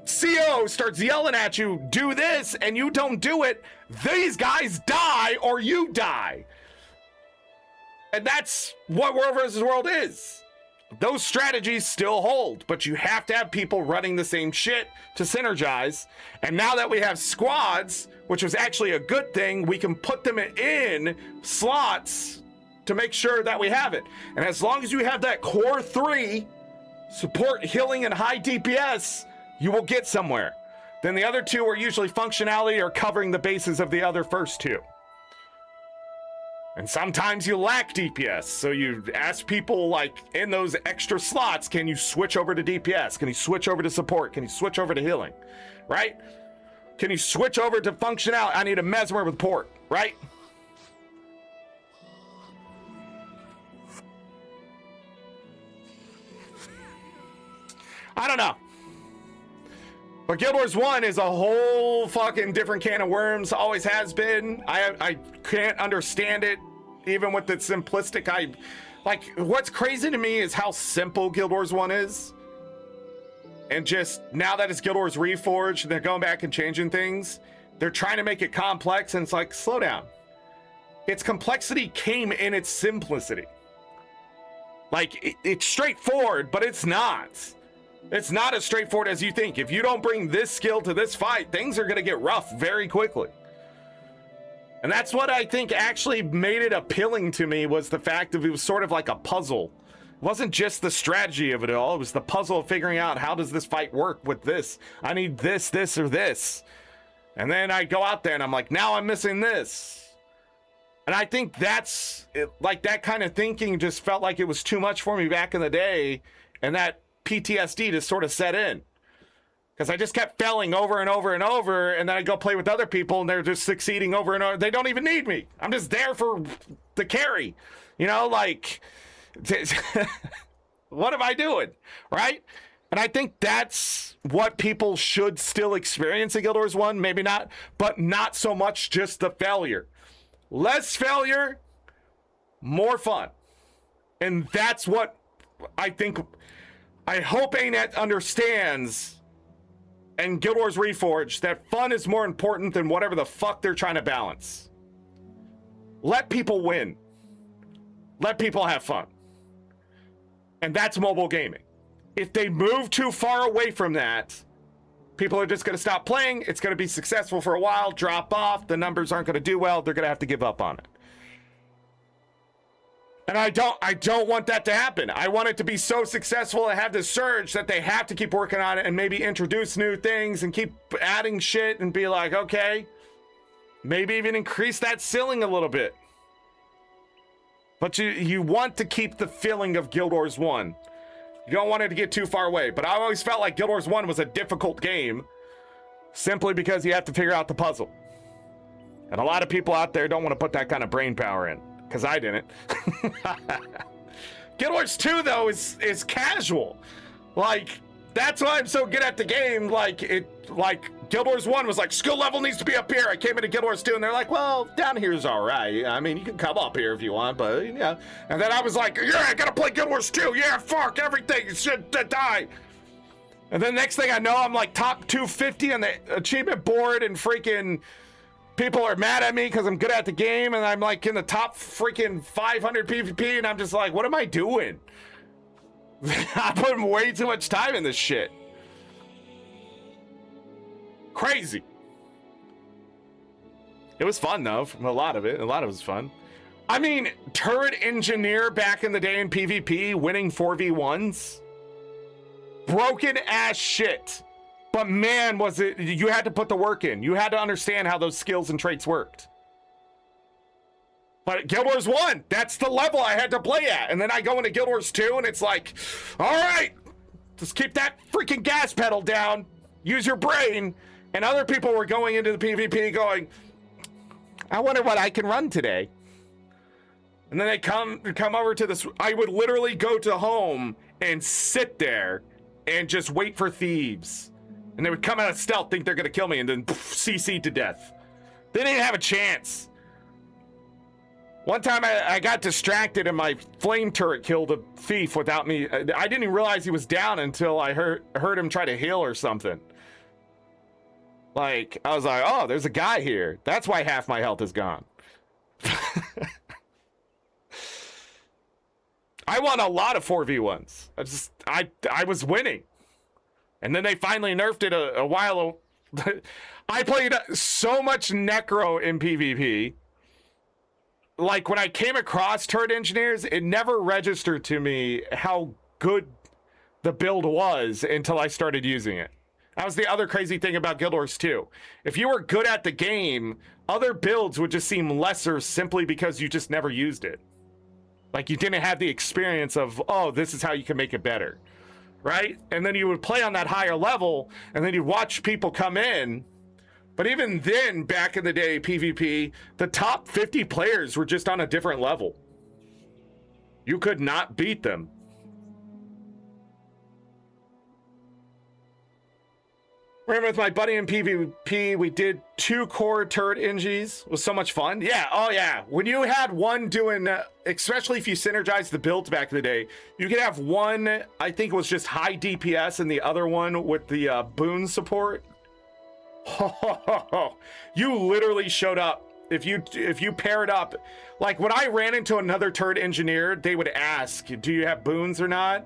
CO starts yelling at you, do this, and you don't do it, these guys die or you die. And that's what World versus World is. Those strategies still hold, but you have to have people running the same shit to synergize. And now that we have squads, which was actually a good thing, we can put them in slots to make sure that we have it. And as long as you have that core 3, support, healing, and high DPS, you will get somewhere. Then the other 2 are usually functionality or covering the bases of the other first 2. And sometimes you lack DPS, so you ask people, like, in those extra slots, can you switch over to DPS? Can you switch over to support? Can you switch over to healing? Right? Can you switch over to functionality? I need a mesmer with port, right? I don't know. But Guild Wars 1 is a whole fucking different can of worms. Always has been. I can't understand it, even with the simplistic. Like, what's crazy to me is how simple Guild Wars 1 is. And just, now that it's Guild Wars Reforged, they're going back and changing things. They're trying to make it complex, and it's like, slow down. Its complexity came in its simplicity. Like, it's straightforward, but it's not. It's not as straightforward as you think. If you don't bring this skill to this fight, things are going to get rough very quickly. And that's what I think actually made it appealing to me, was the fact that it was sort of like a puzzle. It wasn't just the strategy of it all. It was the puzzle of figuring out, how does this fight work with this? I need this, this, or this. And then I go out there and I'm like, now I'm missing this. And I think that's it, like, that kind of thinking just felt like it was too much for me back in the day. And that PTSD just sort of set in, because I just kept failing over and over and over, and then I go play with other people and they're just succeeding over and over. They don't even need me. I'm just there for the carry, you know, like what am I doing, right? And I think that's what people should still experience in Guild Wars 1. Maybe not, but not so much just the failure. Less failure, more fun. And that's what I hope ArenaNet understands, and Guild Wars Reforged, that fun is more important than whatever the fuck they're trying to balance. Let people win. Let people have fun. And that's mobile gaming. If they move too far away from that, people are just going to stop playing. It's going to be successful for a while, drop off. The numbers aren't going to do well. They're going to have to give up on it. And I don't want that to happen. I want it to be so successful and have this surge that they have to keep working on it and maybe introduce new things and keep adding shit and be like, okay, maybe even increase that ceiling a little bit. But you want to keep the feeling of Guild Wars 1. You don't want it to get too far away. But I always felt like Guild Wars 1 was a difficult game simply because you have to figure out the puzzle. And a lot of people out there don't want to put that kind of brain power in, because I didn't. Guild Wars 2, though, is casual. Like, that's why I'm so good at the game. Like, Guild Wars 1 was like, skill level needs to be up here. I came into Guild Wars 2, and they're like, well, down here's all right. I mean, you can come up here if you want, but, yeah. And then I was like, yeah, I gotta play Guild Wars 2. Yeah, fuck, everything. It should die. And then next thing I know, I'm like top 250 on the achievement board, and freaking people are mad at me because I'm good at the game, and I'm like in the top freaking 500 PvP, and I'm just like, what am I doing? I put way too much time in this shit. Crazy. It was fun though, a lot of it was fun. I mean, turret engineer back in the day in PvP, winning 4v1s. Broken ass shit. But man, was it, you had to put the work in. You had to understand how those skills and traits worked. But Guild Wars 1, that's the level I had to play at. And then I go into Guild Wars 2 and it's like, all right, just keep that freaking gas pedal down. Use your brain. And other people were going into the PvP going, I wonder what I can run today. And then they come over to this. I would literally go to home and sit there and just wait for thieves. And they would come out of stealth, think they're going to kill me, and then CC to death. They didn't even have a chance. One time I got distracted and my flame turret killed a thief without me. I didn't even realize he was down until I heard him try to heal or something. Like, I was like, oh, there's a guy here. That's why half my health is gone. I won a lot of 4v1s. I was winning. And then they finally nerfed it a while. I played so much Necro in PvP. Like, when I came across turret engineers, it never registered to me how good the build was until I started using it. That was the other crazy thing about Guild Wars 2. If you were good at the game, other builds would just seem lesser simply because you just never used it. Like, you didn't have the experience of, oh, this is how you can make it better. Right? And then you would play on that higher level, and then you'd watch people come in. But even then, back in the day, PvP, the top 50 players were just on a different level. You could not beat them. Remember with my buddy in PvP, we did 2 core turret NGs. It was so much fun. Yeah, oh yeah. When you had one doing, especially if you synergized the builds back in the day, you could have one, I think it was just high DPS, and the other one with the boon support. You literally showed up. If you paired up, like when I ran into another turret engineer, they would ask, do you have boons or not?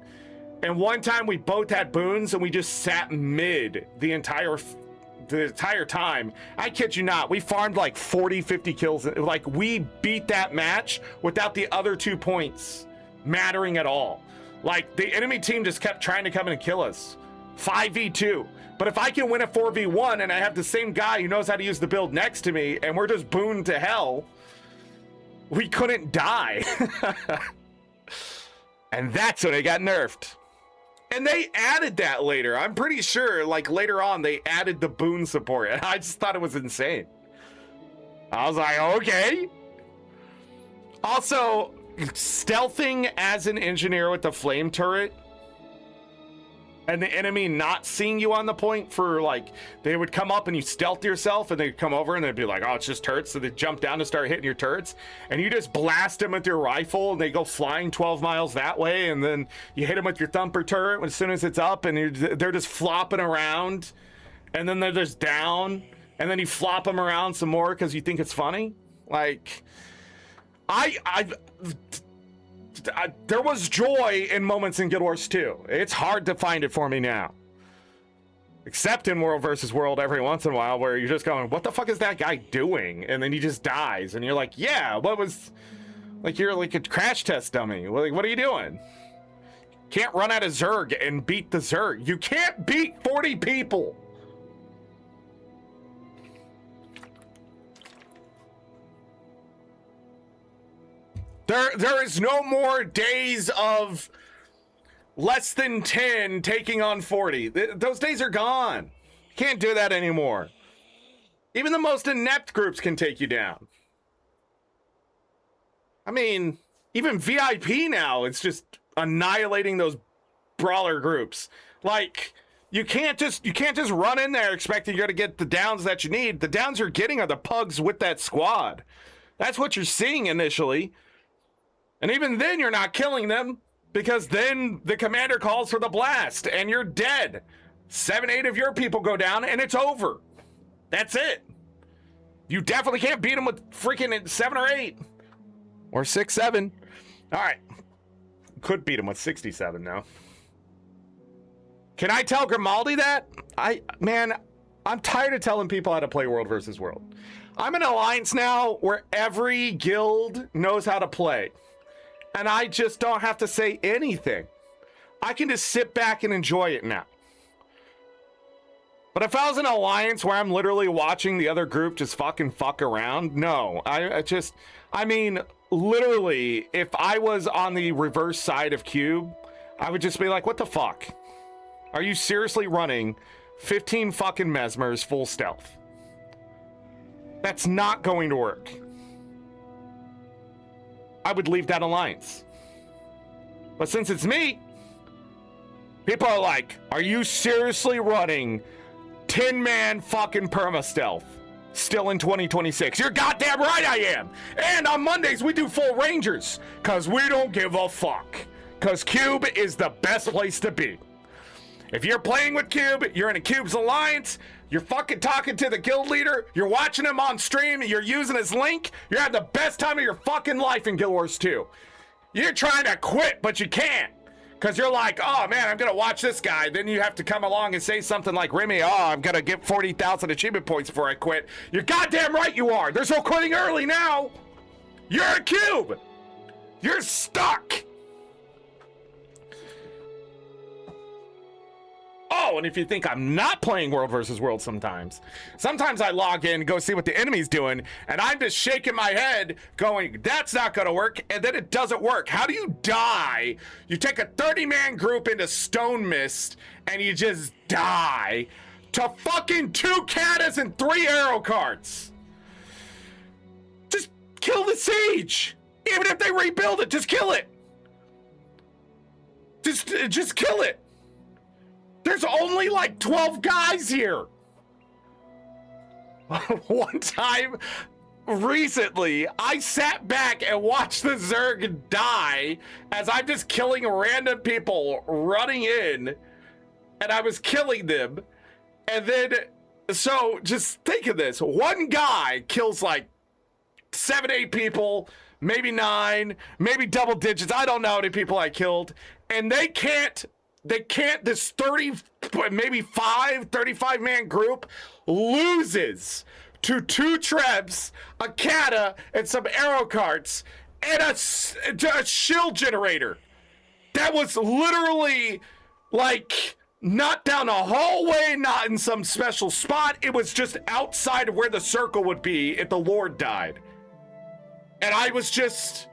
And one time we both had boons and we just sat mid the entire time. I kid you not, we farmed like 40, 50 kills. Like, we beat that match without the other 2 points mattering at all. Like, the enemy team just kept trying to come in and kill us. 5v2. But if I can win a 4v1 and I have the same guy who knows how to use the build next to me and we're just booned to hell, we couldn't die. And that's when it got nerfed. And they added that later. I'm pretty sure, like, later on, they added the boon support. And I just thought it was insane. I was like, okay. Also, stealthing as an engineer with the flame turret and the enemy not seeing you on the point for, like, they would come up and you stealth yourself and they'd come over and they'd be like, oh, it's just turrets. So they'd jump down to start hitting your turrets and you just blast them with your rifle and they go flying 12 miles that way. And then you hit them with your thumper turret as soon as it's up and they're just flopping around and then they're just down and then you flop them around some more because you think it's funny. Like, there was joy in moments in Guild Wars 2. It's hard to find it for me now. Except in World versus World every once in a while where you're just going, what the fuck is that guy doing? And then he just dies. And you're like, yeah, what was... Like, you're like a crash test dummy. Like, what are you doing? Can't run out of Zerg and beat the Zerg. You can't beat 40 people. There is no more days of less than 10 taking on 40. Those days are gone. Can't do that anymore. Even the most inept groups can take you down. I mean, even VIP now, it's just annihilating those brawler groups. Like, you can't just run in there expecting you're going to get the downs that you need. The downs you're getting are the pugs with that squad. That's what you're seeing initially. And even then, you're not killing them, because then the commander calls for the blast and you're dead. 7, 8 of your people go down and it's over. That's it. You definitely can't beat them with freaking 7 or 8 or 6, 7. All right. Could beat him with 67 now. Can I tell Grimaldi that? Man, I'm tired of telling people how to play World versus World. I'm in an alliance now where every guild knows how to play. And I just don't have to say anything. I can just sit back and enjoy it now. But if I was in an alliance where I'm literally watching the other group just fucking fuck around, no. I mean, literally, if I was on the reverse side of Cube, I would just be like, what the fuck? Are you seriously running 15 fucking Mesmers full stealth? That's not going to work. I would leave that alliance. But since it's me, people are like, are you seriously running 10-man fucking perma-stealth still in 2026? You're goddamn right I am. And on Mondays, we do full Rangers, because we don't give a fuck. Because Cube is the best place to be. If you're playing with Cube, you're in a Cube's alliance, you're fucking talking to the guild leader, you're watching him on stream, you're using his link, you're having the best time of your fucking life in Guild Wars 2. You're trying to quit, but you can't. Because you're like, oh man, I'm going to watch this guy. Then you have to come along and say something like, Remy, oh, I'm going to get 40,000 achievement points before I quit. You're goddamn right you are. There's no quitting early now. You're a Cube. You're stuck. Oh, and if you think I'm not playing World versus World sometimes I log in, go see what the enemy's doing, and I'm just shaking my head going, that's not going to work, and then it doesn't work. How do you die? You take a 30-man group into Stone Mist, and you just die to fucking 2 Katas and 3 arrow carts. Just kill the siege. Even if they rebuild it, just kill it. Just kill it. There's only like 12 guys here. One time recently, I sat back and watched the Zerg die as I'm just killing random people running in, and I was killing them. And then, so just think of this. One guy kills like 7, 8 people, maybe 9, maybe double digits. I don't know how many people I killed. And they can't, this 30, maybe 35-man group loses to 2 Trebs, a Kata, and some arrow carts, and a shield generator. That was literally like not down a hallway, not in some special spot. It was just outside of where the circle would be if the Lord died. And I was just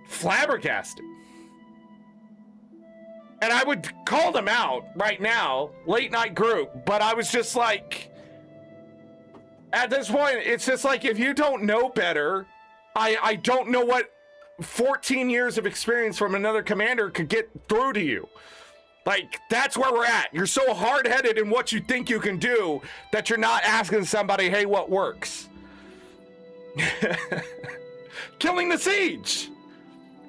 flabbergasted. And I would call them out right now, late night group, but I was just like, at this point, it's just like, if you don't know better, I don't know what 14 years of experience from another commander could get through to you. Like, that's where we're at. You're so hard-headed in what you think you can do that you're not asking somebody, hey, what works? Killing the siege.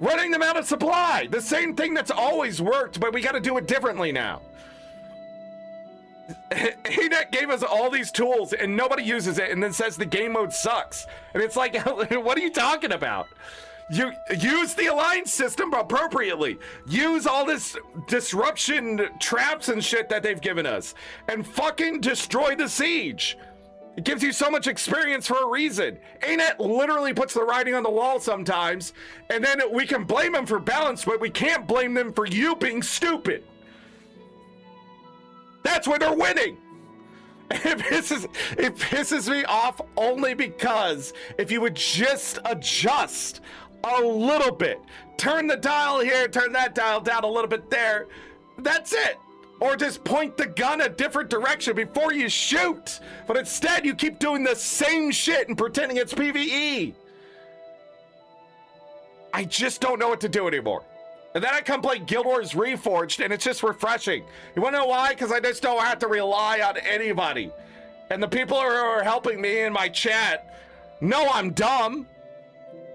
Running them out of supply. The same thing that's always worked, but we got to do it differently now. ArenaNet gave us all these tools and nobody uses it and then says the game mode sucks. And it's like, what are you talking about? You use the alliance system appropriately. Use all this disruption traps and shit that they've given us and fucking destroy the siege. It gives you so much experience for a reason. ArenaNet literally puts the writing on the wall sometimes, and then we can blame them for balance, but we can't blame them for you being stupid. That's where they're winning. It pisses me off only because if you would just adjust a little bit, turn the dial here, turn that dial down a little bit there, that's it. Or just point the gun a different direction before you shoot. But instead, you keep doing the same shit and pretending it's PvE. I just don't know what to do anymore. And then I come play Guild Wars Reforged, and it's just refreshing. You wanna know why? Because I just don't have to rely on anybody. And the people who are helping me in my chat know I'm dumb.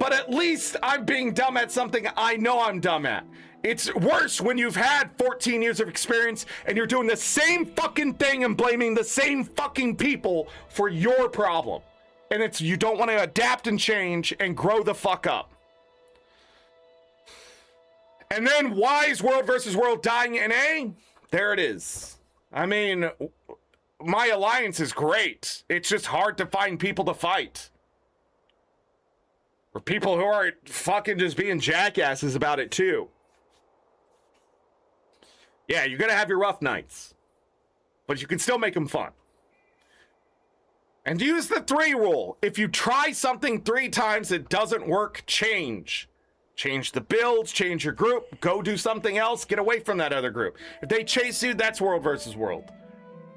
But at least I'm being dumb at something I know I'm dumb at. It's worse when you've had 14 years of experience and you're doing the same fucking thing and blaming the same fucking people for your problem. And it's you don't want to adapt and change and grow the fuck up. And then why is World versus World dying in A? There it is. I mean, my alliance is great. It's just hard to find people to fight. Or people who are fucking just being jackasses about it too. Yeah, you're gonna have your rough nights, but you can still make them fun. And use the 3 rule. If you try something 3 times, it doesn't work, change. Change the builds, change your group, go do something else, get away from that other group. If they chase you, that's World versus World.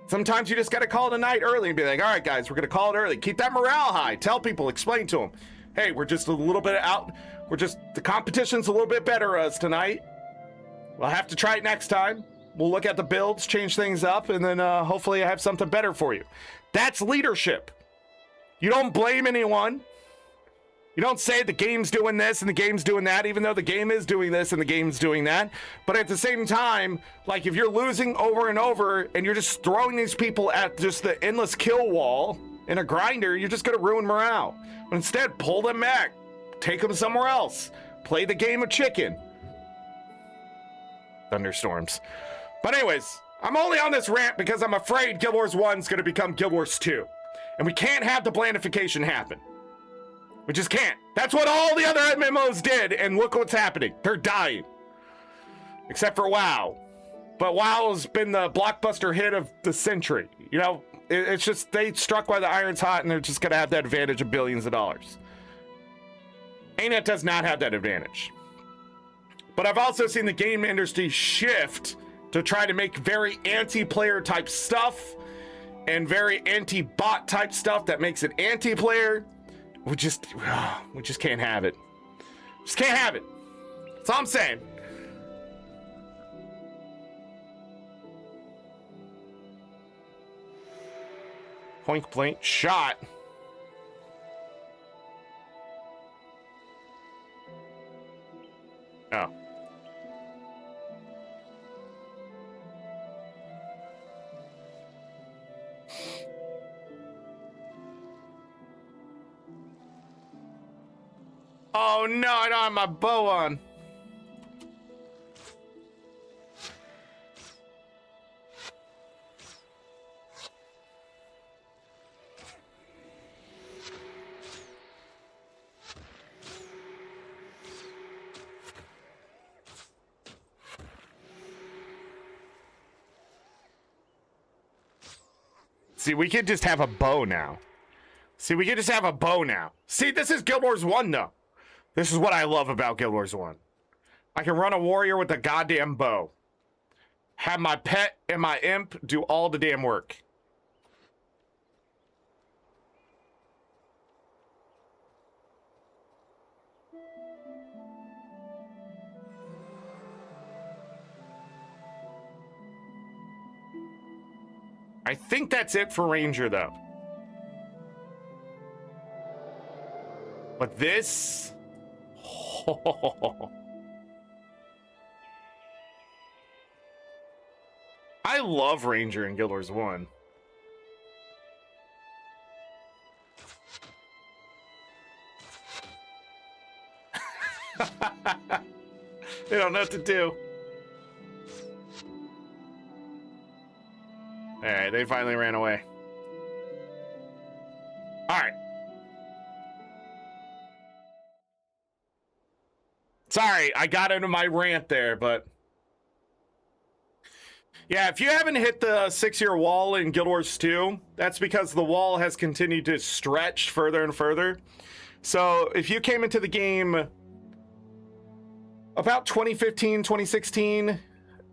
Sometimes you just gotta call it a night early and be like, all right, guys, we're gonna call it early. Keep that morale high. Tell people, explain to them. Hey, we're just a little bit out. The competition's a little bit better tonight. We'll have to try it next time. We'll look at the builds, change things up, and then hopefully I have something better for you. That's leadership. You don't blame anyone. You don't say the game's doing this and the game's doing that, even though the game is doing this and the game's doing that. But at the same time, like if you're losing over and over and you're just throwing these people at just the endless kill wall in a grinder, you're just going to ruin morale. But instead, pull them back. Take them somewhere else. Play the game of chicken. Thunderstorms. But anyways, I'm only on this rant because I'm afraid Guild Wars 1 is going to become Guild Wars 2. And we can't have the blandification happen. We just can't. That's what all the other MMOs did, and look what's happening. They're dying. Except for WoW. But WoW has been the blockbuster hit of the century. You know, it's just they struck while the iron's hot, and they're just going to have that advantage of billions of dollars. ArenaNet does not have that advantage. But I've also seen the game industry shift to try to make very anti-player type stuff and very anti-bot type stuff that makes it anti-player. We just can't have it. Just can't have it. That's all I'm saying. Point blank shot. Oh. Oh no, I don't have my bow on. See, we could just have a bow now. See, this is Guild Wars 1 though. This is what I love about Guild Wars 1. I can run a warrior with a goddamn bow. Have my pet and my imp do all the damn work. I think that's it for Ranger though. But this... I love Ranger in Guild Wars 1. They don't know what to do. Alright, they finally ran away. Alright. Sorry, I got into my rant there, but... Yeah, if you haven't hit the 6-year wall in Guild Wars 2, that's because the wall has continued to stretch further and further. So, if you came into the game about 2015, 2016,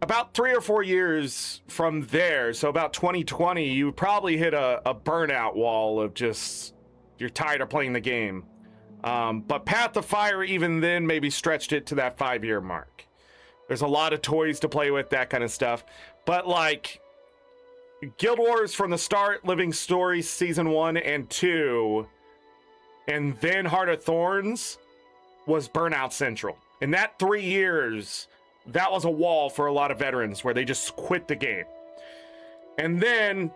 about 3 or 4 years from there, so about 2020, you probably hit a burnout wall of just, you're tired of playing the game. But Path of Fire, even then, maybe stretched it to that 5-year mark. There's a lot of toys to play with, that kind of stuff. But like, Guild Wars from the start, Living Stories Season 1 and 2, and then Heart of Thorns was Burnout Central. In that 3 years, that was a wall for a lot of veterans where they just quit the game. And then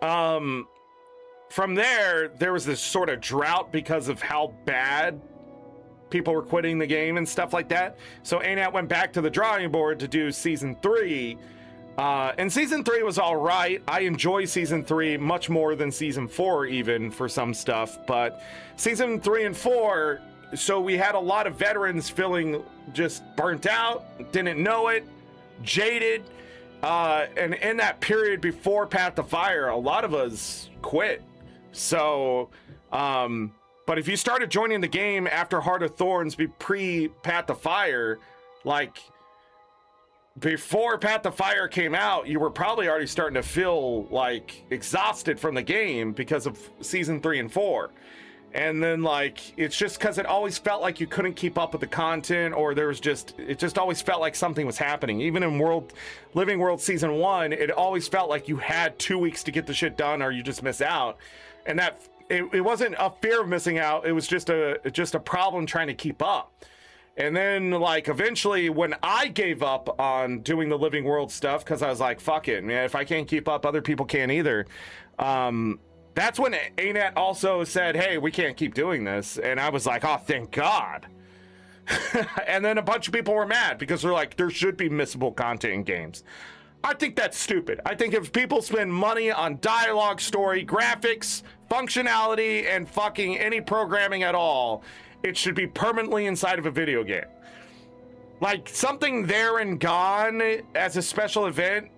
from there was this sort of drought because of how bad people were quitting the game and stuff like that. So ArenaNet went back to the drawing board to do Season 3. And Season 3 was all right. I enjoy Season 3 much more than Season 4 even for some stuff. But Season 3 and 4... So we had a lot of veterans feeling just burnt out, didn't know it, jaded. And in that period before Path to Fire, a lot of us quit. So, but if you started joining the game after Heart of Thorns, pre-Path to Fire, like before Path to Fire came out, you were probably already starting to feel like exhausted from the game because of Season 3 and 4. And then like, it's just because it always felt like you couldn't keep up with the content, or it just always felt like something was happening. Even in Living World Season 1, it always felt like you had 2 weeks to get the shit done or you just miss out. And that it wasn't a fear of missing out, it was just a problem trying to keep up. And then like eventually when I gave up on doing the Living World stuff, because I was like, fuck it, man, if I can't keep up, other people can't either. That's when ArenaNet also said, hey, we can't keep doing this. And I was like, oh, thank God. And then a bunch of people were mad because they're like, there should be missable content in games. I think that's stupid. I think if people spend money on dialogue, story, graphics, functionality, and fucking any programming at all, it should be permanently inside of a video game. Like something there and gone as a special event,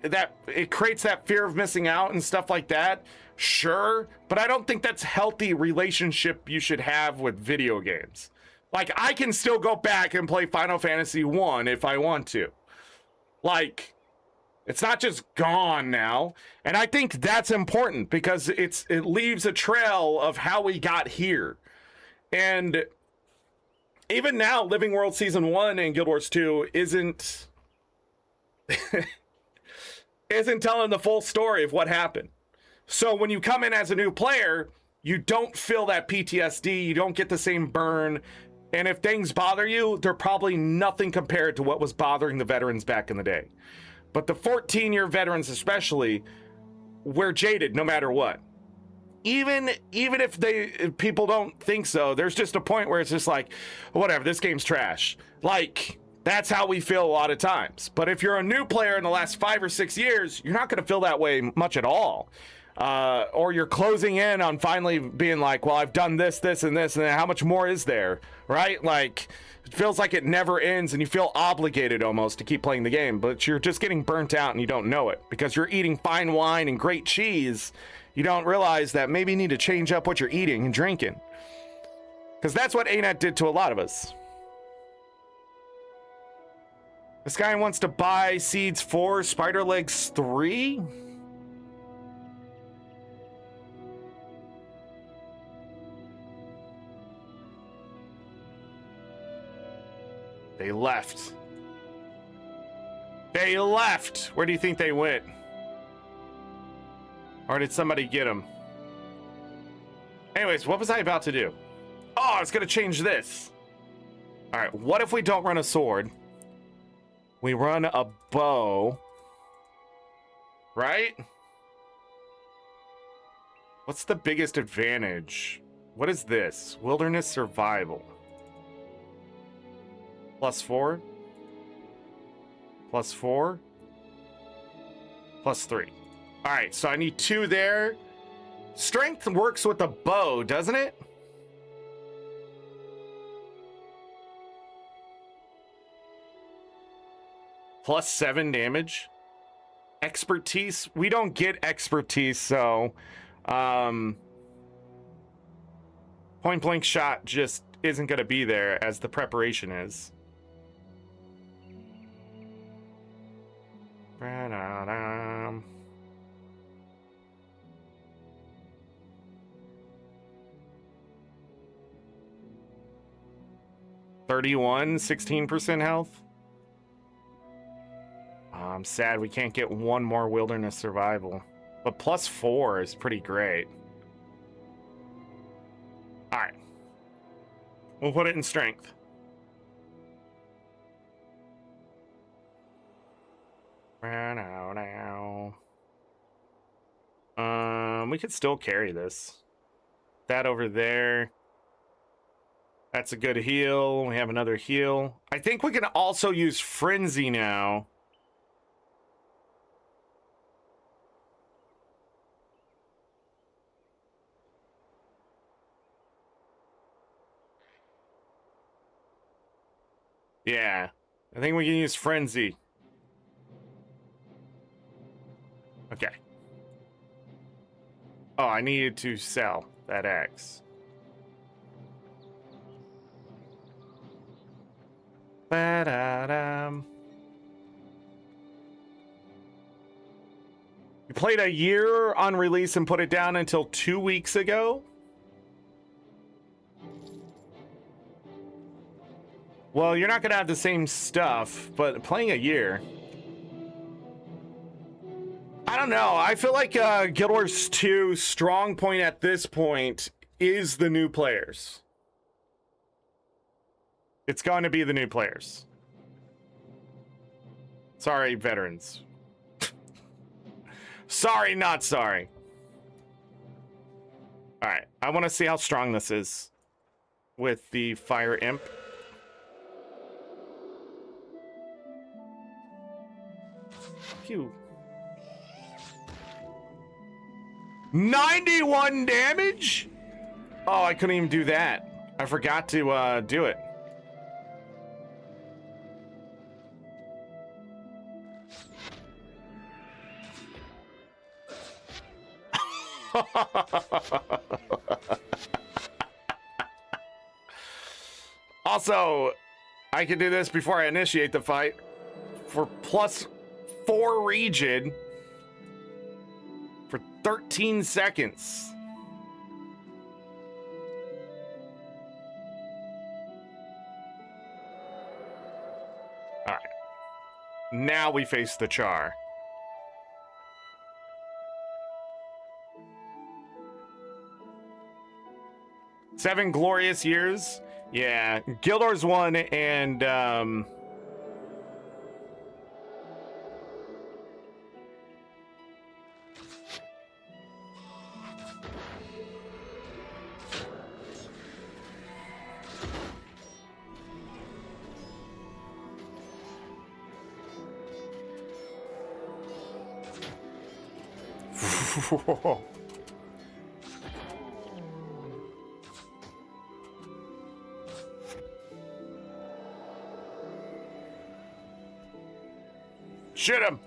that it creates that fear of missing out and stuff like that. Sure, but I don't think that's healthy relationship you should have with video games. Like, I can still go back and play Final Fantasy 1 if I want to. Like, it's not just gone now. And I think that's important because it leaves a trail of how we got here. And even now, Living World Season 1 and Guild Wars 2 isn't telling the full story of what happened. So when you come in as a new player, you don't feel that PTSD, you don't get the same burn, and if things bother you, they're probably nothing compared to what was bothering the veterans back in the day. But the 14-year veterans especially, we're jaded no matter what. Even if people don't think so, there's just a point where it's just like, whatever, this game's trash. Like, that's how we feel a lot of times. But if you're a new player in the last 5 or 6 years, you're not going to feel that way much at all. Or you're closing in on finally being like, well, I've done this, this, and this, and how much more is there, right? Like, it feels like it never ends, and you feel obligated almost to keep playing the game, but you're just getting burnt out and you don't know it. Because you're eating fine wine and great cheese, you don't realize that maybe you need to change up what you're eating and drinking. Because that's what ArenaNet did to a lot of us. This guy wants to buy Seeds 4, Spider Legs 3? They left. They left! Where do you think they went? Or did somebody get them? Anyways, what was I about to do? Oh, I was gonna change this. Alright, what if we don't run a sword? We run a bow. Right? What's the biggest advantage? What is this? Wilderness survival. +4. +4. +3. Alright, so I need 2 there. Strength works with the bow, doesn't it? +7 damage. Expertise. We don't get expertise, so point blank shot just isn't going to be there as the preparation is. Ba-da-dum. $31, 16% health. I'm sad we can't get one more wilderness survival, but +4 is pretty great. All right, we'll put it in strength. We could still carry this. That over there. That's a good heal. We have another heal. I think we can also use Frenzy now. Yeah, I think we can use Frenzy. Okay. Oh, I needed to sell that X. Ba-da-dum. You played a year on release and put it down until 2 weeks ago? Well, you're not going to have the same stuff, but playing a year. I don't know. I feel like Guild Wars 2's strong point at this point is the new players. It's going to be the new players. Sorry, veterans. Sorry, not sorry. All right. I want to see how strong this is with the Fire Imp. Phew. 91 damage? Oh, I couldn't even do that. I forgot to do it. Also, I can do this before I initiate the fight for +4 regen for 13 seconds. All right. Now we face the Char. Seven glorious years. Yeah, Guild Wars 1 and shoot him.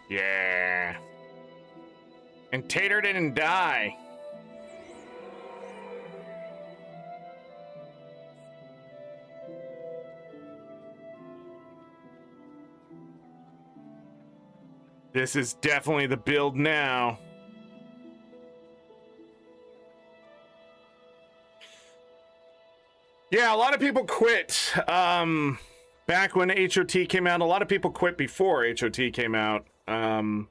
Yeah. And Tater didn't die. This is definitely the build now. Yeah, a lot of people quit back when HOT came out. A lot of people quit before HOT came out. And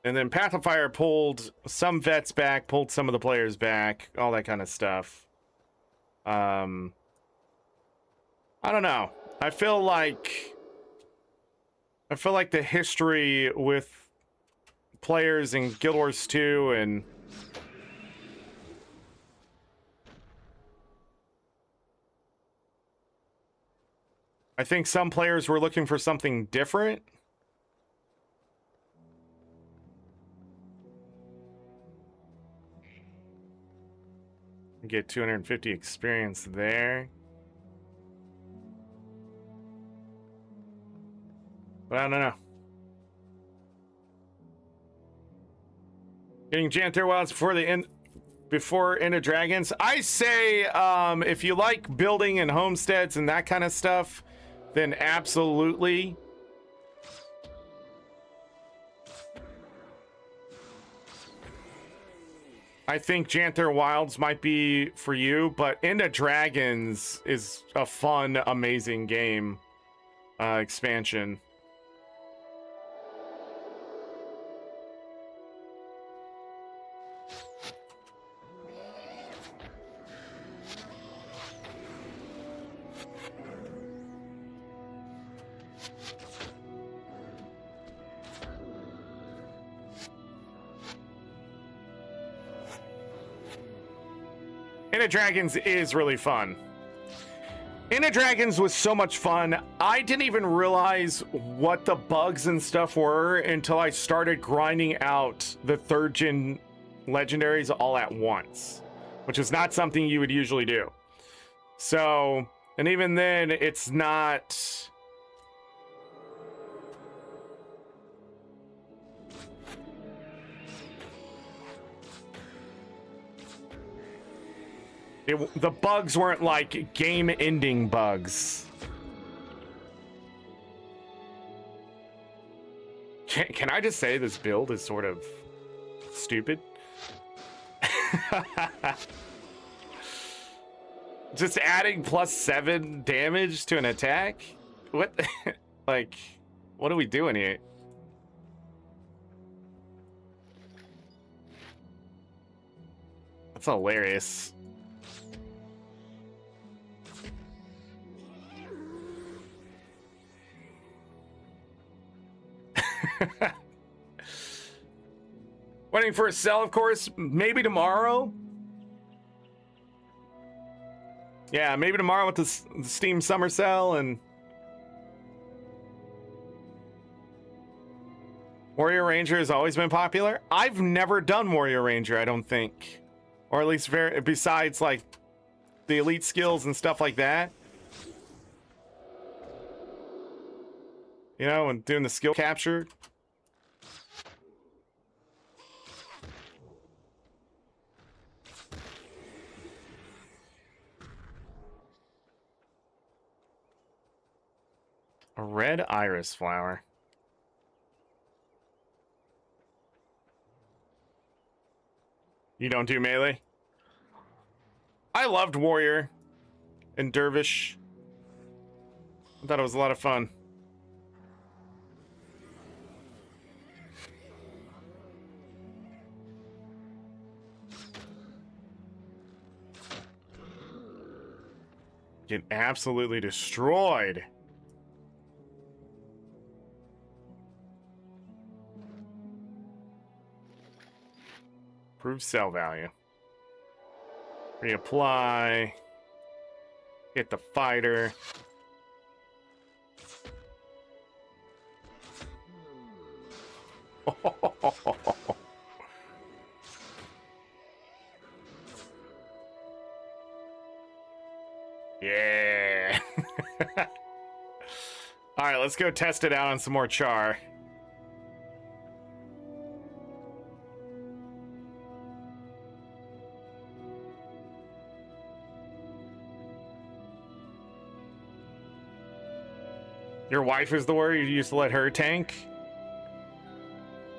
then Pacifier pulled some vets back, pulled some of the players back, all that kind of stuff. I don't know. I feel like the history with players in Guild Wars 2 and I think some players were looking for something different. Get 250 experience there. But I don't know. Getting Janthir Wilds before the end. before Into Dragons? I say if you like building and homesteads and that kind of stuff, then absolutely. I think Janther Wilds might be for you, but Into Dragons is a fun, amazing game expansion. Into Dragons is really fun. Into Dragons was so much fun. I didn't even realize what the bugs and stuff were until I started grinding out the 3rd gen legendaries all at once, which is not something you would usually do. So, and even then, it's not... the bugs weren't like game-ending bugs. Can I just say this build is sort of stupid? Just adding +7 damage to an attack? What? Like, what are we doing here? That's hilarious. Waiting for a sell, of course. Maybe tomorrow. Yeah, maybe tomorrow with the Steam Summer Sale. And Warrior Ranger has always been popular. I've never done Warrior Ranger, I don't think, or at least besides like the elite skills and stuff like that. You know, and doing the skill capture. A red iris flower. You don't do melee? I loved Warrior and Dervish. I thought it was a lot of fun. Get absolutely destroyed. Improve sell value. Reapply. Hit the fighter. Yeah. All right, let's go test it out on some more char. Your wife is the warrior? You used to let her tank?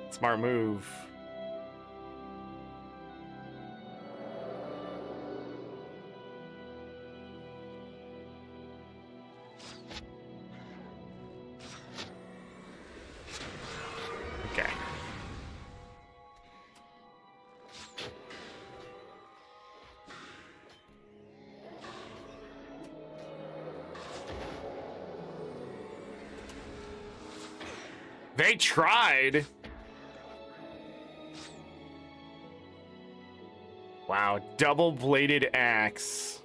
Smart move. Okay. They tried. Wow, double-bladed axe.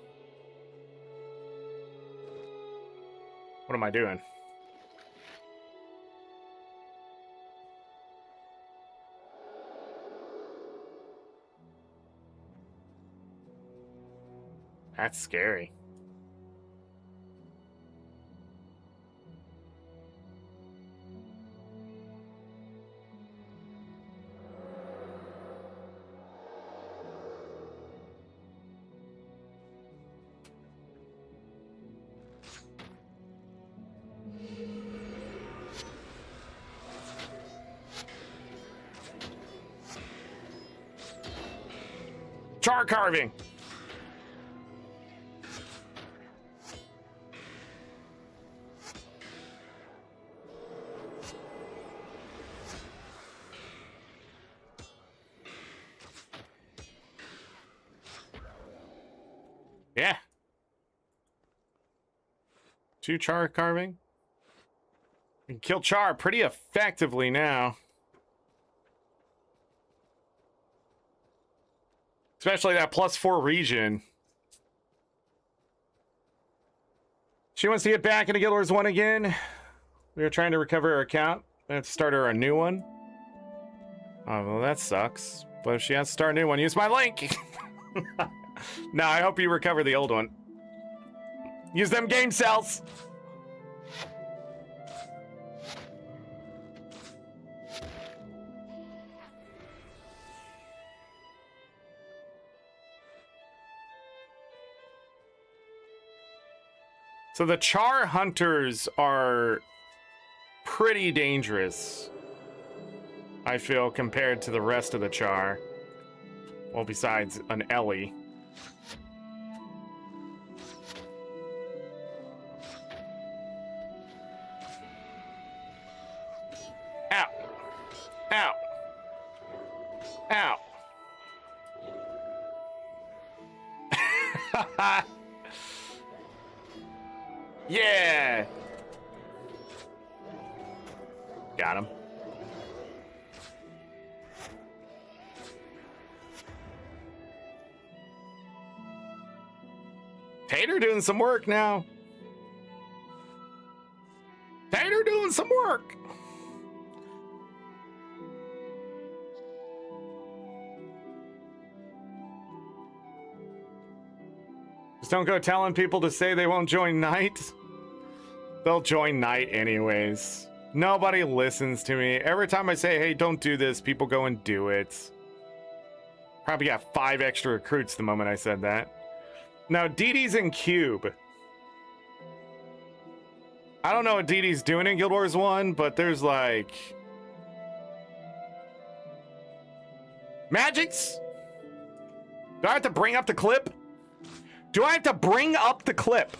What am I doing? That's scary. Char carving. Yeah. 2 char carving. You can kill char pretty effectively now. Especially that +4 region. She wants to get back into Guild Wars 1 again. We are trying to recover her account. I have to start her a new one. Oh, well, that sucks. But if she has to start a new one, use my link. No, I hope you recover the old one. Use them game cells. So the char hunters are pretty dangerous, I feel, compared to the rest of the char. Well, besides an Ellie. Ow. Ow. Ow. Yeah. Got him. Tater doing some work now. Tater doing some work. Just don't go telling people to say they won't join night. They'll join night anyways. Nobody listens to me. Every time I say, hey, don't do this, people go and do it. Probably got 5 extra recruits the moment I said that. Now, DD's in Cube. I don't know what DD's doing in Guild Wars 1, but there's like... Magics? Do I have to bring up the clip? Do I have to bring up the clip?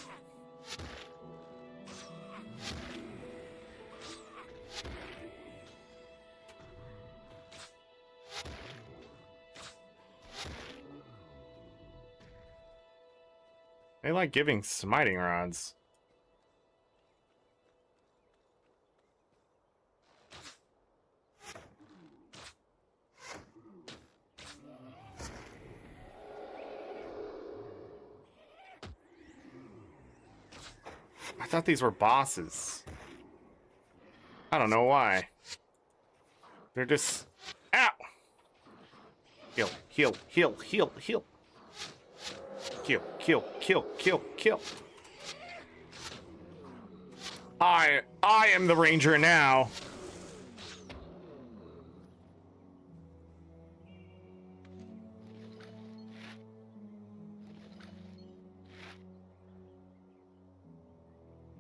They like giving smiting rods. I thought these were bosses. I don't know why. They're just... Ow! Heal, heal, heal, heal, heal. Kill, kill, kill, kill, kill. I am the ranger now.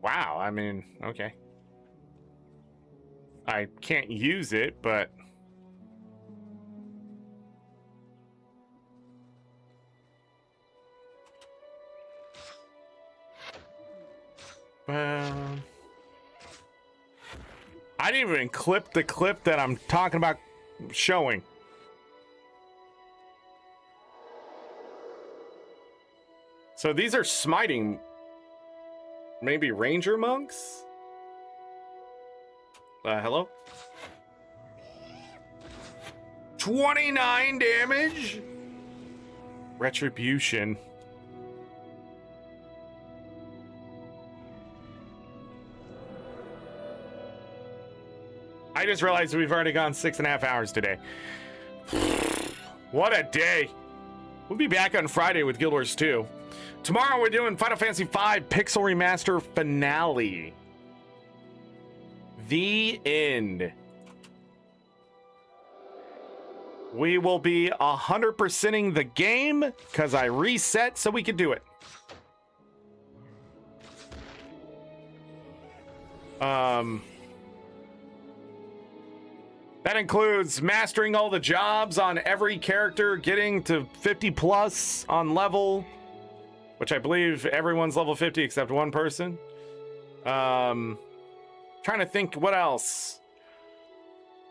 Wow, I mean, okay. I can't use it, but... I didn't even clip the clip that I'm talking about showing. So these are smiting, maybe ranger monks? Hello? 29 damage? Retribution. I just realized we've already gone 6.5 hours today. What a day. We'll be back on Friday with Guild Wars 2. Tomorrow we're doing Final Fantasy V Pixel Remaster Finale. The end. We will be 100%ing the game because I reset so we could do it. That includes mastering all the jobs on every character, getting to 50 plus on level, which I believe everyone's level 50 except one person. Trying to think what else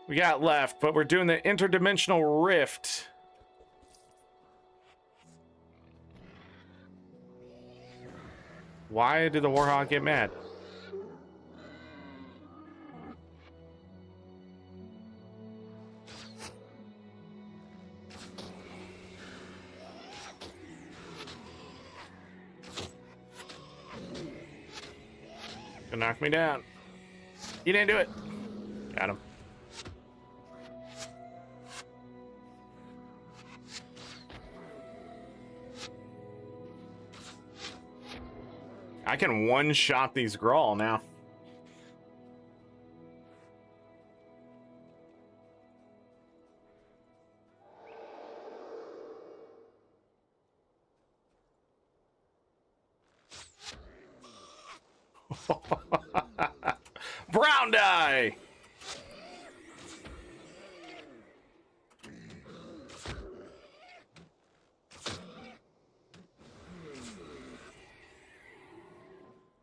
we got left, but we're doing the interdimensional rift. Why did the Warhog get mad? Gonna knock me down. You didn't do it. Got him. I can one-shot these Grawl now. Brown die!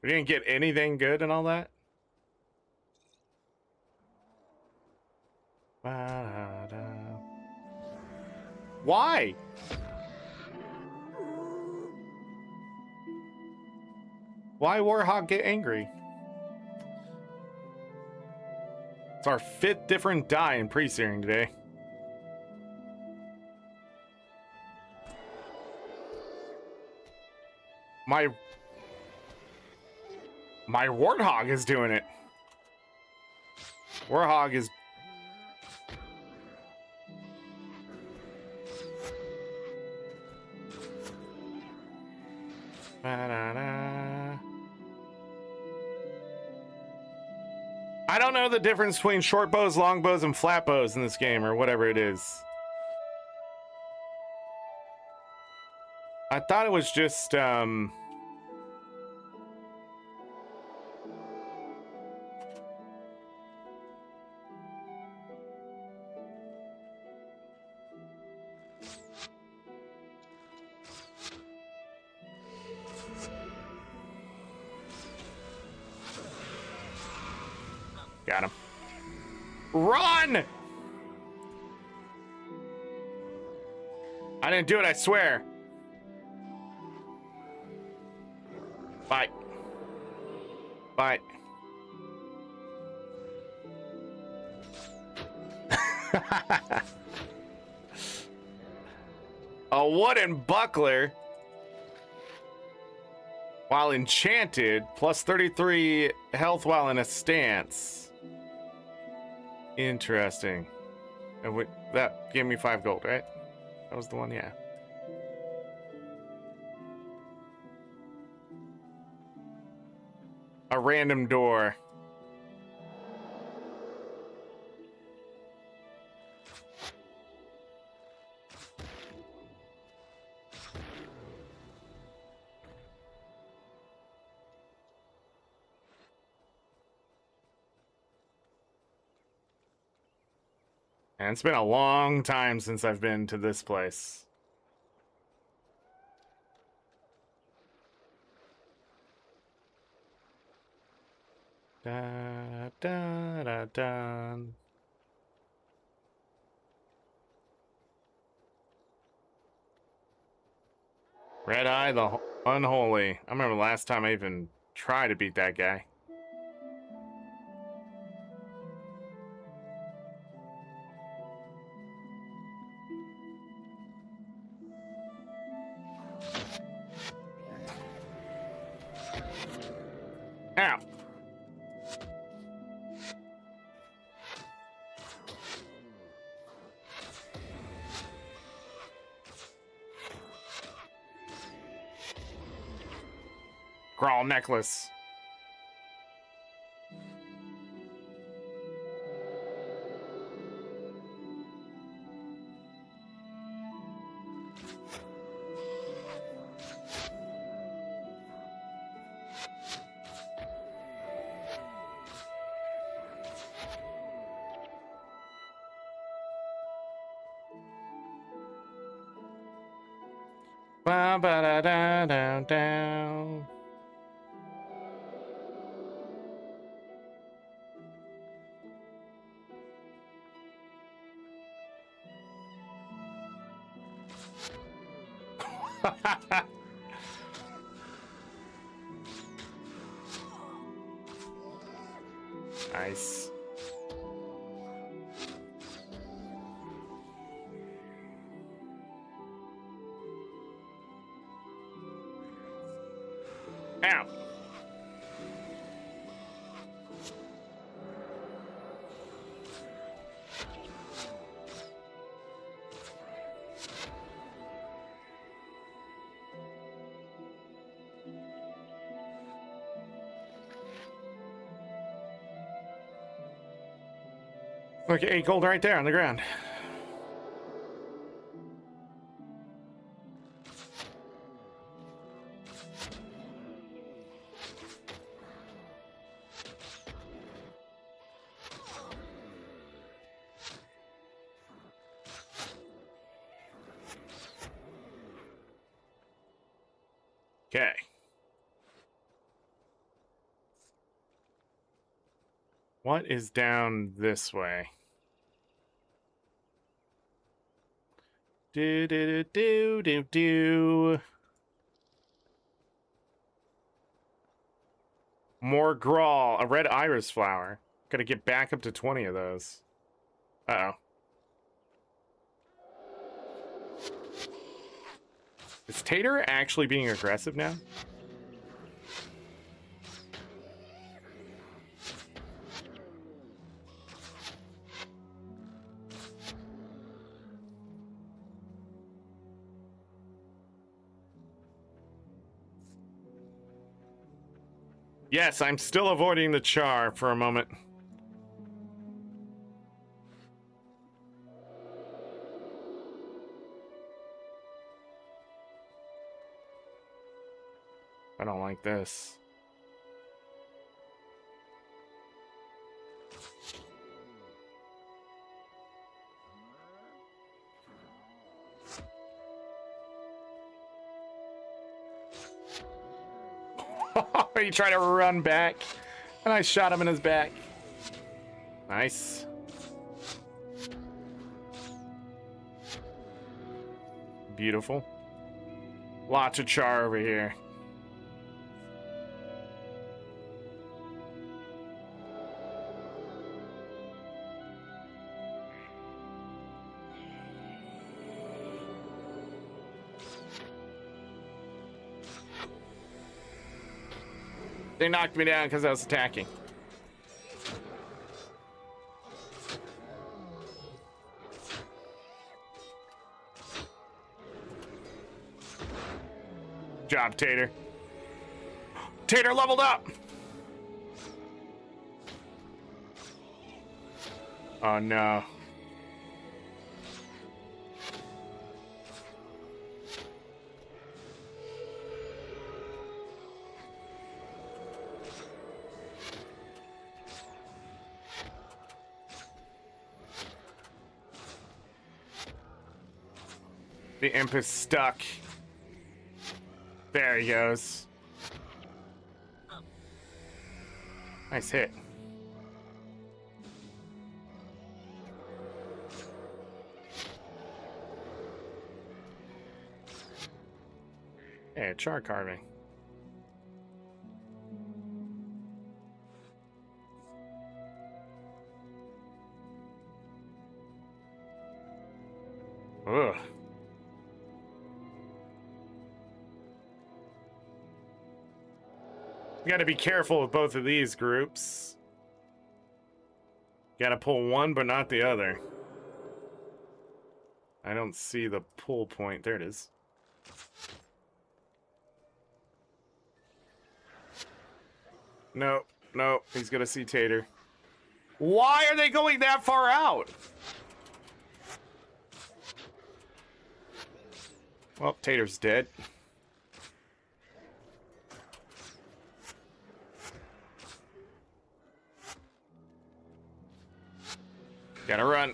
We didn't get anything good and all that? Why? Why Warhog get angry? It's our 5th different die in pre-searing today. My Warthog is doing it. Warhog is... I don't know the difference between short bows, long bows, and flat bows in this game, or whatever it is. I thought it was just, got him. Run! I didn't do it, I swear. Fight. Fight. A wooden buckler. While enchanted, plus 33 health while in a stance. Interesting. And that gave me 5 gold, right? That was the one, yeah. A random door. And it's been a long time since I've been to this place. Da, da, da, da. Red Eye the Unholy. I remember the last time I even tried to beat that guy. Ow. Grawl necklace. Ba ba da da down down. Nice. Ow. Look, 8 gold right there on the ground. Okay. What is down this way? Do do do do do do. More grawl, a red iris flower. Gotta get back up to 20 of those. Uh-oh. Is Tater actually being aggressive now? Yes, I'm still avoiding the char for a moment. I don't like this. He tried to run back, and I shot him in his back. Nice. Beautiful. Lots of char over here. They knocked me down because I was attacking. Job, Tater. Tater leveled up! Oh no. The imp is stuck. There he goes. Nice hit. Yeah, char carving. Ugh. You gotta be careful with both of these groups. You gotta pull one, but not the other. I don't see the pull point. There it is. Nope, nope. He's gonna see Tater. Why are they going that far out? Well, Tater's dead. Gotta run.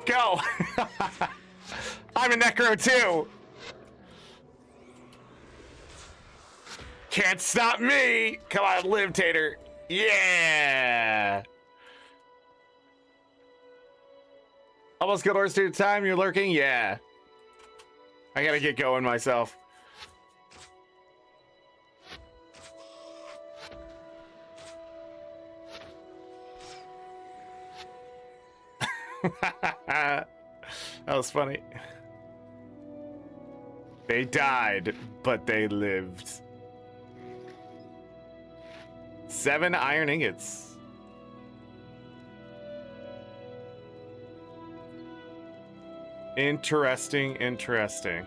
Go! I'm a necro too! Can't stop me! Come on, live, Tater. Yeah! Almost Guild Wars 2 time, you're lurking? Yeah. I gotta get going myself. That was funny. They died, but they lived. 7 iron ingots. Interesting, interesting.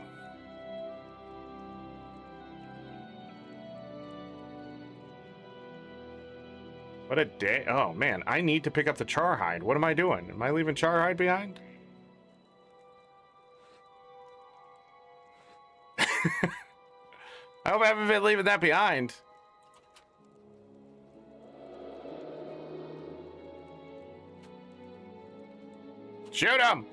What a day. Oh man, I need to pick up the Charhide. What am I doing? Am I leaving Charhide behind? I hope I haven't been leaving that behind. Shoot him!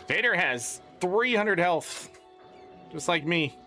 Vader has 300 health, just like me.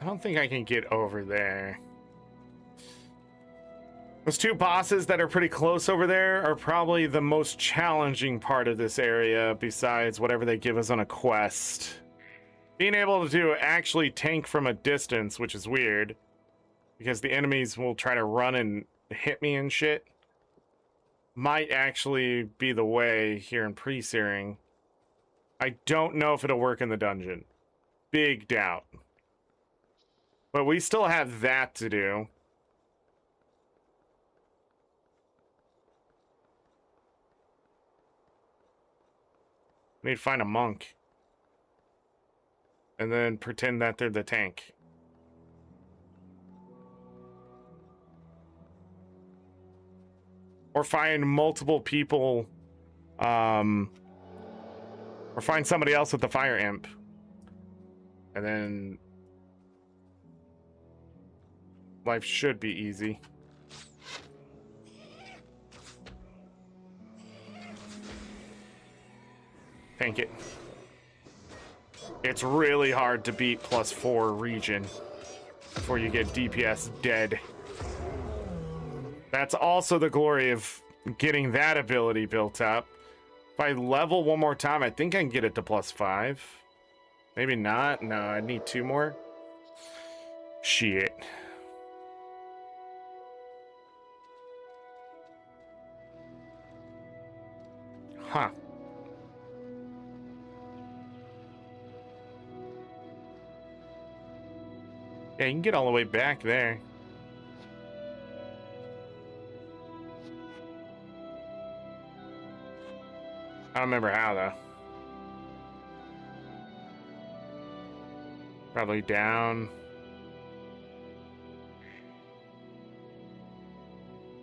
I don't think I can get over there. Those 2 bosses that are pretty close over there are probably the most challenging part of this area, besides whatever they give us on a quest. Being able to actually tank from a distance, which is weird, because the enemies will try to run and hit me and shit, might actually be the way here in pre-searing. I don't know if it'll work in the dungeon. Big doubt. But we still have that to do. We need to find a monk. And then pretend that they're the tank. Or find multiple people. Or find somebody else with the fire imp. And then life should be easy. Tank it. It's really hard to beat +4 region before you get DPS dead. That's also the glory of getting that ability built up. If I level one more time, I think I can get it to +5. Maybe not. No, I need 2 more. Shit. Huh. Yeah, you can get all the way back there. I don't remember how, though. Probably down.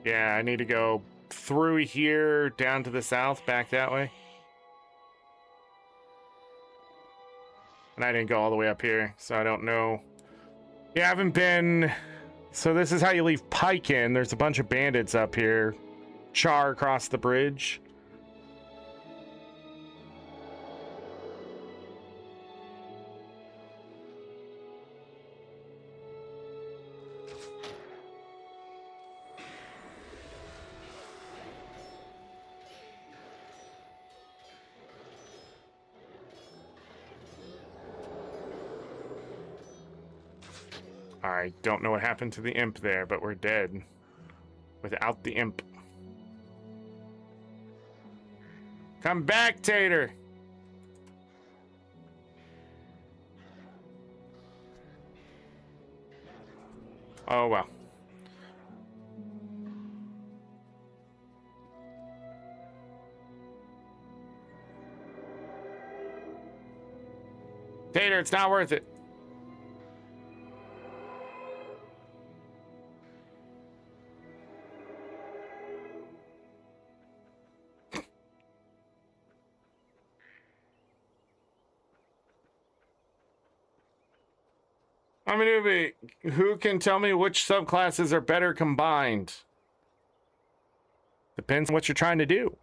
Yeah, I need to go through here, down to the south, back that way. And I didn't go all the way up here, so I don't know. Yeah, I haven't been... So this is how you leave Pike in. There's a bunch of bandits up here. Char across the bridge. I don't know what happened to the imp there, but we're dead without the imp. Come back, Tater. Oh, well. Tater, it's not worth it. I'm a newbie. Who can tell me which subclasses are better combined? Depends on what you're trying to do.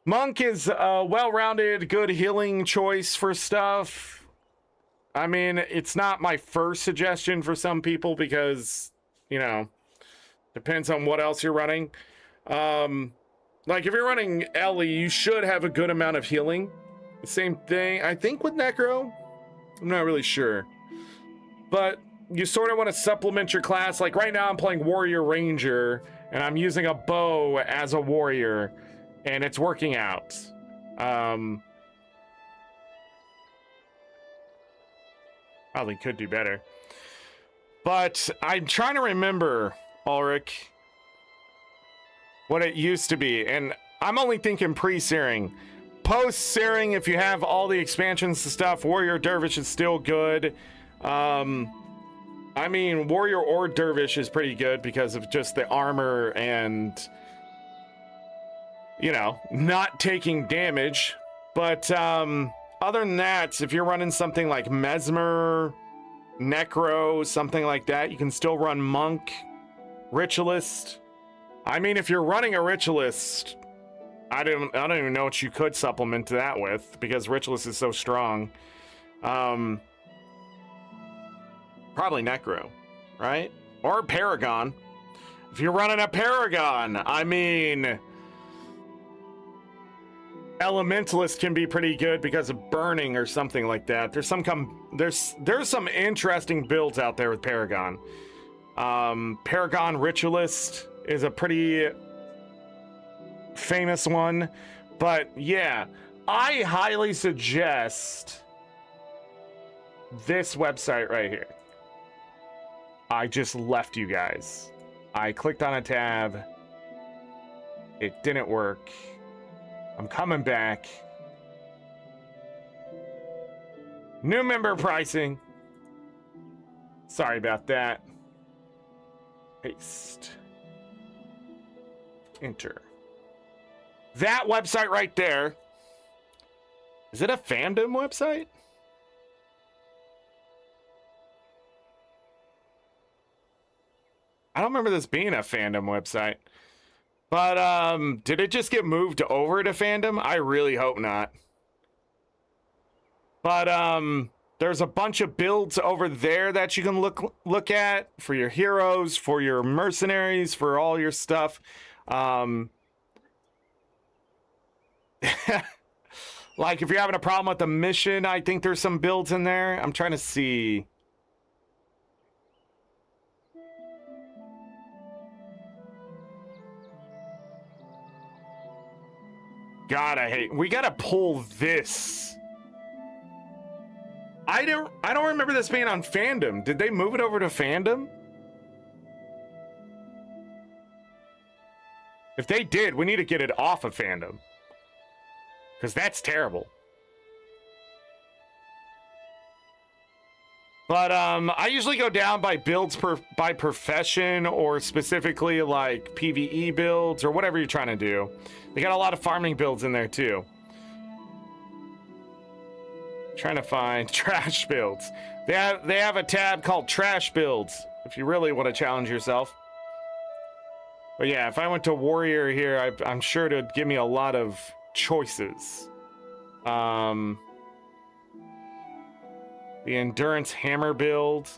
Monk is a well-rounded, good healing choice for stuff. I mean, it's not my first suggestion for some people because, you know, depends on what else you're running. Like, if you're running Ellie, you should have a good amount of healing. The same thing, I think, with Necro. I'm not really sure. But you sort of want to supplement your class. Like, right now I'm playing Warrior Ranger, and I'm using a bow as a warrior, and it's working out. Probably could do better. But I'm trying to remember, Ulrich, what it used to be. And I'm only thinking pre-searing. Post-searing, if you have all the expansions and stuff, Warrior Dervish is still good. I mean, Warrior or Dervish is pretty good because of just the armor and, you know, not taking damage. But other than that, if you're running something like Mesmer, Necro, something like that, you can still run Monk, Ritualist. I mean, if you're running a Ritualist, I don't even know what you could supplement that with because Ritualist is so strong. Probably Necro, right? Or Paragon. If you're running a Paragon, I mean, Elementalist can be pretty good because of burning or something like that. There's some interesting builds out there with Paragon. Paragon Ritualist is a pretty famous one, but yeah, I highly suggest this website right here. I just left you guys. I clicked on a tab. It didn't work. I'm coming back. New member pricing. Sorry about that. Paste. Enter. That website right there. Is it a fandom website? I don't remember this being a fandom website. But did it just get moved over to fandom? I really hope not. But there's a bunch of builds over there that you can look at for your heroes, for your mercenaries, for all your stuff. Like if you're having a problem with the mission, I think there's some builds in there. I'm trying to see. God, we gotta pull this. I don't remember this being on fandom. Did they move it over to fandom? If they did, we need to get it off of fandom. Because that's terrible. But I usually go down by builds by profession or specifically like PvE builds or whatever you're trying to do. They got a lot of farming builds in there too. Trying to find trash builds. They have a tab called trash builds if you really want to challenge yourself. But yeah, if I went to warrior here, I'm sure it would give me a lot of choices. The endurance hammer build.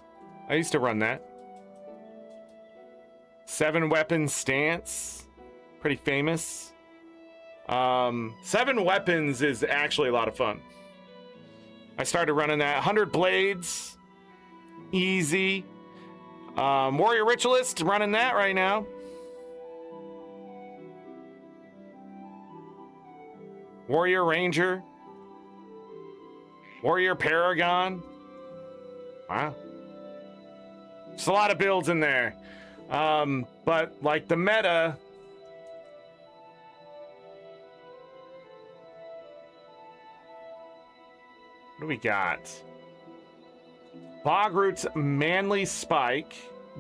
I used to run that. 7 weapon stance. Pretty famous. 7 weapons is actually a lot of fun. I started running that. 100 blades. Easy. Warrior Ritualist, running that right now. Warrior Ranger. Warrior Paragon. Wow. There's a lot of builds in there. But like the meta. What do we got? Bogroot's Manly Spike.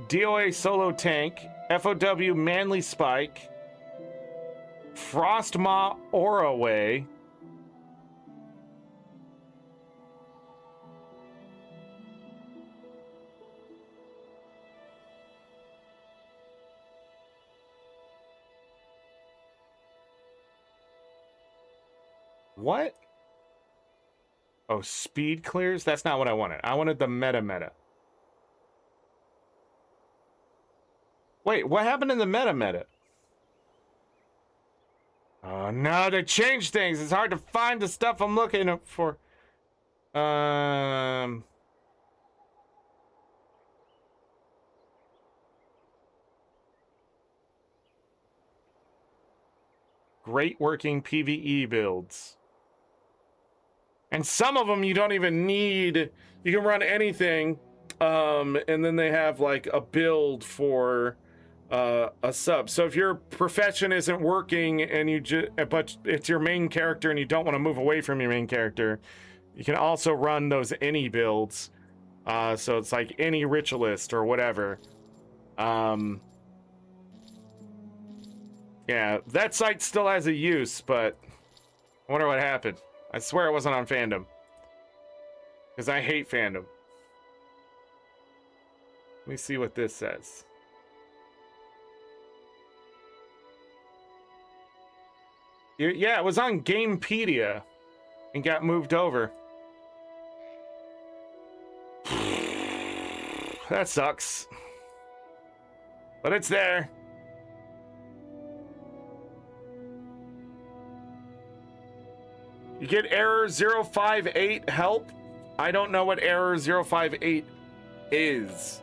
DOA Solo Tank. FOW Manly Spike. Frostmaw Oraway. What? Oh, speed clears? That's not what I wanted. I wanted the meta. Wait, what happened in the meta? Oh no, they changed things. It's hard to find the stuff I'm looking for. Great working PvE builds. And some of them you don't even need. You can run anything. And then they have like a build for a sub. So if your profession isn't working and but it's your main character and you don't want to move away from your main character, you can also run those any builds. So it's like any ritualist or whatever. Yeah, that site still has a use, but I wonder what happened. I swear it wasn't on fandom. Because I hate fandom. Let me see what this says. Yeah, it was on Gamepedia and got moved over. That sucks. But it's there. You get error 058 help. I don't know what error 058 is.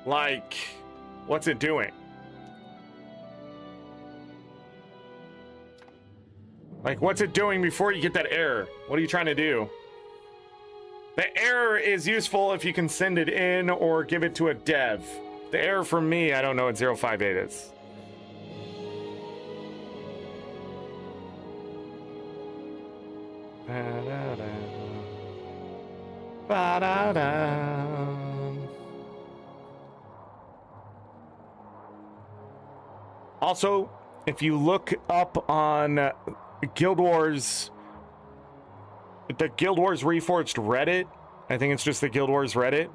Like, what's it doing? Like, what's it doing before you get that error? What are you trying to do? The error is useful if you can send it in or give it to a dev. The error for me, I don't know what 058 is. Also, if you look up on Guild Wars, the Guild Wars Reforged Reddit, I think it's just the Guild Wars Reddit,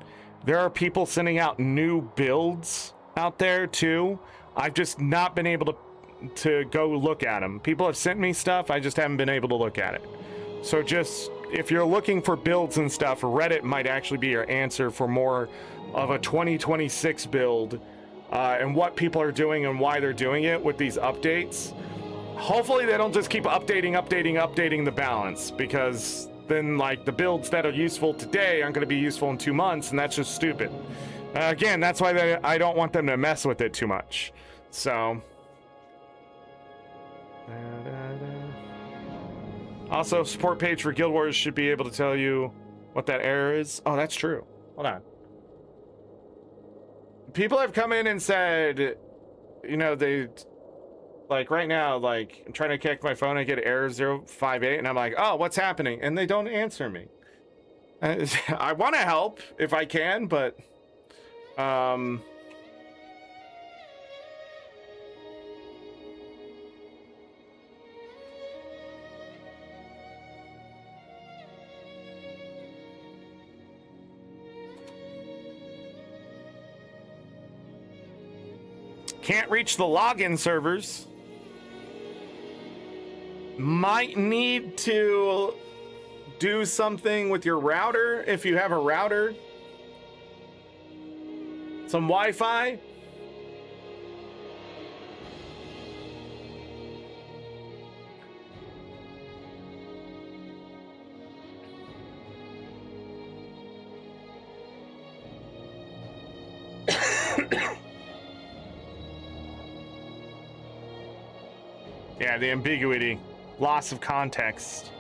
there are people sending out new builds out there too. I've just not been able to go look at them. People have sent me stuff, I just haven't been able to look at it. So just, if you're looking for builds and stuff, Reddit might actually be your answer for more of a 2026 build, and what people are doing and why they're doing it with these updates. Hopefully they don't just keep updating the balance, because then like the builds that are useful today aren't going to be useful in 2 months, and that's just stupid. Again, that's why I don't want them to mess with it too much. So... Also, support page for Guild Wars should be able to tell you what that error is. Oh, that's true. Hold on. People have come in and said, you know, they, like right now, like I'm trying to connect my phone, I get error 058, and I'm like, oh, what's happening? And they don't answer me. I want to help if I can, but can't reach the login servers. Might need to do something with your router if you have a router. Some Wi-Fi. Yeah, the ambiguity, loss of context.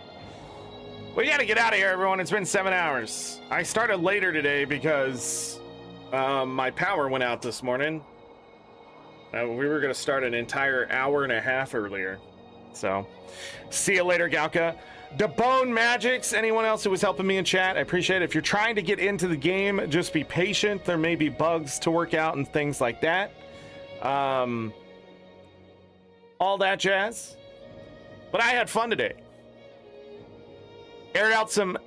We gotta get out of here, everyone. It's been 7 hours. I started later today because my power went out this morning. We were gonna start an entire hour and a half earlier. So, see you later, Galka. Debone Magics, anyone else who was helping me in chat, I appreciate it. If you're trying to get into the game, just be patient. There may be bugs to work out and things like that. All that jazz. But I had fun today. Aired out some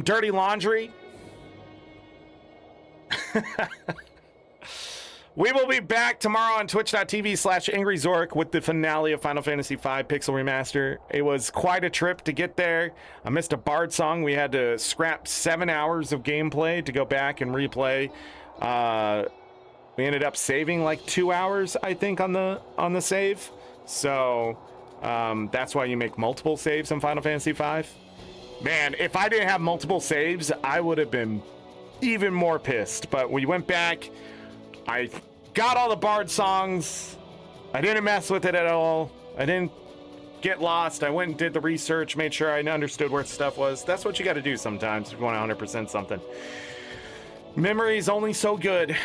dirty laundry. We will be back tomorrow on twitch.tv/AngryZorric with the finale of Final Fantasy V Pixel Remaster. It was quite a trip to get there. I missed a Bard song. We had to scrap 7 hours of gameplay to go back and replay. We ended up saving like 2 hours, I think, on the save. So that's why you make multiple saves in Final Fantasy V. Man, if I didn't have multiple saves, I would have been even more pissed. But we went back. I got all the Bard songs. I didn't mess with it at all. I didn't get lost. I went and did the research, made sure I understood where stuff was. That's what you got to do sometimes if you want to 100% something. Memory's only so good.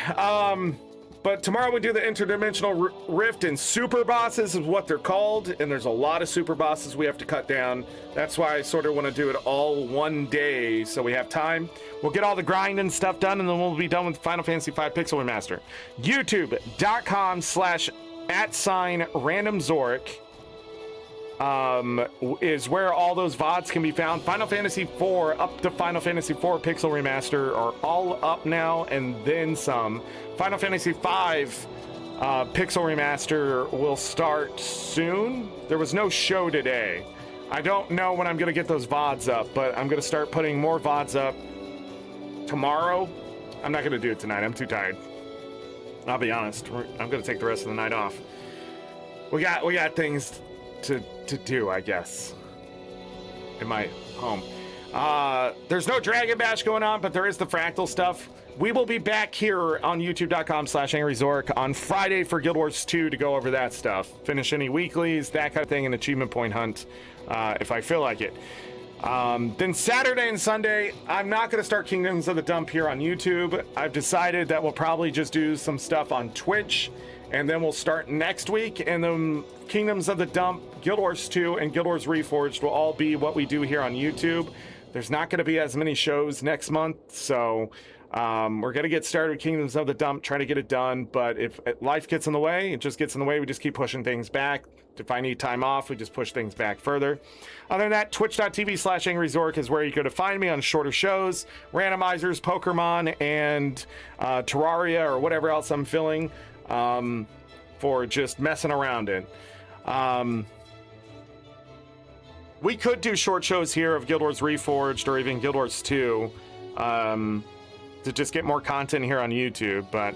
But tomorrow we do the interdimensional rift and super bosses is what they're called. And there's a lot of super bosses we have to cut down. That's why I sort of want to do it all one day so we have time. We'll get all the grind and stuff done, and then we'll be done with Final Fantasy V Pixel Remaster. YouTube.com/@randomzorric is where all those VODs can be found. Final Fantasy IV up to Final Fantasy IV Pixel Remaster are all up now, and then some. Final Fantasy V Pixel Remaster will start soon. There was no show today. I don't know when I'm going to get those VODs up, but I'm going to start putting more VODs up tomorrow. I'm not going to do it tonight. I'm too tired. I'll be honest. I'm going to take the rest of the night off. We got things to do, I guess, in my home. There's no Dragon Bash going on, but there is the Fractal stuff. We will be back here on youtube.com/AngryZorric on Friday for Guild Wars 2 to go over that stuff. Finish any weeklies, that kind of thing, an achievement point hunt, if I feel like it. Then Saturday and Sunday, I'm not going to start Kingdoms of the Dump here on YouTube. I've decided that we'll probably just do some stuff on Twitch, and then we'll start next week, and then Kingdoms of the Dump, Guild Wars 2, and Guild Wars Reforged will all be what we do here on YouTube. There's not going to be as many shows next month, so we're going to get started with Kingdoms of the Dump, try to get it done, but if life gets in the way, it just gets in the way, we just keep pushing things back. If I need time off, we just push things back further. Other than that, twitch.tv/AngryZorric is where you go to find me on shorter shows, randomizers, Pokemon, and Terraria, or whatever else I'm filling for just messing around in. We could do short shows here of Guild Wars Reforged or even Guild Wars 2 to just get more content here on YouTube, but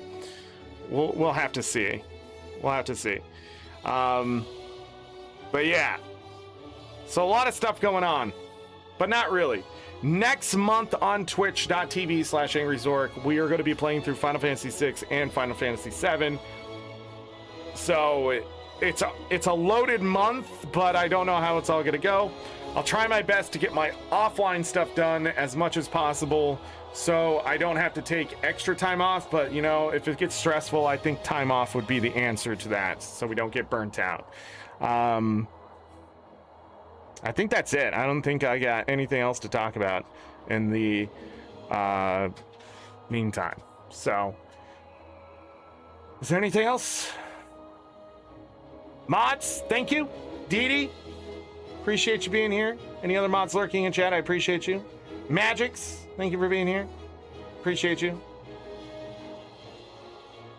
we'll have to see. We'll have to see. But yeah, so a lot of stuff going on, but not really. Next month on twitch.tv/AngryZorric, we are going to be playing through Final Fantasy VI and Final Fantasy VII. So it's a loaded month, but I don't know how it's all going to go. I'll try my best to get my offline stuff done as much as possible so I don't have to take extra time off. But, you know, if it gets stressful, I think time off would be the answer to that so we don't get burnt out. I think that's it. I don't think I got anything else to talk about in the meantime. So, is there anything else? Mods, thank you. Dee, appreciate you being here. Any other mods lurking in chat, I appreciate you. Magix, thank you for being here. Appreciate you.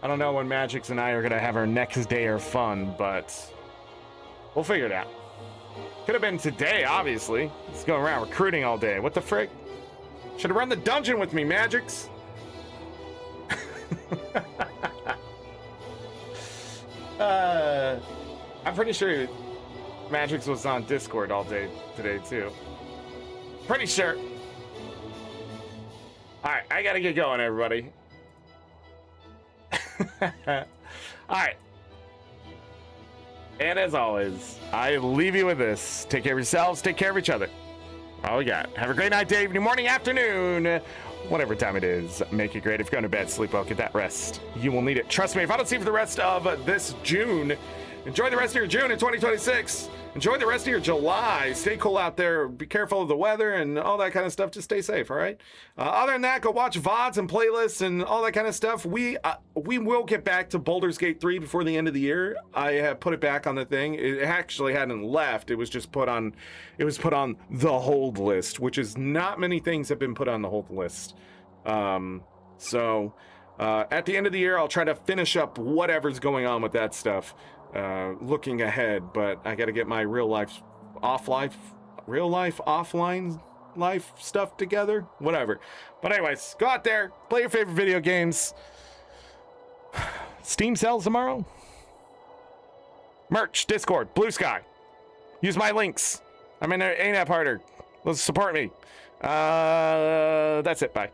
I don't know when Magix and I are going to have our next day of fun, but we'll figure it out. Could have been today, obviously. Let's go around recruiting all day. What the frick? Should have run the dungeon with me, Magix. I'm pretty sure Magix was on Discord all day today, too. Pretty sure. Alright, I gotta get going, everybody. Alright. And as always, I leave you with this. Take care of yourselves, take care of each other. All we got. Have a great night, day, evening, morning, afternoon, whatever time it is. Make it great. If you're going to bed, sleep well, get that rest. You will need it. Trust me, if I don't see you for the rest of this June, enjoy the rest of your June in 2026. Enjoy the rest of your July. Stay cool out there. Be careful of the weather and all that kind of stuff. Just stay safe, all right? Other than that, go watch VODs and playlists and all that kind of stuff. We will get back to Baldur's Gate 3 before the end of the year. I have put it back on the thing. It actually hadn't left. It was just put on the hold list, which is not many things have been put on the hold list. So at the end of the year, I'll try to finish up whatever's going on with that stuff. Looking ahead, but I got to get my real life offline life stuff together, whatever. But anyways, go out there, play your favorite video games. Steam sells tomorrow. Merch, Discord, Blue Sky. Use my links. I'm in ArenaNet partner. Let's support me. That's it. Bye.